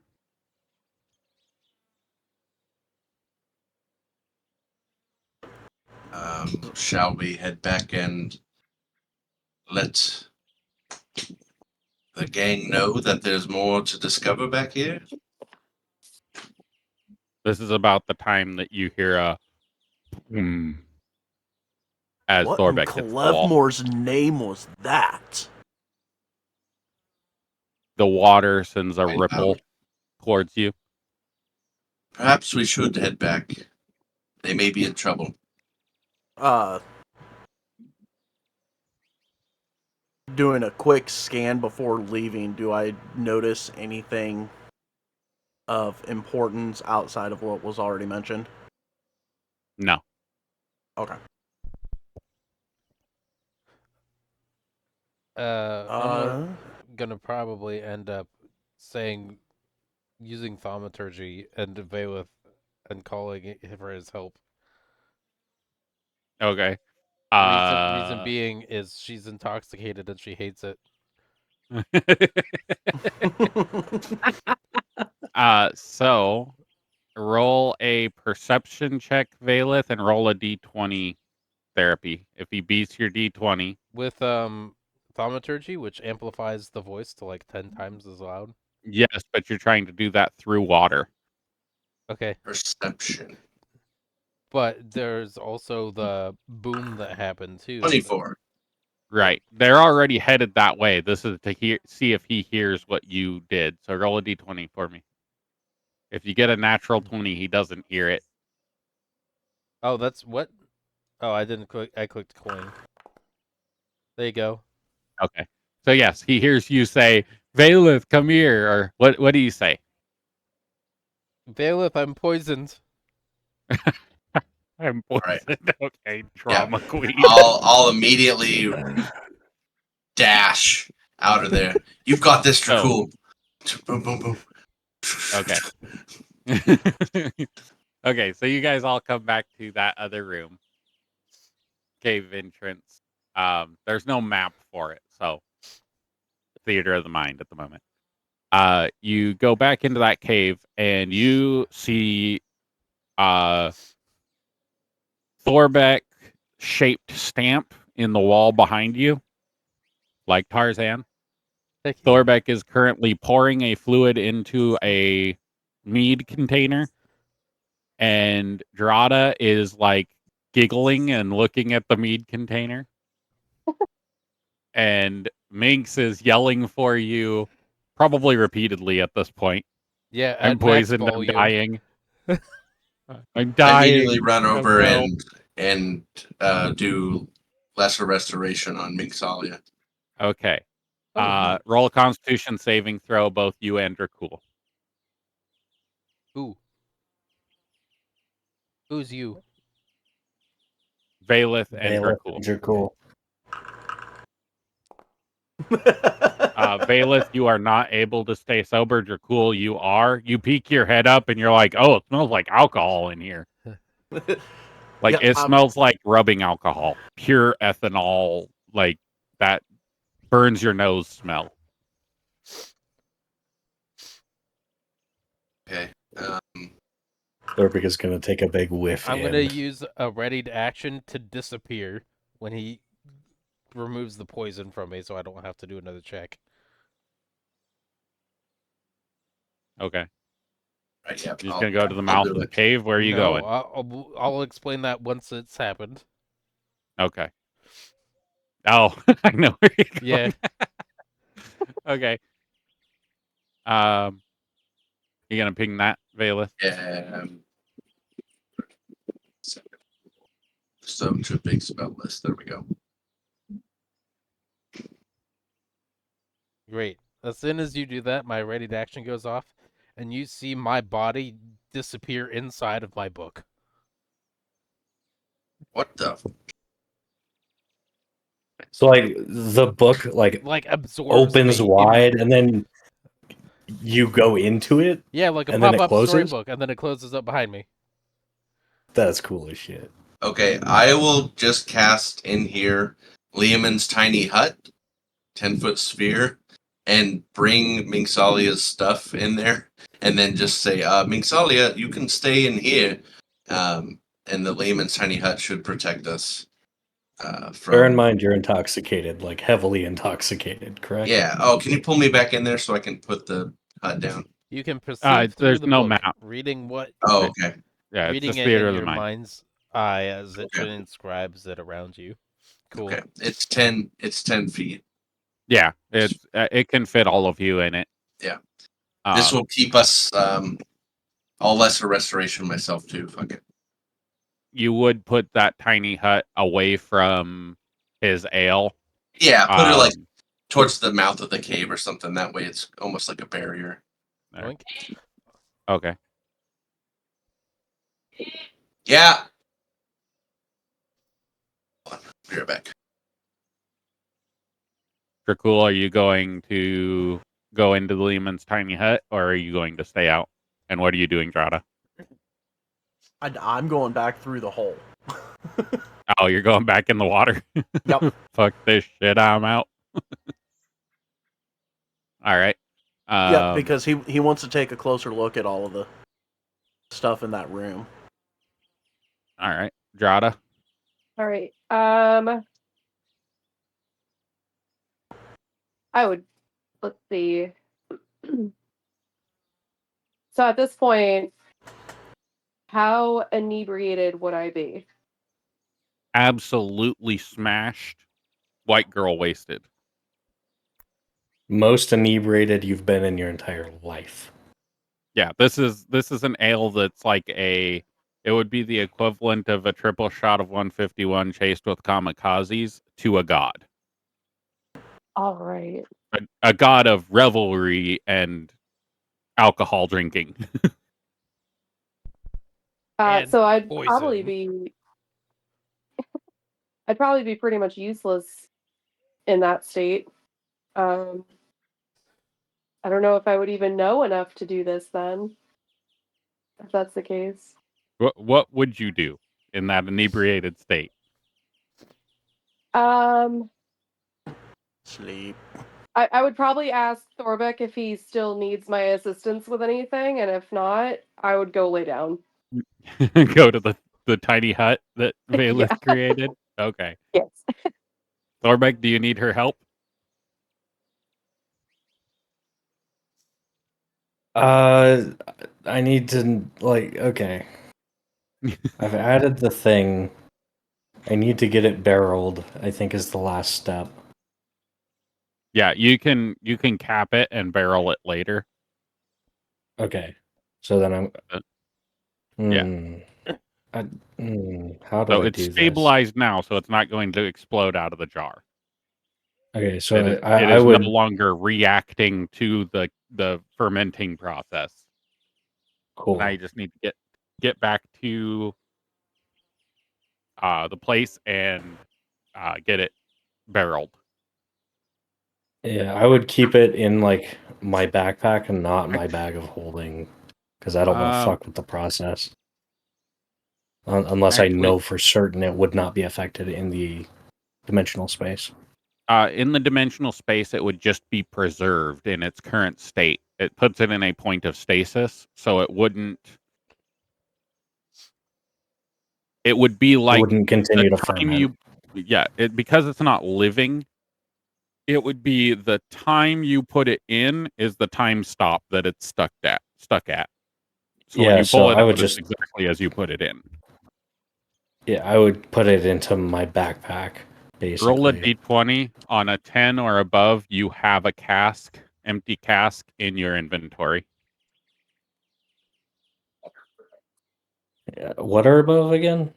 Shall we head back and let the gang know that there's more to discover back here? This is about the time that you hear a as What in Thorbeck hits the wall. Clevmore's name was that? The water sends a Find ripple out. towards you. Perhaps we should head back. They may be in trouble. Doing a quick scan before leaving, do I notice anything of importance outside of what was already mentioned? No. Okay. I'm gonna probably end up using thaumaturgy and Valeth and calling for his help. Okay. Reason being is she's intoxicated and she hates it. So roll a perception check, Valeth, and roll a d20 therapy. If he beats your d20. With thaumaturgy, which amplifies the voice to like 10 times as loud. Yes, but you're trying to do that through water. Okay. Perception. But there's also the boom that happened too. 24. Right. They're already headed that way. This is to see if he hears what you did. So roll a d20 for me. If you get a natural 20, he doesn't hear it. Oh, that's what? Oh, I didn't click. I clicked coin. There you go. Okay. So yes, he hears you say, Valeth, come here. Or what do you say? Valeth, I'm poisoned. I'm Right. poisoned. Okay, trauma queen. I'll immediately dash out of there. You've got this, Dracul. Boom, boom, boom. Okay. Okay, so you guys all come back to that other room. Cave entrance. There's no map for it, so theater of the mind at the moment. You go back into that cave and you see Thorbeck shaped stamp in the wall behind you, like Tarzan. Thorbeck is currently pouring a fluid into a mead container and Drada is like giggling and looking at the mead container. And Minx is yelling for you, probably repeatedly at this point. Yeah, I'm at max poisoned, I'm volume. dying. I'm I dying. immediately run of over help. and do lesser restoration on Mixalia. Okay. Oh, nice. Roll a constitution saving throw, both you and Dracul. Ooh. Who's you? Valeth and Valeth Dracul. and Dracul. Valeth, you are not able to stay sober. Dracul, you are. You peek your head up and you're like, oh, it smells like alcohol in here. Like, Yeah, it smells like rubbing alcohol. Pure ethanol, like that burns your nose smell. Okay. Thorbic is going to take a big whiff I'm in. gonna use a readied action to disappear when he removes the poison from me, so I don't have to do another check. Okay. Right, yeah, You're just going to go to the I'll mouth do of the it. cave? Where are you No, going? I'll explain that once it's happened. Okay. Oh, I know where you're going. Yeah. Okay. You going to ping that, Valeth? Yeah. So to a big spell list. There we go. Great. As soon as you do that, my readied action goes off, and you see my body disappear inside of my book. What the? So, like, the book, like absorbs opens me wide, and then you go into it? Yeah, like a and then it pop-up closes? storybook, and then it closes up behind me. That's cool as shit. Okay, I will just cast in here Liamon's tiny hut, 10-foot sphere, and bring Minxalia's stuff in there, and then just say, Minxalia, you can stay in here. And the Liamon's tiny hut should protect us. Bear in mind, you're intoxicated, like heavily intoxicated, correct? Yeah. Oh, can you pull me back in there so I can put the hut down? You can perceive through There's the no book, map. reading what Oh, okay. Yeah, it's reading just it theater in of the your mind. mind's eye as it Okay. transcribes it around you. Cool. Okay. It's 10 feet. Yeah, it can fit all of you in it. Yeah. This will keep us all lesser restoration myself too. Fuck it. You would put that tiny hut away from his ale. Yeah, put it like towards the mouth of the cave or something. That way it's almost like a barrier. Yoink. Okay. Yeah. Be right back. Dracul, are you going to go into the Lehman's tiny hut, or are you going to stay out? And what are you doing, Drada? I'm going back through the hole. Oh, you're going back in the water? Yep. Fuck this shit, I'm out. All right. Yeah, because he wants to take a closer look at all of the stuff in that room. All right. Drada? All right. I would, let's see. So at this point, how inebriated would I be? Absolutely smashed. White girl wasted. Most inebriated you've been in your entire life. Yeah, this is an ale that's like it would be the equivalent of a triple shot of 151 chased with kamikazes to a god. All right. A god of revelry and alcohol drinking. So I'd poison. probably be pretty much useless in that state. I don't know if I would even know enough to do this then, if that's the case. What would you do in that inebriated state? Sleep. I would probably ask Thorbeck if he still needs my assistance with anything, and if not, I would go lay down. Go to the tiny hut that Valeth Yeah. created? Okay. Yes. Thorbeck, do you need her help? I need to, like, okay. I've added the thing. I need to get it barreled, I think is the last step. Yeah, you can cap it and barrel it later. Okay. So then I'm... Yeah. How do So I it's do this? stabilized now, so it's not going to explode out of the jar. Okay, so It I is no would... longer reacting to the fermenting process. Cool. Now you just need to get back to the place and get it barreled. Yeah, I would keep it in like my backpack and not my bag of holding, because I don't want to fuck with the process. Unless I Actually, know for certain it would not be affected in the dimensional space. in the dimensional space, it would just be preserved in its current state. It puts it in a point of stasis, so it wouldn't. It would be It like wouldn't the continue to time ferment. because it's not living. It would be the time you put it in is the time stop that it's stuck at. So when Yeah, you so pull it I would out, it's just... exactly as you put it in. Yeah, I would put it into my backpack, Roll a basically. d20. On a 10 or above, you have a empty cask in your inventory. Yeah, what are above again?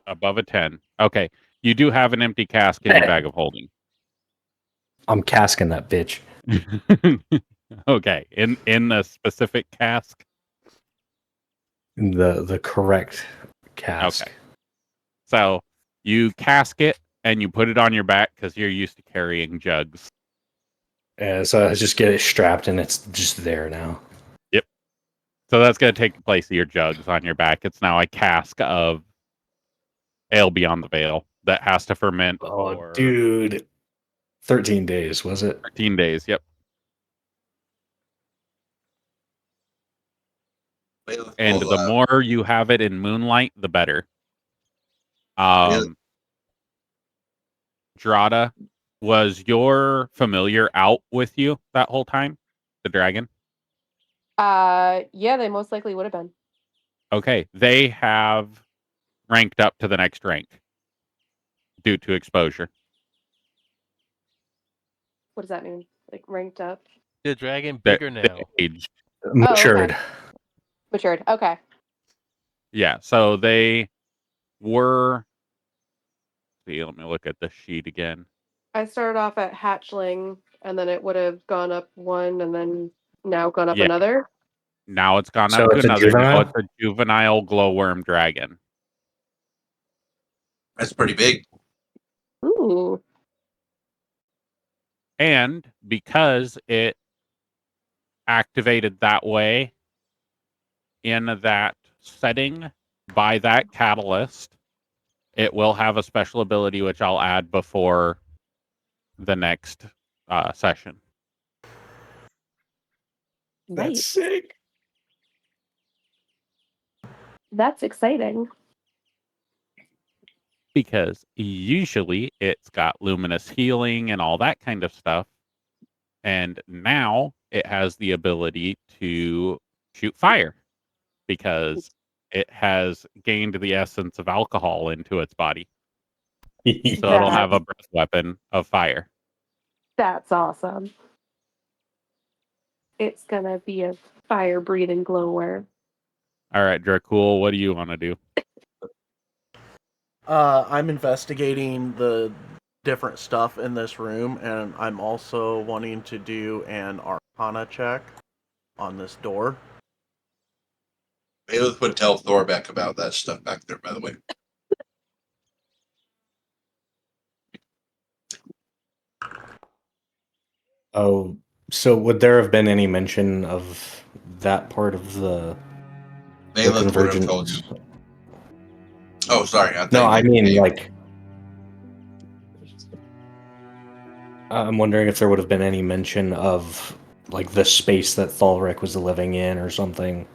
Above a 10. Okay. You do have an empty cask in your bag of holding. I'm casking that bitch. Okay. In the specific cask? The correct cask. Okay. So you cask it and you put it on your back because you're used to carrying jugs. So I just get it strapped and it's just there now. Yep. So that's going to take the place of your jugs on your back. It's now a cask of ale beyond the veil that has to ferment for Dude. 13 days, was it? 13 days. Yep. And the more you have it in moonlight, the better. Drada, was your familiar out with you that whole time? The dragon? Yeah, they most likely would have been. Okay. They have ranked up to the next rank due to exposure. What does that mean? Like ranked up? The dragon They bigger now. aged. Matured. Okay. Matured. Okay. Yeah. So they were. See, let me look at the sheet again. I started off at hatchling, and then it would have gone up one, and then now gone up Yeah. another. Now it's gone So up to it's a another. Now juvenile? it's a juvenile glowworm dragon. That's pretty big. Ooh. And because it activated that way in that setting by that catalyst, it will have a special ability which I'll add before the next session. That's Nice. sick. That's exciting. Because usually it's got luminous healing and all that kind of stuff. And now it has the ability to shoot fire because it has gained the essence of alcohol into its body. So it'll have a breath weapon of fire. That's awesome. It's gonna be a fire-breathing glowworm. All right, Dracul, what do you want to do? I'm investigating the different stuff in this room, and I'm also wanting to do an Arcana check on this door. Bailiff would tell Thorbeck about that stuff back there, by the way. Oh, so would there have been any mention of that part of the Bailiff would have convergent? told you. Oh, sorry. No, I mean, like, I'm wondering if there would have been any mention of, like, the space that Thalric was living in or something.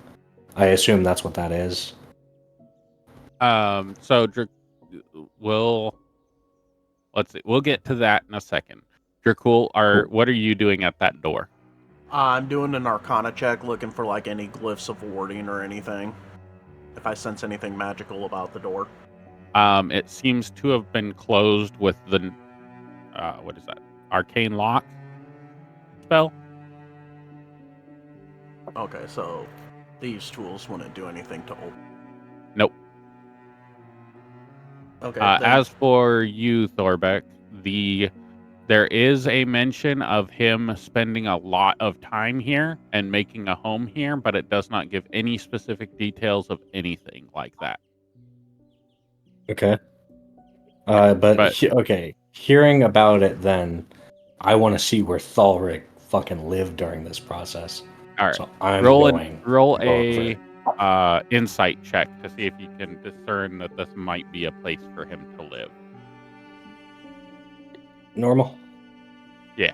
I assume that's what that is. So let's see. We'll get to that in a second. Dracul, what are you doing at that door? I'm doing an Arcana check, looking for like any glyphs of warding or anything. if I sense anything magical about the door. It seems to have been closed with the what is that? Arcane lock spell. Okay, so thieves' tools wouldn't do anything to open. Nope. Okay, then As for you, Thorbeck, there is a mention of him spending a lot of time here and making a home here, but it does not give any specific details of anything like that. Okay. But- Okay. Hearing about it, then I want to see where Thalric fucking lived during this process. All right, So I'm roll going a over. insight check to see if you can discern that this might be a place for him to live. Normal. Yeah.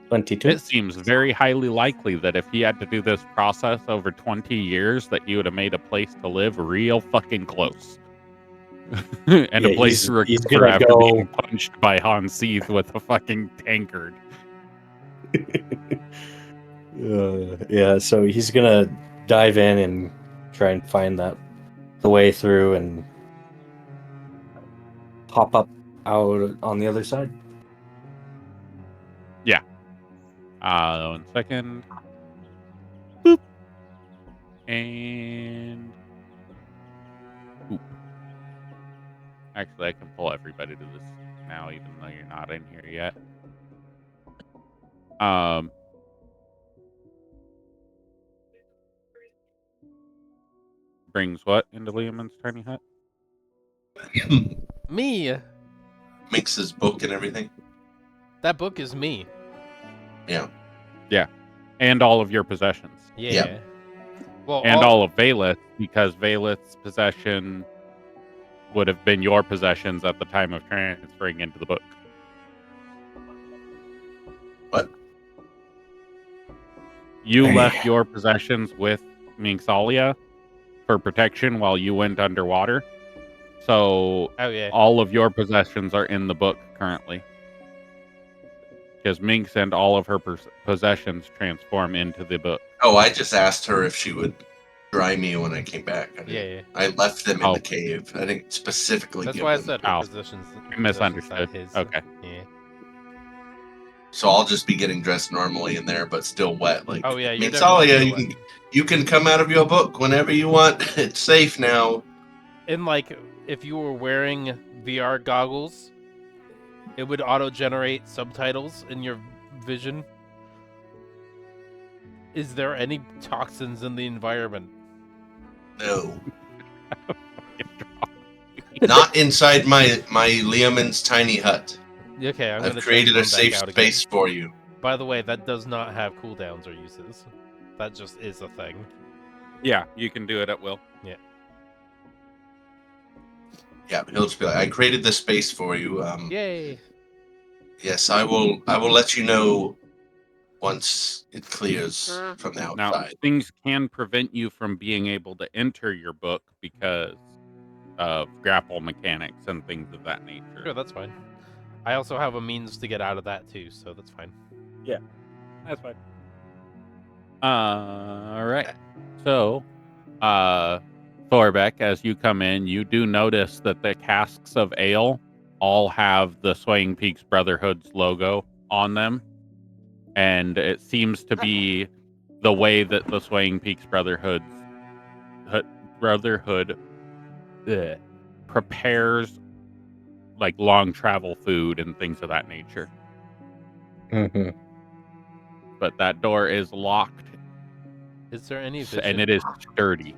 22. It seems very highly likely that if he had to do this process over 20 years, that he would have made a place to live real fucking close. And a Yeah, place to he's recover gonna after go- being punched by Hans Seeth with a fucking tankard. Yeah, so he's gonna dive in and try and find the way through and pop up out on the other side. 1 second. Boop. And boop. Actually, I can pull everybody to this now, even though you're not in here yet. Brings what into Liam's tiny hut? Me. Makes his book and everything. That book is me. Yeah. And all of your possessions. Yeah. Yep. Well, And all of Valeth, because Valeth's possession would have been your possessions at the time of transferring into the book. What? You Hey. left your possessions with Minxalia for protection while you went underwater. So Oh yeah. all of your possessions are in the book currently. Because Minx and all of her possessions transform into the book. Oh, I just asked her if she would dry me when I came back. Yeah. I left them in Oh. the cave. I didn't specifically That's give why I them. said Oh. her positions. I misunderstood. His. Okay. Yeah. So I'll just be getting dressed normally in there, but still wet. Like, Oh yeah. You're Minxalia, definitely you can come out of your book whenever you want. It's safe now. And like, if you were wearing VR goggles, it would auto-generate subtitles in your vision. Is there any toxins in the environment? No, not inside my Liamon's tiny hut. Okay, I'm I've gonna created a transform back safe out again. space for you. By the way, that does not have cooldowns or uses. That just is a thing. Yeah, you can do it at will. Yeah, but he'll just be like, I created this space for you. Yay! Yes, I will let you know once it clears from the Now, outside. things can prevent you from being able to enter your book because of grapple mechanics and things of that nature. Sure, that's fine. I also have a means to get out of that too, so that's fine. That's fine. All right. So, Thorbeck, as you come in, you do notice that the casks of ale all have the Swaying Peaks Brotherhood's logo on them. And it seems to be the way that the Swaying Peaks Brotherhood prepares like long travel food and things of that nature. Mm-hmm. But that door is locked Is there any vision? and it is sturdy.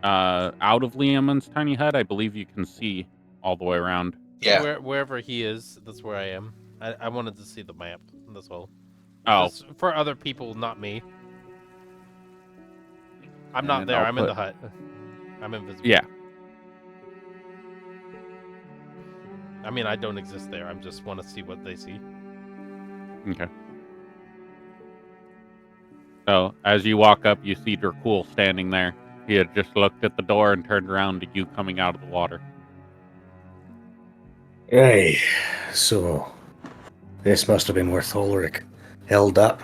Out of Liamon's tiny hut, I believe you can see all the way around. Yeah. Wherever he is, that's where I am. I wanted to see the map. That's all. Oh, Just for other people, not me. I'm not And there. I'll I'm in put- the hut. I'm invisible. yeah. I mean, I don't exist there. I just want to see what they see. Okay. So, as you walk up, you see Dracul standing there. He had just looked at the door and turned around to you coming out of the water. Hey, so this must have been where Thulric held up.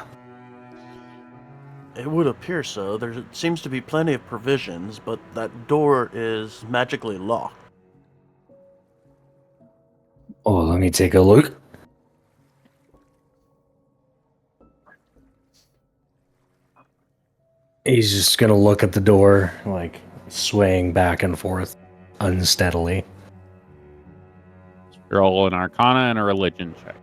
It would appear so. There seems to be plenty of provisions, but that door is magically locked. Oh, let me take a look. He's just gonna look at the door, like swaying back and forth unsteadily. Roll an Arcana and a Religion check.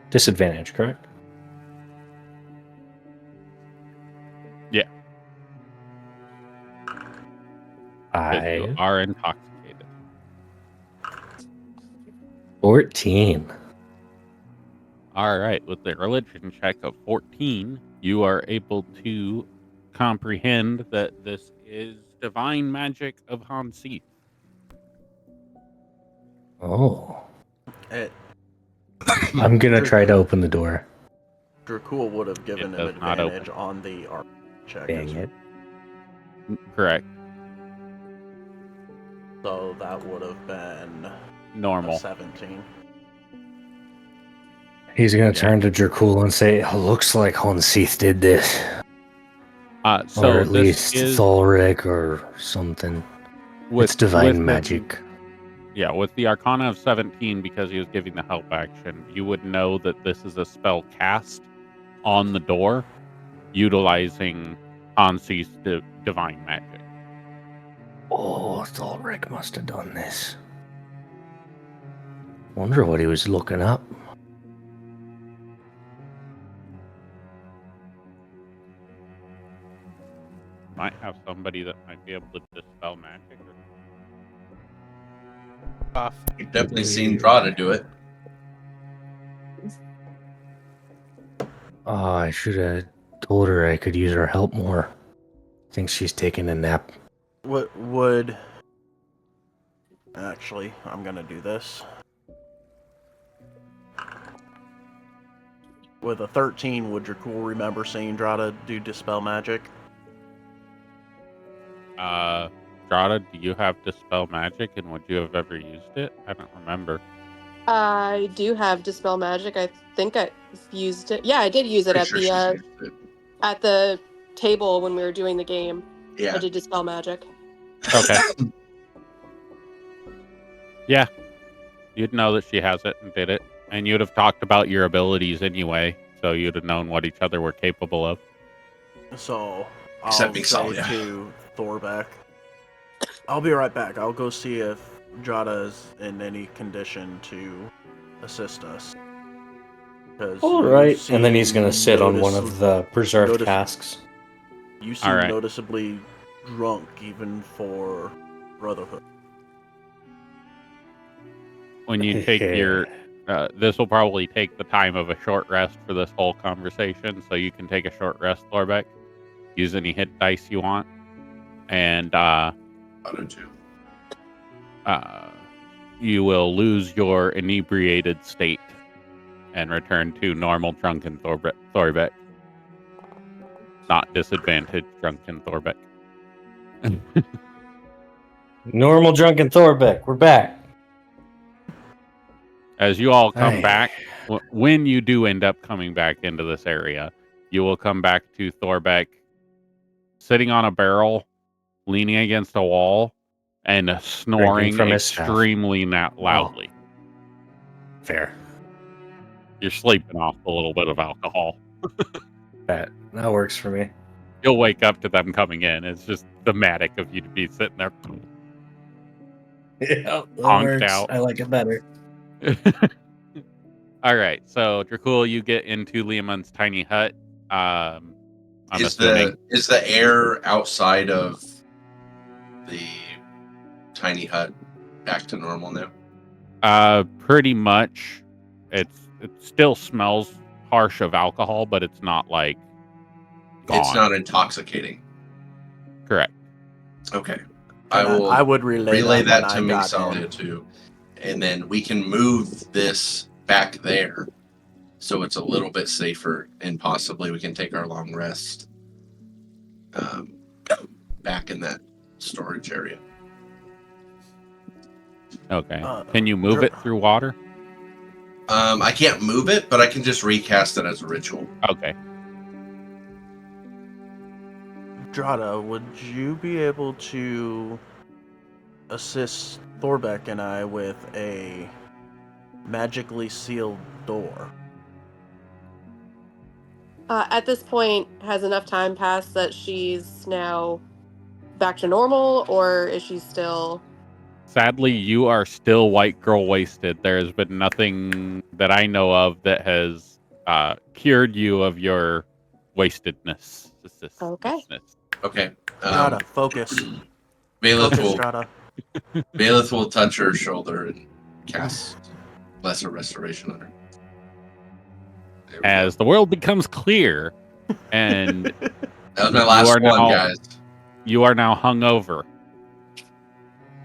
Disadvantage, correct? Yeah. Because you are intoxicated. 14. All right, with the religion check of 14, you are able to comprehend that this is divine magic of Hansi. Oh. It, I'm gonna try to open the door. Dracul would have given It him does not advantage open. on the art check. Dang it. Correct. So that would have been a Normal. 17. He's gonna turn to Dracul and say, looks like Honseath did this. So or at this least is Thulric or something. It's divine magic. Yeah, with the Arcana of 17, because he was giving the help action, you would know that this is a spell cast on the door, utilizing Hansi's divine magic. Oh, Thulric must have done this. Wonder what he was looking up. Might have somebody that might be able to dispel magic. You've definitely seen Drada do it. Oh, I should have told her I could use her help more. Thinks she's taking a nap. What would... Actually, I'm gonna do this. With a 13, would Dracul remember seeing Drada do Dispel Magic? Drada, do you have dispel magic, and would you have ever used it? I don't remember. I do have dispel magic. I think I used it. Yeah, I did use it Pretty at sure the she's used it. at the table when we were doing the game. I Yeah. did dispel magic. Okay. Yeah. You'd know that she has it and did it. And you'd have talked about your abilities anyway, so you'd have known what each other were capable of. So, Except I'll being say solid, yeah. to Thorbeck, I'll be right back. I'll go see if Drada is in any condition to assist us. Alright. And then he's gonna sit on one of the preserved casks. You seem Alright. noticeably drunk, even for Brotherhood. When you take your... this will probably take the time of a short rest for this whole conversation, so you can take a short rest, Thorbeck. Use any hit dice you want. And, you will lose your inebriated state and return to normal drunken Thorbeck. Not disadvantaged drunken Thorbeck. Normal drunken Thorbeck, we're back. As you all come Aye. back, when you do end up coming back into this area, you will come back to Thorbeck sitting on a barrel, leaning against a wall, and snoring from his staff. extremely loudly. Fair. You're sleeping off a little bit of alcohol. That works for me. You'll wake up to them coming in. It's just thematic of you to be sitting there. Yeah, that Honked works. out. I like it better. All right, so Dracul, you get into Liamon's tiny hut. I'm assuming. Is the air outside of the tiny hut back to normal now? Pretty much. It still smells harsh of alcohol, but it's not like gone. It's not intoxicating. Correct. Okay. I would relay that to Mixalia too. And then we can move this back there so it's a little bit safer, and possibly we can take our long rest back in that storage area. Okay. Can you move it through water? I can't move it, but I can just recast it as a ritual. Okay. Drada, would you be able to assist Thorbeck and I with a magically sealed door? At this point, has enough time passed that she's now back to normal, or is she still? Sadly, you are still white girl wasted. There has been nothing that I know of that has cured you of your wastedness. Okay. Okay. Drada, focus. Bailiff Focus, will Drada. Bailiff will touch her shoulder and cast Lesser Restoration on her. There we As go. the world becomes clear, and That was my last are one, now- guys. you are now hungover.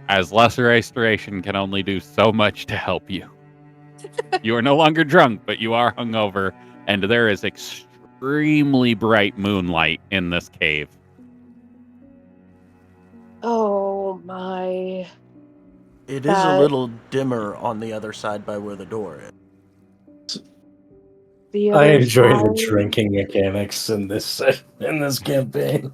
As lesser restoration can only do so much to help you. You are no longer drunk, but you are hungover, and there is extremely bright moonlight in this cave. Oh my. It is a That- little dimmer on the other side by where the door is. The I other enjoy the side- drinking mechanics in this campaign.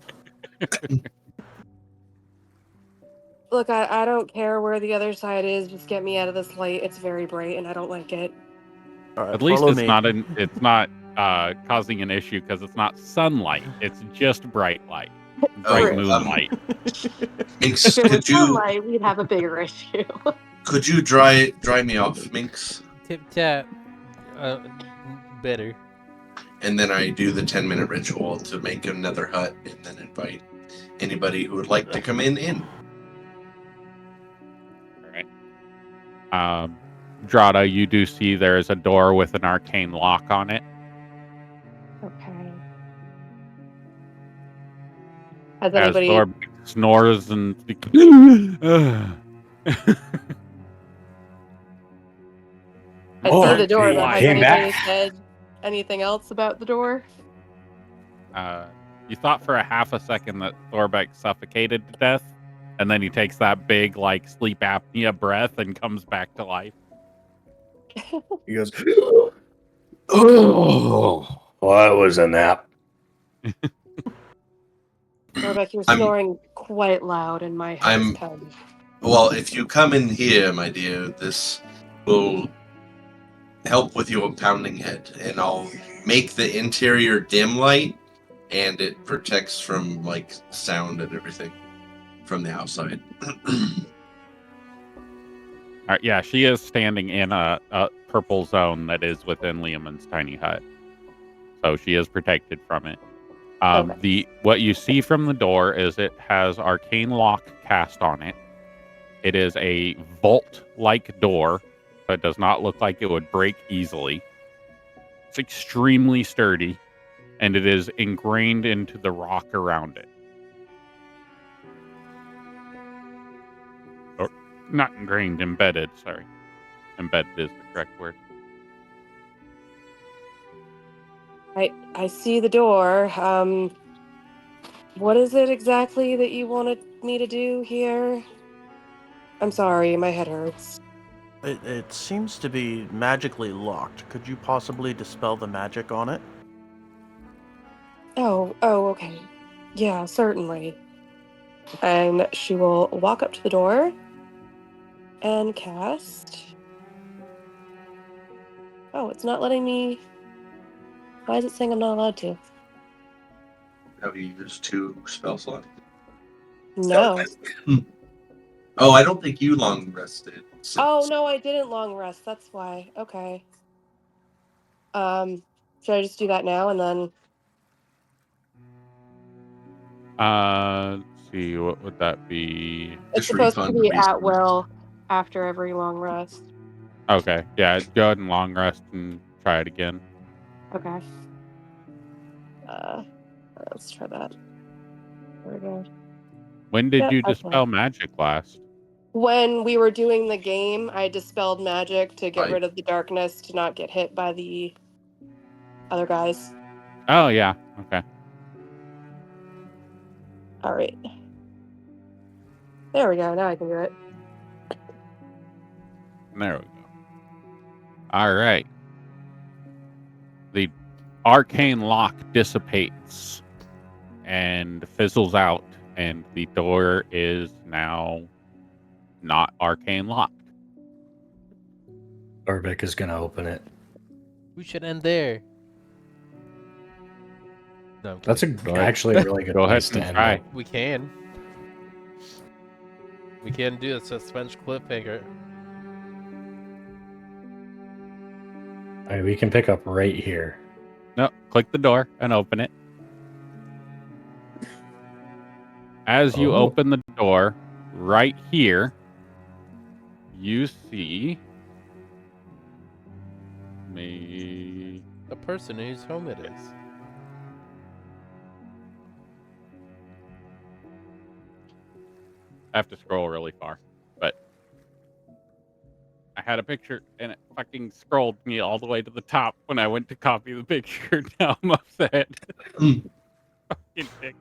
Look, I don't care where the other side is. Just get me out of this light. It's very bright, and I don't like it. All right, At least follow it's me. not causing an issue because it's not sunlight. It's just bright light, Oh, bright moonlight. Minx, If it was could you sunlight, we'd have a bigger issue. dry me off, Minx? Tip tap. Better. And then I do the 10-minute ritual to make another hut and then invite anybody who would like to come in. All right. Drada, you do see there is a door with an arcane lock on it. Okay. Has As anybody? Thor snores and I Oh, see the door, but has came anybody back. said anything else about the door? you thought for a half a second that Thorbeck suffocated to death, and then he takes that big like sleep apnea breath and comes back to life. He goes, oh, well, that was a nap. Rebecca, you're I'm- snoring quite loud, and my head I'm- is pounding. Well, if you come in here, my dear, this will help with your pounding head, and I'll make the interior dim light, and it protects from like sound and everything from the outside. All right, yeah, she is standing in a purple zone that is within Liamon's tiny hut, so she is protected from it. Okay. What you see from the door is it has arcane lock cast on it. It is a vault-like door, so it does not look like it would break easily. It's extremely sturdy, and it is ingrained into the rock around it. Or, not ingrained, embedded, sorry. Embedded is the correct word. I see the door. What is it exactly that you wanted me to do here? I'm sorry, my head hurts. It seems to be magically locked. Could you possibly dispel the magic on it? Oh, okay. Yeah, certainly. And she will walk up to the door and cast. Oh, it's not letting me. Why is it saying I'm not allowed to? Have you used 2 spell slots? No. Oh, I don't think you long rested. Oh no, I didn't long rest. That's why. Okay. Should I just do that now and then? Let's see, what would that be? It's Just supposed to refund the be at resource. will after every long rest. Okay, yeah, go ahead and long rest and try it again. Okay. Let's try that. There we go. When did Yeah, you okay. dispel magic last? When we were doing the game, I dispelled magic to get Right. rid of the darkness to not get hit by the other guys. Oh, yeah, okay. All right. There we go. Now I can do it. There we go. All right. The arcane lock dissipates and fizzles out, and the door is now not arcane locked. Thorbeck is gonna open it. We should end there. No, I'm That's kidding. actually a really good Go ahead place to and end try. it. We can. We can do a suspense cliffhanger. I mean, we can pick up right here. No, click the door and open it. As you Oh. open the door, right here, you see me. The person whose home it is. I have to scroll really far, but I had a picture and it fucking scrolled me all the way to the top when I went to copy the picture. Now I'm upset. Fucking dick.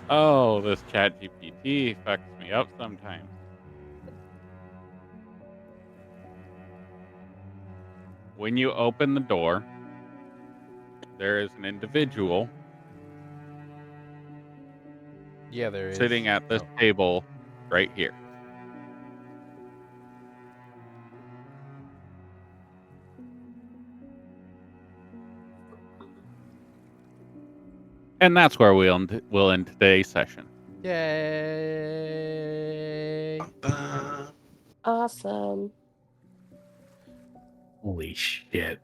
Oh, this chat GPT fucks me up sometimes. When you open the door, there is an individual Yeah, there is. sitting at this Oh. table right here. And that's where we'll end today's session. Yay! Awesome. Holy shit.